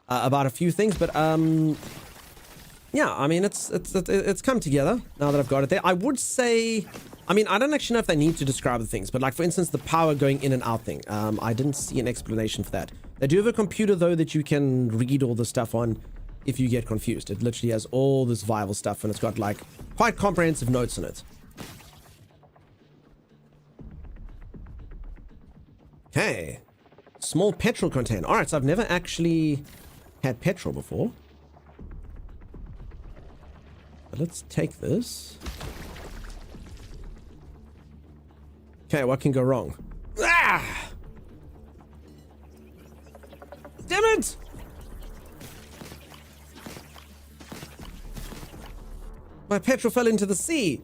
about a few things, but yeah, I mean, it's come together now that I've got it there. I would say, I mean, I don't actually know if they need to describe the things, but for instance, the power going in and out thing. I didn't see an explanation for that. They do have a computer though that you can read all the stuff on if you get confused. It literally has all this viable stuff, and it's got quite comprehensive notes in it. Okay. Small petrol container. Alright, so I've never actually had petrol before. But let's take this. Okay, what can go wrong? Ah! Damn it! My petrol fell into the sea.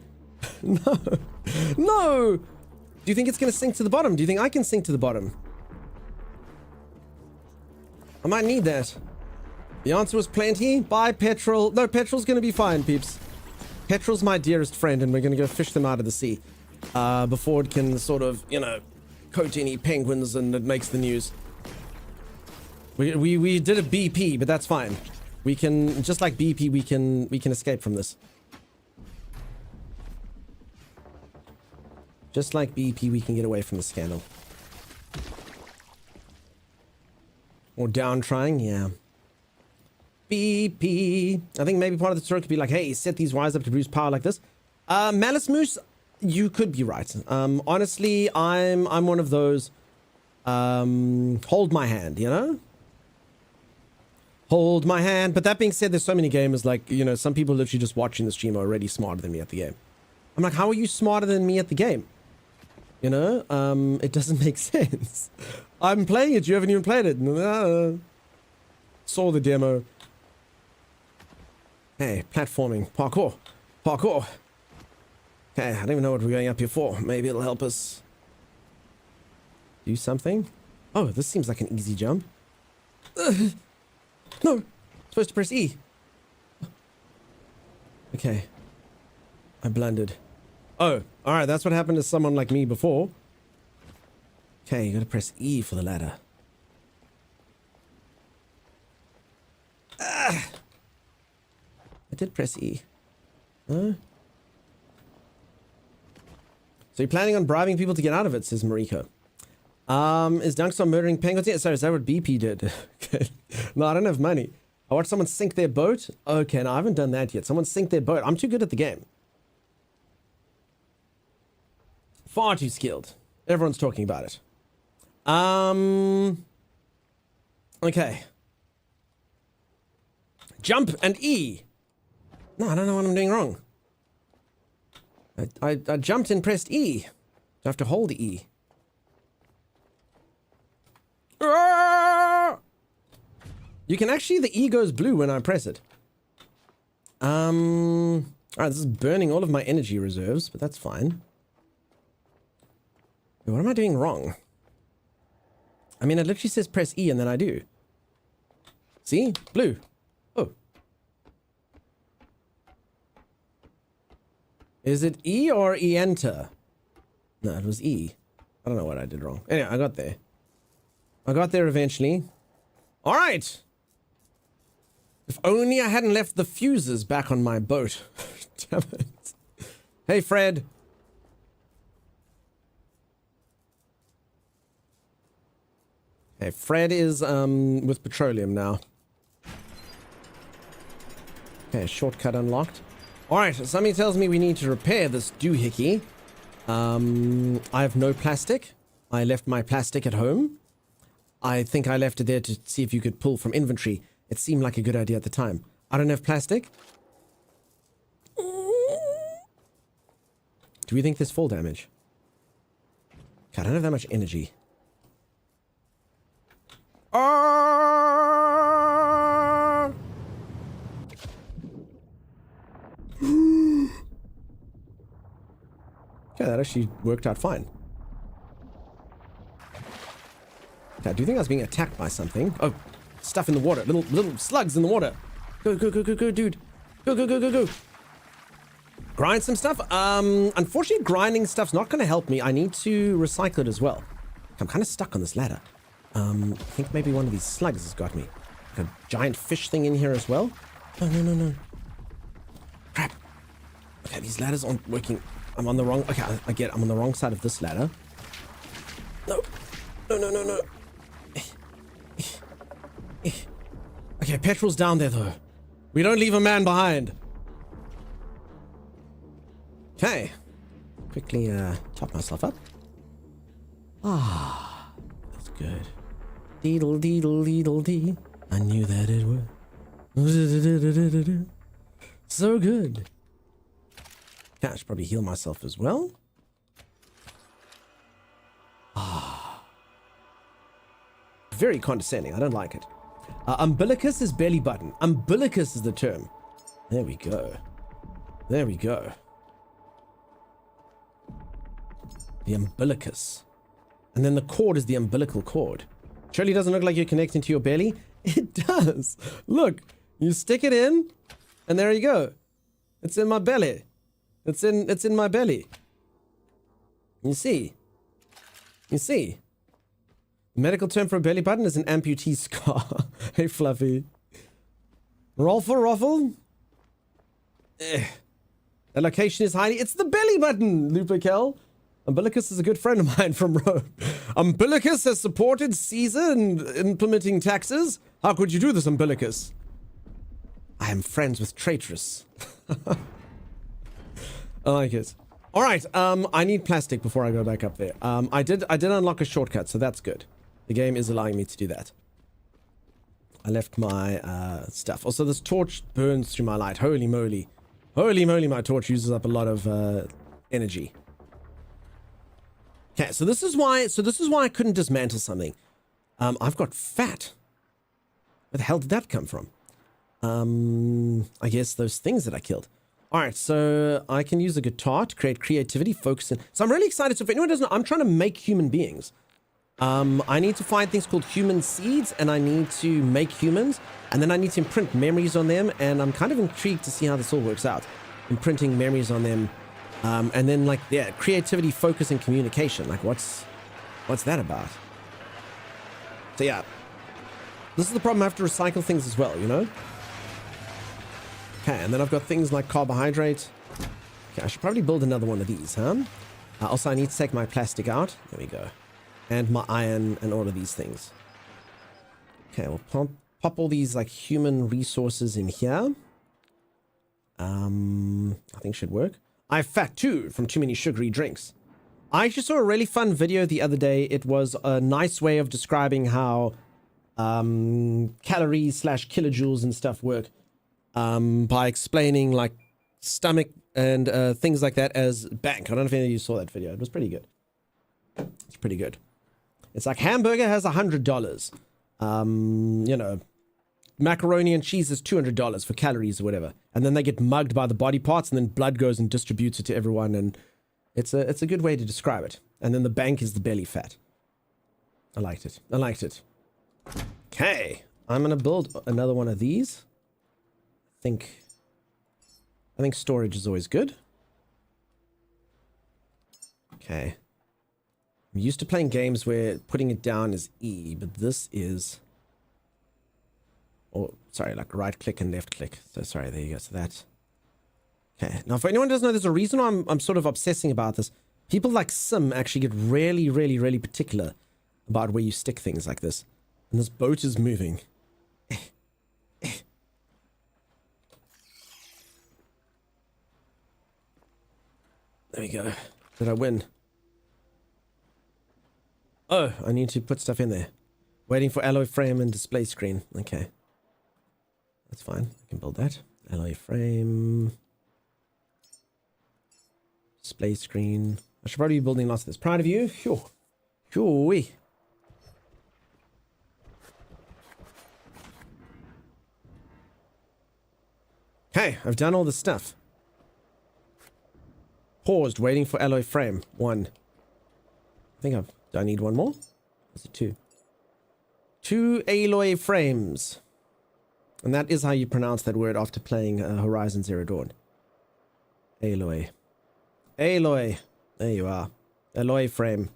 No. No! Do you think it's going to sink to the bottom? Do you think I can sink to the bottom? I might need that. The answer was plenty. Buy petrol. No, petrol's going to be fine, peeps. Petrol's my dearest friend, and we're going to go fish them out of the sea. Before it can sort of, coat any penguins and it makes the news. We did a BP, but that's fine. We can, just like BP, we can escape from this. Just like BP, we can get away from the scandal. Or down trying, yeah. BP. I think maybe part of the story could be hey, set these wires up to produce power like this. Malice Moose, you could be right. Honestly, I'm one of those hold my hand, Hold my hand. But that being said, there's so many gamers, like, you know, some people literally just watching the stream are already smarter than me at the game. I'm like, how are you smarter than me at the game? You know, it doesn't make sense. I'm playing it. You haven't even played it. Saw the demo. Hey, platforming. Parkour. Parkour. Okay, I don't even know what we're going up here for. Maybe it'll help us do something. Oh, this seems like an easy jump. No, supposed to press E. Okay, I blundered. Oh, all right, that's what happened to someone like me before. Okay, you gotta press E for the ladder. Ah! I did press E. Huh? So you're planning on bribing people to get out of it, says Mariko. Is Dunkstar murdering penguins? Yeah, sorry, is that what BP did? Okay. No, I don't have money. I watched someone sink their boat. Okay, no, I haven't done that yet. Someone sink their boat. I'm too good at the game. Far too skilled. Everyone's talking about it. Okay. Jump and E. No, I don't know what I'm doing wrong. I jumped and pressed E. Do I have to hold E? You can actually, the E goes blue when I press it. Alright, this is burning all of my energy reserves, but that's fine. Wait, what am I doing wrong? I mean, it literally says press E and then I do. See? Blue. Oh. Is it E or E-enter? No, it was E. I don't know what I did wrong. Anyway, I got there. I got there eventually. Alright! If only I hadn't left the fuses back on my boat. Damn it. Hey, Fred. Hey, Fred is with petroleum now. Okay, shortcut unlocked. Alright, somebody tells me we need to repair this doohickey. I have no plastic. I left my plastic at home. I think I left it there to see if you could pull from inventory. It seemed like a good idea at the time. I don't have plastic. Do we think there's fall damage? Okay, I don't have that much energy. Okay, that actually worked out fine. Okay, do you think I was being attacked by something? Oh, stuff in the water. Little slugs in the water. Go, go, go, go, go, dude. Go, go, go, go, go. Grind some stuff? Unfortunately, grinding stuff's not going to help me. I need to recycle it as well. I'm kind of stuck on this ladder. I think maybe one of these slugs has got me. Like a giant fish thing in here as well. No, no, no, no. Crap. Okay, these ladders aren't working. I'm on the wrong... Okay, I get it. I'm on the wrong side of this ladder. No. No, no, no, no. Okay, petrol's down there, though. We don't leave a man behind. Okay. Quickly, top myself up. Ah, that's good. Deedle, deedle, deedle, dee. I knew that it would. So good. Okay, I should probably heal myself as well. Ah. Very condescending. I don't like it. Umbilicus is belly button. Umbilicus is the term. There we go. There we go. The umbilicus. And then the cord is the umbilical cord. Surely doesn't look like you're connecting to your belly. It does. Look, you stick it in, and there you go. It's in my belly. It's in my belly. You see? You see? The medical term for a belly button is an amputee scar. Hey, Fluffy. Rolfle, Ruffle? The location is highly... It's the belly button, Luperkel. Umbilicus is a good friend of mine from Rome. Umbilicus has supported Caesar in implementing taxes. How could you do this, Umbilicus? I am friends with traitress. I like it. All right, I need plastic before I go back up there. I did unlock a shortcut, so that's good. The game is allowing me to do that. I left my stuff. Also, this torch burns through my light. Holy moly. Holy moly, my torch uses up a lot of energy. Okay, so this is why I couldn't dismantle something. I've got fat. Where the hell did that come from? I guess those things that I killed. All right, so I can use a guitar to create creativity, focus. So I'm really excited. So if anyone doesn't know, I'm trying to make human beings. I need to find things called human seeds, and I need to make humans, and then I need to imprint memories on them, and I'm kind of intrigued to see how this all works out. Imprinting memories on them, and then like, yeah, creativity, focus, and communication. Like, what's that about? So yeah, this is the problem. I have to recycle things as well, you know? Okay, and then I've got things like carbohydrate. Okay, I should probably build another one of these, huh? Also, I need to take my plastic out. There we go. And my iron and all of these things. Okay, we'll pop all these like human resources in here. I think should work. I have fat too from too many sugary drinks. I actually saw a really fun video the other day. It was a nice way of describing how calories / kilojoules and stuff work. By explaining like stomach and things like that as bank. I don't know if any of you saw that video. It was pretty good. It's pretty good. It's like hamburger has $100. You know, macaroni and cheese is $200 for calories or whatever. And then they get mugged by the body parts, and then blood goes and distributes it to everyone. And it's a good way to describe it. And then the bank is the belly fat. I liked it. I liked it. Okay, I'm gonna build another one of these. I think storage is always good. Okay. I'm used to playing games where putting it down is E, but this is... Oh, sorry, like right click and left click. So sorry, there you go. So that... Okay. Now, if anyone doesn't know, there's a reason I'm sort of obsessing about this. People like Sim actually get really, really, really particular about where you stick things like this. And this boat is moving. There we go. Did I win? Oh, I need to put stuff in there. Waiting for alloy frame and display screen. Okay. That's fine. I can build that. Alloy frame. Display screen. I should probably be building lots of this. Proud of you. Phew. Phew-wee. Okay, I've done all the stuff. Paused, waiting for alloy frame. 1. I think do I need one more? Is it 2? 2 alloy frames. And that is how you pronounce that word after playing Horizon Zero Dawn. Alloy. Alloy. There you are. Alloy frame.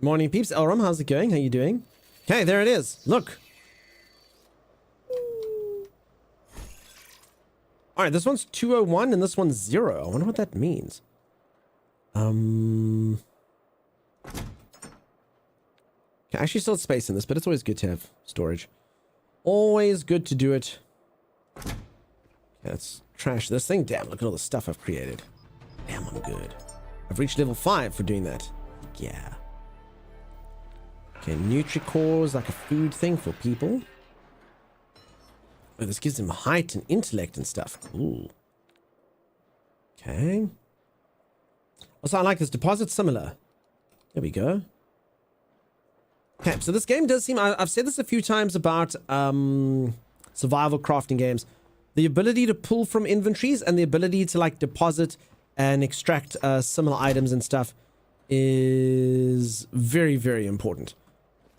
Morning peeps. Elram, how's it going? How you doing? Okay, there it is. Look. Alright, this one's 201 and this one's 0. I wonder what that means. Okay, I actually still have space in this, but it's always good to have storage. Always good to do it. Okay, let's trash this thing. Damn, look at all the stuff I've created. Damn, I'm good. I've reached level 5 for doing that. Yeah. Okay, Nutri-Core is like a food thing for people. Oh, this gives him height and intellect and stuff. Cool. Okay. Also, I like this. Deposit similar. There we go. Okay, so this game does seem... I've said this a few times about survival crafting games. The ability to pull from inventories and the ability to, like, deposit and extract similar items and stuff is very, very important.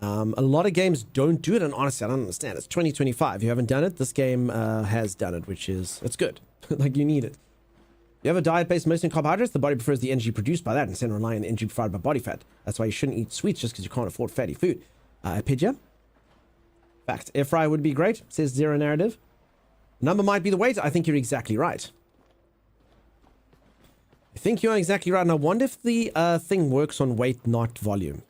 A lot of games don't do it, and honestly, I don't understand. It's 2025. You haven't done it. This game has done it, which is... It's good. Like, you need it. You have a diet based mostly on carbohydrates, the body prefers the energy produced by that instead of relying on the energy provided by body fat. That's why you shouldn't eat sweets just because you can't afford fatty food. Pidja? Fact. Air fryer would be great, says Zero Narrative. Number might be the weight. I think you're exactly right. I think you're exactly right. And I wonder if the thing works on weight, not volume.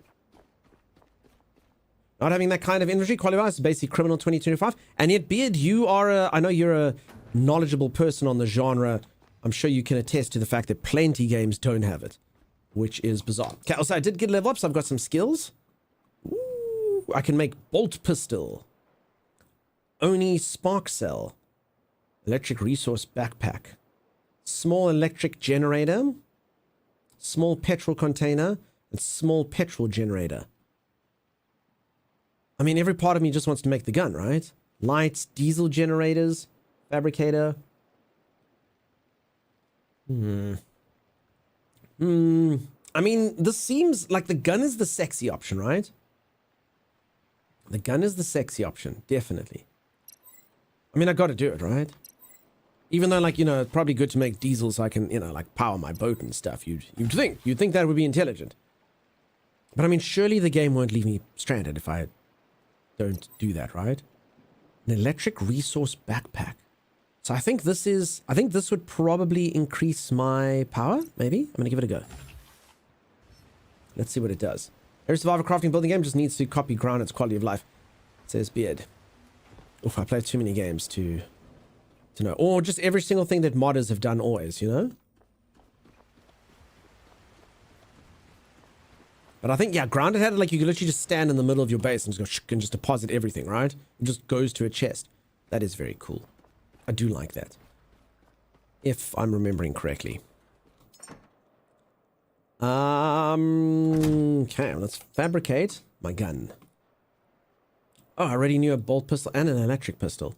Not having that kind of inventory qualifies is basically criminal 2025. And yet, Beard, you are I know you're a knowledgeable person on the genre. I'm sure you can attest to the fact that plenty games don't have it, which is bizarre. Okay, also, I did get a level up, so I've got some skills. Ooh. I can make bolt pistol. Oni spark cell. Electric resource backpack. Small electric generator. Small petrol container. And small petrol generator. I mean, every part of me just wants to make the gun, right? Lights, diesel generators, fabricator. I mean, this seems like the gun is the sexy option, right? The gun is the sexy option, definitely. I mean, I got to do it, right? Even though, like, you know, it's probably good to make diesel so I can, you know, like, power my boat and stuff. You'd think that would be intelligent. But I mean, surely the game won't leave me stranded if I don't do that, right? An electric resource backpack. So I think this would probably increase my power, maybe? I'm going to give it a go. Let's see what it does. Every survivor crafting building game just needs to copy Grounded's quality of life. Says Beard. Oof, I played too many games to know. Or just every single thing that modders have done always, you know? But I think, yeah, Grounded had it like you could literally just stand in the middle of your base and just go shh, and just deposit everything, right? It just goes to a chest. That is very cool. I do like that. If I'm remembering correctly. Okay, let's fabricate my gun. Oh, I already knew a bolt pistol and an electric pistol.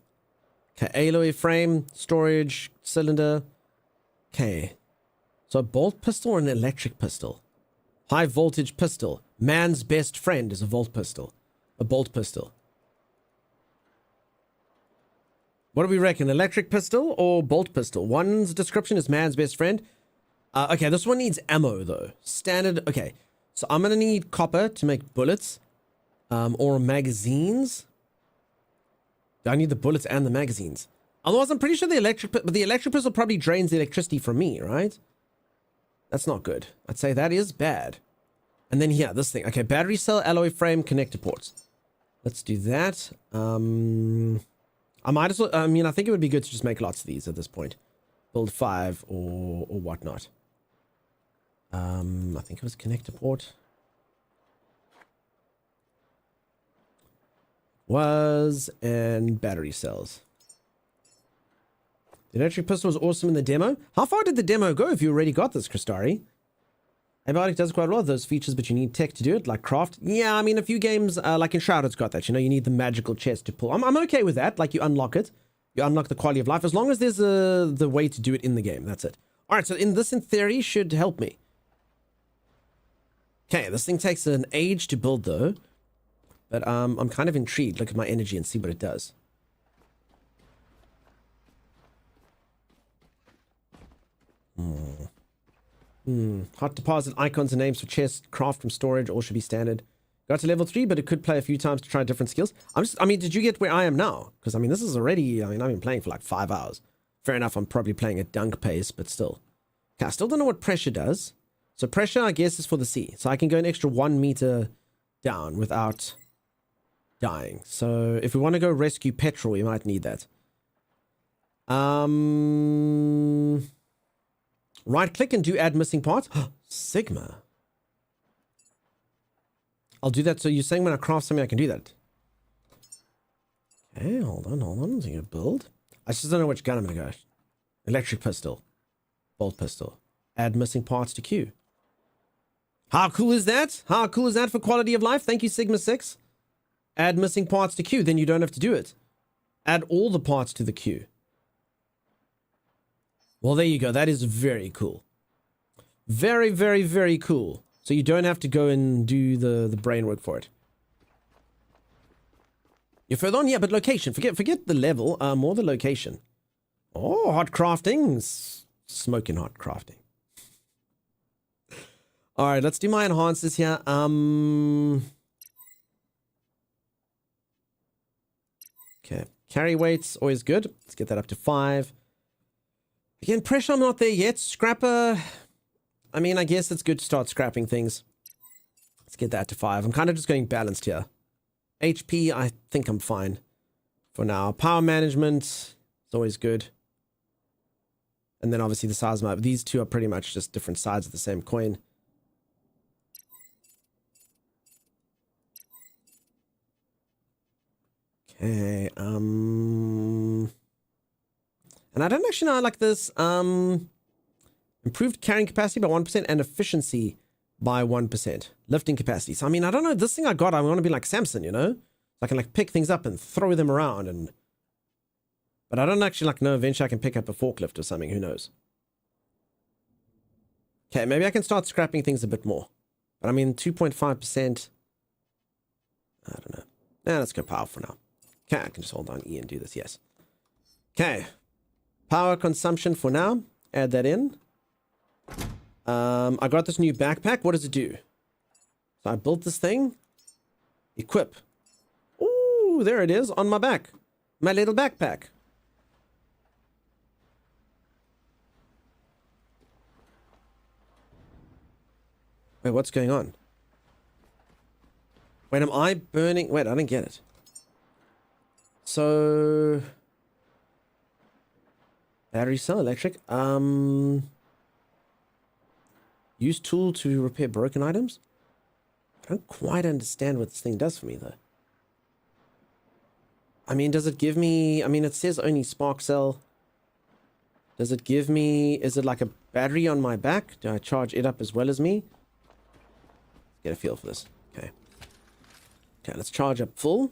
Okay, alloy frame, storage, cylinder. Okay. So a bolt pistol or an electric pistol? High voltage pistol. Man's best friend is a bolt pistol. A bolt pistol. What do we reckon? Electric pistol or bolt pistol? One's description is man's best friend. Okay, this one needs ammo though. Standard. Okay, so I'm gonna need copper to make bullets, or magazines. I need the bullets and the magazines. Otherwise, I'm pretty sure but the electric pistol probably drains the electricity from me, right? That's not good. I'd say that is bad. And then here, this thing. Okay, battery cell, alloy frame, connector ports. Let's do that. I might as well. I mean, I think it would be good to just make lots of these at this point. Build 5 or whatnot. I think it was connector port. And battery cells. The electric pistol was awesome in the demo. How far did the demo go if you already got this, Crystari? Abiotic does quite a lot of those features, but you need tech to do it, like craft. Yeah, I mean, a few games, like Enshrouded's got that. You know, you need the magical chest to pull. I'm okay with that. Like, you unlock it. You unlock the quality of life. As long as there's the way to do it in the game. That's it. All right, so in theory, should help me. Okay, this thing takes an age to build, though. But I'm kind of intrigued. Look at my energy and see what it does. Hot deposit, icons and names for chests, craft from storage, all should be standard. Got to level 3, but it could play a few times to try different skills. I mean, did you get where I am now? Because, I mean, this is already, I've been playing for like 5 hours. Fair enough, I'm probably playing at dunk pace, but still. Okay, I still don't know what pressure does. So pressure, I guess, is for the sea. So I can go an extra 1 meter down without dying. So if we want to go rescue petrol, we might need that. Right click and do add missing parts. Sigma. I'll do that. So you're saying when I craft something, I can do that. Okay, hold on. I'm going to build. I just don't know which gun I'm going to go. Electric pistol. Bolt pistol. Add missing parts to queue. How cool is that? How cool is that for quality of life? Thank you, Sigma 6. Add missing parts to queue. Then you don't have to do it. Add all the parts to the queue. Well, there you go. That is very cool. Very, very, very cool. So you don't have to go and do the brain work for it. You're further on? Yeah, but location. Forget the level. More the location. Oh, hot crafting. Smoking hot crafting. All right, let's do my enhancers here. Okay. Carry weight's always good. Let's get that up to 5. Again, pressure, I'm not there yet. Scrapper, I mean, I guess it's good to start scrapping things. Let's get that to 5. I'm kind of just going balanced here. HP, I think I'm fine for now. Power management is always good. And then obviously the size of my... These two are pretty much just different sides of the same coin. Okay, and I don't actually know I like this. Improved carrying capacity by 1% and efficiency by 1%. Lifting capacity. So, I mean, I don't know. This thing I got, I want to be like Samson, you know? So I can like pick things up and throw them around and... But I don't actually like know eventually I can pick up a forklift or something. Who knows? Okay, maybe I can start scrapping things a bit more. But I mean, 2.5%. I don't know. Nah, let's go power for now. Okay, I can just hold down E and do this. Yes. Okay. Power consumption for now. Add that in. I got this new backpack. What does it do? So I built this thing. Equip. Ooh, there it is on my back. My little backpack. Wait, what's going on? Wait, am I burning? Wait, I didn't get it. So... Battery cell, electric. Use tool to repair broken items? I don't quite understand what this thing does for me, though. I mean, does it give me... I mean, it says only spark cell. Does it give me... Is it like a battery on my back? Do I charge it up as well as me? Let's get a feel for this. Okay. Okay, let's charge up full.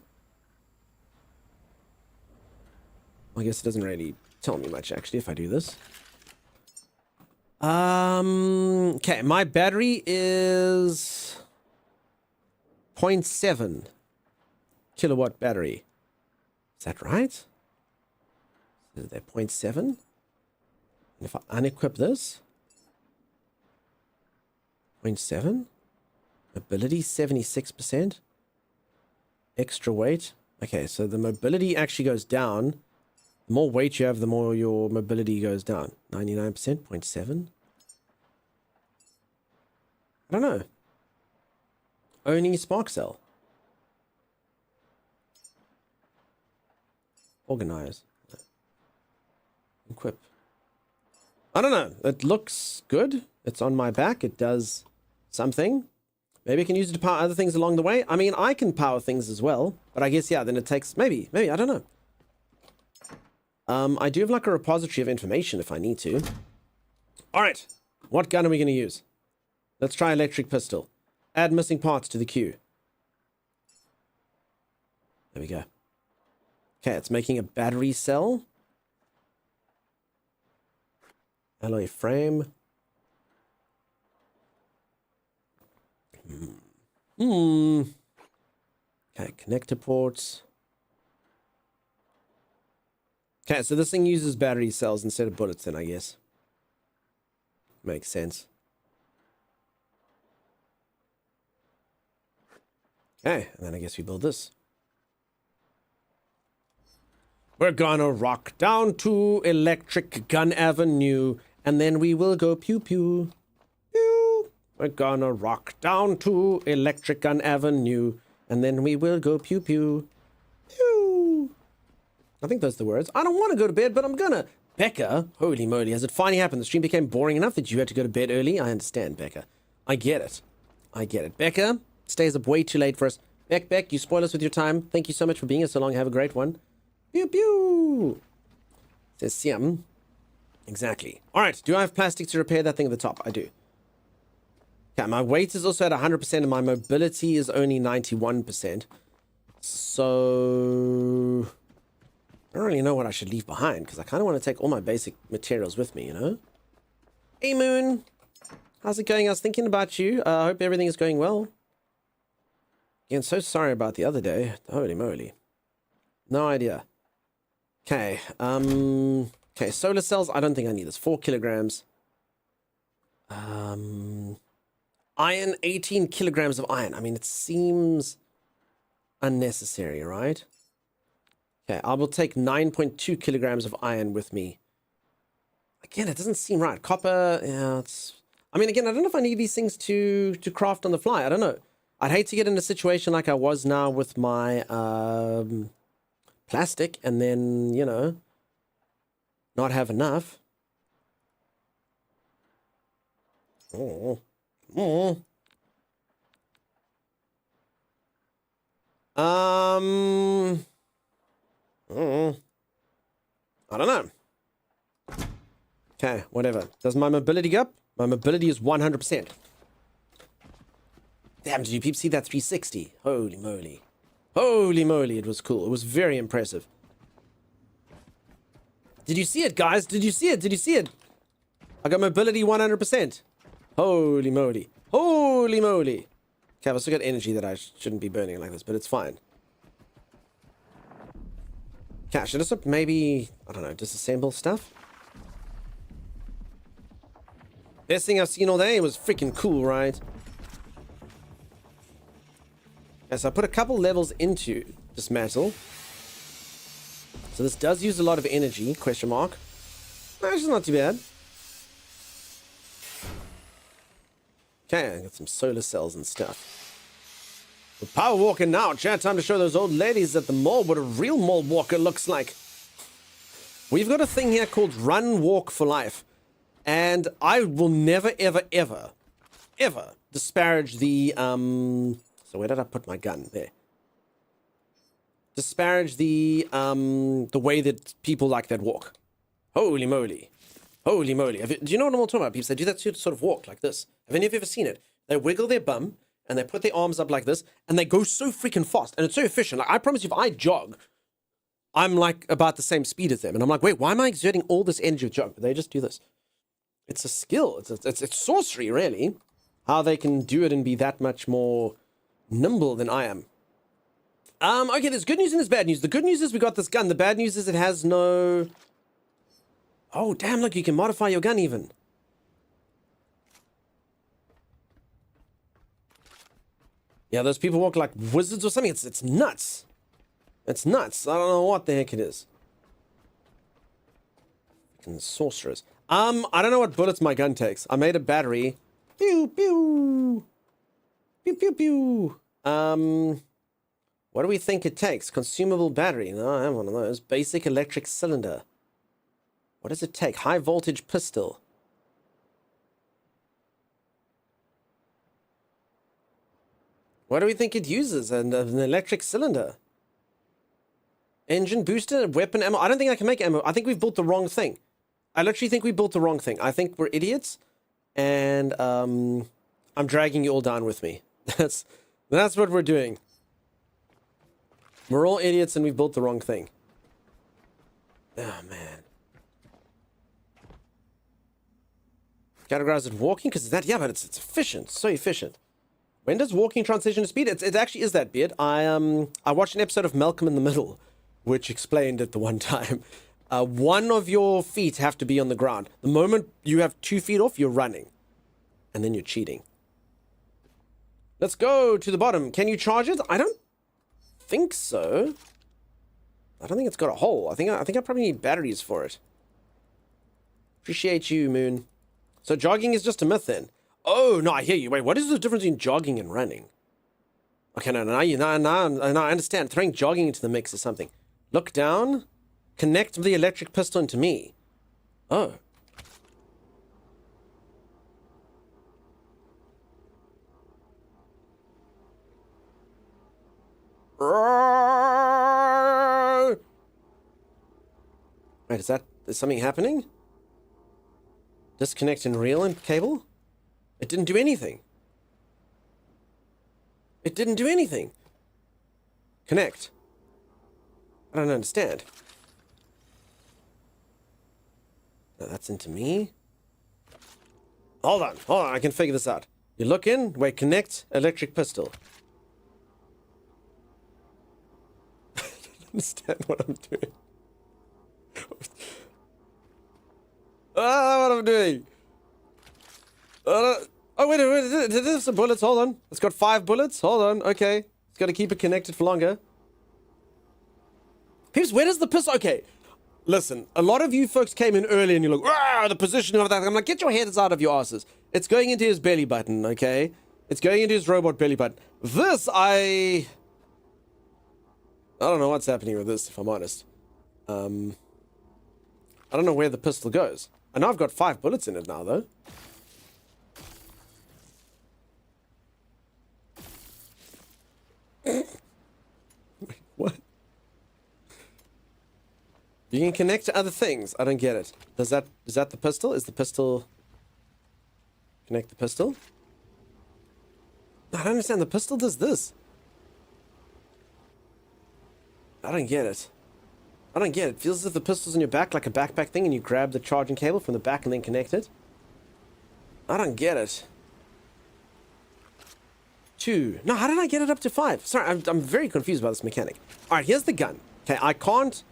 I guess it doesn't really tell me much, actually, if I do this. Okay, my battery is 0.7 kilowatt battery. Is that right? Is there 0.7? And if I unequip this, 0.7, mobility 76%, extra weight. Okay, so the mobility actually goes down. The more weight you have, the more your mobility goes down. 99%, 0.7. I don't know. Only spark cell. Organize. Equip. I don't know. It looks good. It's on my back. It does something. Maybe I can use it to power other things along the way. I mean, I can power things as well. But I guess, yeah, then it takes... Maybe, I don't know. I do have like a repository of information if I need to. Alright. What gun are we going to use? Let's try electric pistol. Add missing parts to the queue. There we go. Okay, it's making a battery cell. Alloy frame. Okay, connector ports. Okay, so this thing uses battery cells instead of bullets then, I guess. Makes sense. Okay, and then I guess we build this. We're gonna rock down to Electric Gun Avenue, and then we will go pew pew. Pew. We're gonna rock down to Electric Gun Avenue, and then we will go pew pew. Pew. I think those are the words. I don't want to go to bed, but I'm gonna. Becca, holy moly, has it finally happened? The stream became boring enough that you had to go to bed early? I understand, Becca. I get it. I get it. Becca stays up way too late for us. Beck, you spoil us with your time. Thank you so much for being here so long. Have a great one. Pew pew. Says Siam. Exactly. Alright, do I have plastic to repair that thing at the top? I do. Okay, my weight is also at 100% and my mobility is only 91%. So... I don't really know what I should leave behind because I kind of want to take all my basic materials with me, you know? Hey, Moon. How's it going? I was thinking about you. I hope everything is going well. Again, so sorry about the other day. Holy moly. No idea. Okay. Okay, solar cells. I don't think I need this. 4 kilograms. Iron, 18 kilograms of iron. I mean, it seems unnecessary, right? Okay, I will take 9.2 kilograms of iron with me. Again, it doesn't seem right. Copper, yeah, it's... I mean, again, I don't know if I need these things to craft on the fly. I don't know. I'd hate to get in a situation like I was now with my plastic and then, you know, not have enough. Oh. I don't know. Okay, whatever. Does my mobility go up? My mobility is 100%. Damn, did you peeps see that 360? Holy moly. Holy moly, it was cool. It was very impressive. Did you see it, guys? Did you see it? Did you see it? I got mobility 100%. Holy moly. Holy moly. Okay, I've also got energy that I shouldn't be burning like this, but it's fine. Okay, should I just maybe, I don't know, disassemble stuff? Best thing I've seen all day was freaking cool, right? Okay, so I put a couple levels into dismantle. So this does use a lot of energy, question mark. Actually, not too bad. Okay, I got some solar cells and stuff. We're power walking now, chat. Time to show those old ladies at the mall what a real mall walker looks like. We've got a thing here called Run Walk for Life. And I will never, ever, ever, ever disparage the, so where did I put my gun? There. Disparage the way that people like that walk. Holy moly. Holy moly. Do you know what I'm talking about? People, they do that sort of walk like this. Have any of you ever seen it? They wiggle their bum, and they put their arms up like this, and they go so freaking fast, and it's so efficient. Like, I promise you, if I jog, I'm like about the same speed as them. And I'm like, wait, why am I exerting all this energy with jog? But they just do this. It's a skill. It's sorcery, really. How they can do it and be that much more nimble than I am. Okay, there's good news and there's bad news. The good news is we got this gun. The bad news is it has no... Oh, damn, look, you can modify your gun even. Yeah, those people walk like wizards or something. It's nuts. It's nuts. I don't know what the heck it is. Fucking sorcerers. I don't know what bullets my gun takes. I made a battery. Pew, pew. Pew, pew, pew. What do we think it takes? Consumable battery. No, I have one of those. Basic electric cylinder. What does it take? High voltage pistol. What do we think it uses? An electric cylinder. Engine booster, weapon ammo. I don't think I can make ammo. I think we've built the wrong thing. I literally think we built the wrong thing. I think we're idiots, and I'm dragging you all down with me. That's what we're doing. We're all idiots, and we've built the wrong thing. Oh man. Categorize it walking because that. Yeah, but it's efficient. So efficient. When does walking transition to speed? It actually is that beard. I watched an episode of Malcolm in the Middle, which explained it the one time. One of your feet have to be on the ground. The moment you have 2 feet off, you're running. And then you're cheating. Let's go to the bottom. Can you charge it? I don't think so. I don't think it's got a hole. I think I probably need batteries for it. Appreciate you, Moon. So jogging is just a myth then. Oh, no, I hear you. Wait, what is the difference between jogging and running? Okay, no, I understand. Throwing jogging into the mix is something. Look down. Connect the electric pistol into me. Oh. Wait, is something happening? Disconnect and reel and cable? It didn't do anything. It didn't do anything. Connect. I don't understand. No, that's into me. Hold on, I can figure this out. You look in, wait, connect, electric pistol. I don't understand what I'm doing. What I'm doing. Oh, wait, did it have some bullets? Hold on. It's got 5 bullets. Hold on, okay. It's got to keep it connected for longer. Peeps, where does the pistol... Okay, listen. A lot of you folks came in early and you're like, the positioning of that. I'm like, get your heads out of your asses. It's going into his belly button, okay? It's going into his robot belly button. This, I don't know what's happening with this, if I'm honest. I don't know where the pistol goes. I know I've got 5 bullets in it now, though. Wait, what? You can connect to other things. I don't get it. Is that the pistol? Is the pistol... Connect the pistol? I don't understand. The pistol does this. I don't get it. I don't get it. It feels as if the pistol's in your back, like a backpack thing, and you grab the charging cable from the back and then connect it. I don't get it. 2. No, how did I get it up to 5? Sorry, I'm very confused about this mechanic. Alright, here's the gun. Okay, I can't...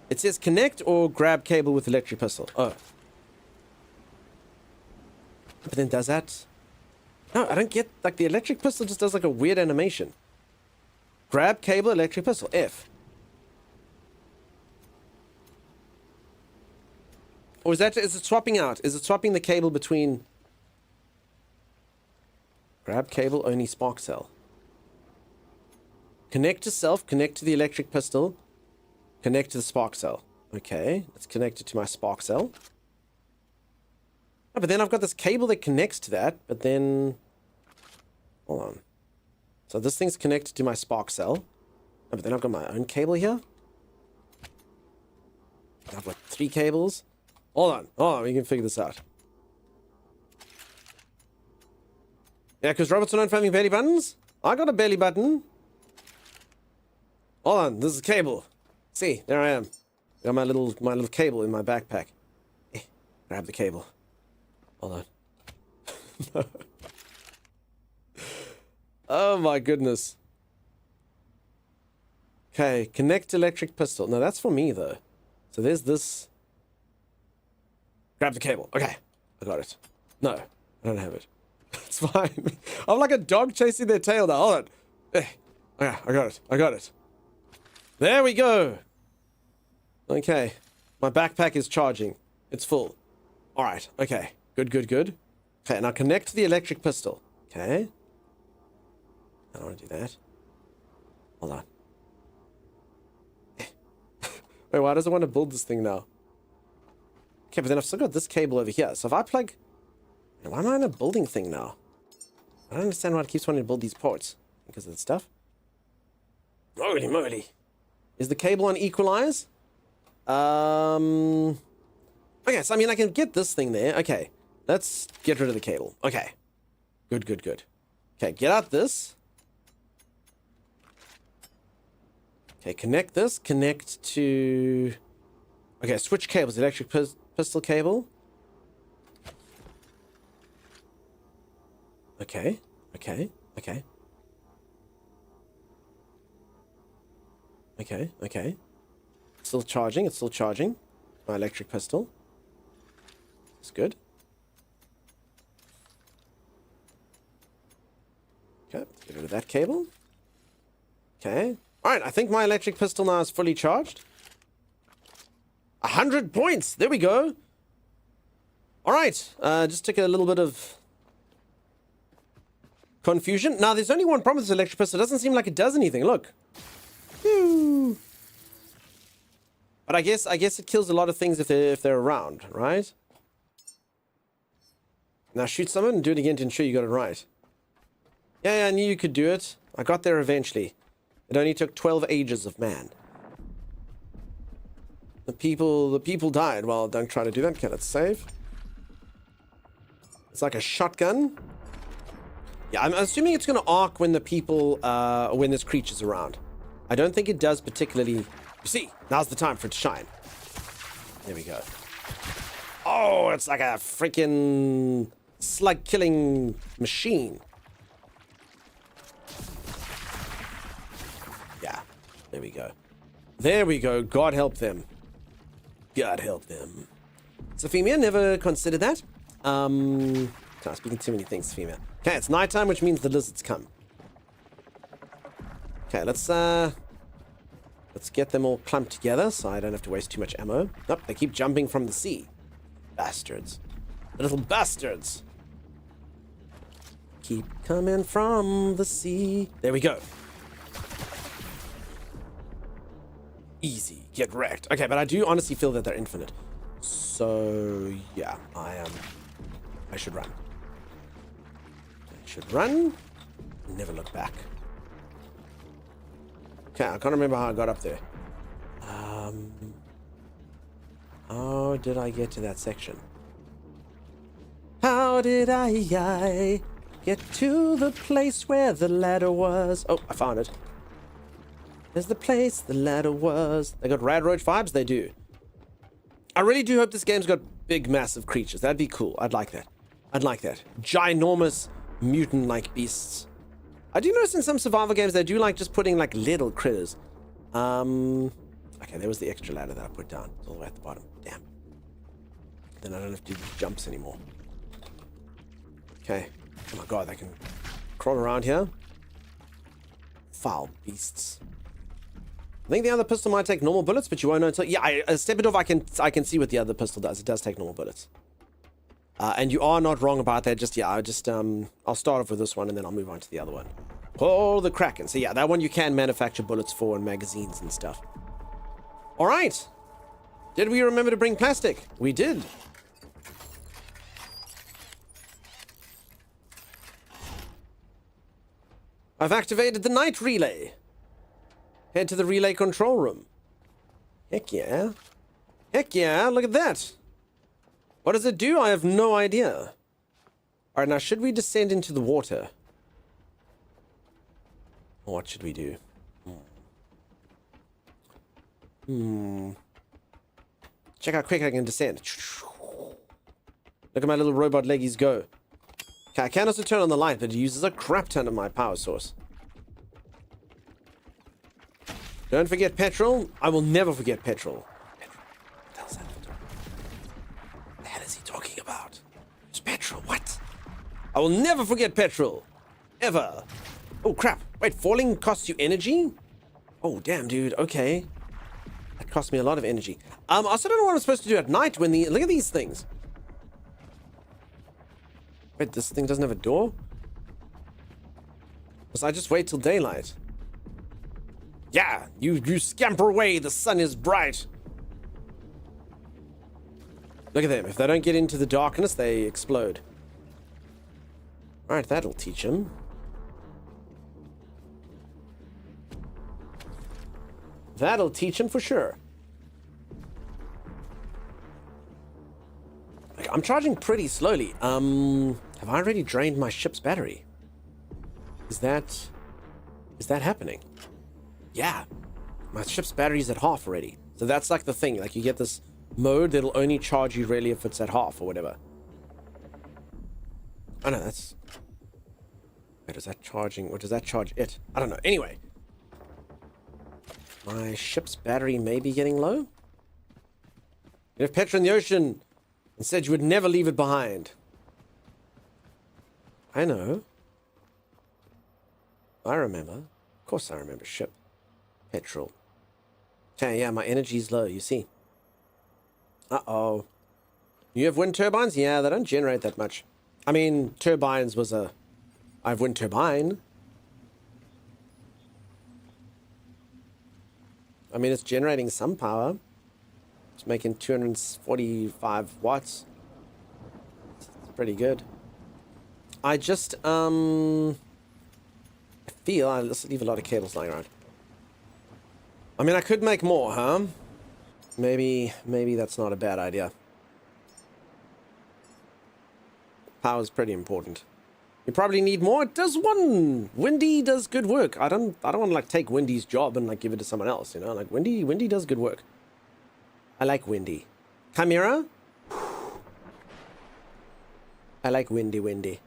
It says connect or grab cable with electric pistol. Oh. But then does that... No, I don't get... Like, the electric pistol just does like a weird animation. Grab cable, electric pistol. F. Or is it swapping out? Is it swapping the cable between... Grab cable, only spark cell. Connect to self, connect to the electric pistol, connect to the spark cell. Okay, let's connect it to my spark cell. Oh, but then I've got this cable that connects to that, but then... Hold on. So this thing's connected to my spark cell. Oh, but then I've got my own cable here. I've got 3 cables. Hold on, we can figure this out. Yeah, because robots are known for having belly buttons. I got a belly button. Hold on, this is a cable. See, there I am. Got my little cable in my backpack. Grab the cable. Hold on. Oh my goodness. Okay, connect electric pistol. No, that's for me though. So there's this. Grab the cable. Okay, I got it. No, I don't have it. It's fine. I'm like a dog chasing their tail now. Hold on. Okay, I got it. I got it. There we go. Okay, my backpack is charging. It's full. All right. Okay. Good. Okay, now connect to the electric pistol. Okay. I don't want to do that. Hold on. Wait, why does it want to build this thing now? Okay, but then I've still got this cable over here. So if I plug... Why am I in a building thing now? I don't understand why it keeps wanting to build these ports. Because of the stuff. Holy moly. Is the cable on equalize? Okay, so I mean I can get this thing there. Okay. Let's get rid of the cable. Okay. Good. Okay, get out this. Okay, connect this. Connect to... Okay, switch cables. Electric pistol cable. Okay. Still charging. It's still charging. My electric pistol. It's good. Okay, let's get rid of that cable. Okay. Alright, I think my electric pistol now is fully charged. 100 points! There we go! Alright, just took a little bit of confusion. Now, there's only one problem with this electric pistol. It doesn't seem like it does anything. Look. Whew. But I guess it kills a lot of things if they're around, right? Now shoot someone and do it again to ensure you got it right. Yeah, I knew you could do it. I got there eventually. It only took 12 ages of man. The people died. Well, don't try to do that. Okay, let's save. It's like a shotgun. Yeah, I'm assuming it's going to arc when the people, when there's creatures around. I don't think it does particularly... You see, now's the time for it to shine. There we go. Oh, it's like a freaking slug-killing machine. Yeah, there we go. There we go. God help them. God help them. Sophemia, never considered that. I'm speaking too many things, Sophemia. Okay, it's nighttime, which means the lizards come. Okay, let's get them all clumped together so I don't have to waste too much ammo. Nope, they keep jumping from the sea. Bastards. The little bastards. Keep coming from the sea. There we go. Easy. Get wrecked. Okay, but I do honestly feel that they're infinite. So, yeah, I should run. I should run. Never look back. Okay, I can't remember how I got up there. How did I get to that section? How did I get to the place where the ladder was? Oh, I found it. There's the place the ladder was. They got Rad Roach vibes? They do. I really do hope this game's got big, massive creatures. That'd be cool. I'd like that. I'd like that. Ginormous, mutant-like beasts. I do notice in some survival games they do like just putting like little critters. Okay, there was the extra ladder that I put down. It's all the way at the bottom. Damn. Then I don't have to do these jumps anymore. Okay. Oh my god, they can crawl around here. Foul beasts. I think the other pistol might take normal bullets, but you won't know until... Yeah, step it off, I can see what the other pistol does. It does take normal bullets. And you are not wrong about that. Just, yeah, I'll start off with this one and then I'll move on to the other one. Oh, the Kraken. So yeah, that one you can manufacture bullets for and magazines and stuff. All right. Did we remember to bring plastic? We did. I've activated the night relay. Head to the relay control room. Heck yeah. Heck yeah, look at that. What does it do? I have no idea. Alright, now should we descend into the water? What should we do? Check how quick I can descend. Look at my little robot leggies go. Okay, I can also turn on the light, but it uses a crap ton of my power source. Don't forget petrol. I will never forget petrol. Petrol. What the hell's that? What the hell is he talking about? It's petrol. What? I will never forget petrol. Ever. Oh, crap. Wait, falling costs you energy? Oh, damn, dude. Okay. That cost me a lot of energy. I also don't know what I'm supposed to do at night when the... Look at these things. Wait, this thing doesn't have a door? Must I just wait till daylight? Yeah, you scamper away. The sun is bright. Look at them. If they don't get into the darkness, they explode. Alright, that'll teach them. That'll teach him for sure. Like, I'm charging pretty slowly. Have I already drained my ship's battery? Is that happening? Yeah. My ship's battery's at half already. So that's like the thing. Like you get this mode that'll only charge you really if it's at half or whatever. Oh no, that's... Wait, is that charging? Or does that charge it? I don't know. Anyway. My ship's battery may be getting low. You have petrol in the ocean and said you would never leave it behind. I know. I remember. Of course I remember ship. Petrol. Okay, yeah, my energy's low, you see. Uh-oh. You have wind turbines? Yeah, they don't generate that much. I mean, turbines was a... I have wind turbine. I mean, it's generating some power. It's making 245 watts. It's pretty good. I just, I feel I just leave a lot of cables lying around. I mean, I could make more, huh? Maybe that's not a bad idea. Power's pretty important. You probably need more. It does one. Windy does good work. I don't want to like take Windy's job and like give it to someone else, you know? Like Windy does good work. I like Windy. Chimera? I like Windy.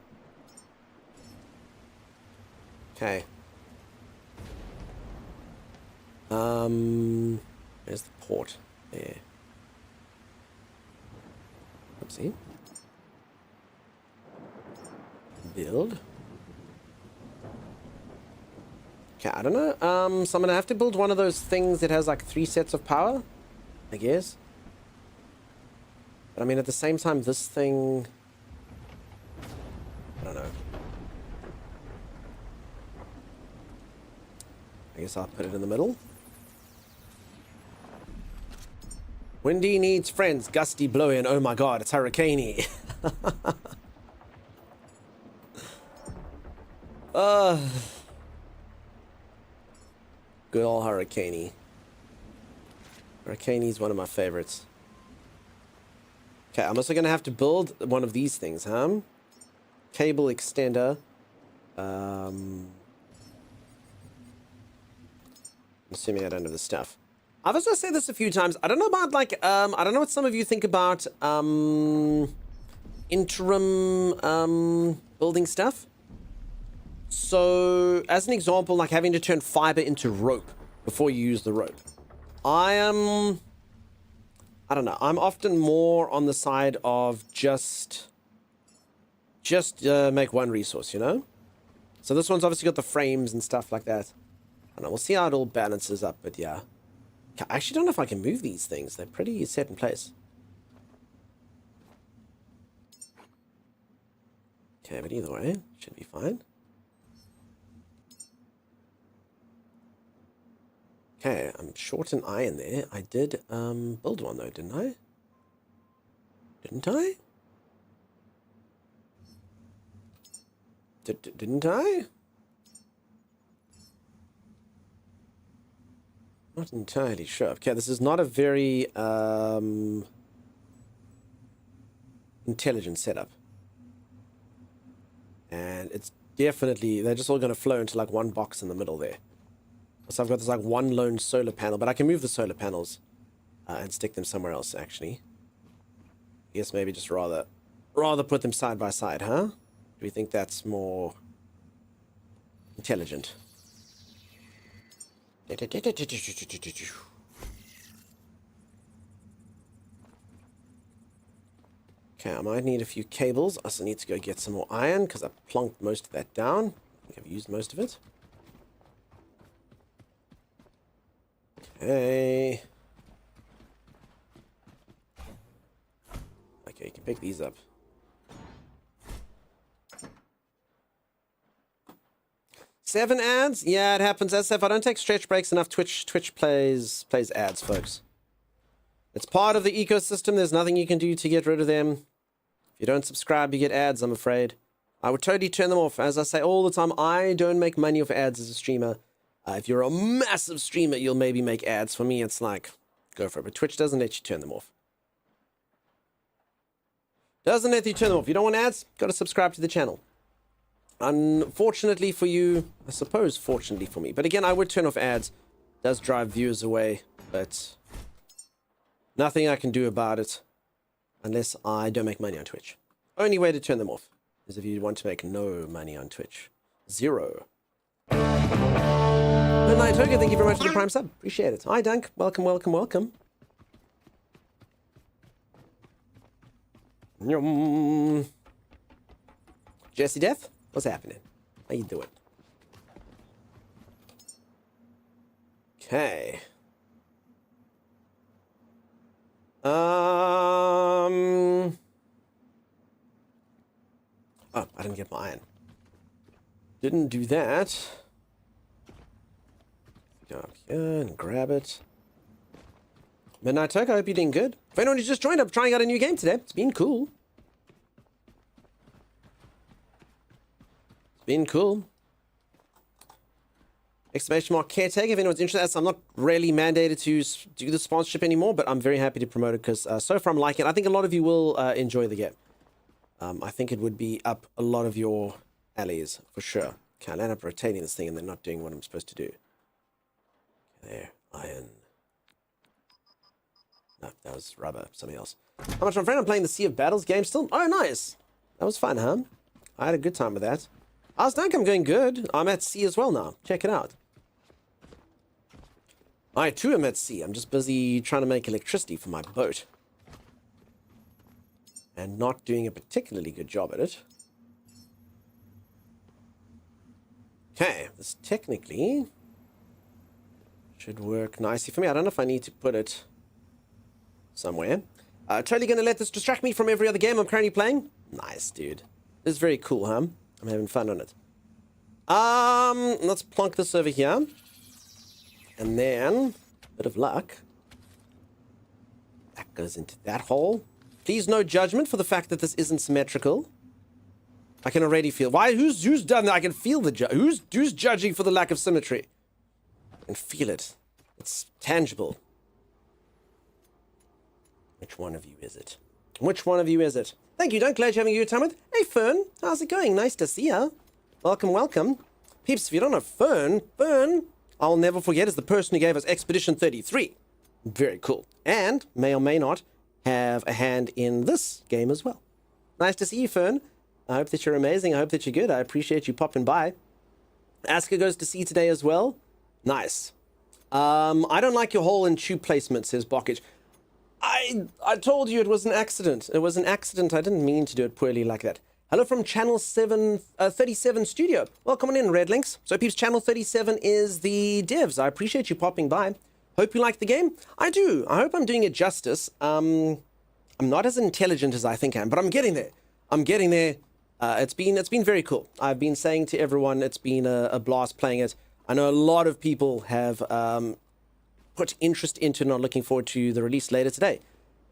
Okay. Where's the port? There. Oopsie. Build. Okay, I don't know. So I'm gonna have to build one of those things that has like 3 sets of power, I guess. But I mean, at the same time, this thing... I don't know. I guess I'll put it in the middle. Windy needs friends. Gusty blowing. Oh my god, it's hurricaney. Good old hurricaney. Hurricaney's one of my favorites. Okay, I'm also going to have to build one of these things, huh? Cable extender. I'm assuming I don't have the stuff. I've also said this a few times. I don't know about, like, I don't know what some of you think about, interim, building stuff. So, as an example, like having to turn fiber into rope before you use the rope. I don't know. I'm often more on the side of just make one resource, you know? So this one's obviously got the frames and stuff like that. I don't know. We'll see how it all balances up, but yeah. I actually don't know if I can move these things. They're pretty set in place. Okay, but either way, should be fine. Okay, I'm short an iron there. I did build one though, didn't I? Didn't I? Didn't I? Not entirely sure. Okay, this is not a very intelligent setup. And it's definitely, they're just all going to flow into like one box in the middle there. So I've got this like one lone solar panel, but I can move the solar panels and stick them somewhere else actually. I guess maybe just rather put them side by side, huh? Do we think that's more intelligent? Okay, I might need a few cables. I also need to go get some more iron because I plonked most of that down. I think I've used most of it. Okay. Okay, you can pick these up. Seven ads? Yeah, it happens. As if I don't take stretch breaks enough, Twitch plays ads, folks. It's part of the ecosystem. There's nothing you can do to get rid of them. If you don't subscribe, you get ads, I'm afraid. I would totally turn them off. As I say all the time, I don't make money off ads as a streamer. If you're a massive streamer, you'll maybe make ads. For me, it's like, go for it. But Twitch doesn't let you turn them off. Doesn't let you turn them off. You don't want ads? Got to subscribe to the channel. Unfortunately for you, I suppose fortunately for me. But again, I would turn off ads. It does drive viewers away, but nothing I can do about it unless I don't make money on Twitch. Only way to turn them off is if you want to make no money on Twitch. Zero. Midnight Toga, thank you very much for the Prime sub. Appreciate it. Hi, Dunk. Welcome, welcome, welcome. Jesse Death, what's happening? How you doing? Okay. Oh, I didn't get my iron. Didn't do that. Go up here and grab it. Midnight Turk, I hope you're doing good. For anyone who's just joined, I'm trying out a new game today. It's been cool. It's been cool. Exclamation mark Caretaker, if anyone's interested. I'm not really mandated to do the sponsorship anymore, but I'm very happy to promote it because so far I'm liking it. I think a lot of you will enjoy the game. I think it would be up a lot of your alleys, for sure. Okay, I'll end up rotating this thing and then not doing what I'm supposed to do. There, iron. No, that was rubber, something else. How much, my friend? I'm playing the Sea of Battles game still. Oh, nice. That was fun, huh? I had a good time with that. I think I'm going good. I'm at sea as well now. Check it out. I too am at sea. I'm just busy trying to make electricity for my boat. And not doing a particularly good job at it. Okay, this technically should work nicely for me. I don't know if I need to put it somewhere. Totally going to let this distract me from every other game I'm currently playing. Nice, dude. This is very cool, huh? I'm having fun on it. Let's plonk this over here. And then, bit of luck. That goes into that hole. Please no judgment for the fact that this isn't symmetrical. I can already feel. Why? Who's done that? I can feel the who's judging for the lack of symmetry? I can feel it. It's tangible. Which one of you is it? Which one of you is it? Thank you, Dunk. Glad you're having a good time with. Hey, Fern. How's it going? Nice to see ya. Welcome, welcome. Peeps, if you don't know Fern, I'll never forget, is the person who gave us Expedition 33. Very cool. And may or may not have a hand in this game as well. Nice to see you, Fern. I hope that you're amazing. I hope that you're good. I appreciate you popping by. Asker goes to sea today as well. Nice. I don't like your hole and tube placement, says Bockage. I told you it was an accident. It was an accident. I didn't mean to do it poorly like that. Hello from Channel 37 Studio. Welcome on in, Red Links. So, peeps, Channel 37 is the devs. I appreciate you popping by. Hope you like the game. I do. I hope I'm doing it justice. I'm not as intelligent as I think I am, but I'm getting there. I'm getting there. It's been very cool. I've been saying to everyone it's been a blast playing it. I know a lot of people have put interest into it and are looking forward to the release later today.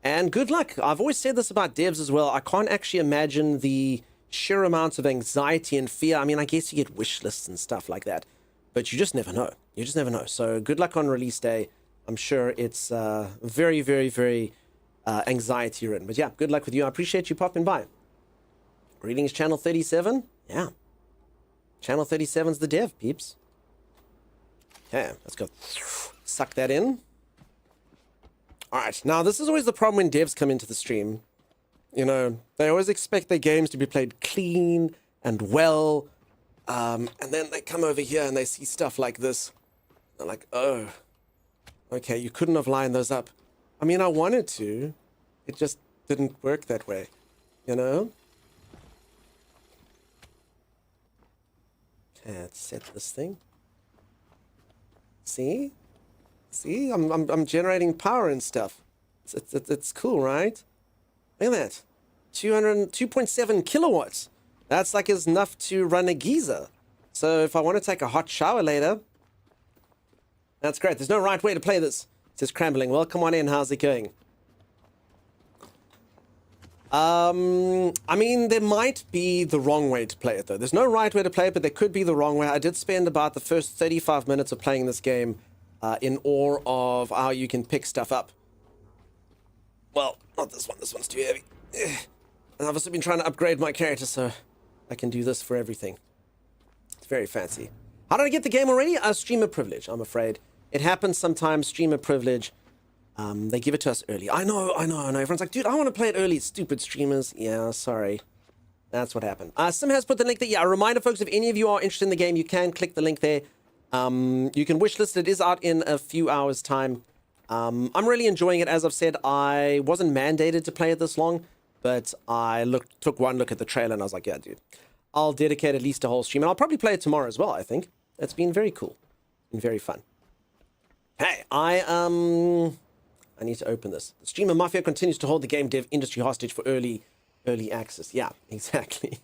And good luck. I've always said this about devs as well. I can't actually imagine the sheer amounts of anxiety and fear. I mean, I guess you get wish lists and stuff like that, but you just never know. You just never know. So good luck on release day. I'm sure it's very, very, very anxiety ridden. But yeah, good luck with you. I appreciate you popping by. Greetings, Channel 37. Yeah. Channel 37's the dev, peeps. Okay, let's go suck that in. All right, now this is always the problem when devs come into the stream. You know, they always expect their games to be played clean and well. And then they come over here and they see stuff like this. They're like, oh, okay, you couldn't have lined those up. I mean, I wanted to. It just didn't work that way, you know? Okay, let's set this thing. See? See? I'm generating power and stuff. It's cool, right? Look at that. 2.7 kilowatts. That's like enough to run a geyser. So if I want to take a hot shower later, that's great. There's no right way to play this. It says Crambling. Well, come on in. How's it going? I mean, there might be the wrong way to play it, though. There's no right way to play it, but there could be the wrong way. I did spend about the first 35 minutes of playing this game in awe of how you can pick stuff up. Well, not this one. This one's too heavy. And I've also been trying to upgrade my character so I can do this for everything. It's very fancy. How did I get the game already? Streamer privilege, I'm afraid. It happens sometimes, streamer privilege. They give it to us early. I know. Everyone's like, dude, I want to play it early. Stupid streamers. Yeah, sorry. That's what happened. Sim has put the link there. Yeah, a reminder, folks, if any of you are interested in the game, you can click the link there. You can wishlist it. It is out in a few hours' time. I'm really enjoying it. As I've said, I wasn't mandated to play it this long, but I took one look at the trailer and I was like, yeah, dude, I'll dedicate at least a whole stream. And I'll probably play it tomorrow as well, I think. It's been very cool and very fun. Hey, I need to open this. The streamer mafia continues to hold the game dev industry hostage for early access. Yeah, exactly.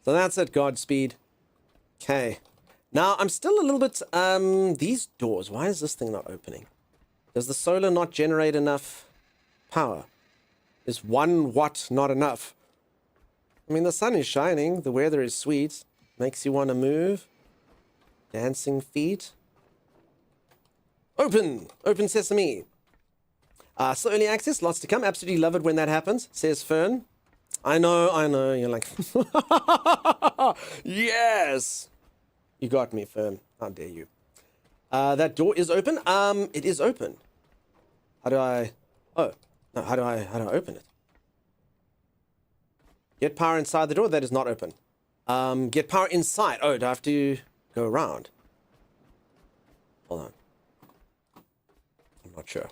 So that's it. Godspeed. Okay. Now, I'm still a little bit... these doors, why is this thing not opening? Does the solar not generate enough power? Is 1 watt not enough? I mean, the sun is shining. The weather is sweet. Makes you want to move. Dancing feet. Open! Open sesame. So early access, lots to come. Absolutely love it when that happens, says Fern. I know. You're like... Yes! You got me, Fern. How dare you. That door is open. It is open. How do I... Oh. No, how do I open it? Get power inside the door. That is not open. Get power inside. Oh, do I have to go around? Hold on. I'm not sure.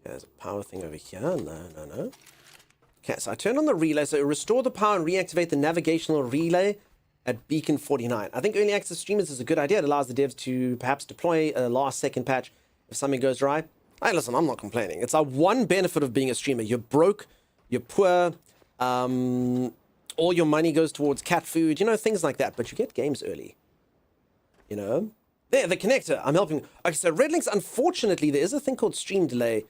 Okay, there's a power thing over here. No. Okay, so I turn on the relay. So restore the power and reactivate the navigational relay at Beacon 49. I think early access streamers is a good idea. It allows the devs to perhaps deploy a last-second patch if something goes dry. Hey, listen, I'm not complaining. It's our one benefit of being a streamer. You're broke, you're poor, all your money goes towards cat food, you know, things like that. But you get games early, you know? There, the connector. I'm helping. Okay, so Red Links, unfortunately, there is a thing called stream delay.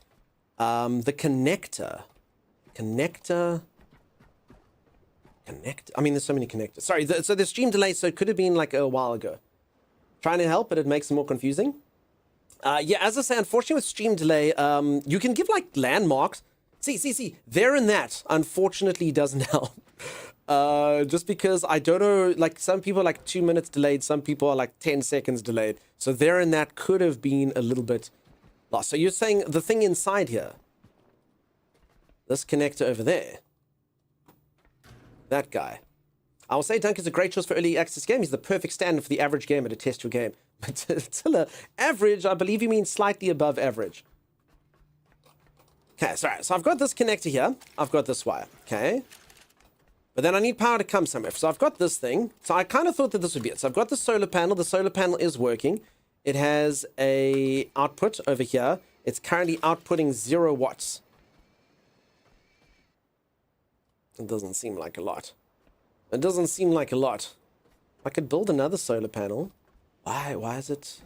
The connector. I mean, there's so many connectors. Sorry, so the stream delay, so it could have been like a while ago. Trying to help, but it makes it more confusing. Yeah, as I say, unfortunately with stream delay, you can give like landmarks. See. There and that, unfortunately, doesn't help. Just because I don't know, like some people are like 2 minutes delayed, some people are like 10 seconds delayed. So there and that could have been a little bit lost. So you're saying the thing inside here, this connector over there, that guy. I will say Dunk is a great choice for early access game. He's the perfect standard for the average gamer to test your game. But Tilla, average, I believe you mean slightly above average. Okay, sorry. So I've got this connector here. I've got this wire. Okay. But then I need power to come somewhere. So I've got this thing. So I kind of thought that this would be it. So I've got the solar panel. The solar panel is working. It has a output over here. It's currently outputting 0 watts. It doesn't seem like a lot. It doesn't seem like a lot. I could build another solar panel. Why? Why is it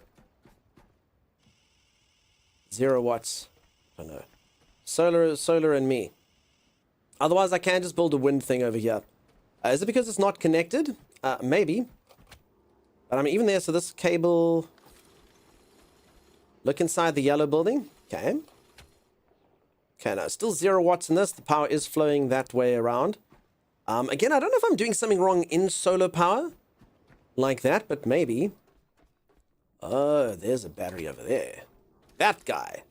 0 watts? I don't know. Solar and me. Otherwise, I can just build a wind thing over here. Is it because it's not connected? Maybe. But I mean, even there, so this cable... Look inside the yellow building. Okay. Okay, no, still 0 watts in this. The power is flowing that way around. Again, I don't know if I'm doing something wrong in solar power. Like that, but maybe. Oh, there's a battery over there. That guy.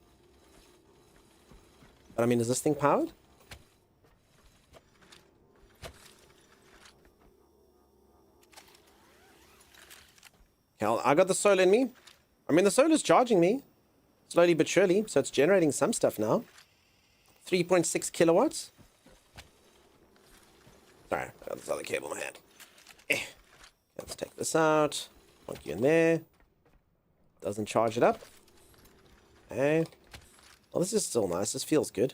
But I mean, is this thing powered? Okay, I got the solar in me. I mean, the solar's charging me. Slowly but surely. So it's generating some stuff now. 3.6 kilowatts. Sorry, I got this other cable in my hand. Let's take this out. Plunk you in there. Doesn't charge it up. Okay. Well, this is still nice. This feels good.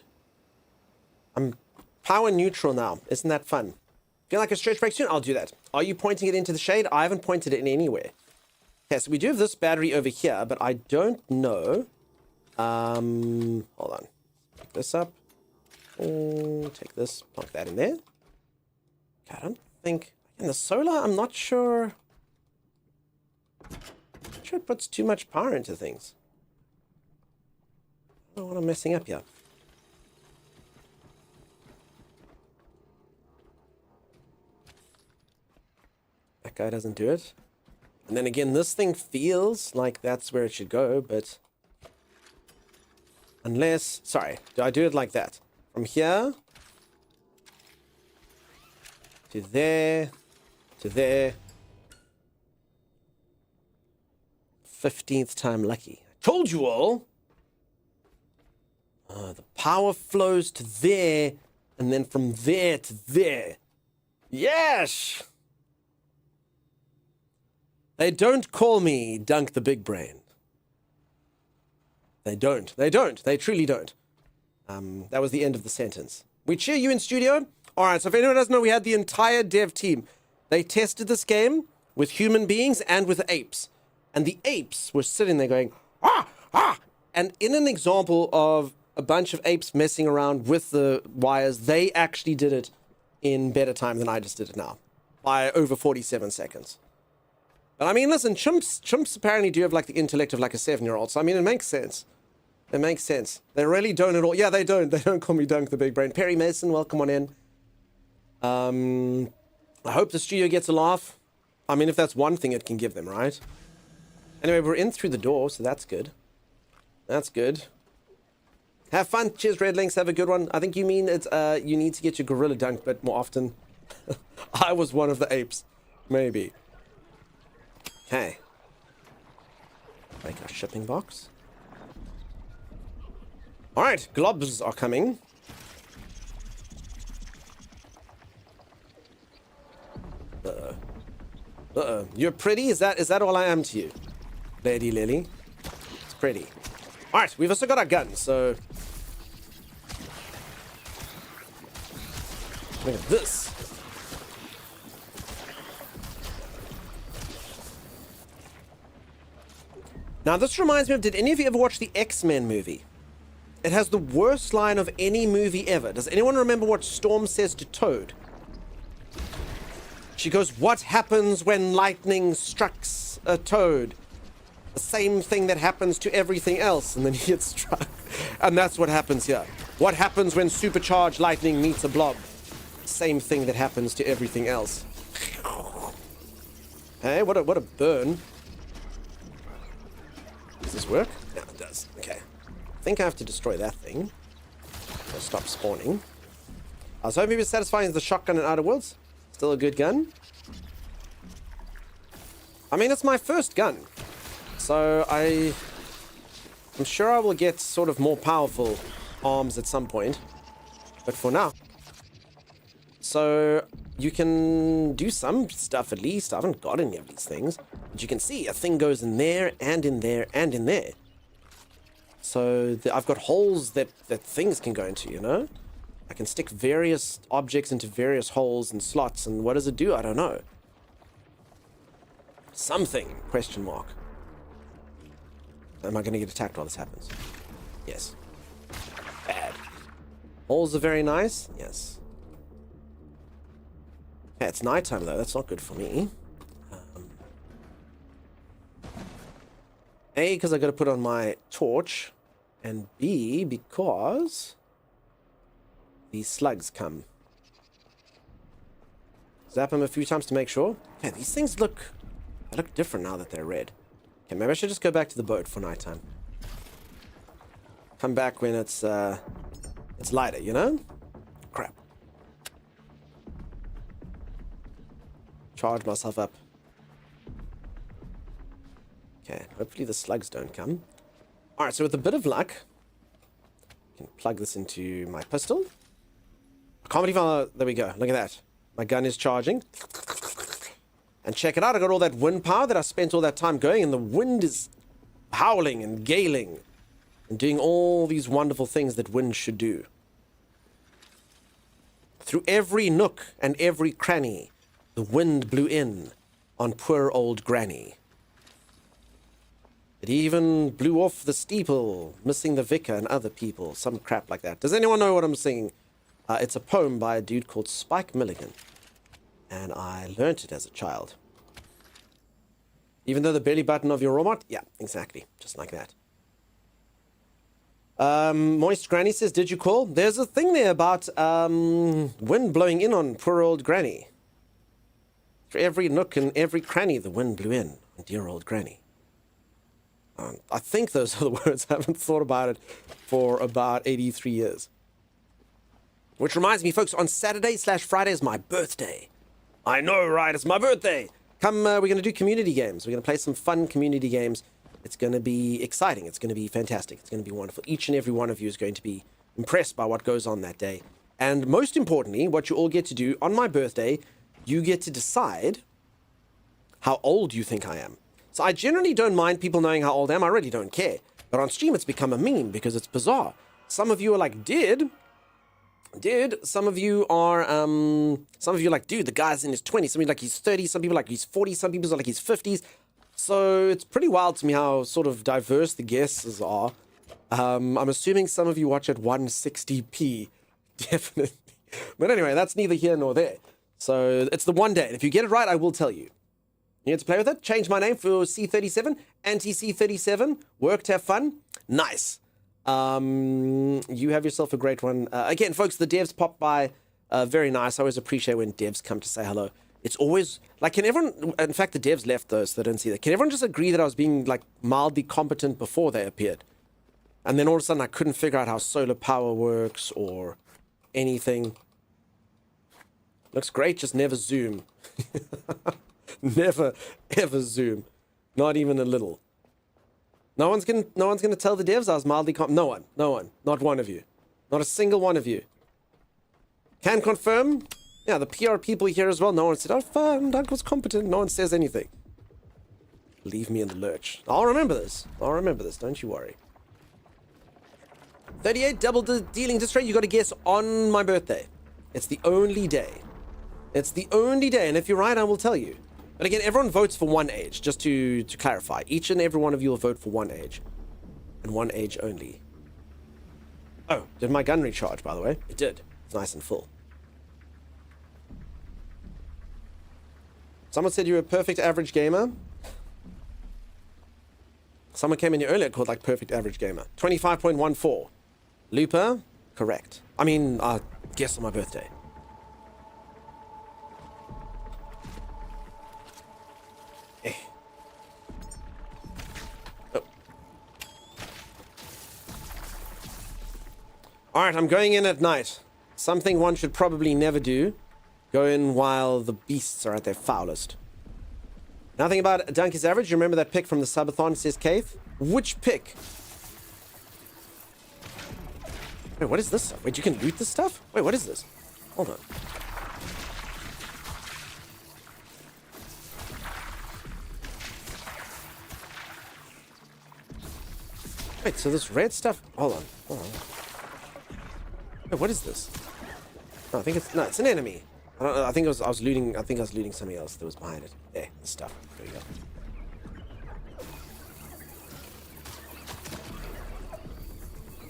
I'm power neutral now. Isn't that fun? Feel like a stretch break soon? I'll do that. Are you pointing it into the shade? I haven't pointed it in anywhere. Okay, so we do have this battery over here, but I don't know. Hold on. Pick this up. Take this, plunk that in there. Okay, I don't think... In the solar, I'm not sure... I'm sure it puts too much power into things. I don't know what I'm messing up here. That guy doesn't do it. And then again, this thing feels like that's where it should go, but... Unless... Sorry, do I do it like that? From here... to there... to there... 15th time lucky. I told you all! The power flows to there, and then from there to there. Yes! They don't call me Dunk the Big Brain. They don't. They don't. They truly don't. That was the end of the sentence. We cheer you in studio. All right, so if anyone doesn't know, we had the entire dev team. They tested this game with human beings and with apes. And the apes were sitting there going, ah, ah. And in an example of a bunch of apes messing around with the wires, they actually did it in better time than I just did it now. By over 47 seconds. But I mean, listen, chimps apparently do have like the intellect of like a 7-year-old. So I mean, it makes sense. It makes sense. They really don't at all. Yeah, they don't. They don't call me Dunk the Big Brain. Perry Mason, welcome on in. I hope the studio gets a laugh. I mean, if that's one thing it can give them, right? Anyway, we're in through the door, so that's good. That's good. Have fun. Cheers, Red Links. Have a good one. I think you mean it's you need to get your gorilla dunk, but more often. I was one of the apes. Maybe. Okay. Make our shipping box. Alright, globs are coming. Uh-oh. Uh-oh. You're pretty? Is that all I am to you? Lady Lily? It's pretty. Alright, we've also got our guns, so... Look at this. Now, this reminds me of, did any of you ever watch the X-Men movie? It has the worst line of any movie ever. Does anyone remember what Storm says to Toad? She goes, what happens when lightning strikes a toad? The same thing that happens to everything else. And then he gets struck. And that's what happens here. What happens when supercharged lightning meets a blob? Same thing that happens to everything else. Hey, what a burn. Does this work? No, it does. Okay. I think I have to destroy that thing. So stop spawning. I was hoping it was satisfying as the shotgun in Outer Worlds. Still a good gun. I mean, it's my first gun. So I'm sure I will get sort of more powerful arms at some point. But for now. So you can do some stuff at least. I haven't got any of these things. But you can see a thing goes in there and in there and in there. So I've got holes that things can go into, you know? I can stick various objects into various holes and slots, and what does it do? I don't know. Something, question mark. Am I going to get attacked while this happens? Yes. Bad. Holes are very nice. Yes. Okay, it's nighttime though. That's not good for me. A, because I got to put on my torch, and B, because these slugs come. Zap them a few times to make sure. Okay, these things look different now that they're red. Okay, maybe I should just go back to the boat for nighttime. Come back when it's lighter, you know? Crap. Charge myself up. Okay, hopefully the slugs don't come. Alright, so with a bit of luck, I can plug this into my pistol. I can't believe there we go. Look at that. My gun is charging. And check it out. I got all that wind power that I spent all that time going, and the wind is howling and galing and doing all these wonderful things that wind should do. Through every nook and every cranny, the wind blew in on poor old Granny. It even blew off the steeple, missing the vicar and other people. Some crap like that. Does anyone know what I'm singing? It's a poem by a dude called Spike Milligan. And I learnt it as a child. Even though the belly button of your robot? Yeah, exactly. Just like that. Moist Granny says, did you call? There's a thing there about wind blowing in on poor old Granny. Through every nook and every cranny, the wind blew in on dear old Granny. I think those are the words. I haven't thought about it for about 83 years. Which reminds me, folks, on Saturday/Friday is my birthday. I know, right? It's my birthday. Come, we're going to do community games. We're going to play some fun community games. It's going to be exciting. It's going to be fantastic. It's going to be wonderful. Each and every one of you is going to be impressed by what goes on that day. And most importantly, what you all get to do on my birthday, you get to decide how old you think I am. So I generally don't mind people knowing how old I am. I really don't care. But on stream, it's become a meme because it's bizarre. Some of you are like, Did? Some of you are like, dude, the guy's in his 20s. Some people like he's 30. Some people like he's 40. Some people are like he's 50s. So it's pretty wild to me how sort of diverse the guesses are. I'm assuming some of you watch at 160p. Definitely. But anyway, that's neither here nor there. So it's the one day. And if you get it right, I will tell you. You get to play with it. Change my name for C37. Anti-C37. Work to have fun. Nice. You have yourself a great one. Again, folks, the devs pop by. Very nice. I always appreciate when devs come to say hello. It's always like, can everyone, in fact, the devs left those, so they didn't see that. Can everyone just agree that I was being like mildly competent before they appeared? And then all of a sudden I couldn't figure out how solar power works or anything. Looks great, just never zoom. Never, ever zoom. Not even a little. No one's gonna tell the devs I was mildly no one. Not one of you. Not a single one of you. Can confirm. Yeah, the PR people here as well. No one said, oh, fun, Dunk was competent. No one says anything. Leave me in the lurch. I'll remember this. Don't you worry. 38 double dealing district. You got to guess on my birthday. It's the only day. And if you're right, I will tell you. But again, everyone votes for one age, just to clarify. Each and every one of you will vote for one age. And one age only. Oh, did my gun recharge, by the way? It did. It's nice and full. Someone said you were a perfect average gamer. Someone came in here earlier called like perfect average gamer. 25.14. Looper, correct. I mean, guess on my birthday. Eh. Oh. Alright, I'm going in at night. Something one should probably never do. Go in while the beasts are at their foulest. Nothing about Donkey's Average. You remember that pick from the subathon, says Keith? Which pick? Wait, what is this stuff? Wait, you can loot this stuff? Wait, what is this? Hold on. Wait, so this red stuff... Hold on. Hold on. Wait, what is this? No, I think it's... No, it's an enemy. I think I was looting... I think I was looting something else that was behind it. There, the stuff. There we go.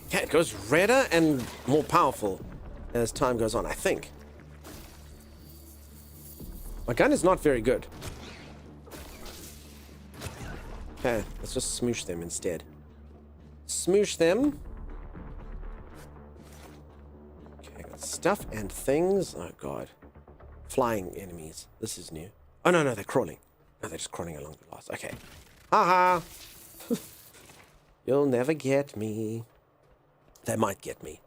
Okay, it goes redder and more powerful as time goes on, I think. My gun is not very good. Okay, let's just smoosh them instead. Smoosh them. Okay, got stuff and things. Oh, God. Flying enemies. This is new. Oh, no, they're crawling. No, they're just crawling along the glass. Okay. Haha. You'll never get me. They might get me.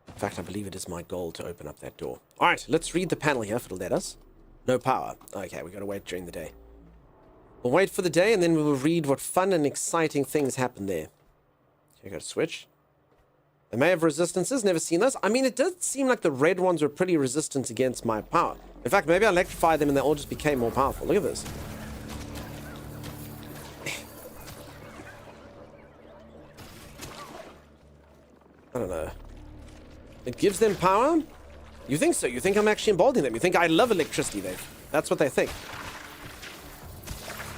In fact, I believe it is my goal to open up that door. Alright, let's read the panel here if it'll let us. No power. Okay, we gotta wait during the day. We'll wait for the day and then we will read what fun and exciting things happen there. Okay, got a switch. They may have resistances, never seen those. I mean, it does seem like the red ones were pretty resistant against my power. In fact, maybe I electrified them and they all just became more powerful. Look at this. I don't know. It gives them power? You think so? You think I'm actually emboldening them? You think I love electricity, Dave? That's what they think.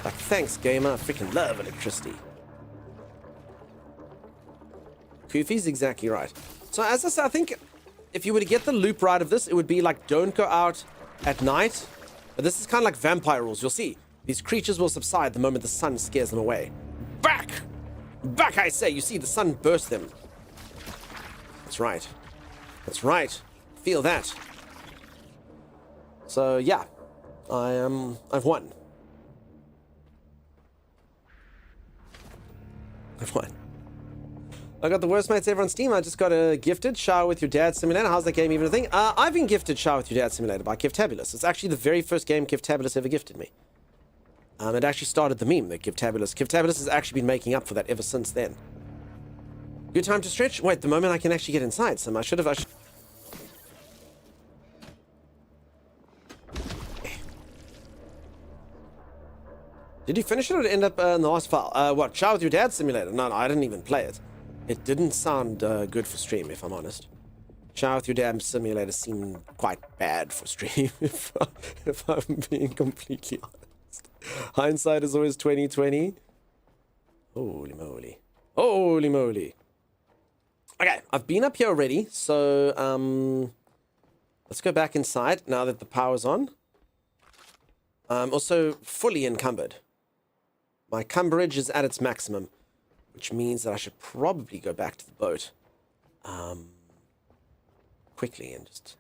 Like, thanks, gamer. I freaking love electricity. Koofy's exactly right. So, as I said, I think if you were to get the loop right of this, it would be like, don't go out at night. But this is kind of like vampire rules. You'll see. These creatures will subside the moment the sun scares them away. Back! Back, I say! You see, the sun bursts them. That's right. That's right. Feel that. So, yeah. I've won. I've won. I got the worst mates ever on Steam. I just got a gifted Shower with Your Dad Simulator. How's that game even a thing? I've been gifted Shower with Your Dad Simulator by Kiftabulous. It's actually the very first game Kiftabulous ever gifted me. It actually started the meme that Kiftabulous has actually been making up for that ever since then. Good time to stretch? Wait, the moment I can actually get inside some. I should have... Did you finish it or did it end up in the last file? What? Shower with Your Dad Simulator? No, I didn't even play it. It didn't sound good for stream, if I'm honest. Shower with Your Dad Simulator seemed quite bad for stream, if I'm being completely honest. Hindsight is always 20/20. Holy moly. Holy moly. Okay, I've been up here already, so let's go back inside now that the power's on. I'm also fully encumbered. My cumberage is at its maximum, which means that I should probably go back to the boat quickly and just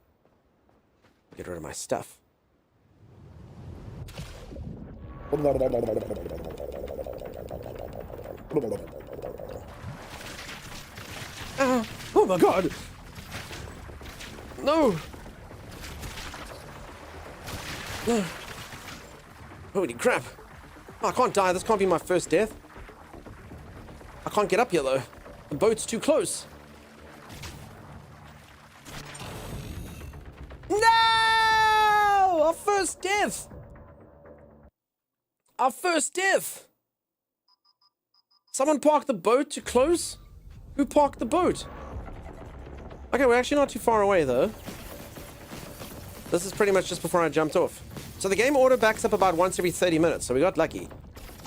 get rid of my stuff. Oh my god! No! No! Holy crap! Oh, I can't die. This can't be my first death. I can't get up here though. The boat's too close. No! Our first death! Our first death! Someone parked the boat too close? Who parked the boat? Okay, we're actually not too far away though. This is pretty much just before I jumped off. So the game auto backs up about once every 30 minutes, so we got lucky.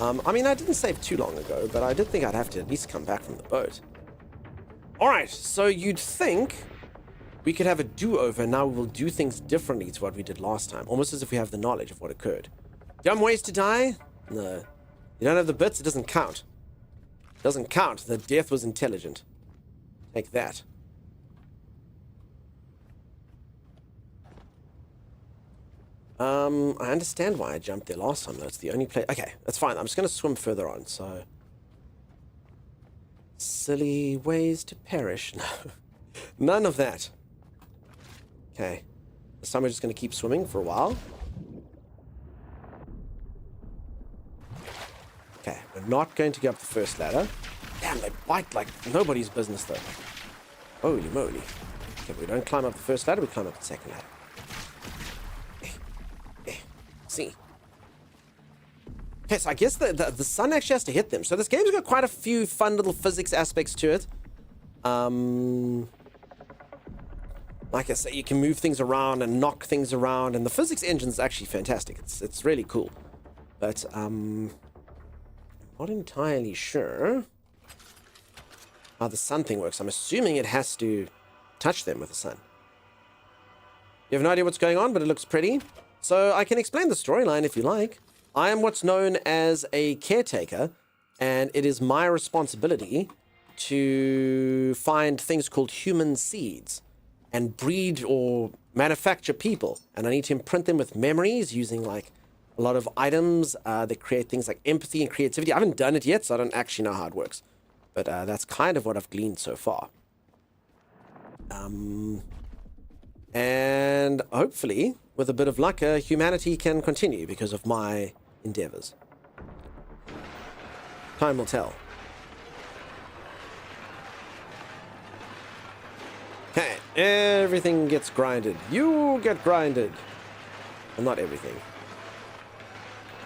I mean, I didn't save too long ago, but I did think I'd have to at least come back from the boat. Alright, so you'd think we could have a do-over, and now we will do things differently to what we did last time. Almost as if we have the knowledge of what occurred. Dumb ways to die? No. You don't have the bits, it doesn't count. It doesn't count. The death was intelligent. Take that. I understand why I jumped there last time. That's the only place. Okay, that's fine. I'm just going to swim further on, so... Silly ways to perish. No. None of that. Okay. This time we're just going to keep swimming for a while. Okay, we're not going to go up the first ladder. Damn, they bite like nobody's business, though. Holy moly. Okay, we don't climb up the first ladder, we climb up the second ladder. See. Okay, so I guess the sun actually has to hit them. So this game's got quite a few fun little physics aspects to it. Like I say, you can move things around and knock things around, and the physics engine is actually fantastic. It's really cool. But not entirely sure how the sun thing works. I'm assuming it has to touch them with the sun. You have no idea what's going on, but it looks pretty. So I can explain the storyline if you like. I am what's known as a caretaker, and it is my responsibility to find things called human seeds and breed or manufacture people. And I need to imprint them with memories using like a lot of items that create things like empathy and creativity. I haven't done it yet, so I don't actually know how it works. But that's kind of what I've gleaned so far. And hopefully, with a bit of luck, humanity can continue because of my endeavors. Time will tell. Okay, everything gets grinded. You get grinded. Well, not everything,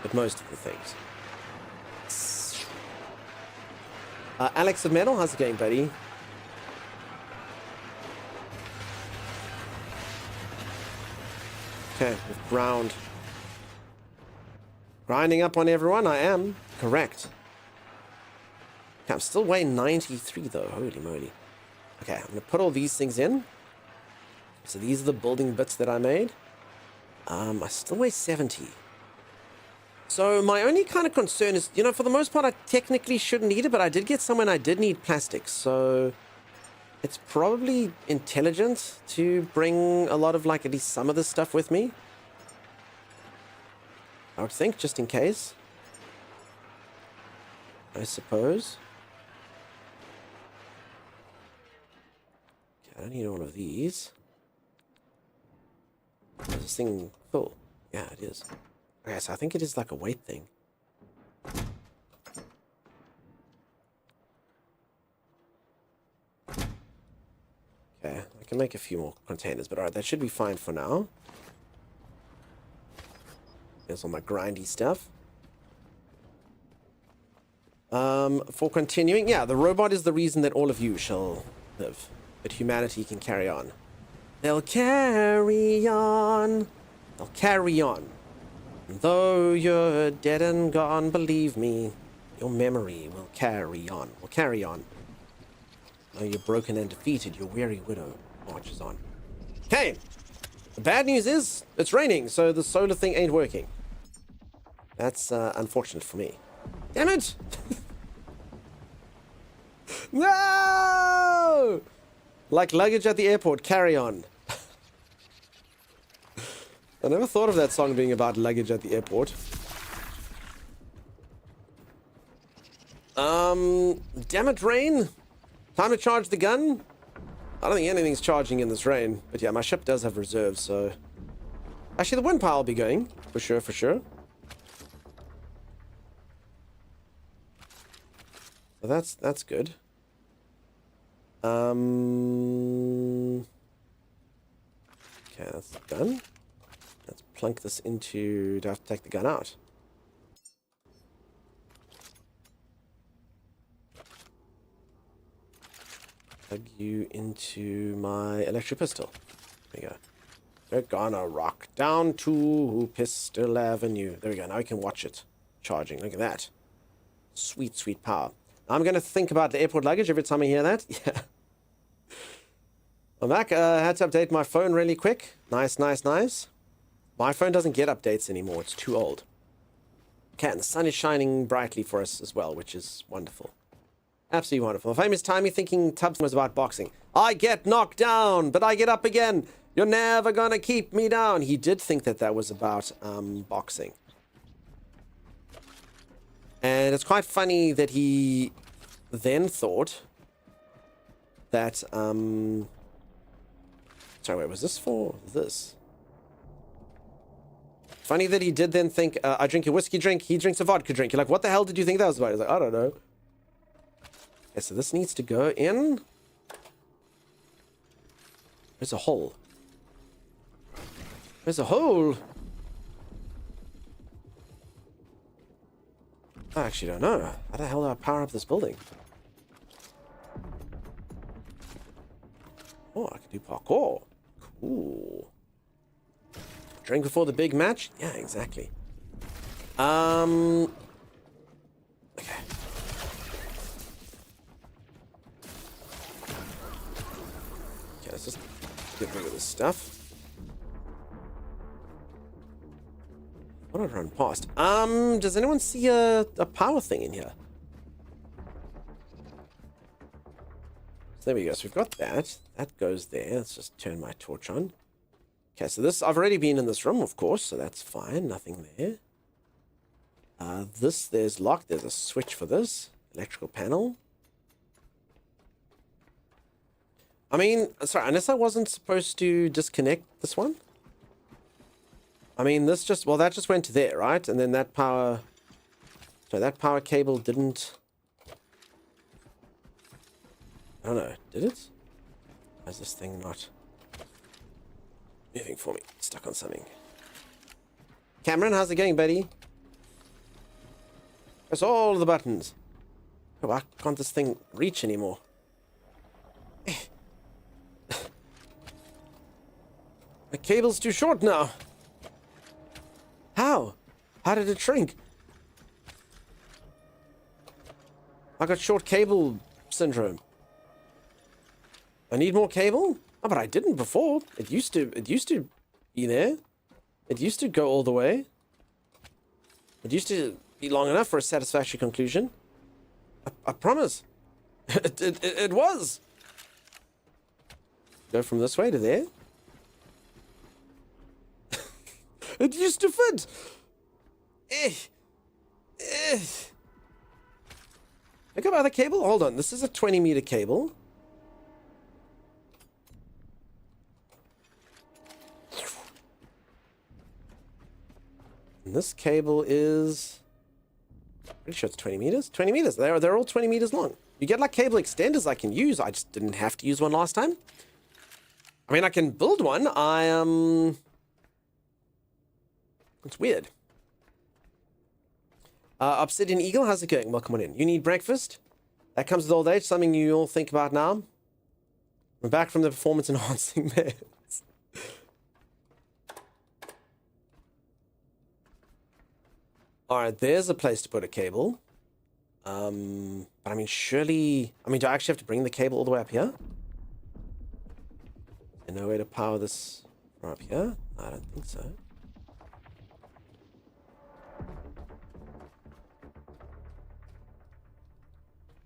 but most of the things. Alex of Metal, how's it going, buddy? Okay, we've ground. Grinding up on everyone, I am. Correct. Okay, I'm still weighing 93 though, holy moly. Okay, I'm going to put all these things in. So these are the building bits that I made. I still weigh 70. So my only kind of concern is, you know, for the most part, I technically shouldn't need it, but I did get somewhere and I did need plastic. So it's probably intelligent to bring a lot of, like, at least some of this stuff with me. I would think, just in case. I suppose. Okay, I don't need all of these. Is this thing full? Yeah, it is. Okay, so I think it is like a weight thing. Okay, I can make a few more containers, but alright, that should be fine for now. Here's all my grindy stuff. For continuing, yeah, the robot is the reason that all of you shall live. But humanity can carry on. They'll carry on. They'll carry on. Though you're dead and gone, believe me, your memory will carry on. Will carry on. Though you're broken and defeated, your weary widow marches on. Okay. The bad news is, it's raining, so the solar thing ain't working. That's unfortunate for me. Damn it! No! Like luggage at the airport, carry on. I never thought of that song being about luggage at the airport. Damn it, rain. Time to charge the gun. I don't think anything's charging in this rain. But yeah, my ship does have reserves, so... Actually, the wind power will be going. For sure, for sure. So that's good. Okay, that's done. Let's plunk this into... Do I have to take the gun out? Plug you into my electric pistol. There you go. We're gonna rock down to Pistol Avenue. There we go. Now we can watch it charging. Look at that. Sweet, sweet power. I'm gonna think about the airport luggage every time I hear that. Yeah. I'm back. I had to update my phone really quick. Nice, nice, nice. My phone doesn't get updates anymore. It's too old. Okay, and the sun is shining brightly for us as well, which is wonderful. Absolutely wonderful. Famous time you thinking Tubbs was about boxing. I get knocked down, but I get up again. You're never gonna keep me down. He did think that that was about boxing. And it's quite funny that he then thought that, sorry, wait, was this for this? Funny that he did then think, I drink a whiskey drink, he drinks a vodka drink. You're like, what the hell did you think that was about? He's like, I don't know. Okay, so this needs to go in. There's a hole. There's a hole. I actually don't know. How the hell do I power up this building? Oh, I can do parkour. Cool. Drink before the big match? Yeah, exactly. Okay. Okay, let's just get rid of this stuff. What did I run past? Does anyone see a power thing in here? So there we go. So we've got that. That goes there. Let's just turn my torch on. Okay, so this, I've already been in this room, of course, so that's fine. Nothing there. There's locked. There's a switch for this. Electrical panel. I mean, sorry, unless I wasn't supposed to disconnect this one. I mean, this just, well, that just went to there, right? And then that power, so that power cable didn't, I don't know, did it? Why is this thing not moving for me? It's stuck on something. Cameron, how's it going, buddy? Press all the buttons. Oh, why can't this thing reach anymore? The cable's too short now. How? How did it shrink? I got short cable syndrome. I need more cable? Oh, but I didn't before. It used to be there. It used to go all the way. It used to be long enough for a satisfactory conclusion. I promise. It was. Go from this way to there. It used to fit. Pick up other cable. Hold on. This is a 20-meter cable. And this cable is... pretty sure it's 20 meters. 20 meters. They're all 20 meters long. You get like cable extenders I can use. I just didn't have to use one last time. I mean, I can build one. It's weird. Obsidian Eagle, how's it going? Welcome on in. You need breakfast? That comes with old age, something you all think about now. I'm back from the performance enhancing meds. Alright, there's a place to put a cable. But I mean, surely... I mean, do I actually have to bring the cable all the way up here? Is there no way to power this from up here? I don't think so.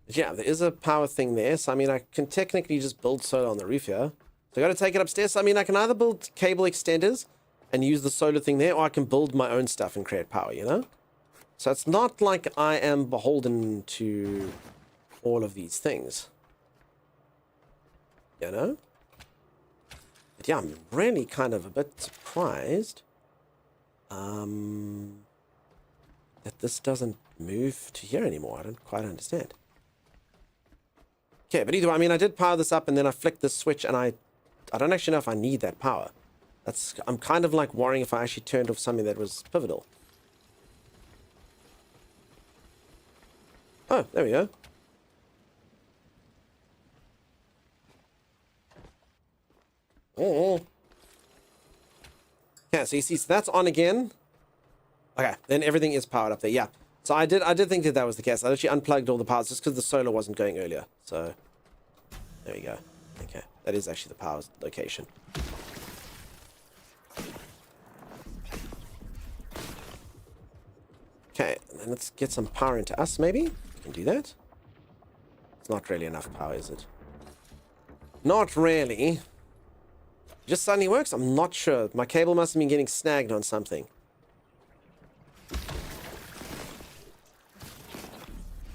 Yeah, there is a power thing there. So, I mean, I can technically just build solar on the roof here. So I got to take it upstairs. So, I mean, I can either build cable extenders and use the solar thing there, or I can build my own stuff and create power, you know? So it's not like I am beholden to all of these things. You know? But yeah, I'm really kind of a bit surprised that this doesn't move to here anymore. I don't quite understand. Okay, but either way, I mean, I did power this up and then I flicked this switch and I don't actually know if I need that power. I'm kind of like worrying if I actually turned off something that was pivotal. Oh, there we go. Oh. Yeah, so you see, so that's on again. Okay, then everything is powered up there. Yeah. So I did think that was the case. I actually unplugged all the powers just because the solar wasn't going earlier. So there you go. Okay, that is actually the power location. Okay, and then let's get some power into us, maybe. We can do that. It's not really enough power, is it? Not really. Just suddenly works? I'm not sure. My cable must have been getting snagged on something.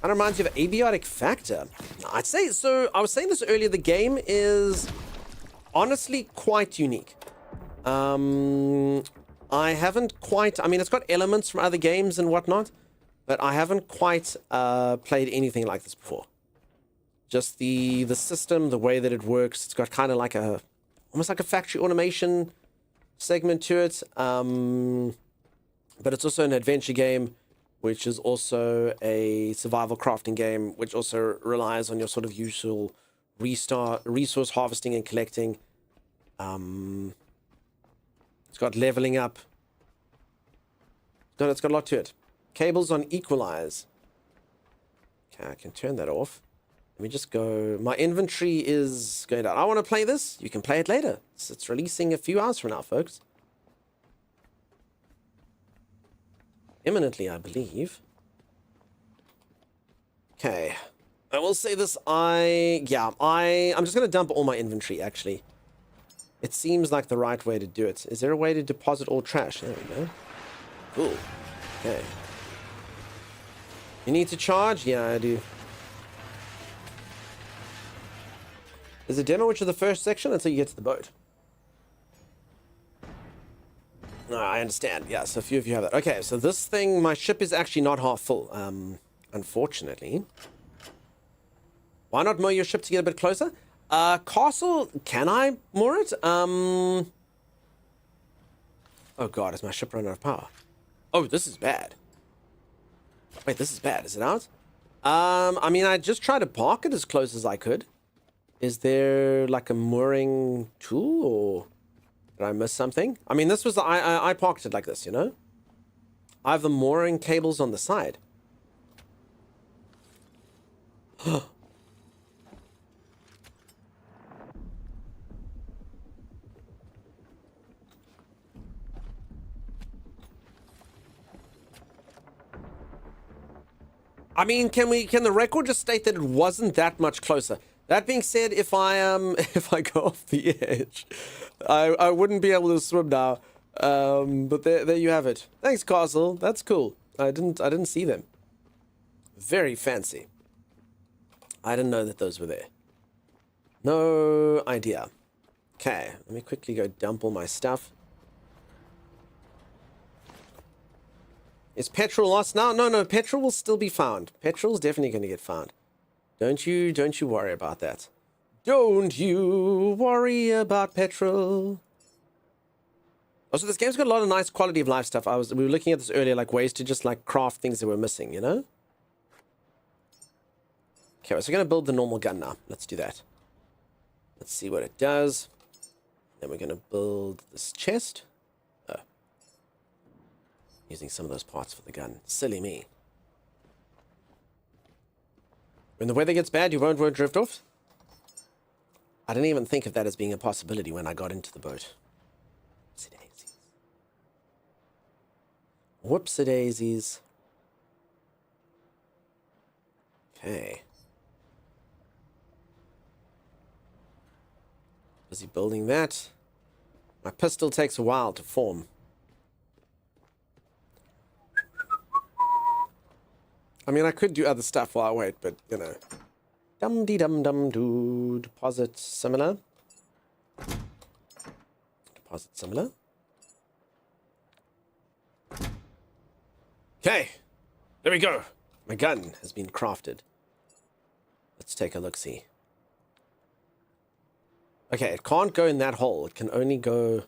That reminds you of abiotic factor. I'd say, so I was saying this earlier, the game is honestly quite unique. I haven't quite, I mean, it's got elements from other games and whatnot, but I haven't quite played anything like this before. Just the system, the way that it works, it's got kind of like almost like a factory automation segment to it. But it's also an adventure game, which is also a survival crafting game, which also relies on your sort of usual resource harvesting and collecting. It's got leveling up. No, it's got a lot to it. Cables on equalize. Okay, I can turn that off. Let me just go. My inventory is going down. I want to play this. You can play it later. It's releasing a few hours from now, folks. Imminently, I believe. Okay. I will say this. I'm just going to dump all my inventory, actually. It seems like the right way to do it. Is there a way to deposit all trash? There we go. Cool. Okay. You need to charge? Yeah, I do. There's a demo, which is the first section until you get to the boat. No, I understand. Yeah, so a few of you have that. Okay, so this thing, my ship is actually not half full, unfortunately. Why not moor your ship to get a bit closer? Castle, can I moor it? Oh god, is my ship running out of power? Oh, this is bad. Wait, this is bad. Is it out? I mean, I just tried to park it as close as I could. Is there like a mooring tool, or did I miss something? I mean, this was I parked it like this, you know? I have the mooring cables on the side. I mean, can the record just state that it wasn't that much closer? That being said, if I go off the edge, I wouldn't be able to swim now. But there you have it. Thanks, Castle. That's cool. I didn't see them. Very fancy. I didn't know that those were there. No idea. Okay, let me quickly go dump all my stuff. Is petrol lost now? No, petrol will still be found. Petrol's definitely going to get found. Don't you worry about that. Don't you worry about petrol. Also, this game's got a lot of nice quality of life stuff. We were looking at this earlier, like ways to just like craft things that were missing, you know? Okay, so we're going to build the normal gun now. Let's do that. Let's see what it does. Then we're going to build this chest. Oh. Using some of those parts for the gun. Silly me. When the weather gets bad, you won't drift off? I didn't even think of that as being a possibility when I got into the boat. Whoopsie-daisies. Whoopsie-daisies. Okay. Busy building that. My pistol takes a while to form. I mean, I could do other stuff while I wait, but, you know. Dum-dee-dum-dum-doo. Deposit similar. Deposit similar. Okay. There we go. My gun has been crafted. Let's take a look-see. Okay, it can't go in that hole. It can only go...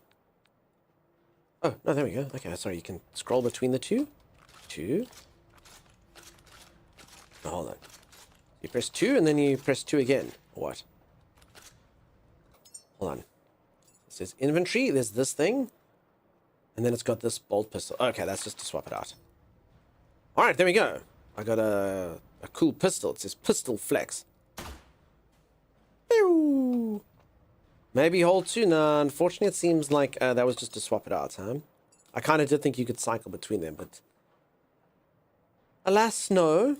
Oh, no, there we go. Okay, sorry, you can scroll between the two. Two. Oh, hold on. You press 2 and then you press 2 again. Or what? Hold on. It says inventory. There's this thing. And then it's got this bolt pistol. Okay, that's just to swap it out. Alright, there we go. I got a cool pistol. It says pistol flex. Pew! Maybe hold 2. No, unfortunately it seems like that was just to swap it out, huh? I kind of did think you could cycle between them, but... Alas, no.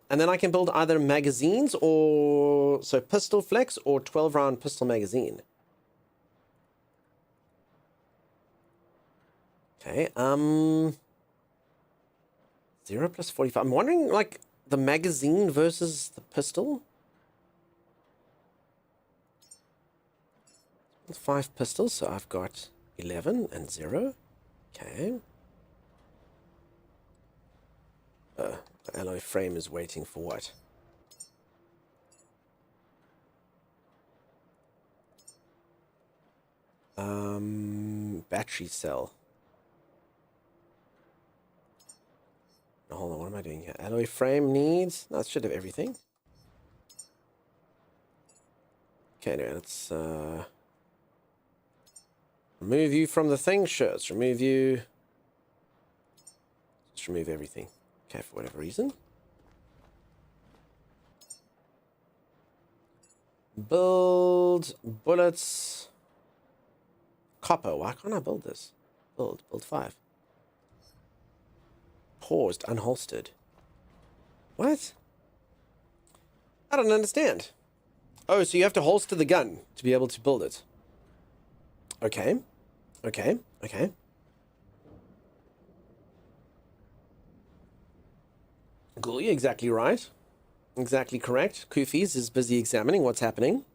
And then I can build either magazines or... So pistol flex or 12-round pistol magazine. Okay, 0 plus 45. I'm wondering, like, the magazine versus the pistol? 5 pistols, so I've got 11 and 0. Okay. The alloy frame is waiting for what? Battery cell. No, hold on, what am I doing here? Alloy frame needs... No, it should have everything. Okay, anyway, let's remove you from the thing. Sure, let's remove you. Let's remove everything. Okay, for whatever reason. Build bullets. Copper. Why can't I build this? Build 5. Paused, unholstered. What? I don't understand. Oh, so you have to holster the gun to be able to build it. Okay. Okay. Okay. Cool, you're exactly right. Exactly correct. Koofies is busy examining what's happening.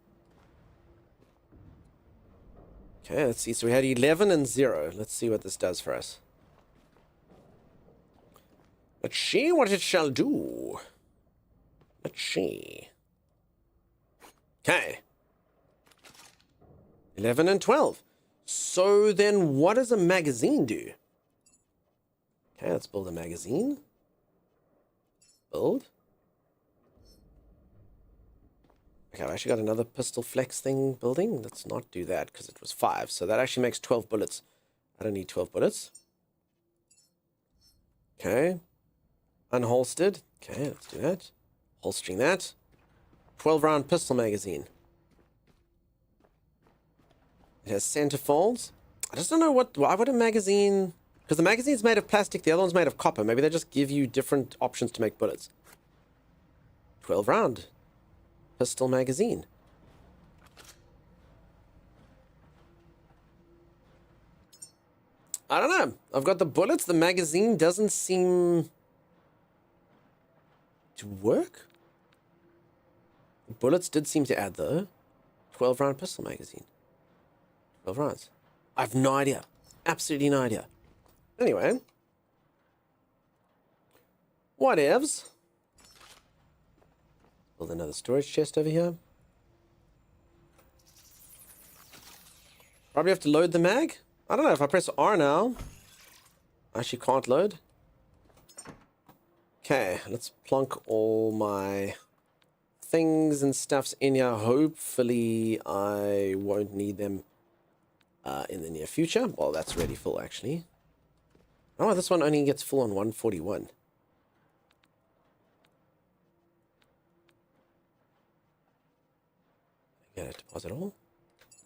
Okay, let's see. So we had 11 and 0. Let's see what this does for us. Let's see what it shall do. Let's see. Okay. 11 and 12. So then what does a magazine do? Okay, let's build a magazine. Build. Okay, I've actually got another pistol flex thing building. Let's not do that because it was 5. So that actually makes 12 bullets. I don't need 12 bullets. Okay. Unholstered. Okay, let's do that. Holstering that. 12-round pistol magazine. It has center folds. I just don't know why would a magazine... Because the magazine's made of plastic, the other one's made of copper. Maybe they just give you different options to make bullets. 12-round pistol magazine. I don't know. I've got the bullets. The magazine doesn't seem to work. The bullets did seem to add, though. 12-round pistol magazine. 12 rounds. I have no idea. Absolutely no idea. Anyway. Whatevs. Build another storage chest over here. Probably have to load the mag. I don't know if I press R now. I actually can't load. Okay, let's plonk all my things and stuffs in here. Hopefully I won't need them in the near future. Well, that's already full actually. Oh, this one only gets full on 141. Get a deposit all?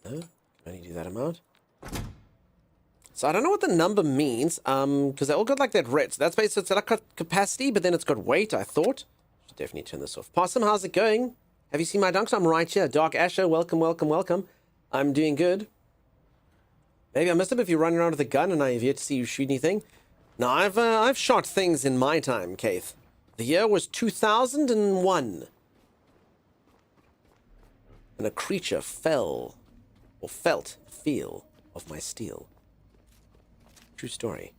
No, can only do that amount. So I don't know what the number means, because they all got like that red. So that's basically, it's like capacity, but then it's got weight, I thought. Should definitely turn this off. Possum, how's it going? Have you seen my dunks? I'm right here. Dark Asher, welcome, welcome, welcome. I'm doing good. Maybe I missed it if you're running around with a gun and I have yet to see you shoot anything. No, I've shot things in my time, Keith. The year was 2001. And a creature fell, or felt the feel of my steel. True story.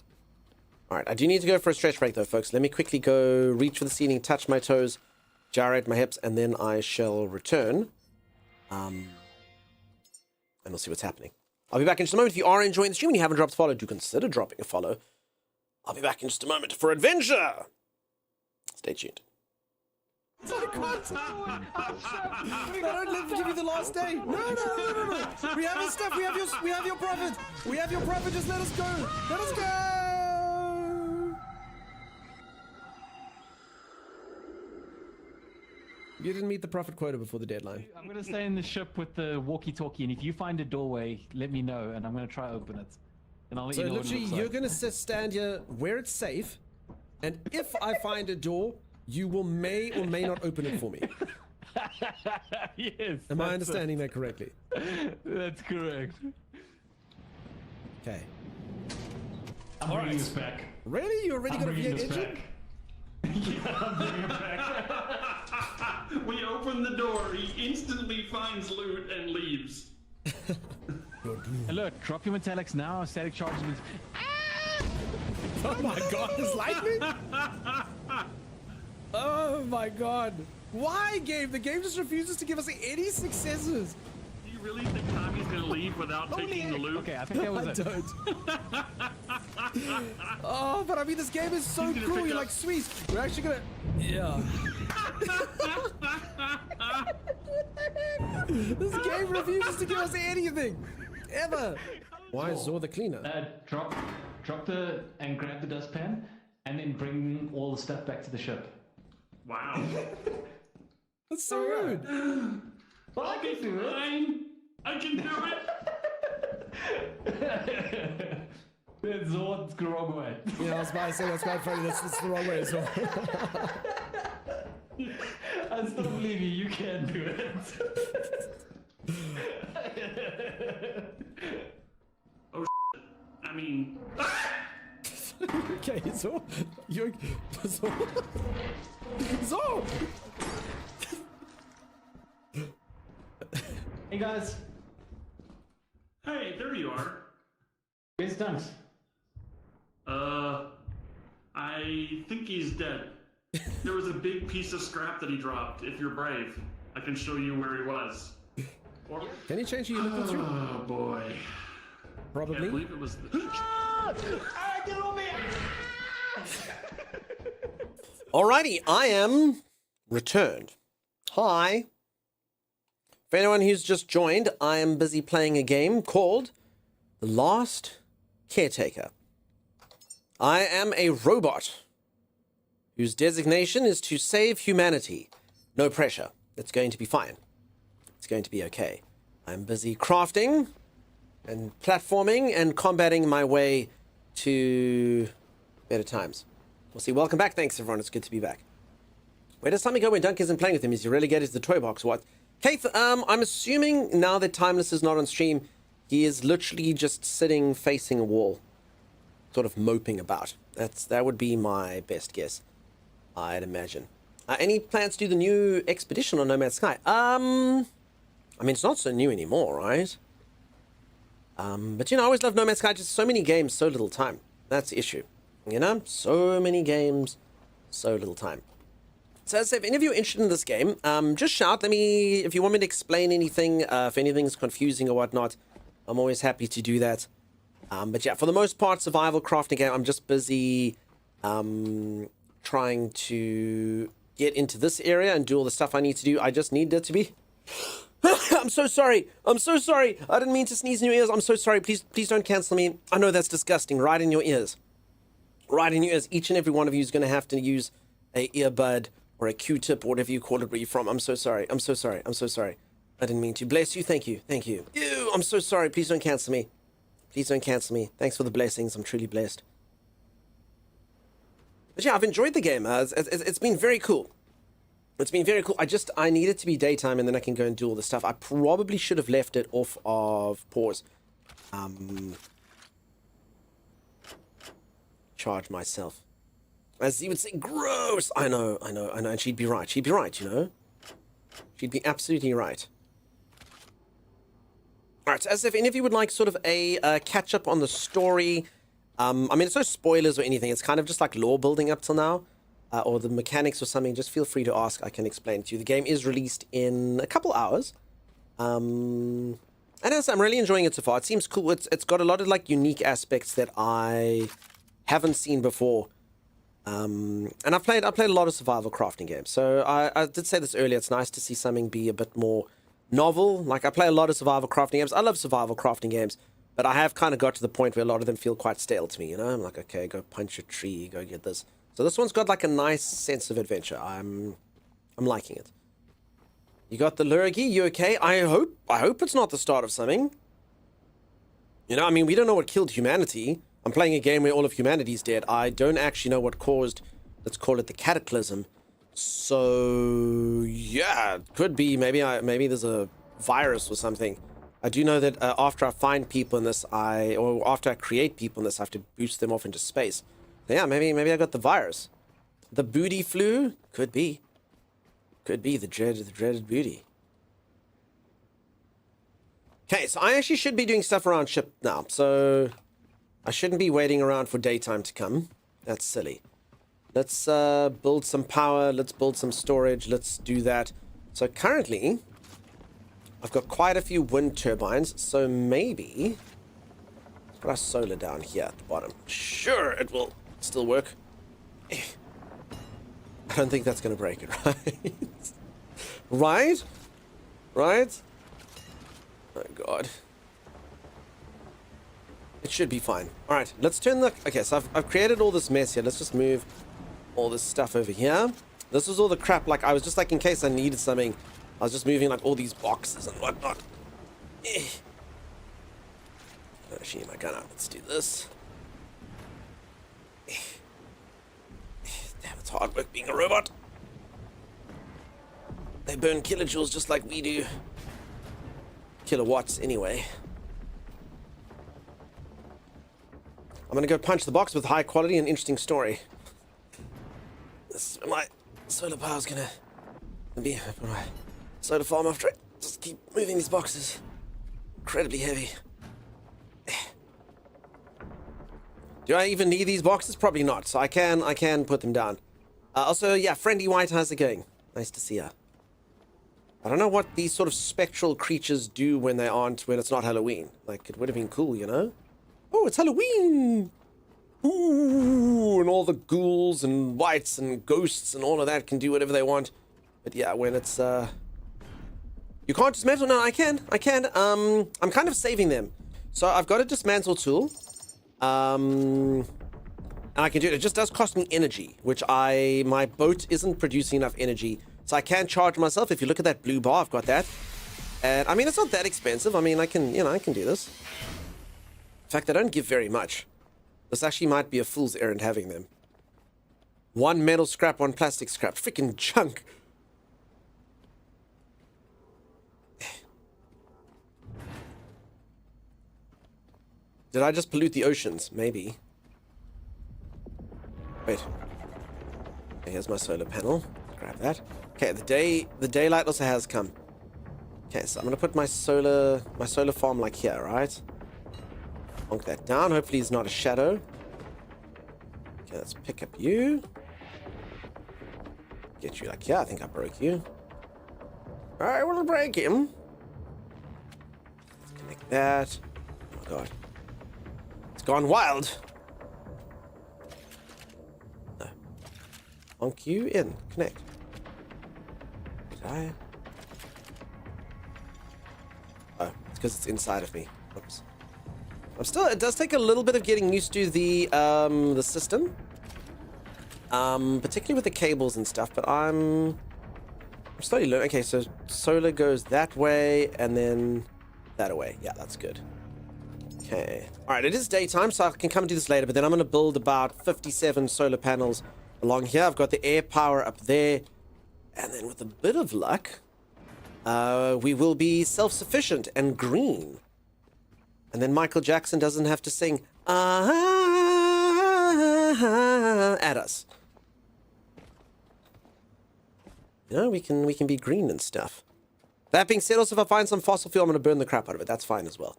Alright, I do need to go for a stretch break though, folks. Let me quickly go reach for the ceiling, touch my toes, gyrate my hips, and then I shall return. And we'll see what's happening. I'll be back in just a moment. If you are enjoying the stream and you haven't dropped a follow, do consider dropping a follow. I'll be back in just a moment for adventure. Stay tuned. I don't live to give you the last day. No. We have your stuff. We have your profit. We have your profit. Just let us go. Let us go. You didn't meet the profit quota before the deadline. I'm going to stay in the ship with the walkie-talkie, and if you find a doorway, let me know, and I'm going to try to open it. And I'll let So you know literally, what it looks you're like. going to stand here where it's safe, and if I find a door, you will may or may not open it for me. Yes. Am I understanding that correctly? That's correct. Okay. I'm bringing this back. Really? You already got a V8 engine? Yeah, I'm bringing it back. We open the door, he instantly finds loot and leaves. And look, drop your metallics now. Static charges. Oh my god, there's lightning? Oh my god. Why, game? The game just refuses to give us any successes. Do you really think Tommy's gonna leave without taking the loot? Okay, I think that was I it. don't. Oh, but I mean, this game is so He's gonna cool. pick You're up- like, sweet. We're actually gonna. Yeah. This game refuses to give us anything. Ever. Why is Zor the cleaner? Drop the and grab the dustpan, and then bring all the stuff back to the ship. Wow. That's so rude. Well, I can do it. Fine. I can do it. That's all the wrong way. Yeah, I was about to say that's quite funny. That's the wrong way as well. I still believe you. You can do it. Oh, I mean. Okay, Zor. You're. Zor. Zor! Hey guys, Hey, there you are. where's Dunks? I think he's dead. There was a big piece of scrap that he dropped. If you're brave, I can show you where he was. Or... Can you change your unit through? Oh boy. I Probably. believe it was. Alrighty, I am returned. Hi. For anyone who's just joined, I am busy playing a game called The Last Caretaker. I am a robot whose designation is to save humanity. No pressure. It's going to be fine. It's going to be okay. I'm busy crafting and platforming and combating my way to better times. We'll see. Welcome back. Thanks, everyone. It's good to be back. Where does Tommy go when Dunk isn't playing with him? Is he relegated to the toy box? What? Keith, I'm assuming now that Timeless is not on stream, he is literally just sitting facing a wall, sort of moping about. That would be my best guess, I'd imagine. Any plans to do the new expedition on Nomad Sky? I mean, it's not so new anymore, right? But you know, I always love Nomad Sky. Just so many games, so little time. That's the issue. You know, so many games, so little time. So as I say, if any of you are interested in this game, just shout. If you want me to explain anything, if anything's confusing or whatnot, I'm always happy to do that. But yeah, for the most part, survival crafting game, I'm just busy trying to get into this area and do all the stuff I need to do. I just need it to be... I'm so sorry. I'm so sorry. I didn't mean to sneeze in your ears. I'm so sorry. Please don't cancel me. I know that's disgusting. Right in your ears. Right in your ears. Each and every one of you is going to have to use a earbud or a Q-tip or whatever you call it where you're from. I'm so sorry. I'm so sorry. I'm so sorry. I didn't mean to. Bless you. Thank you. Thank you. Ew, I'm so sorry. Please don't cancel me. Please don't cancel me. Thanks for the blessings. I'm truly blessed. But yeah, I've enjoyed the game. It's been very cool. It's been very cool. I need it to be daytime and then I can go and do all the stuff. I probably should have left it off of pause. Charge myself. As he would say, gross! I know. And she'd be right. She'd be right, you know? She'd be absolutely right. Alright, so as if any of you would like sort of a catch-up on the story. I mean, it's no spoilers or anything. It's kind of just like lore building up till now. Or the mechanics or something, just feel free to ask. I can explain it to you. The game is released in a couple hours. And as I'm really enjoying it so far. It seems cool. It's got a lot of like unique aspects that I haven't seen before. And I played a lot of survival crafting games. So I did say this earlier. It's nice to see something be a bit more novel. Like I play a lot of survival crafting games. I love survival crafting games. But I have kind of got to the point where a lot of them feel quite stale to me, you know? I'm like, okay, go punch a tree, go get this. So this one's got like a nice sense of adventure. I'm liking it. You got the Lurgi? You okay? I hope it's not the start of something. You know, I mean, we don't know what killed humanity. I'm playing a game where all of humanity's dead. I don't actually know what caused, let's call it the cataclysm. So yeah, it could be. Maybe there's a virus or something. I do know that after I find people in this, or after I create people in this, I have to boost them off into space. So yeah, maybe I got the virus. The booty flu? Could be. Could be the dreaded booty. Okay, so I actually should be doing stuff around ship now. So I shouldn't be waiting around for daytime to come. That's silly. Let's build some power. Let's build some storage. Let's do that. So currently, I've got quite a few wind turbines. So maybe let's put our solar down here at the bottom. Sure, it will still work. I don't think that's going to break it, right? Right? Oh, God. It should be fine. All right, let's turn the... Okay, so I've created all this mess here. Let's just move all this stuff over here. This was all the crap. Like, I was just like, in case I needed something, I was just moving like all these boxes and whatnot. Actually, my gun out. Let's do this. Damn, it's hard work being a robot. They burn kilojoules just like we do. Kilowatts, anyway. I'm gonna go punch the box with high quality and interesting story. This is where my solar power is gonna be. My solar farm after I just keep moving these boxes. Incredibly heavy. Do I even need these boxes? Probably not. So I can put them down. Also, yeah, Friendly White, how's it going? Nice to see ya. I don't know what these sort of spectral creatures do when it's not Halloween. Like, it would have been cool, you know? Oh, it's Halloween! Ooh, and all the ghouls and whites and ghosts and all of that can do whatever they want. But yeah, when it's, you can't dismantle? No, I can. I'm kind of saving them. So I've got a dismantle tool. And I can do it. It just does cost me energy, which my boat isn't producing enough energy. So I can charge myself. If you look at that blue bar, I've got that. And I mean, it's not that expensive. I mean, I can do this. In fact, they don't give very much. This actually might be a fool's errand having them. 1 metal scrap, 1 plastic scrap. Freaking junk. Did I just pollute the oceans? Maybe. Wait. Okay, here's my solar panel. Grab that. Okay, the daylight also has come. Okay, so I'm gonna put my solar farm like here, right? Honk that down. Hopefully it's not a shadow. Okay, let's pick up you. Get you like here. I think I broke you. I will break him. Let's connect that. Oh my god. It's gone wild. No. Honk you in. Connect. Did I? Oh, it's because it's inside of me. Oops. It does take a little bit of getting used to the system. Particularly with the cables and stuff, but I'm slowly learning. Okay, so solar goes that way and then that away. Yeah, that's good. Okay. All right, it is daytime, so I can come and do this later, but then I'm going to build about 57 solar panels along here. I've got the air power up there, and then with a bit of luck, we will be self-sufficient and green. And then Michael Jackson doesn't have to sing at us. You know, we can be green and stuff. That being said, also if I find some fossil fuel, I'm going to burn the crap out of it. That's fine as well.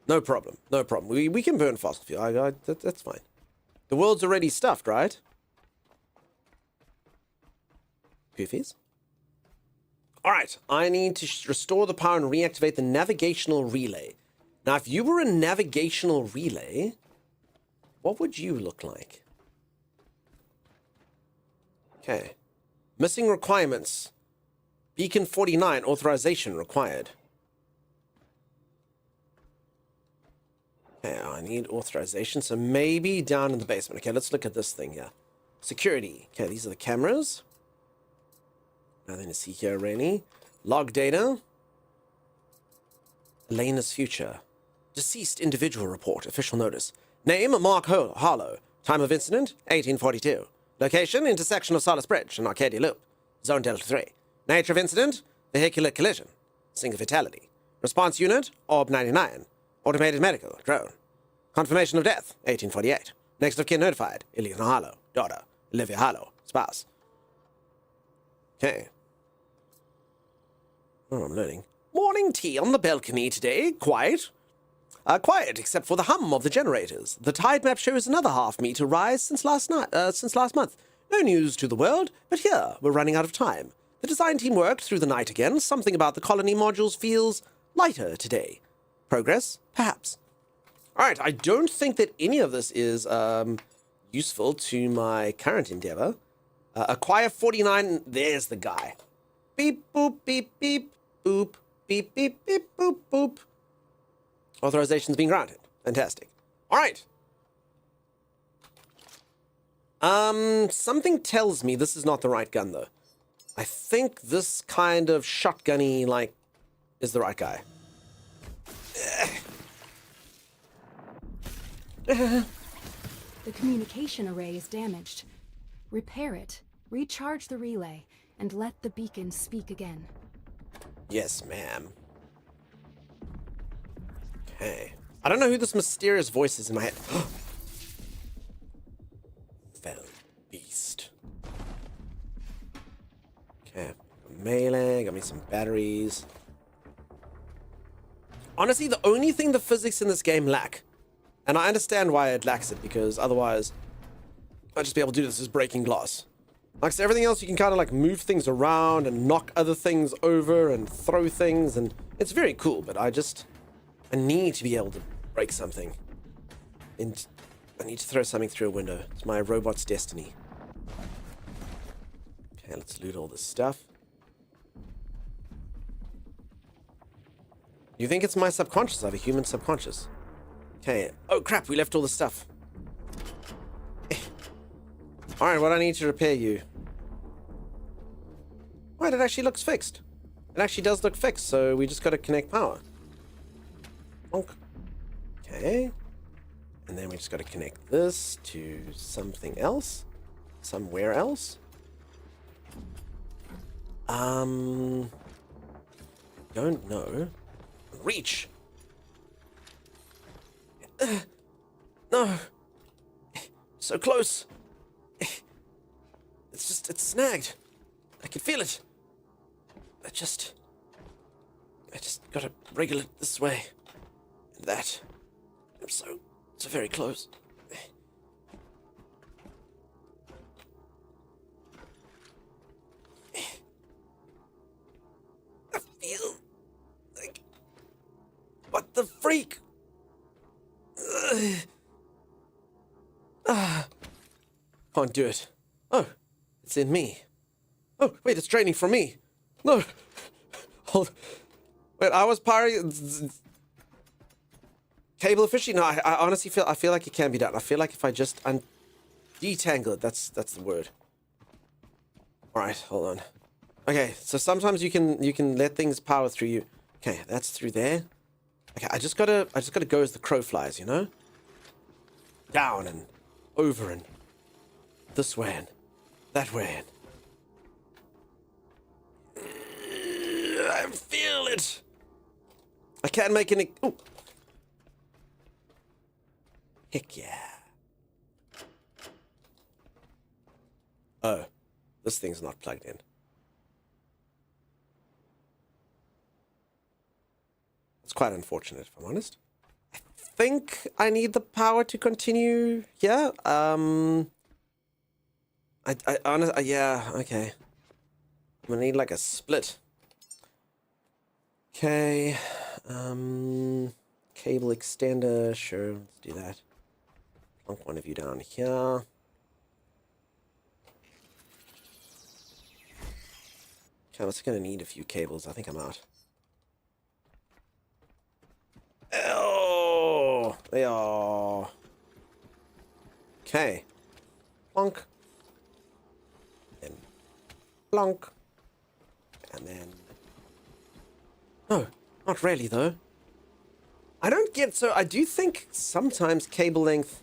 No problem. No problem. We can burn fossil fuel. That's fine. The world's already stuffed, right? Goofies. All right. I need to restore the power and reactivate the navigational relay. Now, if you were a navigational relay, what would you look like? Okay. Missing requirements. Beacon 49, authorization required. Okay, I need authorization, so maybe down in the basement. Okay, let's look at this thing here. Security. Okay, these are the cameras. Nothing to see here, really. Log data. Elena's future. Deceased individual report. Official notice. Name, Mark Harlow. Time of incident, 1842. Location, intersection of Solace Bridge and Arcadia Loop. Zone Delta 3. Nature of incident, vehicular collision. Single fatality. Response unit, Orb 99. Automated medical, drone. Confirmation of death, 1848. Next of kin notified, Elena Harlow, daughter. Olivia Harlow, spouse. Okay. Oh, I'm learning. Morning tea on the balcony today. Quiet. Quiet, except for the hum of the generators. The tide map shows another half-meter rise since last month. No news to the world, but here, we're running out of time. The design team worked through the night again. Something about the colony modules feels lighter today. Progress? Perhaps. Alright, I don't think that any of this is useful to my current endeavor. Acquire 49. There's the guy. Beep, boop, beep, beep, boop, beep, beep, beep, boop, boop. Authorization's being granted. Fantastic. Alright. Something tells me this is not the right gun, though. I think this kind of shotgunny, like, is the right guy. The communication array is damaged. Repair it, recharge the relay, and let the beacon speak again. Yes, ma'am. Okay. I don't know who this mysterious voice is in my head. Fell beast. Okay. Melee, got me some batteries. Honestly, the only thing the physics in this game lack, and I understand why it lacks it, because otherwise I'd just be able to do this, is breaking glass. Like, so everything else you can kind of like move things around and knock other things over and throw things, and it's very cool, but I need to be able to break something. And I need to throw something through a window. It's my robot's destiny. Okay, let's loot all this stuff. You think it's my subconscious? I have a human subconscious. Okay. Oh, crap. We left all the stuff. Alright, what I need to repair you. Wait, it actually looks fixed. It actually does look fixed, so we just got to connect power. Bonk. Okay. And then we just got to connect this to something else. Somewhere else. Don't know. Reach. No. So close. It's snagged. I can feel it. I just gotta wriggle it this way. And that. I'm so very close. I feel like... What the freak? Can't do it. Oh, it's in me. Oh, wait, it's draining from me. No. Hold. Wait, I was cable efficiency? No, I honestly feel like it can be done. I feel like if I just detangle it, that's the word. Alright, hold on. Okay, so sometimes you can let things power through you. Okay, that's through there. Okay, I just gotta go as the crow flies, you know? Down and over and this way and that way and I feel it. I can't make any. Ooh. Heck yeah. Oh, this thing's not plugged in. It's quite unfortunate, if I'm honest. I think I need the power to continue. Yeah. Yeah. Okay. I'm gonna need like a split. Okay. Cable extender. Sure. Let's do that. Plunk one of you down here. Okay, I'm just gonna need a few cables. I think I'm out. Oh, they are. Okay. Plunk. Then plunk. And then. No, not really though. I don't get, so I do think sometimes cable length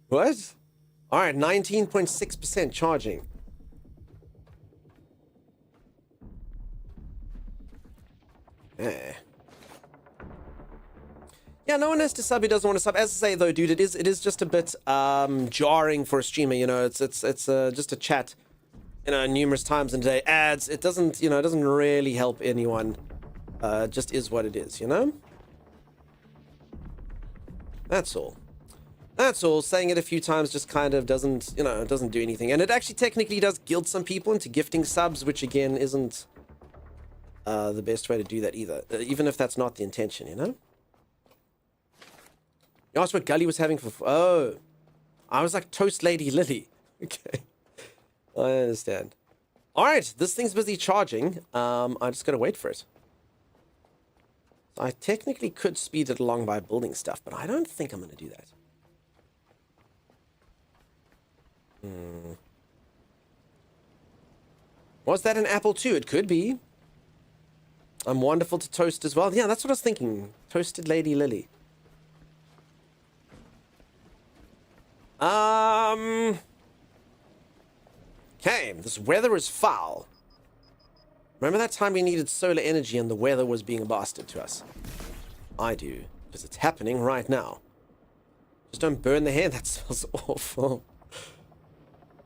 What? All right, 19.6% charging. Yeah, no one has to sub who doesn't want to sub. As I say though, dude, it is just a bit jarring for a streamer. You know, it's just a chat. You know, numerous times in a day. Ads. It doesn't. You know, it doesn't really help anyone. It just is what it is. You know. That's all. That's all. Saying it a few times just kind of doesn't. You know, it doesn't do anything. And it actually technically does guilt some people into gifting subs, which again isn't the best way to do that either. Even if that's not the intention. You know. You asked what Gully was having for... Oh. I was like Toast Lady Lily. Okay. I understand. Alright, this thing's busy charging. I just gotta wait for it. I technically could speed it along by building stuff, but I don't think I'm gonna do that. Was that an apple too? It could be. I'm wonderful to toast as well. Yeah, that's what I was thinking. Toasted Lady Lily. Okay, this weather is foul. Remember that time we needed solar energy and the weather was being a bastard to us? I do, because it's happening right now. Just don't burn the hair, that smells awful.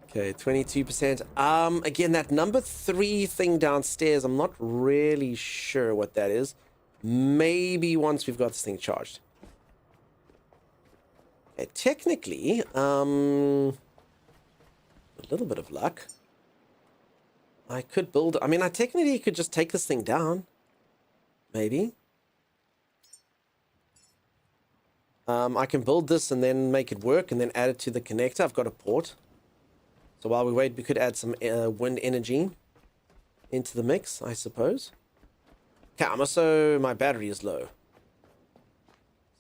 Okay, 22%. Again, that number 3 thing downstairs, I'm not really sure what that is. Maybe once we've got this thing charged. Technically, a little bit of luck. I could build... I mean, I technically could just take this thing down. Maybe. I can build this and then make it work and then add it to the connector. I've got a port. So while we wait, we could add some wind energy into the mix, I suppose. Okay, I'm also... My battery is low.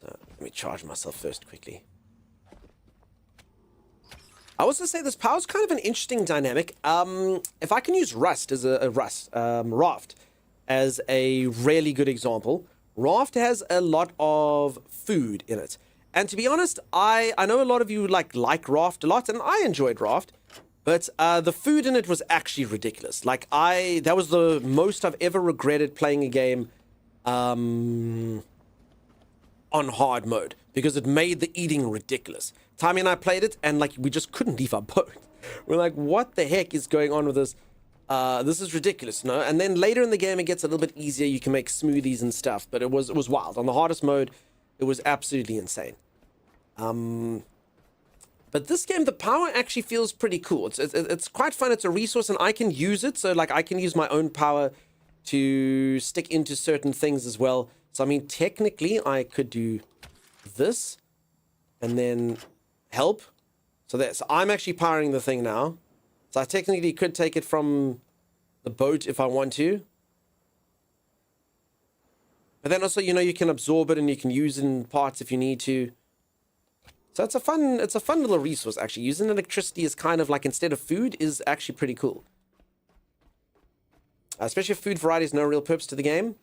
So let me charge myself first quickly. I also say this power's kind of an interesting dynamic. If I can use Rust as Raft as a really good example, Raft has a lot of food in it. And to be honest, I know a lot of you like Raft a lot, and I enjoyed Raft, but the food in it was actually ridiculous. Like that was the most I've ever regretted playing a game on hard mode, because it made the eating ridiculous. Tommy and I played it, and like we just couldn't leave our boat. We're like, what the heck is going on with this? This is ridiculous, no? And then later in the game, it gets a little bit easier. You can make smoothies and stuff, but it was wild. On the hardest mode, it was absolutely insane. But this game, the power actually feels pretty cool. It's quite fun. It's a resource, and I can use it. So like I can use my own power to stick into certain things as well. So I mean, technically, I could do this, and then help. So I'm actually powering the thing now. So I technically could take it from the boat if I want to. But then also, you know, you can absorb it and you can use it in parts if you need to. So it's a fun little resource actually. Using electricity is kind of like, instead of food, is actually pretty cool. Especially if food variety has no real purpose to the game.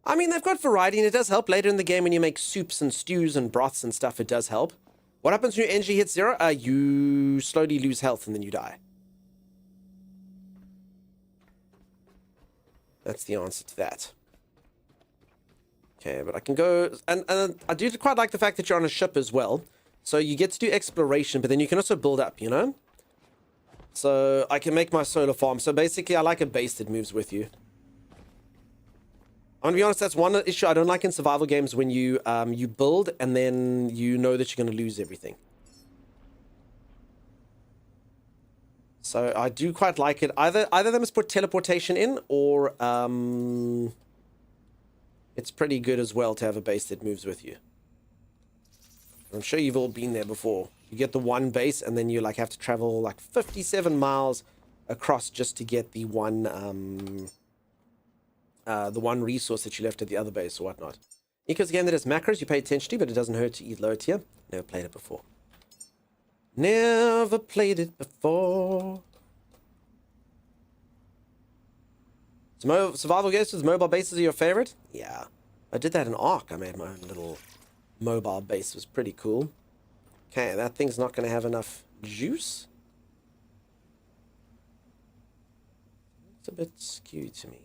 I mean, they've got variety and it does help later in the game when you make soups and stews and broths and stuff. It does help. What happens when your energy hits 0? You slowly lose health and then you die. That's the answer to that. Okay, but I can go... And I do quite like the fact that you're on a ship as well. So you get to do exploration, but then you can also build up, you know? So I can make my solar farm. So basically, I like a base that moves with you. I'm gonna be honest, that's one issue I don't like in survival games, when you you build and then you know that you're gonna lose everything. So I do quite like it. Either they must put teleportation in, or it's pretty good as well to have a base that moves with you. I'm sure you've all been there before. You get the one base and then you like have to travel like 57 miles across just to get the one resource that you left at the other base or whatnot. Because again, that is macros you pay attention to, but it doesn't hurt to eat low tier. Never played it before. Never played it before. So survival games with mobile bases are your favorite? Yeah. I did that in Ark. I made my own little mobile base. It was pretty cool. Okay, that thing's not going to have enough juice. It's a bit skewed to me.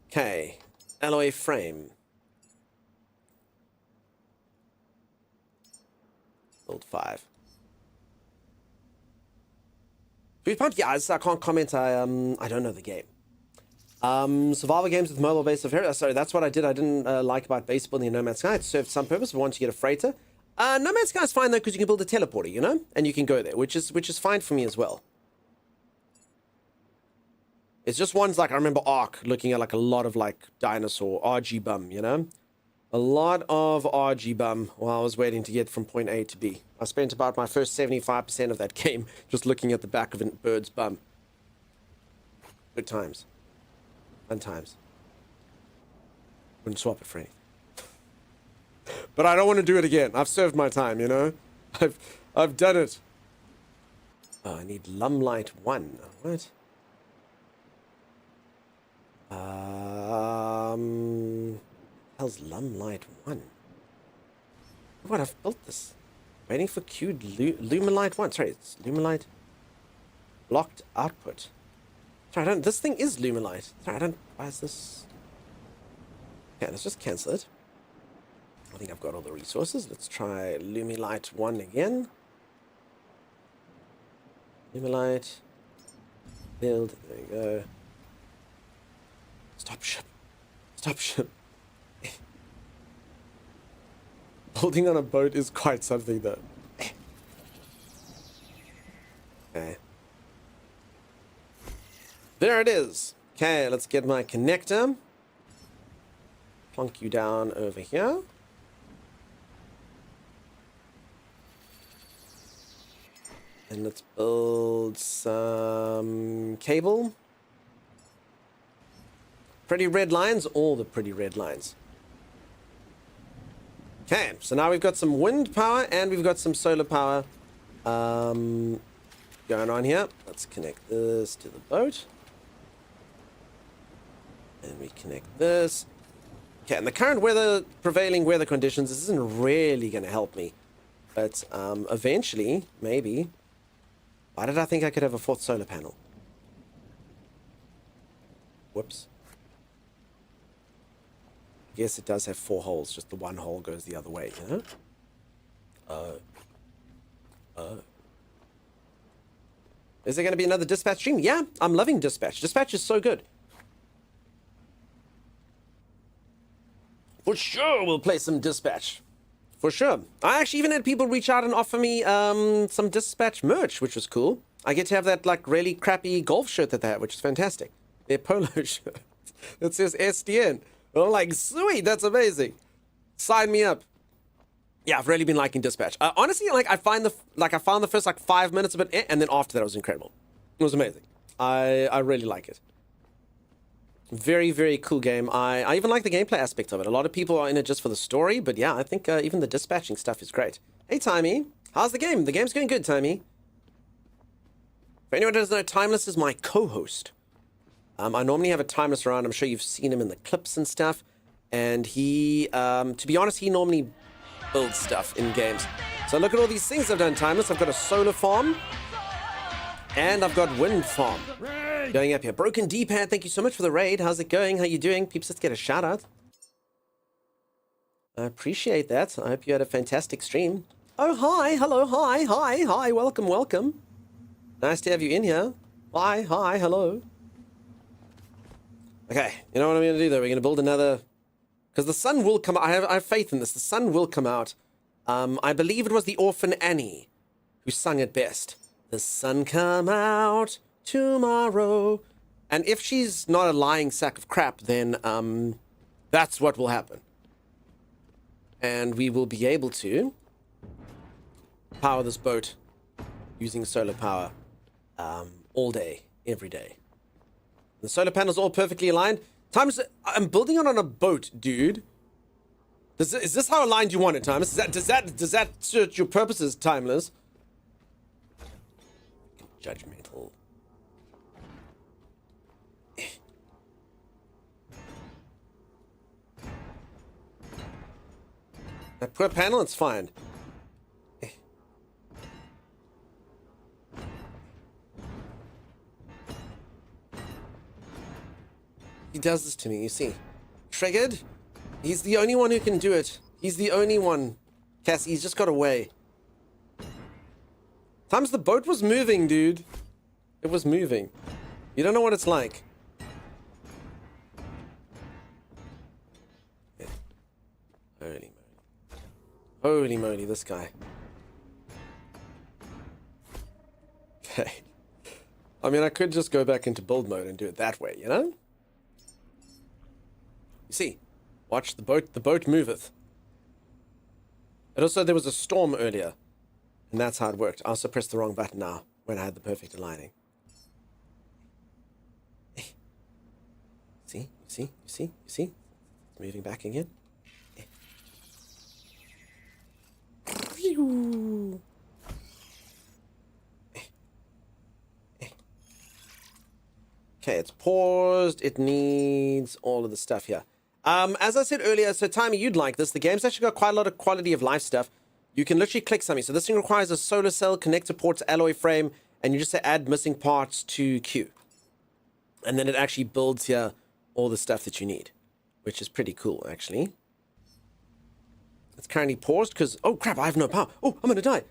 Okay, alloy frame. Build 5. Food pump? Yeah, I can't comment. I don't know the game. Survival games with mobile base of hero. Sorry, that's what I did. I didn't like about base building in No Man's Sky. It served some purpose, but once you get a freighter. No Man's Sky is fine though, because you can build a teleporter, you know? And you can go there, which is fine for me as well. It's just ones like, I remember Ark looking at like a lot of like dinosaur, RG bum, you know? A lot of RG bum while I was waiting to get from point A to B. I spent about my first 75% of that game just looking at the back of a bird's bum. Good times. Fun times. Wouldn't swap it for anything. But I don't want to do it again. I've served my time, you know? I've done it. Oh, I need Lumlight 1. What? Hell's Lumlight 1? What? I've built this. Waiting for queued Lumilight 1. Sorry, it's Lumilight. Blocked output. Sorry, I don't. This thing is Lumilight. Sorry, I don't. Why is this? Yeah, let's just cancel it. I think I've got all the resources. Let's try Lumilight 1 again. Lumilight. Build. There you go. Stop ship. Stop ship. Holding on a boat is quite something though. Okay. There it is. Okay, let's get my connector. Plonk you down over here. And let's build some cable. Pretty red lines, all the pretty red lines. Okay, so now we've got some wind power and we've got some solar power going on here. Let's connect this to the boat. And we connect this. Okay, and the current prevailing weather conditions, this isn't really going to help me. But eventually, maybe. Why did I think I could have a 4th solar panel? Whoops. Yes, it does have 4 holes, just the one hole goes the other way, you know? Is there going to be another dispatch stream? Yeah, I'm loving dispatch. Dispatch is so good. For sure, we'll play some dispatch. For sure. I actually even had people reach out and offer me some dispatch merch, which was cool. I get to have that like really crappy golf shirt that they have, which is fantastic. Their polo shirt that says SDN. I'm like, sweet, that's amazing. Sign me up. Yeah, I've really been liking dispatch. Honestly, like I found the first like 5 minutes of it, and then after that, it was incredible. It was amazing. I really like it. Very, very cool game. I even like the gameplay aspect of it. A lot of people are in it just for the story, but yeah, I think even the dispatching stuff is great. Hey, Timey. How's the game? The game's going good, Timey. For anyone who doesn't know, Timeless is my co-host. I normally have a Timeless around. I'm sure you've seen him in the clips and stuff. And he, to be honest, he normally builds stuff in games. So look at all these things I've done, Timeless. I've got a solar farm. And I've got wind farm. Going up here. Broken D-pad, thank you so much for the raid. How's it going? How you doing? Peeps, let's get a shout out. I appreciate that. I hope you had a fantastic stream. Oh, hi. Hello. Hi. Hi. Hi. Welcome. Welcome. Nice to have you in here. Hi. Hi. Hello. Okay. You know what I'm going to do, though? We're going to build another... Because the sun will come out. I have faith in this. The sun will come out. I believe it was the orphan Annie who sung it best. The sun come out tomorrow. And if she's not a lying sack of crap, then that's what will happen. And we will be able to power this boat using solar power all day, every day. The solar panels all perfectly aligned. Timeless, I'm building it on a boat, dude. Is this how aligned you want it, Timeless? Does that suit your purposes, Timeless? Judgmental. That poor panel, it's fine. He does this to me, you see. Triggered? He's the only one who can do it. He's the only one. Cassie, he's just got away. Times the boat was moving, dude. It was moving. You don't know what it's like. Yeah. Holy moly. Holy moly, this guy. Okay. I mean, I could just go back into build mode and do it that way, you know? You see, watch the boat moveth. And also there was a storm earlier, and that's how it worked. I also pressed the wrong button now when I had the perfect aligning. See, you see? It's moving back again. Okay, it's paused. It needs all of the stuff here. As I said earlier, so Timey, you'd like this. The game's actually got quite a lot of quality of life stuff. You can literally click something. So this thing requires a solar cell, connector ports, alloy frame, and you just say add missing parts to queue. And then it actually builds here all the stuff that you need, which is pretty cool, actually. It's currently paused because, oh crap, I have no power. Oh, I'm gonna die.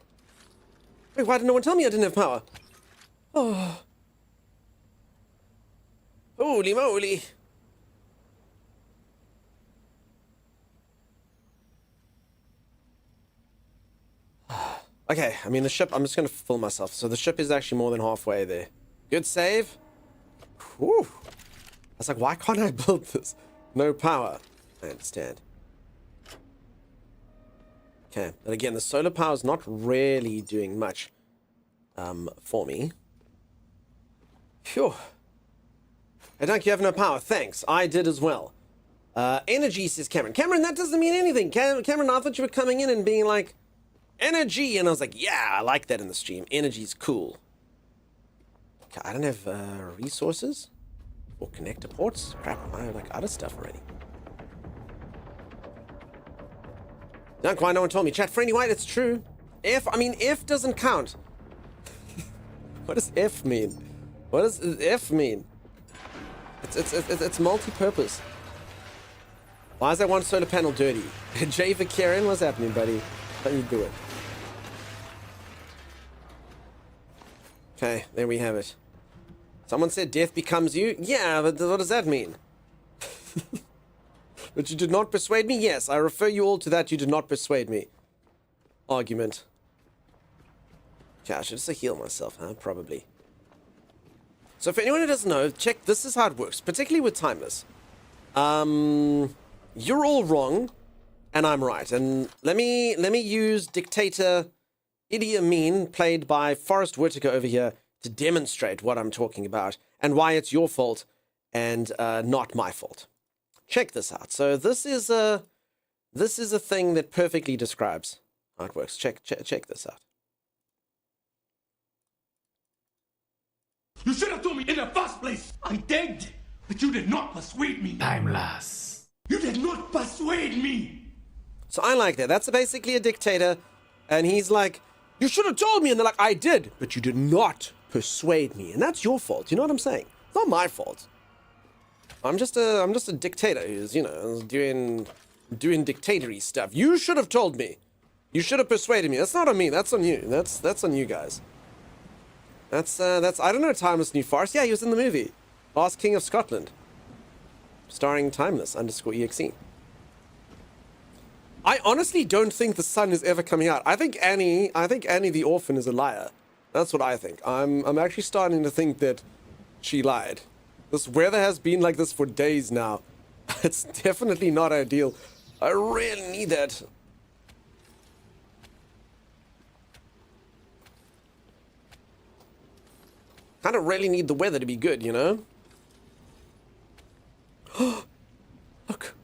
Wait, why did no one tell me I didn't have power? Oh. Holy moly. Okay, I mean the ship, I'm just going to fool myself. So the ship is actually more than halfway there. Good save. Whew. I was like, why can't I build this? No power. I understand. Okay, but again, the solar power is not really doing much for me. Phew. Hey, Dunk, you have no power. Thanks. I did as well. Energy, says Cameron. Cameron, that doesn't mean anything. Cameron, I thought you were coming in and being like, energy. And I was like, yeah, I like that in the stream. Energy's cool. Okay, I don't have resources or connector ports. Crap, I have like other stuff already. Dunk, why no one told me? Chat, Friendly White, it's true. F doesn't count. What does F mean? What does F mean? It's multi-purpose. Why is that one solar panel dirty? Jay Karen, what's happening, buddy? How you do it? Okay, there we have it. Someone said death becomes you. Yeah, but what does that mean? But you did not persuade me? Yes, I refer you all to that you did not persuade me argument. Okay, I should just heal myself, huh? Probably. So for anyone who doesn't know, check, this is how it works, particularly with Timeless. You're all wrong, and I'm right. And let me use Dictator Idi Amin, played by Forrest Whitaker over here, to demonstrate what I'm talking about and why it's your fault and not my fault. Check this out. So this is a thing that perfectly describes how it works. Check this out. You should have told me in the first place. I begged, but you did not persuade me. Timeless. You did not persuade me. So I like that. That's basically a dictator, and he's like, you should have told me, and they're like, I did, but you did not persuade me, and that's your fault. You know what I'm saying? It's not my fault. I'm just a dictator who's, you know, doing dictatory stuff. You should have told me. You should have persuaded me. That's not on me. That's on you. That's on you guys. That's I don't know Timeless New Forest. Yeah, he was in the movie Last King of Scotland, starring Timeless_EXE. I honestly don't think the sun is ever coming out. I think Annie the orphan is a liar. That's what I think. I'm actually starting to think that she lied. This weather has been like this for days now. It's definitely not ideal. I really need that. Kind of really need the weather to be good, you know? Look.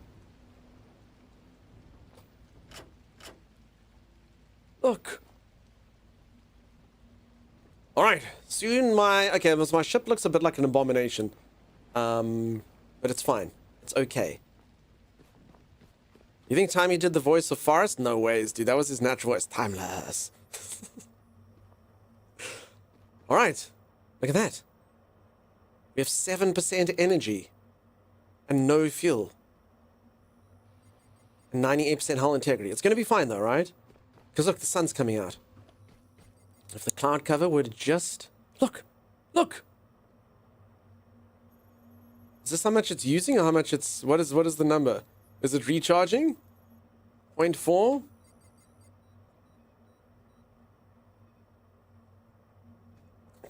Look. Alright, soon my ship looks a bit like an abomination. But it's fine. It's okay. You think Timey did the voice of Forrest? No ways, dude. That was his natural voice. Timeless. All right. Look at that. We have 7% energy and no fuel. And 98% hull integrity. It's going to be fine though, right? Because look, the sun's coming out. If the cloud cover would just... Look! Look! Is this how much it's using or how much it's... What is the number? Is it recharging? 0.4?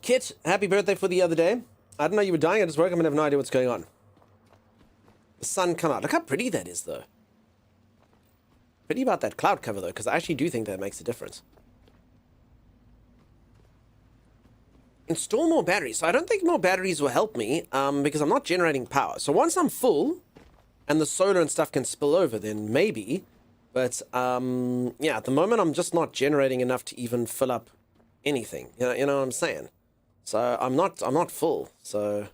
Kit, happy birthday for the other day. I didn't know you were dying. I just woke up and have no idea what's going on. The sun come out. Look how pretty that is, though. Pretty about that cloud cover, though, because I actually do think that makes a difference. Install more batteries. So I don't think more batteries will help me because I'm not generating power. So once I'm full and the solar and stuff can spill over, then maybe. But yeah, at the moment I'm just not generating enough to even fill up anything. You know what I'm saying? So I'm not full. So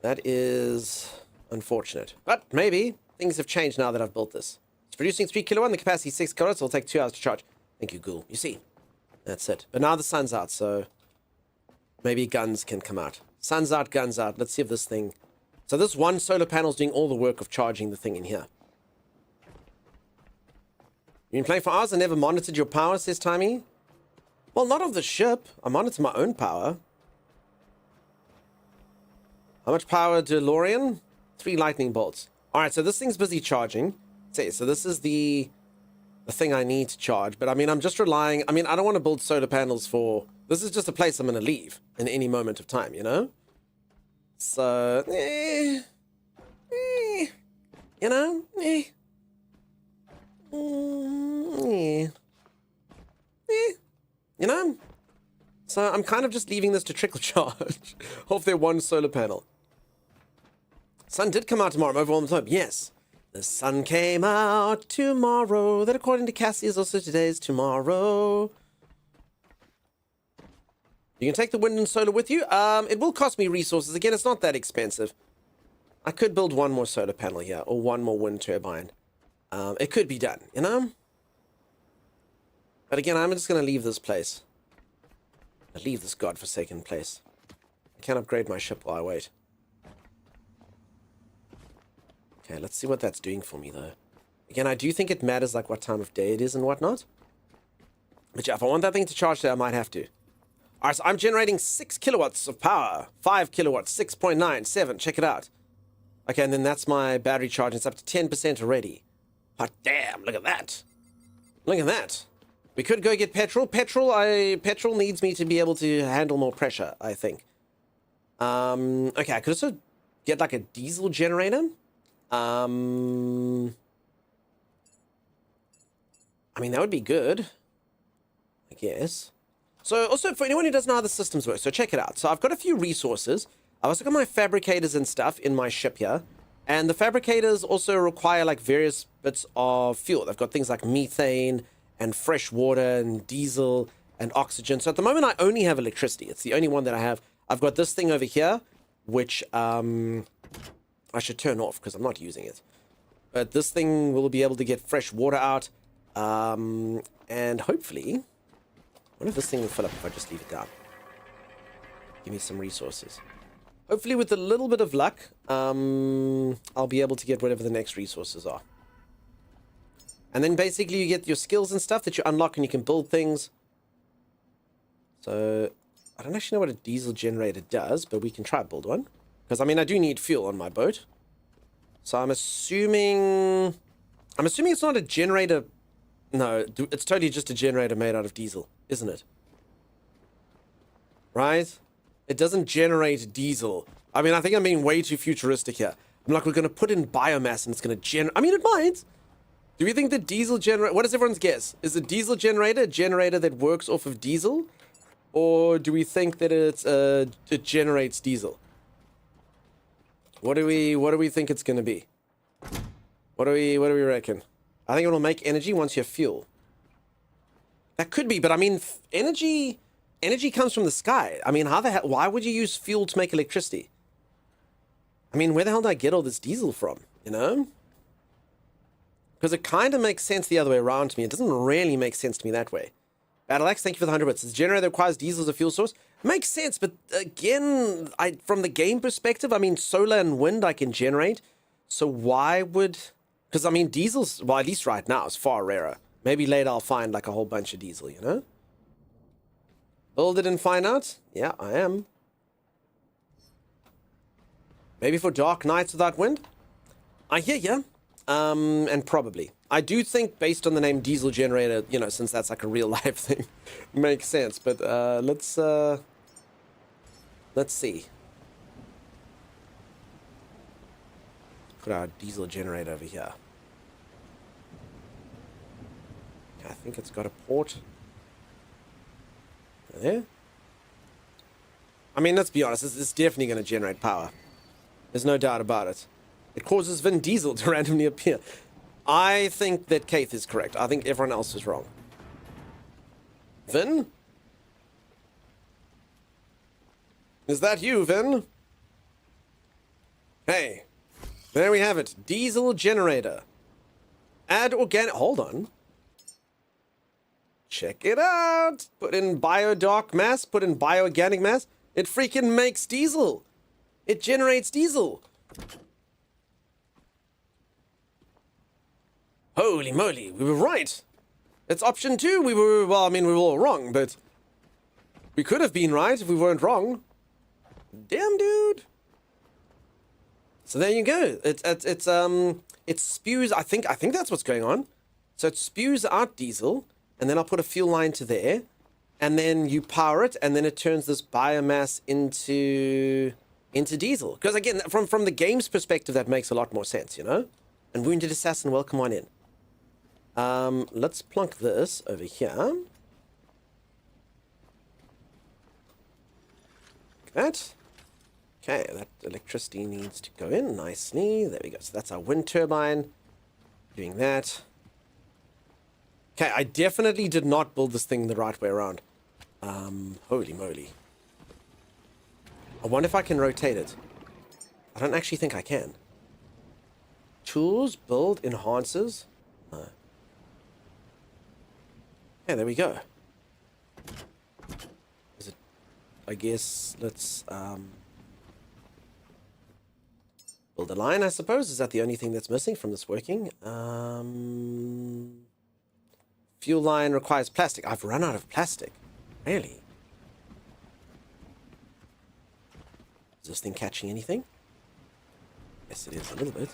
that is unfortunate. But maybe things have changed now that I've built this. It's producing 3 kilowatt, the capacity 6 kilowatts. It'll take 2 hours to charge. Thank you, Ghoul. You see. That's it. But now the sun's out, so maybe guns can come out. Sun's out, guns out. Let's see if this thing... So this one solar panel's doing all the work of charging the thing in here. You've been playing for hours and never monitored your power, says Timey. Well, not of the ship. I monitor my own power. How much power, DeLorean? 3 lightning bolts. Alright, so this thing's busy charging. So this is the thing I need to charge. But I mean, I'm just relying... I mean, I don't want to build solar panels for... This is just a place I'm going to leave in any moment of time, you know? So... you know? You know? So I'm kind of just leaving this to trickle charge off their one solar panel. Sun did come out tomorrow. I'm over all the time. Yes. The sun came out tomorrow. That, according to Cassie, is also today's tomorrow. You can take the wind and solar with you. It will cost me resources. Again, it's not that expensive. I could build one more solar panel here, or one more wind turbine. It could be done, you know? But again, I'm just going to leave this place. I'll leave this godforsaken place. I can't upgrade my ship while I wait. Okay, let's see what that's doing for me, though. Again, I do think it matters, like, what time of day it is and whatnot. But yeah, if I want that thing to charge there, I might have to. Alright, so I'm generating 6 kilowatts of power. 5 kilowatts, 6.9, 7. Check it out. Okay, and then that's my battery charge. It's up to 10% already. Hot damn, look at that. Look at that. We could go get petrol. Petrol needs me to be able to handle more pressure, I think. Okay, I could also get, like, a diesel generator. I mean, that would be good, I guess. So, also, for anyone who doesn't know how the systems work, so check it out. So, I've got a few resources. I've also got my fabricators and stuff in my ship here. And the fabricators also require, like, various bits of fuel. They've got things like methane and fresh water and diesel and oxygen. So, at the moment, I only have electricity. It's the only one that I have. I've got this thing over here, which, I should turn off because I'm not using it. But this thing will be able to get fresh water out. And hopefully... I wonder if this thing will fill up if I just leave it down. Give me some resources. Hopefully with a little bit of luck, I'll be able to get whatever the next resources are. And then basically you get your skills and stuff that you unlock and you can build things. So, I don't actually know what a diesel generator does, but we can try to build one. Because, I mean, I do need fuel on my boat. So I'm assuming it's not a generator. No, it's totally just a generator made out of diesel, isn't it? Right? It doesn't generate diesel. I mean, I think I'm being way too futuristic here. I'm like, we're going to put in biomass and it's going to generate... I mean, it might. Do we think the diesel generator... What is everyone's guess? Is a diesel generator a generator that works off of diesel? Or do we think that it generates diesel? What do we think it's going to be? What do we reckon? I think it'll make energy once you have fuel. That could be, but I mean, energy comes from the sky. I mean, how the hell? Why would you use fuel to make electricity? I mean, where the hell did I get all this diesel from? You know? Because it kind of makes sense the other way around to me. It doesn't really make sense to me that way. Battleaxe, thank you for the 100 bits. This generator that requires diesel as a fuel source. Makes sense, but again, from the game perspective, I mean, solar and wind I can generate. So why would... Because, I mean, diesel's, well, at least right now, is far rarer. Maybe later I'll find, like, a whole bunch of diesel, you know? Build it and find out? Yeah, I am. Maybe for dark nights without wind? I hear ya. And probably. I do think, based on the name diesel generator, you know, since that's like a real life thing, makes sense. But let's see. Put our diesel generator over here. I think it's got a port. There. I mean, let's be honest, it's definitely going to generate power. There's no doubt about it. It causes Vin Diesel to randomly appear. I think that Keith is correct. I think everyone else is wrong. Vin? Is that you, Vin? Hey. There we have it. Diesel generator. Add organic... Hold on. Check it out. Put in bio-dark mass. Put in bio-organic mass. It freaking makes diesel. It generates diesel. Holy moly, we were right. It's option 2. We were, well, I mean, we were all wrong, but we could have been right if we weren't wrong. Damn, dude. So there you go. It spews, I think that's what's going on. So it spews out diesel, and then I'll put a fuel line to there, and then you power it, and then it turns this biomass into diesel. Because again, from the game's perspective, that makes a lot more sense, you know? And Wounded Assassin, welcome on in. Let's plunk this over here. Like that. Okay, that electricity needs to go in nicely. There we go. So that's our wind turbine. Doing that. Okay, I definitely did not build this thing the right way around. Holy moly. I wonder if I can rotate it. I don't actually think I can. Tools, build, enhances. No. Yeah, there we go. Is it, I guess, let's build a line, I suppose. Is that the only thing that's missing from this working? Fuel line requires plastic. I've run out of plastic. Really? Is this thing catching anything? Yes, it is a little bit.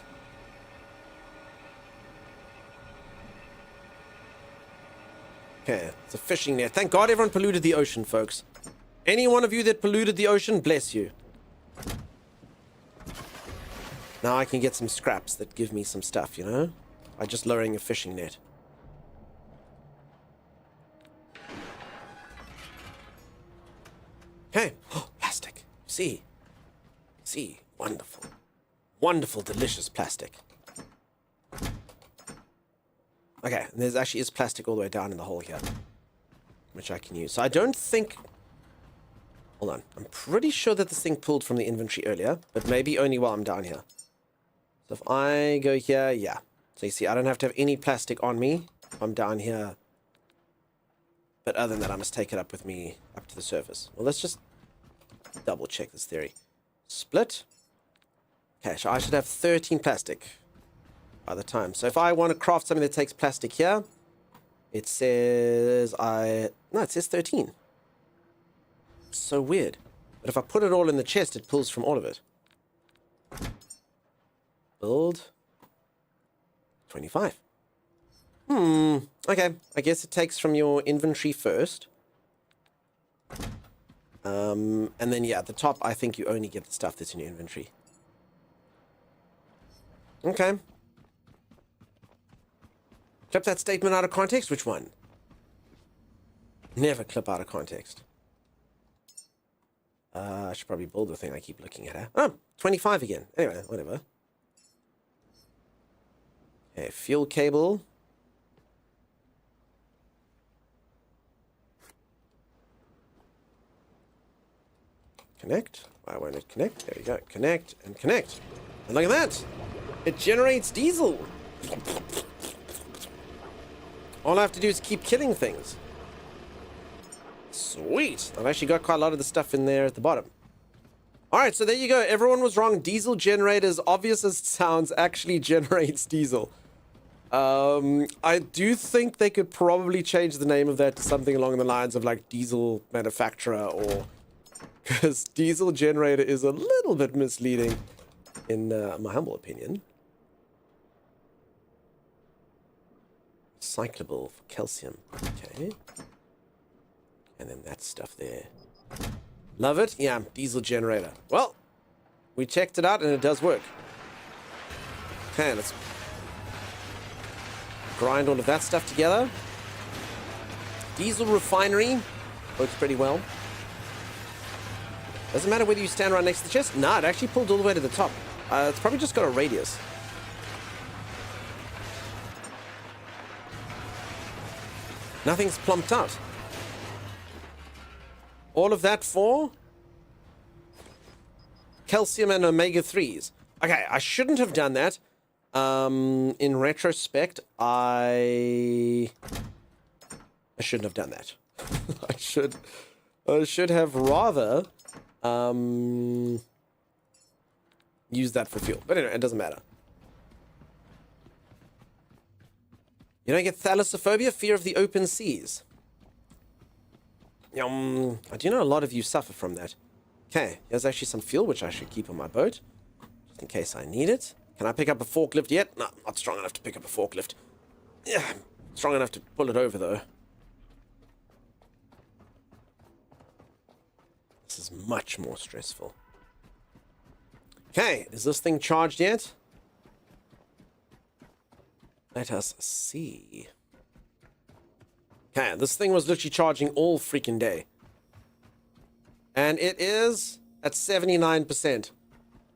Okay, it's a fishing net. Thank God everyone polluted the ocean, folks. Any one of you that polluted the ocean, bless you. Now I can get some scraps that give me some stuff, you know? By just lowering a fishing net. Okay. Oh, plastic. See. Wonderful. Wonderful, delicious plastic. Okay, and there's actually is plastic all the way down in the hole here, which I can use. So I don't think... Hold on. I'm pretty sure that this thing pulled from the inventory earlier, but maybe only while I'm down here. So if I go here, yeah. So you see, I don't have to have any plastic on me if I'm down here. But other than that, I must take it up with me up to the surface. Well, let's just double check this theory. Split. Okay, so I should have 13 plastic by the time. So if I want to craft something that takes plastic here, it says no, it says 13. So weird. But if I put it all in the chest, it pulls from all of it. Build 25. Okay. I guess it takes from your inventory first. And then, yeah, at the top, I think you only get the stuff that's in your inventory. Okay. Clip that statement out of context? Which one? Never clip out of context. I should probably build the thing I keep looking at. Oh, 25 again. Anyway, whatever. Okay, fuel cable. Connect. Why won't it connect? There we go. Connect and connect. And look at that. It generates diesel. All I have to do is keep killing things. Sweet. I've actually got quite a lot of the stuff in there at the bottom. Alright, so there you go. Everyone was wrong. Diesel generators, obvious as it sounds, actually generates diesel. I do think they could probably change the name of that to something along the lines of like diesel manufacturer, or because diesel generator is a little bit misleading in my humble opinion. Recyclable for calcium. Okay. And then that stuff there. Love it. Yeah, diesel generator. Well, we checked it out and it does work. Okay, let's grind all of that stuff together. Diesel refinery works pretty well. Doesn't matter whether you stand right next to the chest. Nah, it actually pulled all the way to the top. It's probably just got a radius. Nothing's plumped out. All of that for calcium and omega-3s. Okay, I shouldn't have done that. In retrospect, I shouldn't have done that. I should have rather used that for fuel. But anyway, it doesn't matter. You don't get thalassophobia, fear of the open seas. I do know a lot of you suffer from that. Okay, here's actually some fuel, which I should keep on my boat, just in case I need it. Can I pick up a forklift yet? No, not strong enough to pick up a forklift. Yeah, strong enough to pull it over, though. This is much more stressful. Okay, is this thing charged yet? Let us see. Okay, this thing was literally charging all freaking day. And it is at 79%.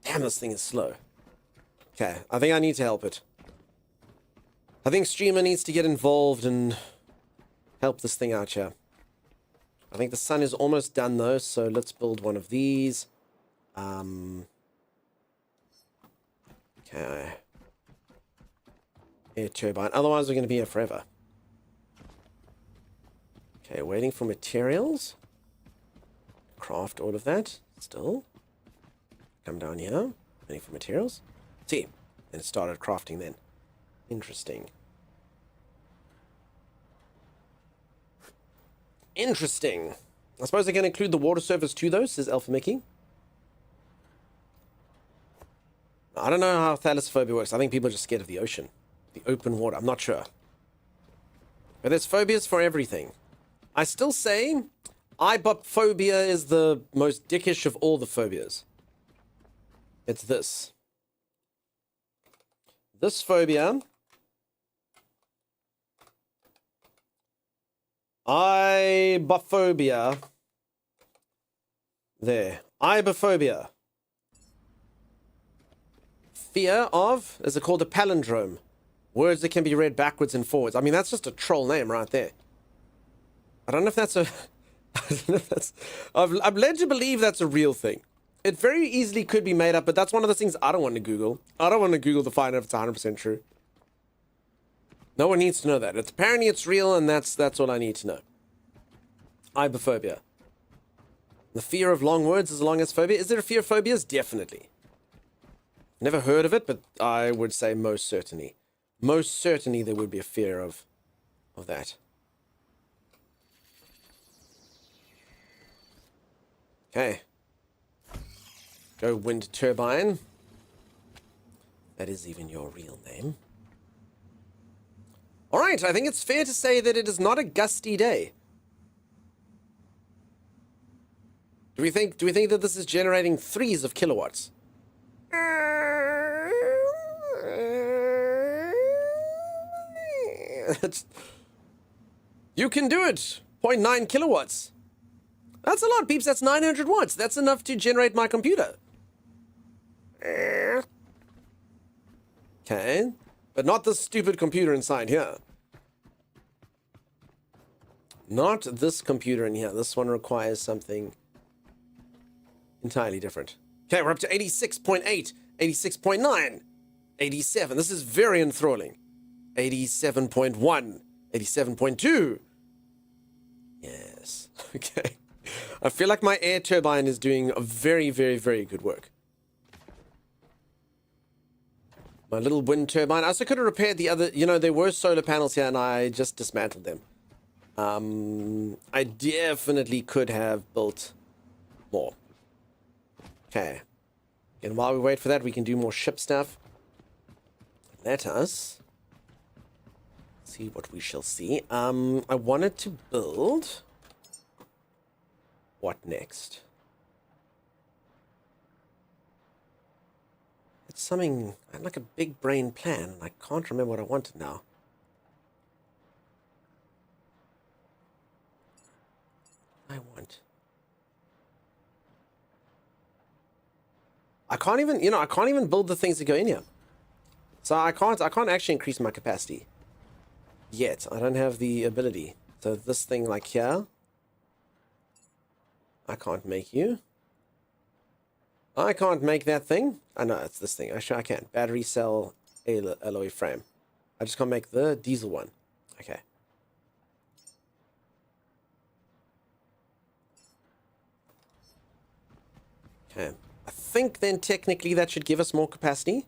Damn, this thing is slow. Okay, I think I need to help it. I think Streamer needs to get involved and help this thing out here. I think the sun is almost done though, so let's build one of these. Okay. Air turbine. Otherwise, we're going to be here forever. Okay, waiting for materials. Craft all of that. Still. Come down here. Waiting for materials. See. And it started crafting then. Interesting. Interesting. I suppose I can include the water service too, though, says Alpha Mickey. I don't know how thalassophobia works. I think people are just scared of the ocean. The open water. I'm not sure. But there's phobias for everything. I still say ibophobia is the most dickish of all the phobias. It's this. This phobia. Ibophobia. There. Ibophobia. Fear of, is it called a palindrome? Words that can be read backwards and forwards. I mean, that's just a troll name right there. I don't know if that's a... I don't know if that's... I'm led to believe that's a real thing. It very easily could be made up, but that's one of those things I don't want to Google. I don't want to Google to find out if it's 100% true. No one needs to know that. Apparently it's real, and that's all I need to know. Ibophobia. The fear of long words is long as phobia. Is there a fear of phobias? Definitely. Never heard of it, but I would say most certainly. Most certainly there would be a fear of that. Okay. Go wind turbine. That is even your real name. Alright, I think it's fair to say that it is not a gusty day. Do we think that this is generating 3s of kilowatts? You can do it! 0.9 kilowatts. That's a lot, peeps. That's 900 watts. That's enough to generate my computer. Okay. But not this stupid computer inside here. Not this computer in here. This one requires something entirely different. Okay, we're up to 86.8, 86.9, 87. This is very enthralling. 87.1, 87.2. Yes. Okay. I feel like my air turbine is doing a very, very, very good work. My little wind turbine. I also could have repaired the other... You know, there were solar panels here and I just dismantled them. I definitely could have built more. Okay. And while we wait for that, we can do more ship stuff. Let us see what we shall see. I wanted to build... What next? It's something... I had like a big brain plan, and I can't remember what I wanted now. I can't even, you know, I can't even build the things that go in here. So I can't actually increase my capacity. Yet. I don't have the ability. So this thing like here, I can't make you. I can't make that thing. I know it's this thing. Actually, I can. Battery cell alloy frame. I just can't make the diesel one. Okay. Okay. I think then technically that should give us more capacity.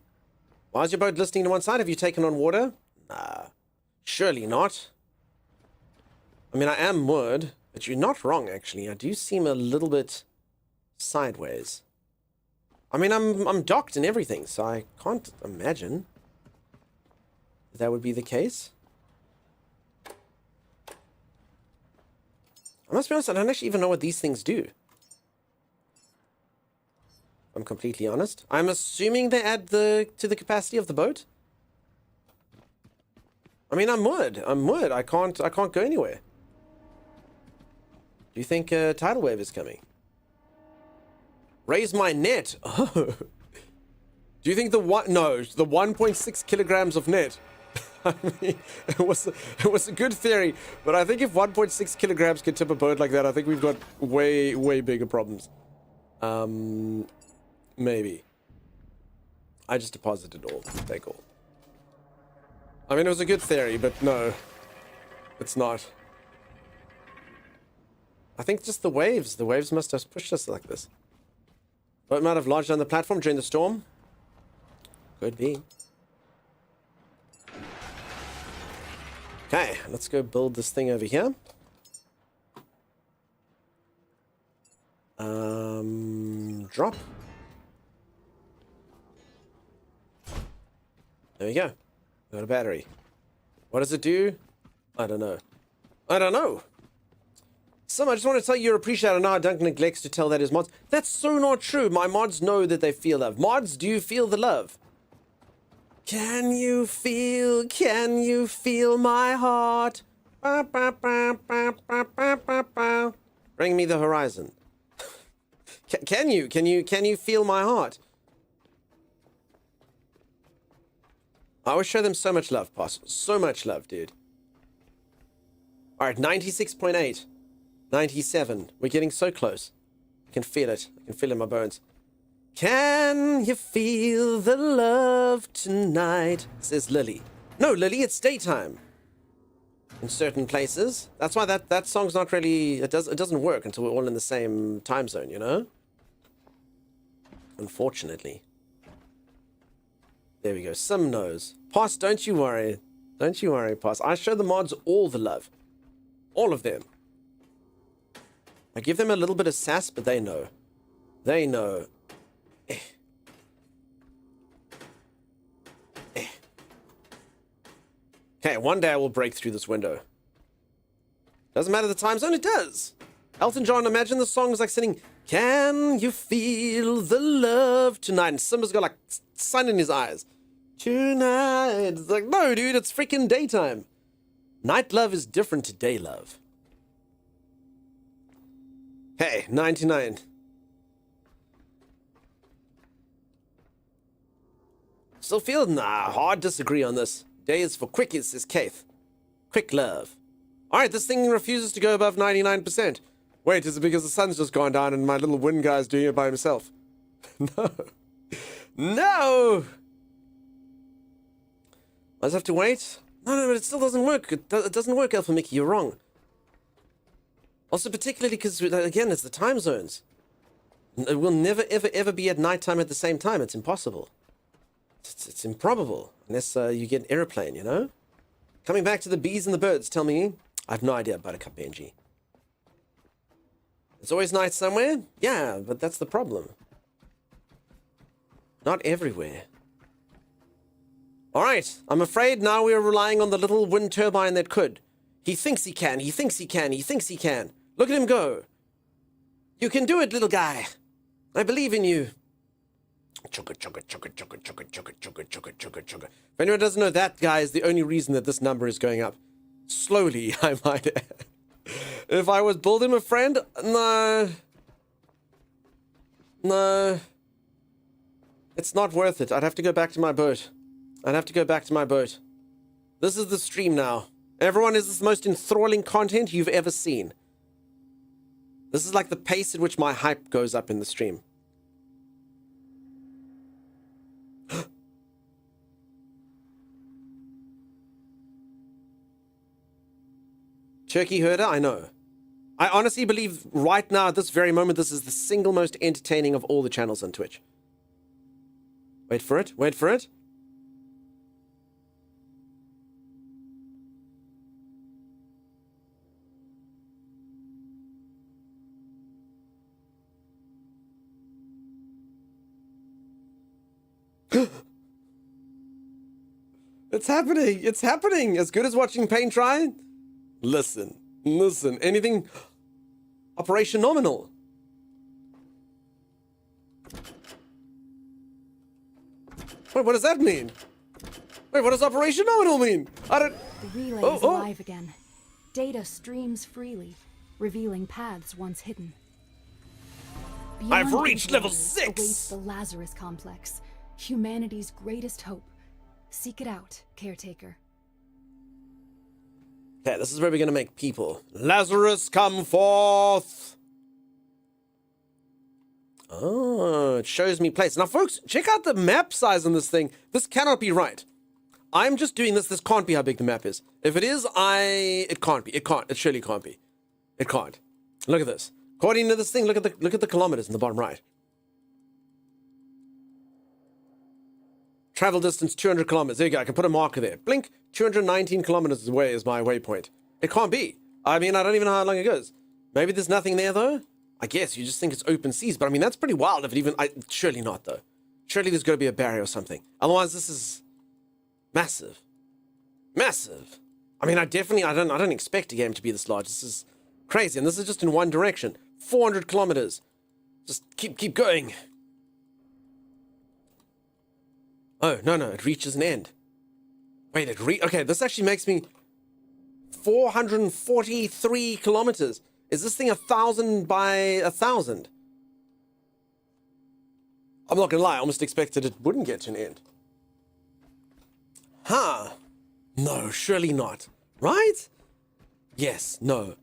Why is your boat listing to one side? Have you taken on water? Nah. Surely not. I mean, I am moored, but you're not wrong, actually. I do seem a little bit sideways. I mean, I'm docked and everything, so I can't imagine that would be the case. I must be honest, I don't actually even know what these things do. I'm completely honest. I'm assuming they add to the capacity of the boat. I mean, I'm moored. I can't go anywhere. Do you think a tidal wave is coming? Raise my net. Oh. Do you think the 1.6 kilograms of net? I mean, it was a good theory, but I think if 1.6 kilograms can tip a boat like that, I think we've got way bigger problems. Maybe. I just deposited all. Take all. I mean, it was a good theory, but no. It's not. I think just the waves. The waves must have pushed us like this. Boat might have lodged on the platform during the storm. Could be. Okay, let's go build this thing over here. Drop. There we go. Got a battery. What does it do? I don't know. I don't know. I just want to tell you you're appreciated. Now Duncan neglects to tell that his mods. That's so not true. My mods know that they feel love. Mods, do you feel the love? Can you feel my heart? Ba, ba, ba, ba, ba, ba, ba, ba. Bring me the horizon. Can you feel my heart? I always show them so much love, boss. So much love, dude. Alright, 96.8. 97. We're getting so close. I can feel it. I can feel it in my bones. Can you feel the love tonight? Says Lily. No, Lily, it's daytime. In certain places. That's why that song's not really... It doesn't work until we're all in the same time zone, you know? Unfortunately. There we go. Sim knows. Poss, don't you worry. Don't you worry, Poss. I show the mods all the love. All of them. I give them a little bit of sass, but they know. They know. Okay, one day I will break through this window. Doesn't matter the time zone, it does. Elton John, imagine the song is like singing, "Can you feel the love tonight?" And Simba's got like sun in his eyes. Tonight. It's like, no, dude, it's freaking daytime. Night love is different to day love. Hey, 99. Still feel? Nah, hard disagree on this. Day is for quickies, says Keith. Quick love. Alright, this thing refuses to go above 99%. Wait, is it because the sun's just gone down and my little wind guy's doing it by himself? No. No! I just have to wait. No, but it still doesn't work. It doesn't work, Alpha Mickey. You're wrong. Also, particularly because, again, it's the time zones. It will never, ever be at nighttime at the same time. It's impossible. It's improbable. Unless you get an aeroplane, you know? Coming back to the bees and the birds, tell me. I have no idea, Buttercup Benji. It's always night somewhere? Yeah, but that's the problem. Not everywhere. Alright, I'm afraid now we are relying on the little wind turbine that could. He thinks he can, he thinks he can, he thinks he can. Look at him go. You can do it, little guy. I believe in you. Chugga, chugga, chugga, chugga, chugga, chugga, chugga, chugga, chugga, chugga. If anyone doesn't know, that guy is the only reason that this number is going up. Slowly, I might add. If I was building a friend, no. No. It's not worth it. I'd have to go back to my boat. This is the stream now. Everyone, is this the most enthralling content you've ever seen? This is like the pace at which my hype goes up in the stream. Turkey herder, I know. I honestly believe right now, at this very moment, this is the single most entertaining of all the channels on Twitch. Wait for it, wait for it. It's happening, it's happening. As good as watching paint dry. Listen, anything. Operation Nominal. Wait, what does that mean? Wait, what does Operation Nominal mean? I don't... The relay is alive again. Data streams freely, revealing paths once hidden. I've Beyond reached these level layers 6! Awaits the Lazarus complex, humanity's greatest hope. Seek it out, Caretaker. Okay, this is where we're gonna make people. Lazarus, come forth! Oh, it shows me place. Now, folks, check out the map size on this thing. This cannot be right. I'm just doing this. This can't be how big the map is. If it is, it can't be. It can't. It surely can't be. It can't. Look at this. According to this thing, look at the kilometers in the bottom right. Travel distance 200 kilometers. There you go. I can put a marker there. Blink. 219 kilometers away is my waypoint. It can't be. I mean, I don't even know how long it goes. Maybe there's nothing there though. I guess you just think it's open seas, but I mean that's pretty wild. If it even, surely not though. Surely there's got to be a barrier or something. Otherwise, this is massive, massive. I mean, I don't expect a game to be this large. This is crazy, and this is just in one direction. 400 kilometers. Just keep going. Oh no, it reaches an end. Wait, okay, this actually makes me 443 kilometers. Is this thing 1,000 by 1,000? I'm not gonna lie, I almost expected it wouldn't get to an end. Huh? No, surely not. Right? Yes, no.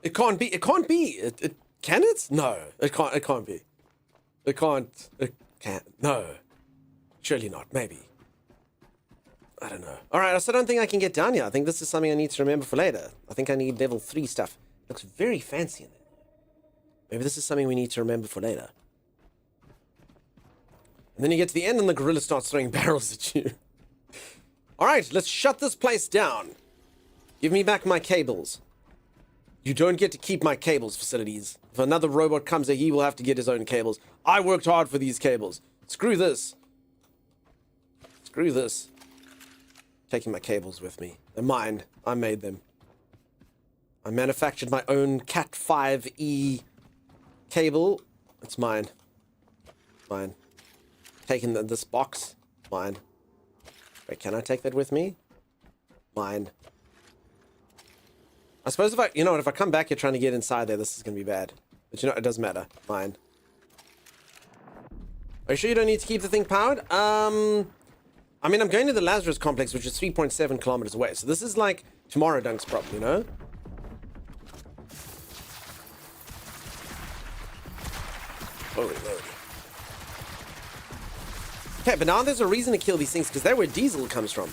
It can't be. Can it? No, it can't be. It can't. No. Surely not, maybe. I don't know. Alright, I still don't think I can get down here. I think this is something I need to remember for later. I think I need level 3 stuff. It looks very fancy in there. Maybe this is something we need to remember for later. And then you get to the end and the gorilla starts throwing barrels at you. Alright, let's shut this place down. Give me back my cables. You don't get to keep my cables, facilities. If another robot comes here, he will have to get his own cables. I worked hard for these cables. Screw this. Screw this. Taking my cables with me. They're mine. I made them. I manufactured my own Cat 5e cable. It's mine. Mine. Taking this box. Mine. Wait, can I take that with me? Mine. I suppose if I come back here trying to get inside there, this is going to be bad. But it doesn't matter. Mine. Are you sure you don't need to keep the thing powered? I mean, I'm going to the Lazarus complex, which is 3.7 kilometers away. So this is like Tomorrow Dunk's problem, you know? Holy moly. Okay, but now there's a reason to kill these things, because that's where diesel comes from.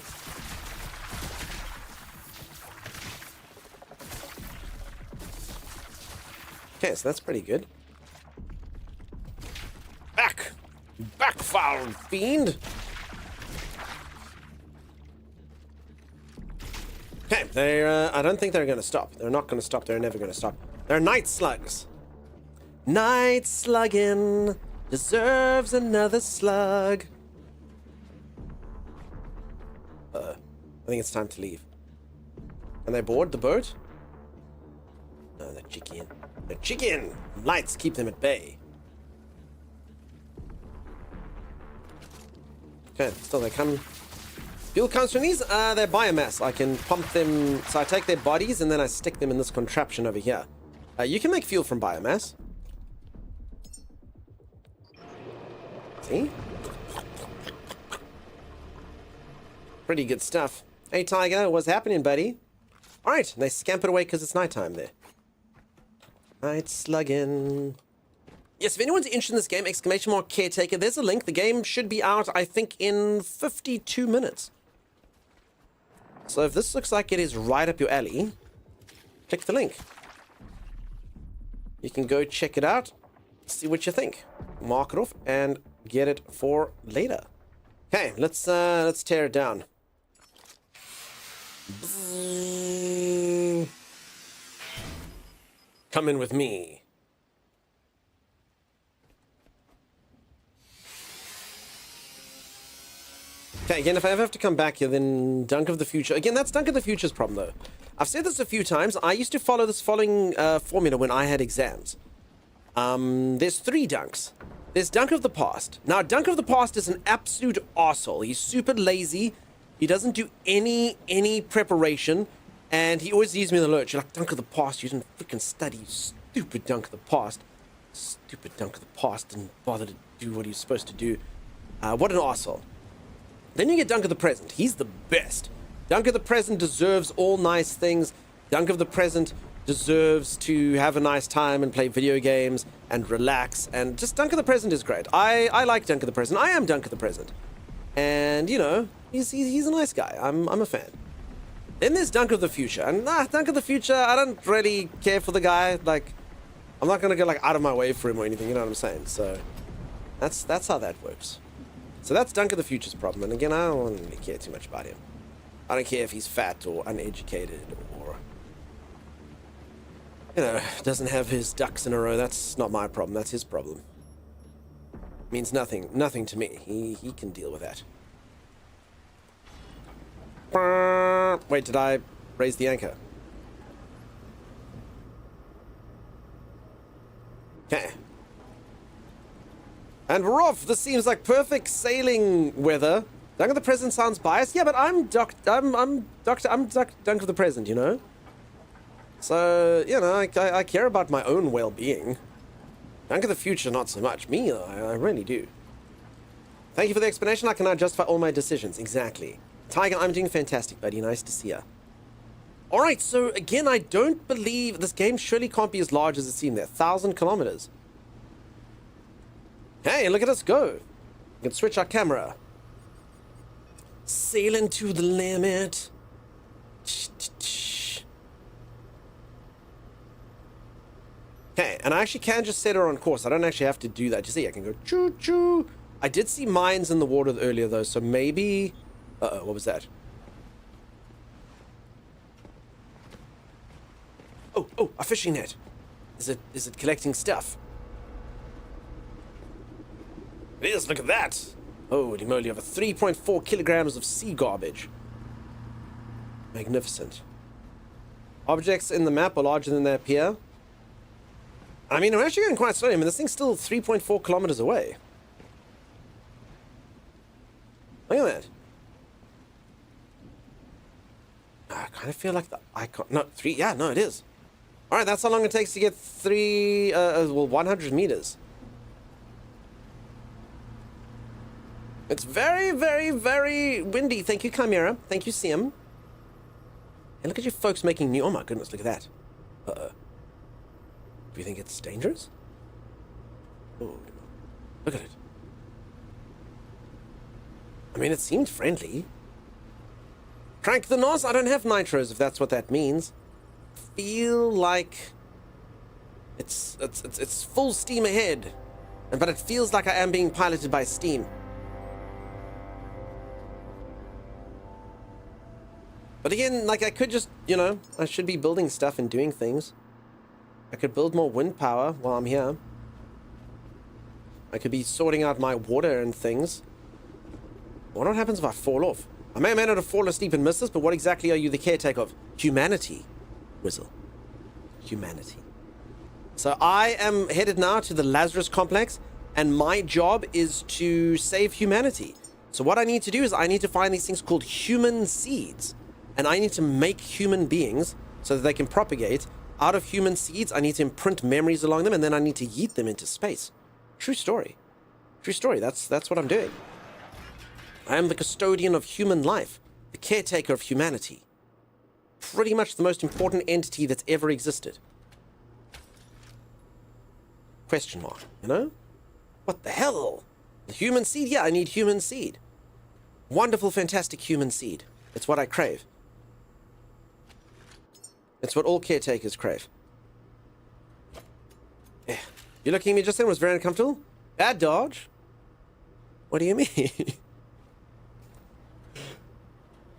Okay, so that's pretty good. Back! Back, foul fiend! Okay, they're, I don't think they're gonna stop. They're not gonna stop. They're never gonna stop. They're night slugs. Night slugging deserves another slug. I think it's time to leave. Can they board the boat? No, they're chicken. They're chicken! Lights keep them at bay. Okay, still they come. Fuel comes from these. They're biomass. I can pump them. So I take their bodies and then I stick them in this contraption over here. You can make fuel from biomass. See? Pretty good stuff. Hey, Tiger, what's happening, buddy? Alright, they scampered away because it's nighttime there. Night slugging. Yes, if anyone's interested in this game, !Caretaker, there's a link. The game should be out, I think, in 52 minutes. So if this looks like it is right up your alley, click the link. You can go check it out, see what you think. Mark it off and get it for later. Okay, let's tear it down. Come in with me. Okay, again, if I ever have to come back here, then Dunk of the Future. Again, that's Dunk of the Future's problem, though. I've said this a few times. I used to follow this following formula when I had exams. There's 3 Dunks. There's Dunk of the Past. Now, Dunk of the Past is an absolute arsehole. He's super lazy. He doesn't do any preparation. And he always leaves me in the lurch. You're like, Dunk of the Past, you didn't freaking study, you stupid Dunk of the Past. Stupid Dunk of the Past didn't bother to do what he was supposed to do. What an arsehole. Then you get Dunk of the Present. He's the best. Dunk of the Present deserves all nice things. Dunk of the Present deserves to have a nice time and play video games and relax. And just Dunk of the Present is great. I like Dunk of the Present. I am Dunk of the Present. And, you know, he's a nice guy. I'm a fan. Then there's Dunk of the Future. And Dunk of the Future, I don't really care for the guy. Like, I'm not going to go, like, out of my way for him or anything. You know what I'm saying? So, that's how that works. So that's Dunk of the Future's problem. And again, I don't really care too much about him. I don't care if he's fat or uneducated or, you know, doesn't have his ducks in a row. That's not my problem. That's his problem. Means nothing to me. He can deal with that. Wait, did I raise the anchor? Okay. And we're off. This seems like perfect sailing weather. Dunk of the Present sounds biased. Yeah, but I'm Dunk of the Present, you know? So, you know, I care about my own well-being. Dunk of the Future, not so much. Me, I really do. Thank you for the explanation. I can now justify all my decisions. Exactly. Tiger, I'm doing fantastic, buddy. Nice to see ya. Alright, so again, I don't believe this game surely can't be as large as it seemed there. 1,000 kilometers. Hey, look at us go. We can switch our camera. Sailing to the limit. Okay, and I actually can just set her on course. I don't actually have to do that. You see, I can go choo-choo. I did see mines in the water earlier, though, so maybe... Uh-oh, what was that? Oh, a fishing net. Is it collecting stuff? It is, look at that. Holy moly, over 3.4 kilograms of sea garbage. Magnificent. Objects in the map are larger than they appear. I mean, I'm actually going quite slowly. I mean, this thing's still 3.4 kilometers away. Look at that. I kind of feel like the icon... No, 3... Yeah, no, it is. Alright, that's how long it takes to get 100 meters. It's very, very, very windy. Thank you, Chimera. Thank you, Sim. And look at you folks making new... Oh my goodness, look at that. Uh-oh. Do you think it's dangerous? Oh, look at it. I mean, it seemed friendly. Crank the NOS. I don't have nitros, if that's what that means. Feel like It's full steam ahead, but it feels like I am being piloted by steam. But again, like I could just, you know, I should be building stuff and doing things. I could build more wind power while I'm here. I could be sorting out my water and things. I wonder what happens if I fall off. I may or may not have fallen asleep and missed this, but what exactly are you the caretaker of? Humanity, Wizzle. Humanity. So I am headed now to the Lazarus complex, and my job is to save humanity. So what I need to do is I need to find these things called human seeds, and I need to make human beings so that they can propagate. Out of human seeds, I need to imprint memories along them, and then I need to yeet them into space. True story. True story. That's what I'm doing. I am the custodian of human life, the caretaker of humanity. Pretty much the most important entity that's ever existed. Question mark, you know? What the hell? The human seed? Yeah, I need human seed. Wonderful, fantastic human seed. It's what I crave. It's what all caretakers crave. Yeah. You looking at me just then was very uncomfortable? Bad dodge? What do you mean?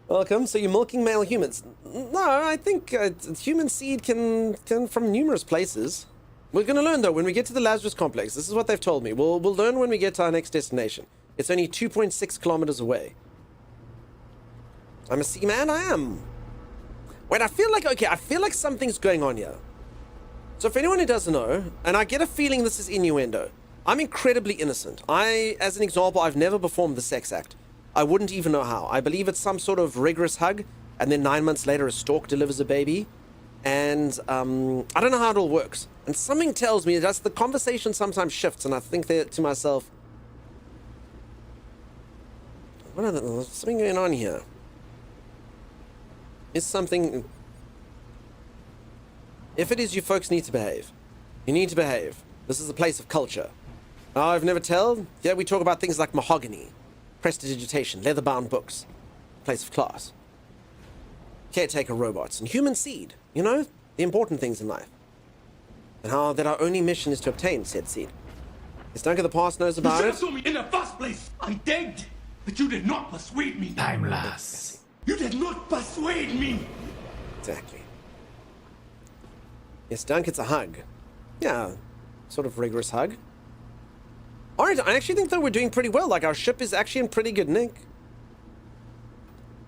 Welcome. So you're milking male humans? No, I think human seed can from numerous places. We're going to learn, though, when we get to the Lazarus complex. This is what they've told me. We'll learn when we get to our next destination. It's only 2.6 kilometers away. I'm a seaman? I am. Wait, I feel like something's going on here. So for anyone who doesn't know, and I get a feeling this is innuendo, I'm incredibly innocent. As an example, I've never performed the sex act. I wouldn't even know how. I believe it's some sort of rigorous hug, and then 9 months later a stork delivers a baby. And I don't know how it all works. And something tells me that the conversation sometimes shifts, and I think to myself, there's something going on here. Is something... If it is, you folks need to behave. You need to behave. This is a place of culture. Oh, I've never told? Yeah, we talk about things like mahogany, prestidigitation, leather-bound books. Place of class. Caretaker robots and human seed. You know, the important things in life. And how that our only mission is to obtain said seed. Is Dunk of the Past knows about it? You me in the first place. I begged, but you did not persuade me. Timeless. You did not persuade me. Exactly. Yes, Dunk, it's a hug. Yeah, sort of rigorous hug. Alright, I actually think that we're doing pretty well. Like, our ship is actually in pretty good nick.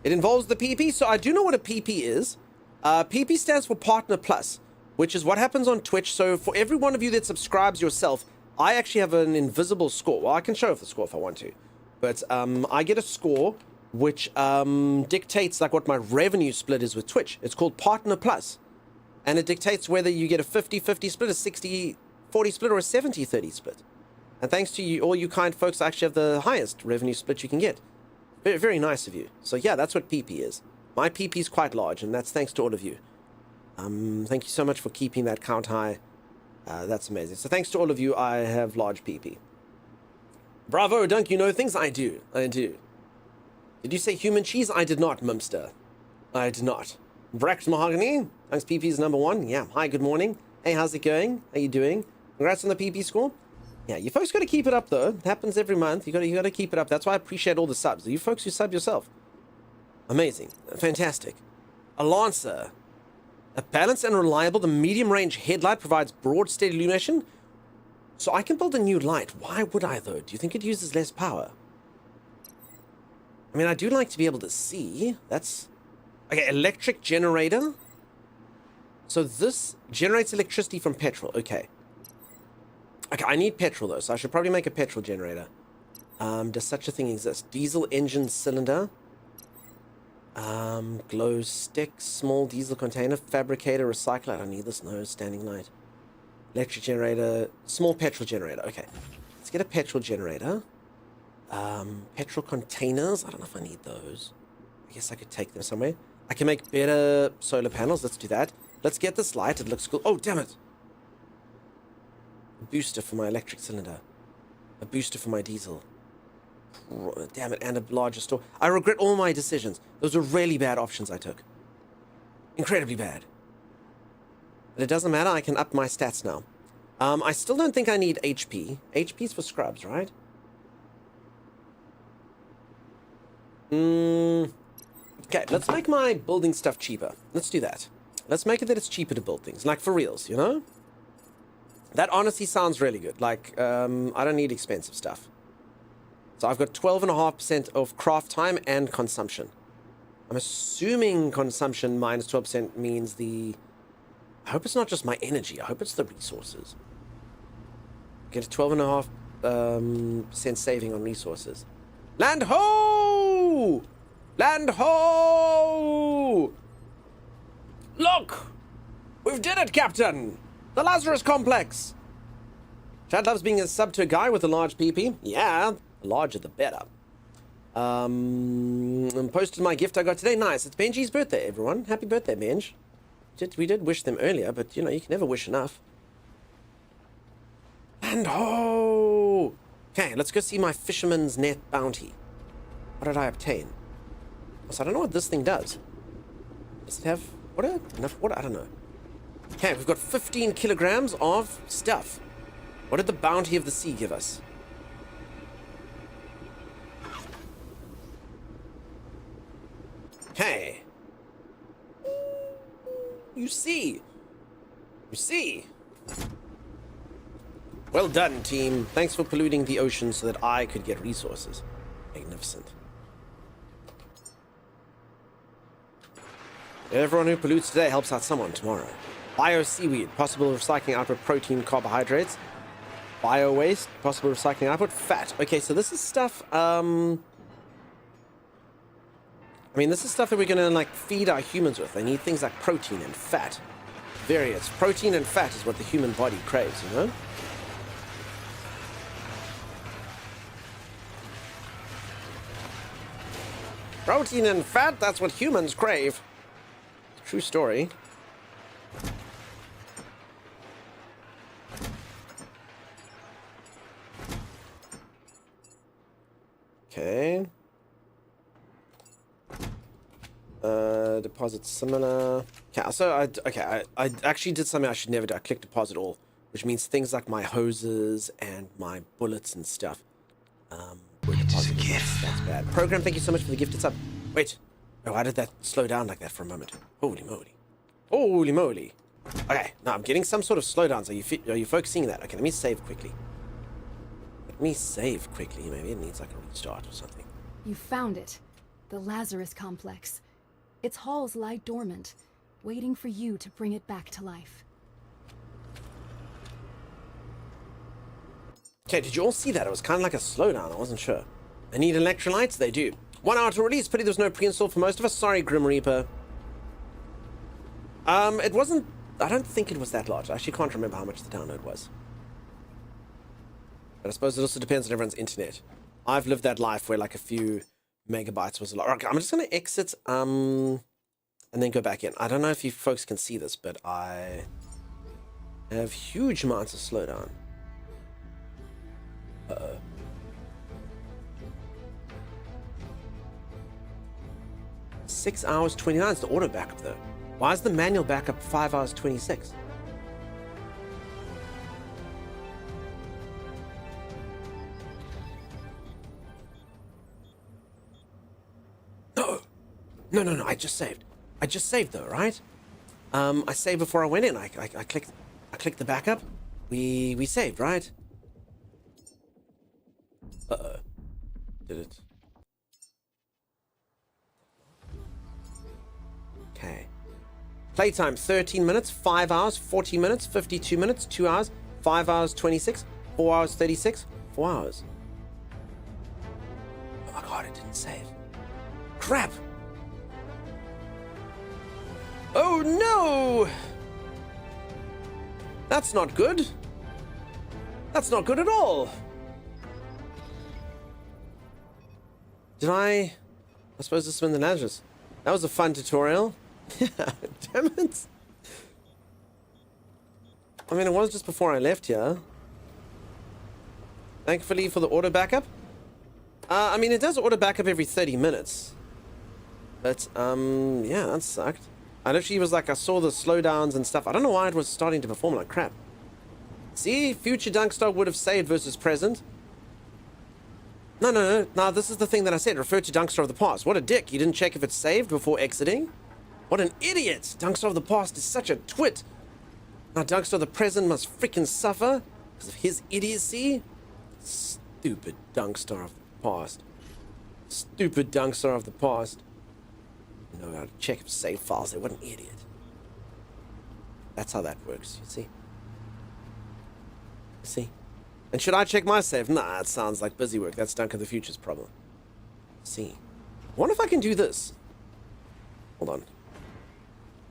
It involves the PP, so I do know what a PP is. PP stands for Partner Plus, which is what happens on Twitch. So for every one of you that subscribes yourself, I actually have an invisible score. Well, I can show off the score if I want to. But I get a score which dictates like what my revenue split is with Twitch. It's called Partner Plus. And it dictates whether you get a 50-50 split, a 60-40 split, or a 70-30 split. And thanks to you, all you kind folks, I actually have the highest revenue split you can get. Very, very nice of you. So yeah, that's what PP is. My PP is quite large, and that's thanks to all of you. Thank you so much for keeping that count high. That's amazing. So thanks to all of you, I have large PP. Bravo, Dunk, you know things? I do. I do. Did you say human cheese? I did not, Mumster. I did not. Brecht Mahogany, Dunk's PP is #1. Yeah, hi, good morning. Hey, how's it going? How you doing? Congrats on the PP score. Yeah, you folks got to keep it up, though. It happens every month. You got to keep it up. That's why I appreciate all the subs. You folks who sub yourself. Amazing. Fantastic. A Lancer. A balanced and reliable, the medium-range headlight provides broad, steady illumination. So I can build a new light. Why would I, though? Do you think it uses less power? I mean, I do like to be able to see. That's... Okay, electric generator. So this generates electricity from petrol. Okay. Okay, I need petrol, though, so I should probably make a petrol generator. Does such a thing exist? Diesel engine cylinder. Glow stick, small diesel container, fabricator, recycler. I don't need this. No, standing light. Electric generator, small petrol generator. Okay, let's get a petrol generator. Petrol containers. I don't know if I need those. I guess I could take them somewhere. I can make better solar panels. Let's do that. Let's get this light. It looks cool. Oh, damn it. A booster for my electric cylinder. A booster for my diesel. Damn it, and a larger store. I regret all my decisions. Those were really bad options I took. Incredibly bad. But it doesn't matter, I can up my stats now. I still don't think I need HP. HP's for scrubs, right? Okay, let's make my building stuff cheaper. Let's do that. Let's make it that it's cheaper to build things. Like, for reals, you know? That honestly sounds really good. Like, I don't need expensive stuff. So I've got 12.5% of craft time and consumption. I'm assuming consumption minus 12% means the... I hope it's not just my energy. I hope it's the resources. Get a 12.5% saving on resources. Land ho! Land ho! Look! We've did it, Captain! The Lazarus complex! Chad loves being a sub to a guy with a large PP. Yeah, the larger the better. Posted my gift I got today. Nice. It's Benji's birthday, everyone. Happy birthday, Benj. We did wish them earlier, but, you know, you can never wish enough. And ho! Okay, let's go see my fisherman's net bounty. What did I obtain? Also, I don't know what this thing does. Does it have water? Enough water? I don't know. Okay, we've got 15 kilograms of stuff. What did the bounty of the sea give us? Okay. You see. You see. Well done, team. Thanks for polluting the ocean so that I could get resources. Magnificent. Everyone who pollutes today helps out someone tomorrow. Bio seaweed, possible recycling output, protein, carbohydrates. Bio waste, possible recycling output, fat. Okay, so this is stuff, I mean, this is stuff that we're gonna, like, feed our humans with. They need things like protein and fat. Various. Protein and fat is what the human body craves, you know? Protein and fat, that's what humans crave. True story. Okay. Deposit similar. Okay, so I actually did something I should never do. I clicked deposit all, which means things like my hoses and my bullets and stuff. Were deposited. That's bad. Program, thank you so much for the gifted sub. Wait. Oh, why did that slow down like that for a moment? Holy moly. Holy moly. Okay, now I'm getting some sort of slowdowns. Are you focusing on that? Okay, let me save quickly. Maybe it needs like a restart or something. You found it. The Lazarus complex. Its halls lie dormant, waiting for you to bring it back to life. Okay, did you all see that? It was kind of like a slowdown. I wasn't sure. They need electrolytes? They do. 1 hour to release. Pity there was no pre-install for most of us. Sorry, Grim Reaper. It wasn't... I don't think it was that large. I actually can't remember how much the download was. But I suppose it also depends on everyone's internet. I've lived that life where like a few megabytes was a lot. Okay, I'm just going to exit, and then go back in. I don't know if you folks can see this, but I have huge amounts of slowdown. Uh-oh. Six hours 29 is the auto backup though. Why is the manual backup 5 hours 26? No, I just saved. I just saved though, right? I saved before I went in. I clicked the backup. We saved, right? Uh-oh. Did it? Okay. Playtime 13 minutes, 5 hours, 40 minutes, 52 minutes, 2 hours, 5 hours 26, 4 hours 36, 4 hours. Oh my god, it didn't save. Crap! Oh no! That's not good. That's not good at all. I suppose this has been the Lazarus. That was a fun tutorial. Damn it. I mean, it was just before I left here. Thankfully for the auto backup. I mean, it does auto backup every 30 minutes. But, yeah, that sucked. I literally was like, I saw the slowdowns and stuff. I don't know why it was starting to perform like crap. See? Future Dunkstar would have saved versus present. No. Now, this is the thing that I said. Refer to Dunkstar of the past. What a dick. You didn't check if it's saved before exiting? What an idiot. Dunkstar of the past is such a twit. Now, Dunkstar of the present must freaking suffer because of his idiocy. Stupid Dunkstar of the past. Stupid Dunkstar of the past. You know how to check if save files. What an idiot. That's how that works, you see? You see? And should I check my save? Nah, it sounds like busy work. That's Dunk of the Future's problem. See. I wonder if I can do this. Hold on.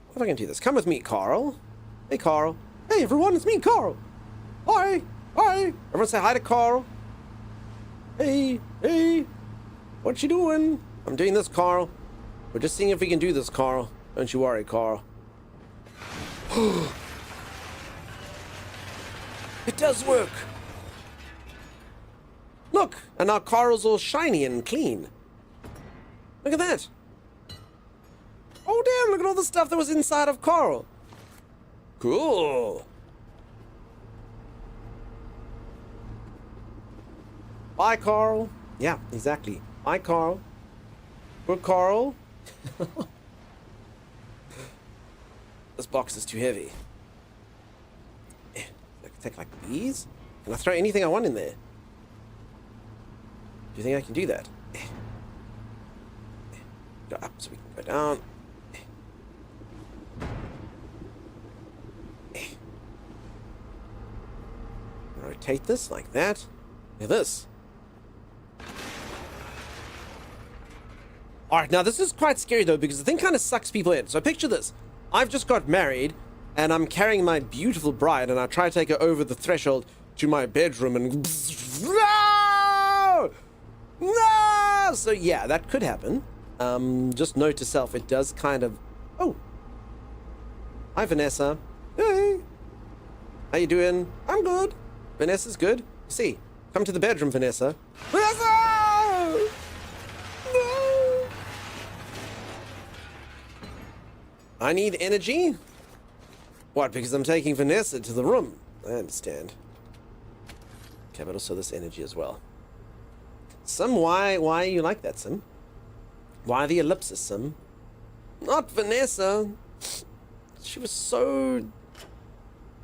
What if I can do this? Come with me, Carl. Hey, Carl. Hey, everyone, it's me, Carl. Hi. Hi. Everyone say hi to Carl. Hey. Hey. What you doing? I'm doing this, Carl. We're just seeing if we can do this, Carl. Don't you worry, Carl. It does work. Look, and now Carl's all shiny and clean. Look at that. Oh, damn, look at all the stuff that was inside of Carl. Cool. Bye, Carl. Yeah, exactly. Bye, Carl. Poor Carl. This box is too heavy. I can take like these? Can I throw anything I want in there? Do you think I can do that? Go up so we can go down. Rotate this like that. Look at this. Alright, now this is quite scary though, because the thing kind of sucks people in. So picture this. I've just got married, and I'm carrying my beautiful bride, and I try to take her over the threshold to my bedroom, and... No! No! So yeah, that could happen. Just note to self, it does kind of... Oh. Hi, Vanessa. Hey. How you doing? I'm good. Vanessa's good. See, come to the bedroom, Vanessa. Vanessa! No! I need energy? What, because I'm taking Vanessa to the room? I understand. Okay, but also this energy as well. Sim, why are you like that, Sim? Why the ellipsis, Sim? Not Vanessa. She was so...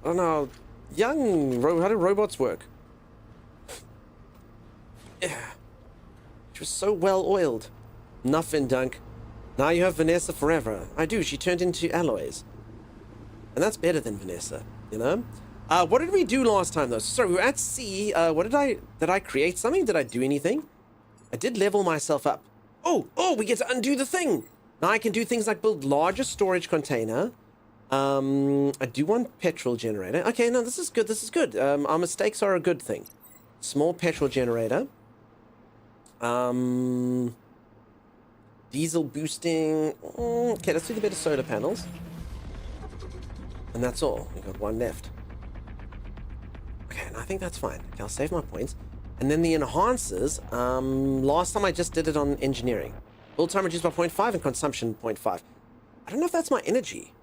I don't know. Young. How do robots work? Yeah. She was so well oiled. Nothing, Dunk. Now you have Vanessa forever. I do. She turned into alloys. And that's better than Vanessa, you know? What did we do last time, though? Sorry, we were at sea. What did I create something? Did I do anything? I did level myself up. Oh, we get to undo the thing. Now I can do things like build larger storage container. I do want petrol generator. Okay, no, this is good. This is good. Our mistakes are a good thing. Small petrol generator. Diesel boosting. Okay, let's do the bit of solar panels. And that's all. We've got one left. Okay, and I think that's fine. Okay, I'll save my points. And then the enhancers. Last time I just did it on engineering. Build time reduced by 0.5 and consumption 0.5. I don't know if that's my energy.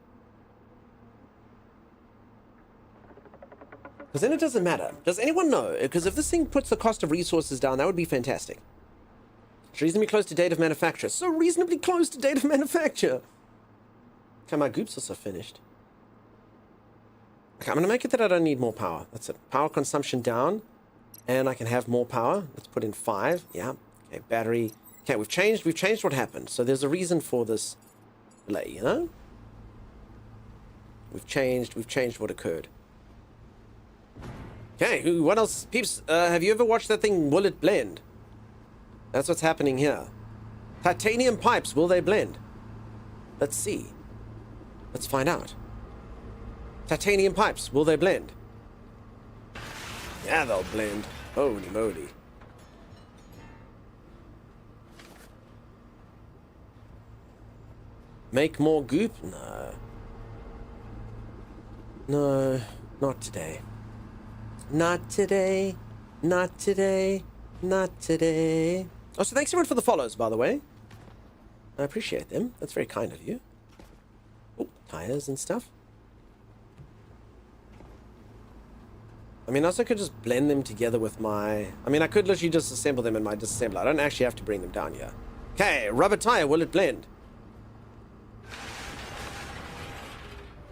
Because then it doesn't matter. Does anyone know? Because if this thing puts the cost of resources down, that would be fantastic. It's reasonably close to date of manufacture. So reasonably close to date of manufacture. Okay, my goop's also finished. Okay, I'm going to make it that I don't need more power. That's it. Power consumption down. And I can have more power. Let's put in 5. Yeah. Okay, battery. Okay, we've changed what happened. So there's a reason for this delay, you know? We've changed what occurred. Okay, what else? Peeps, have you ever watched that thing, Will It Blend? That's what's happening here. Titanium pipes, will they blend? Let's see. Let's find out. Titanium pipes, will they blend? Yeah, they'll blend. Holy moly. Make more goop? No. No, not today. Not today. Not today. Not today. Oh, so thanks everyone for the follows, by the way. I appreciate them. That's very kind of you. Oh, tires and stuff. I mean, I also could just blend them together with my... I mean, I could literally just assemble them in my disassembler. I don't actually have to bring them down here. Okay, rubber tire, will it blend?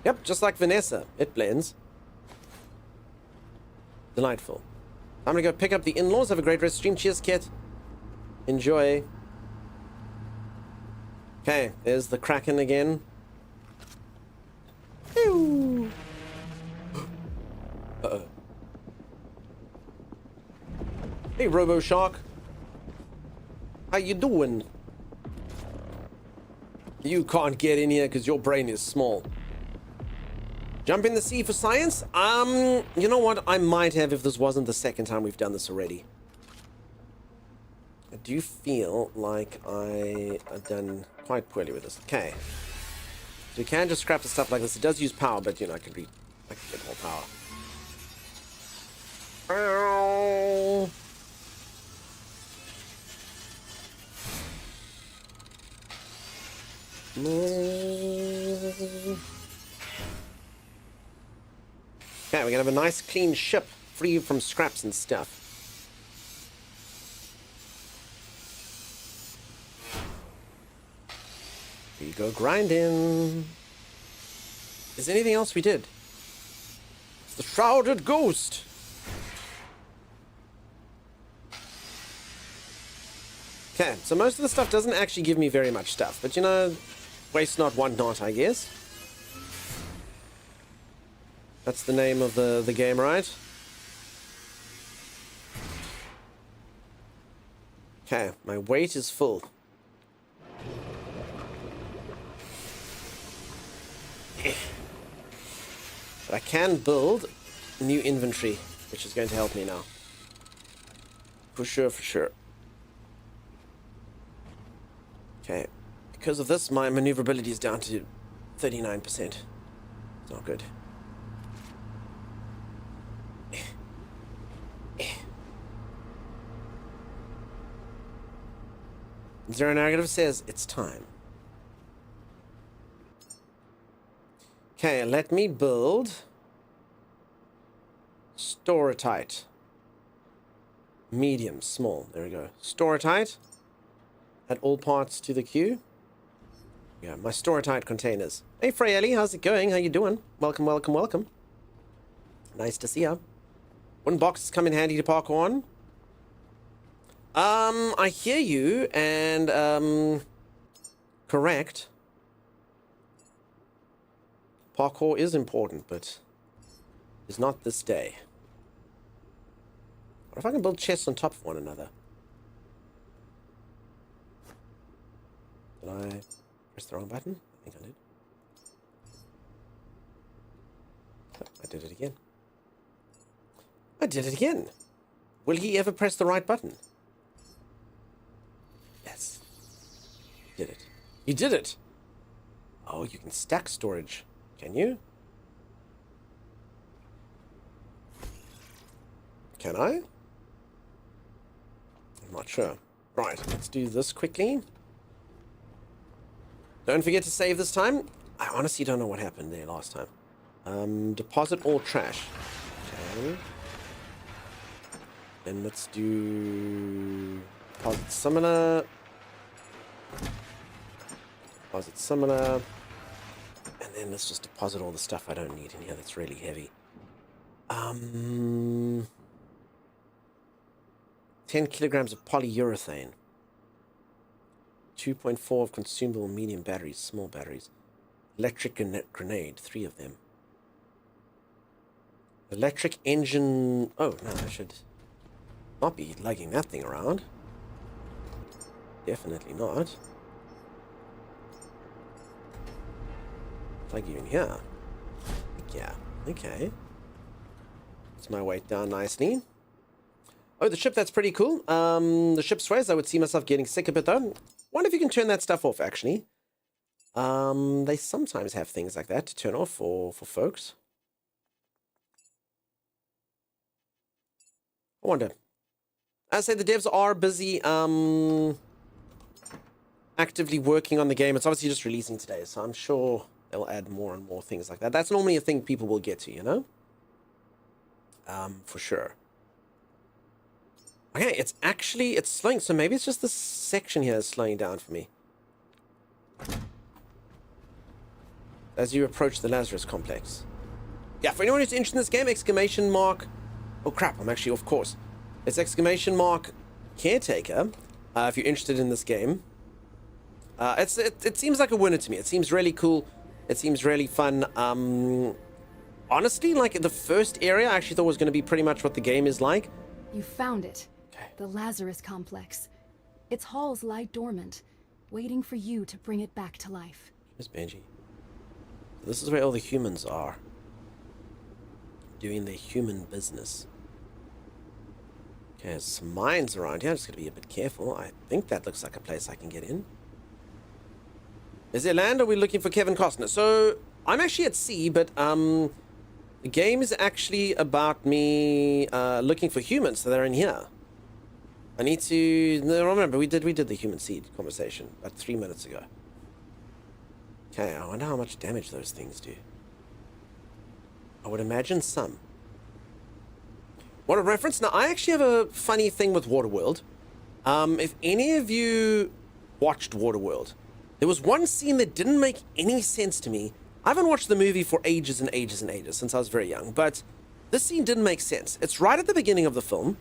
Yep, just like Vanessa. It blends. Delightful. I'm gonna go pick up the in-laws. Have a great rest stream. Cheers, Kit. Enjoy. Okay, there's the Kraken again. Ew. Uh-oh. Hey, Robo Shark. How you doing? You can't get in here because your brain is small. Jump in the sea for science? You know what? I might have if this wasn't the second time we've done this already. I do feel like I've done quite poorly with this. Okay. So you can just scrap the stuff like this. It does use power, but you know, I can get more power. Ow. Okay, we're gonna have a nice clean ship, free from scraps and stuff. Here you go, grinding. Is there anything else we did? It's the shrouded ghost. Okay, so most of the stuff doesn't actually give me very much stuff, but you know, waste not, want not, I guess. That's the name of the game, right? Okay, my weight is full. But I can build new inventory, which is going to help me now. For sure, for sure. Okay, because of this, my maneuverability is down to 39%. It's not good. Zero Negative says it's time. Okay, let me build Storatite. Medium, small. There we go. Storatite. Add all parts to the queue. Yeah, my Storatite containers. Hey, Freyeli, how's it going? How you doing? Welcome, welcome, welcome. Nice to see ya. Wooden boxes come in handy to parkour on. I hear you, and, correct. Parkour is important, but it's not this day. What if I can build chests on top of one another? Did I press the wrong button? I think I did. Oh, I did it again. I did it again. Will he ever press the right button? Yes. Did it. You did it! Oh, you can stack storage. Can you? Can I? I'm not sure. Right, let's do this quickly. Don't forget to save this time. I honestly don't know what happened there last time. Deposit all trash. Okay. Then let's do deposit summoner. Deposit summoner. And then let's just deposit all the stuff I don't need in here that's really heavy. 10 kilograms of polyurethane. 2.4 of consumable medium batteries, small batteries. Electric grenade, 3 of them. Electric engine... Oh, no, I should not be lugging that thing around. Definitely not. Plug you in here. Yeah, okay. It's my weight down nicely. Oh, the ship, that's pretty cool. The ship sways. I would see myself getting sick a bit, though. Wonder if you can turn that stuff off, actually. They sometimes have things like that to turn off for folks. I wonder. As I say, the devs are busy actively working on the game. It's obviously just releasing today, so I'm sure they'll add more and more things like that. That's normally a thing people will get to, you know? For sure. Okay, it's slowing, so maybe it's just this section here is slowing down for me. As you approach the Lazarus complex. Yeah, for anyone who's interested in this game, exclamation mark... Oh crap, I'm actually off course. It's exclamation mark Caretaker, if you're interested in this game. It seems like a winner to me. It seems really cool. It seems really fun. Honestly, like the first area, I actually thought was going to be pretty much what the game is like. You found it. Okay. The Lazarus complex. Its halls lie dormant, waiting for you to bring it back to life. Miss Benji. This is where all the humans are. Doing their human business. Okay, there's some mines around here. I'm just going to be a bit careful. I think that looks like a place I can get in. Is there land, or are we looking for Kevin Costner? So, I'm actually at sea, but the game is actually about me looking for humans, so they're in here. I need to... No, remember, we did the human seed conversation about 3 minutes ago. Okay, I wonder how much damage those things do. I would imagine some. What a reference. Now, I actually have a funny thing with Waterworld. If any of you watched Waterworld, there was one scene that didn't make any sense to me. I haven't watched the movie for ages and ages and ages, since I was very young, but this scene didn't make sense. It's right at the beginning of the film,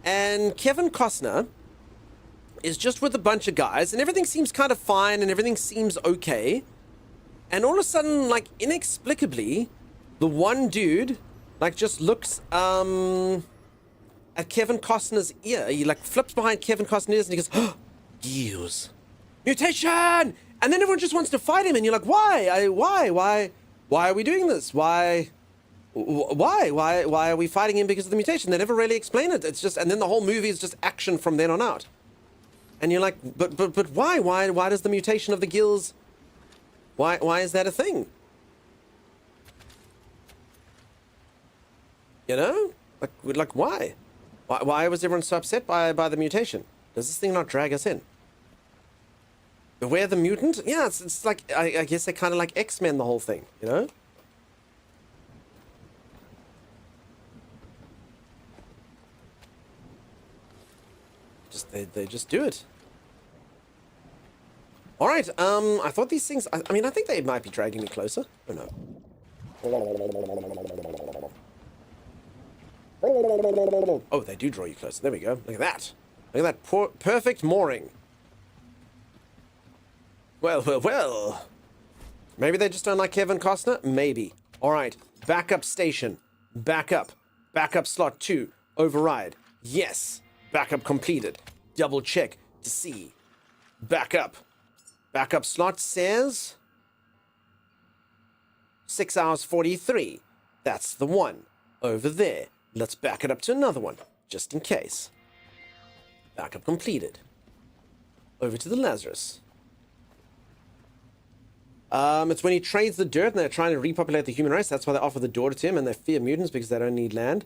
and Kevin Costner is just with a bunch of guys, and everything seems kind of fine, and everything seems okay. And all of a sudden, like, inexplicably, the one dude, like, just looks, at Kevin Costner's ear. He, like, flips behind Kevin Costner's ears, and he goes, oh, gears. Mutation! And then everyone just wants to fight him, and you're like, why? Why are we doing this? Why are we fighting him because of the mutation? They never really explain it. It's just, and then the whole movie is just action from then on out. And you're like, but why? Why does the mutation of the gills, why is that a thing? You know? Like why? Why was everyone so upset by the mutation? Does this thing not drag us in? Beware the mutant? Yeah, it's like, I guess they're kind of like X-Men, the whole thing, you know? They just do it. Alright, I thought these things, I mean, I think they might be dragging me closer. Oh no. Oh, they do draw you closer. There we go. Look at that. Look at that perfect mooring. Well. Maybe they just don't like Kevin Costner? Maybe. Alright. Backup station. Backup. Backup slot 2. Override. Yes. Backup completed. Double check to see. Backup. Backup slot says 6 hours 43. That's the one. Over there. Let's back it up to another one. Just in case. Backup completed. Over to the Lazarus. It's when he trades the dirt and they're trying to repopulate the human race. That's why they offer the daughter to him, and they fear mutants because they don't need land.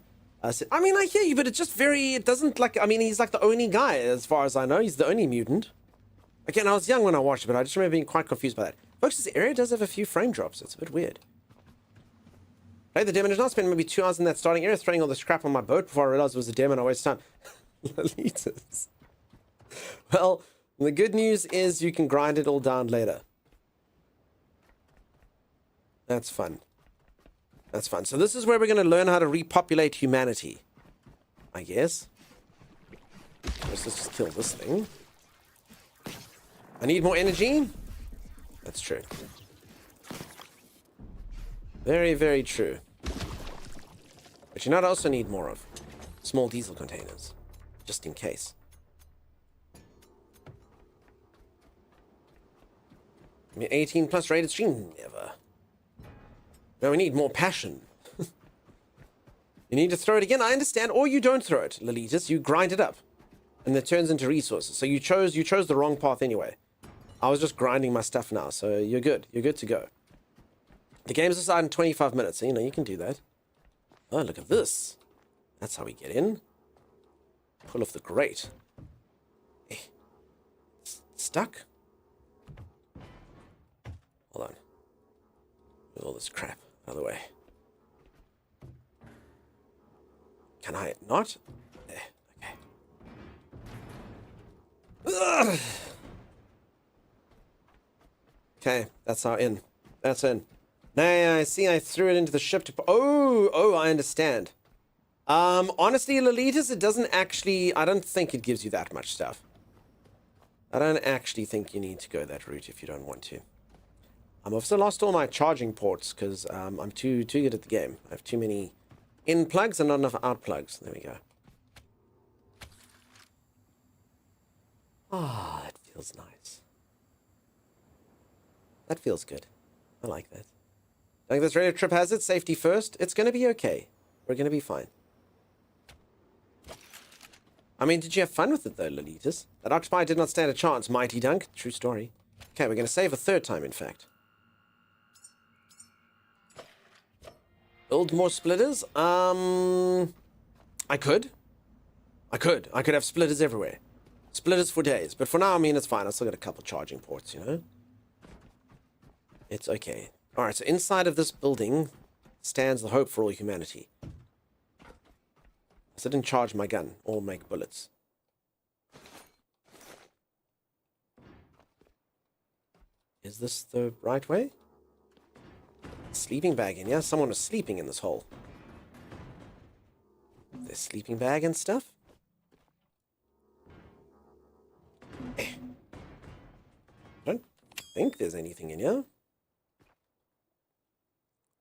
So, I mean, I hear you, but it's just it doesn't, like, I mean, he's like the only guy, as far as I know. He's the only mutant. Again, I was young when I watched it, but I just remember being quite confused by that. Folks, this area does have a few frame drops. It's a bit weird. Play the demo, and I spent maybe 2 hours in that starting area throwing all the scrap on my boat before I realized it was a demo and I wasted time. Lolitas. Well, the good news is you can grind it all down later. That's fun. That's fun. So this is where we're going to learn how to repopulate humanity, I guess. Let's just kill this thing. I need more energy. That's true. Very, very true. But you know what I also need more of? Small diesel containers. Just in case. I mean, 18 plus rated stream? Never. No, we need more passion. You need to throw it again? I understand. Or you don't throw it, Lolitas. You grind it up. And it turns into resources. So you chose the wrong path anyway. I was just grinding my stuff now, so you're good. You're good to go. The game's decided in 25 minutes, so you know, you can do that. Oh, look at this. That's how we get in. Pull off the grate. Eh. Stuck? Hold on. With all this crap out of the way. Can I not? There. Okay. Ugh. Okay, that's our in. That's in. Nay, I see I threw it into the ship to... Oh, I understand. Honestly, Lolitas, it doesn't actually... I don't think it gives you that much stuff. I don't actually think you need to go that route if you don't want to. I've also lost all my charging ports because I'm too good at the game. I have too many in plugs and not enough out plugs. There we go. Ah, that feels nice. That feels good. I like that. I think this radio trip has it. Safety first. It's going to be okay. We're going to be fine. I mean, did you have fun with it, though, Lolitas? That octopi did not stand a chance. Mighty Dunk. True story. Okay, we're going to save a third time, in fact. Build more splitters? I could. I could have splitters everywhere. Splitters for days. But for now, I mean, it's fine. I've still got a couple charging ports, you know? It's okay. Alright, so inside of this building stands the hope for all humanity. I didn't charge my gun or make bullets. Is this the right way? Sleeping bag in, yeah? Someone was sleeping in this hole. There's sleeping bag and stuff? I don't think there's anything in here.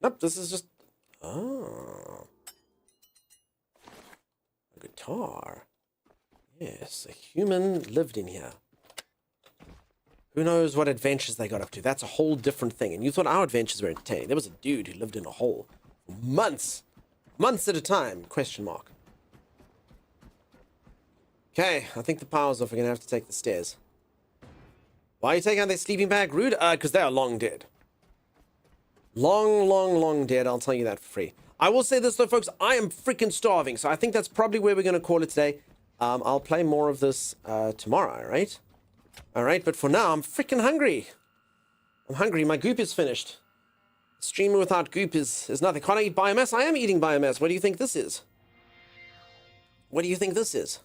Nope, this is just... Oh. A guitar. Yes, a human lived in here. Who knows what adventures they got up to? That's a whole different thing. And you thought our adventures were entertaining. There was a dude who lived in a hole for months. Months at a time, question mark. Okay, I think the power's off. We're going to have to take the stairs. Why are you taking out their sleeping bag? Rude? Because they are long dead. Long dead. I'll tell you that for free. I will say this though, folks. I am freaking starving. So I think that's probably where we're going to call it today. I'll play more of this tomorrow, all right? All right, but for now, I'm freaking hungry. I'm hungry. My goop is finished. Streaming without goop is nothing. Can't I eat biomass? I am eating biomass. What do you think this is? What do you think this is?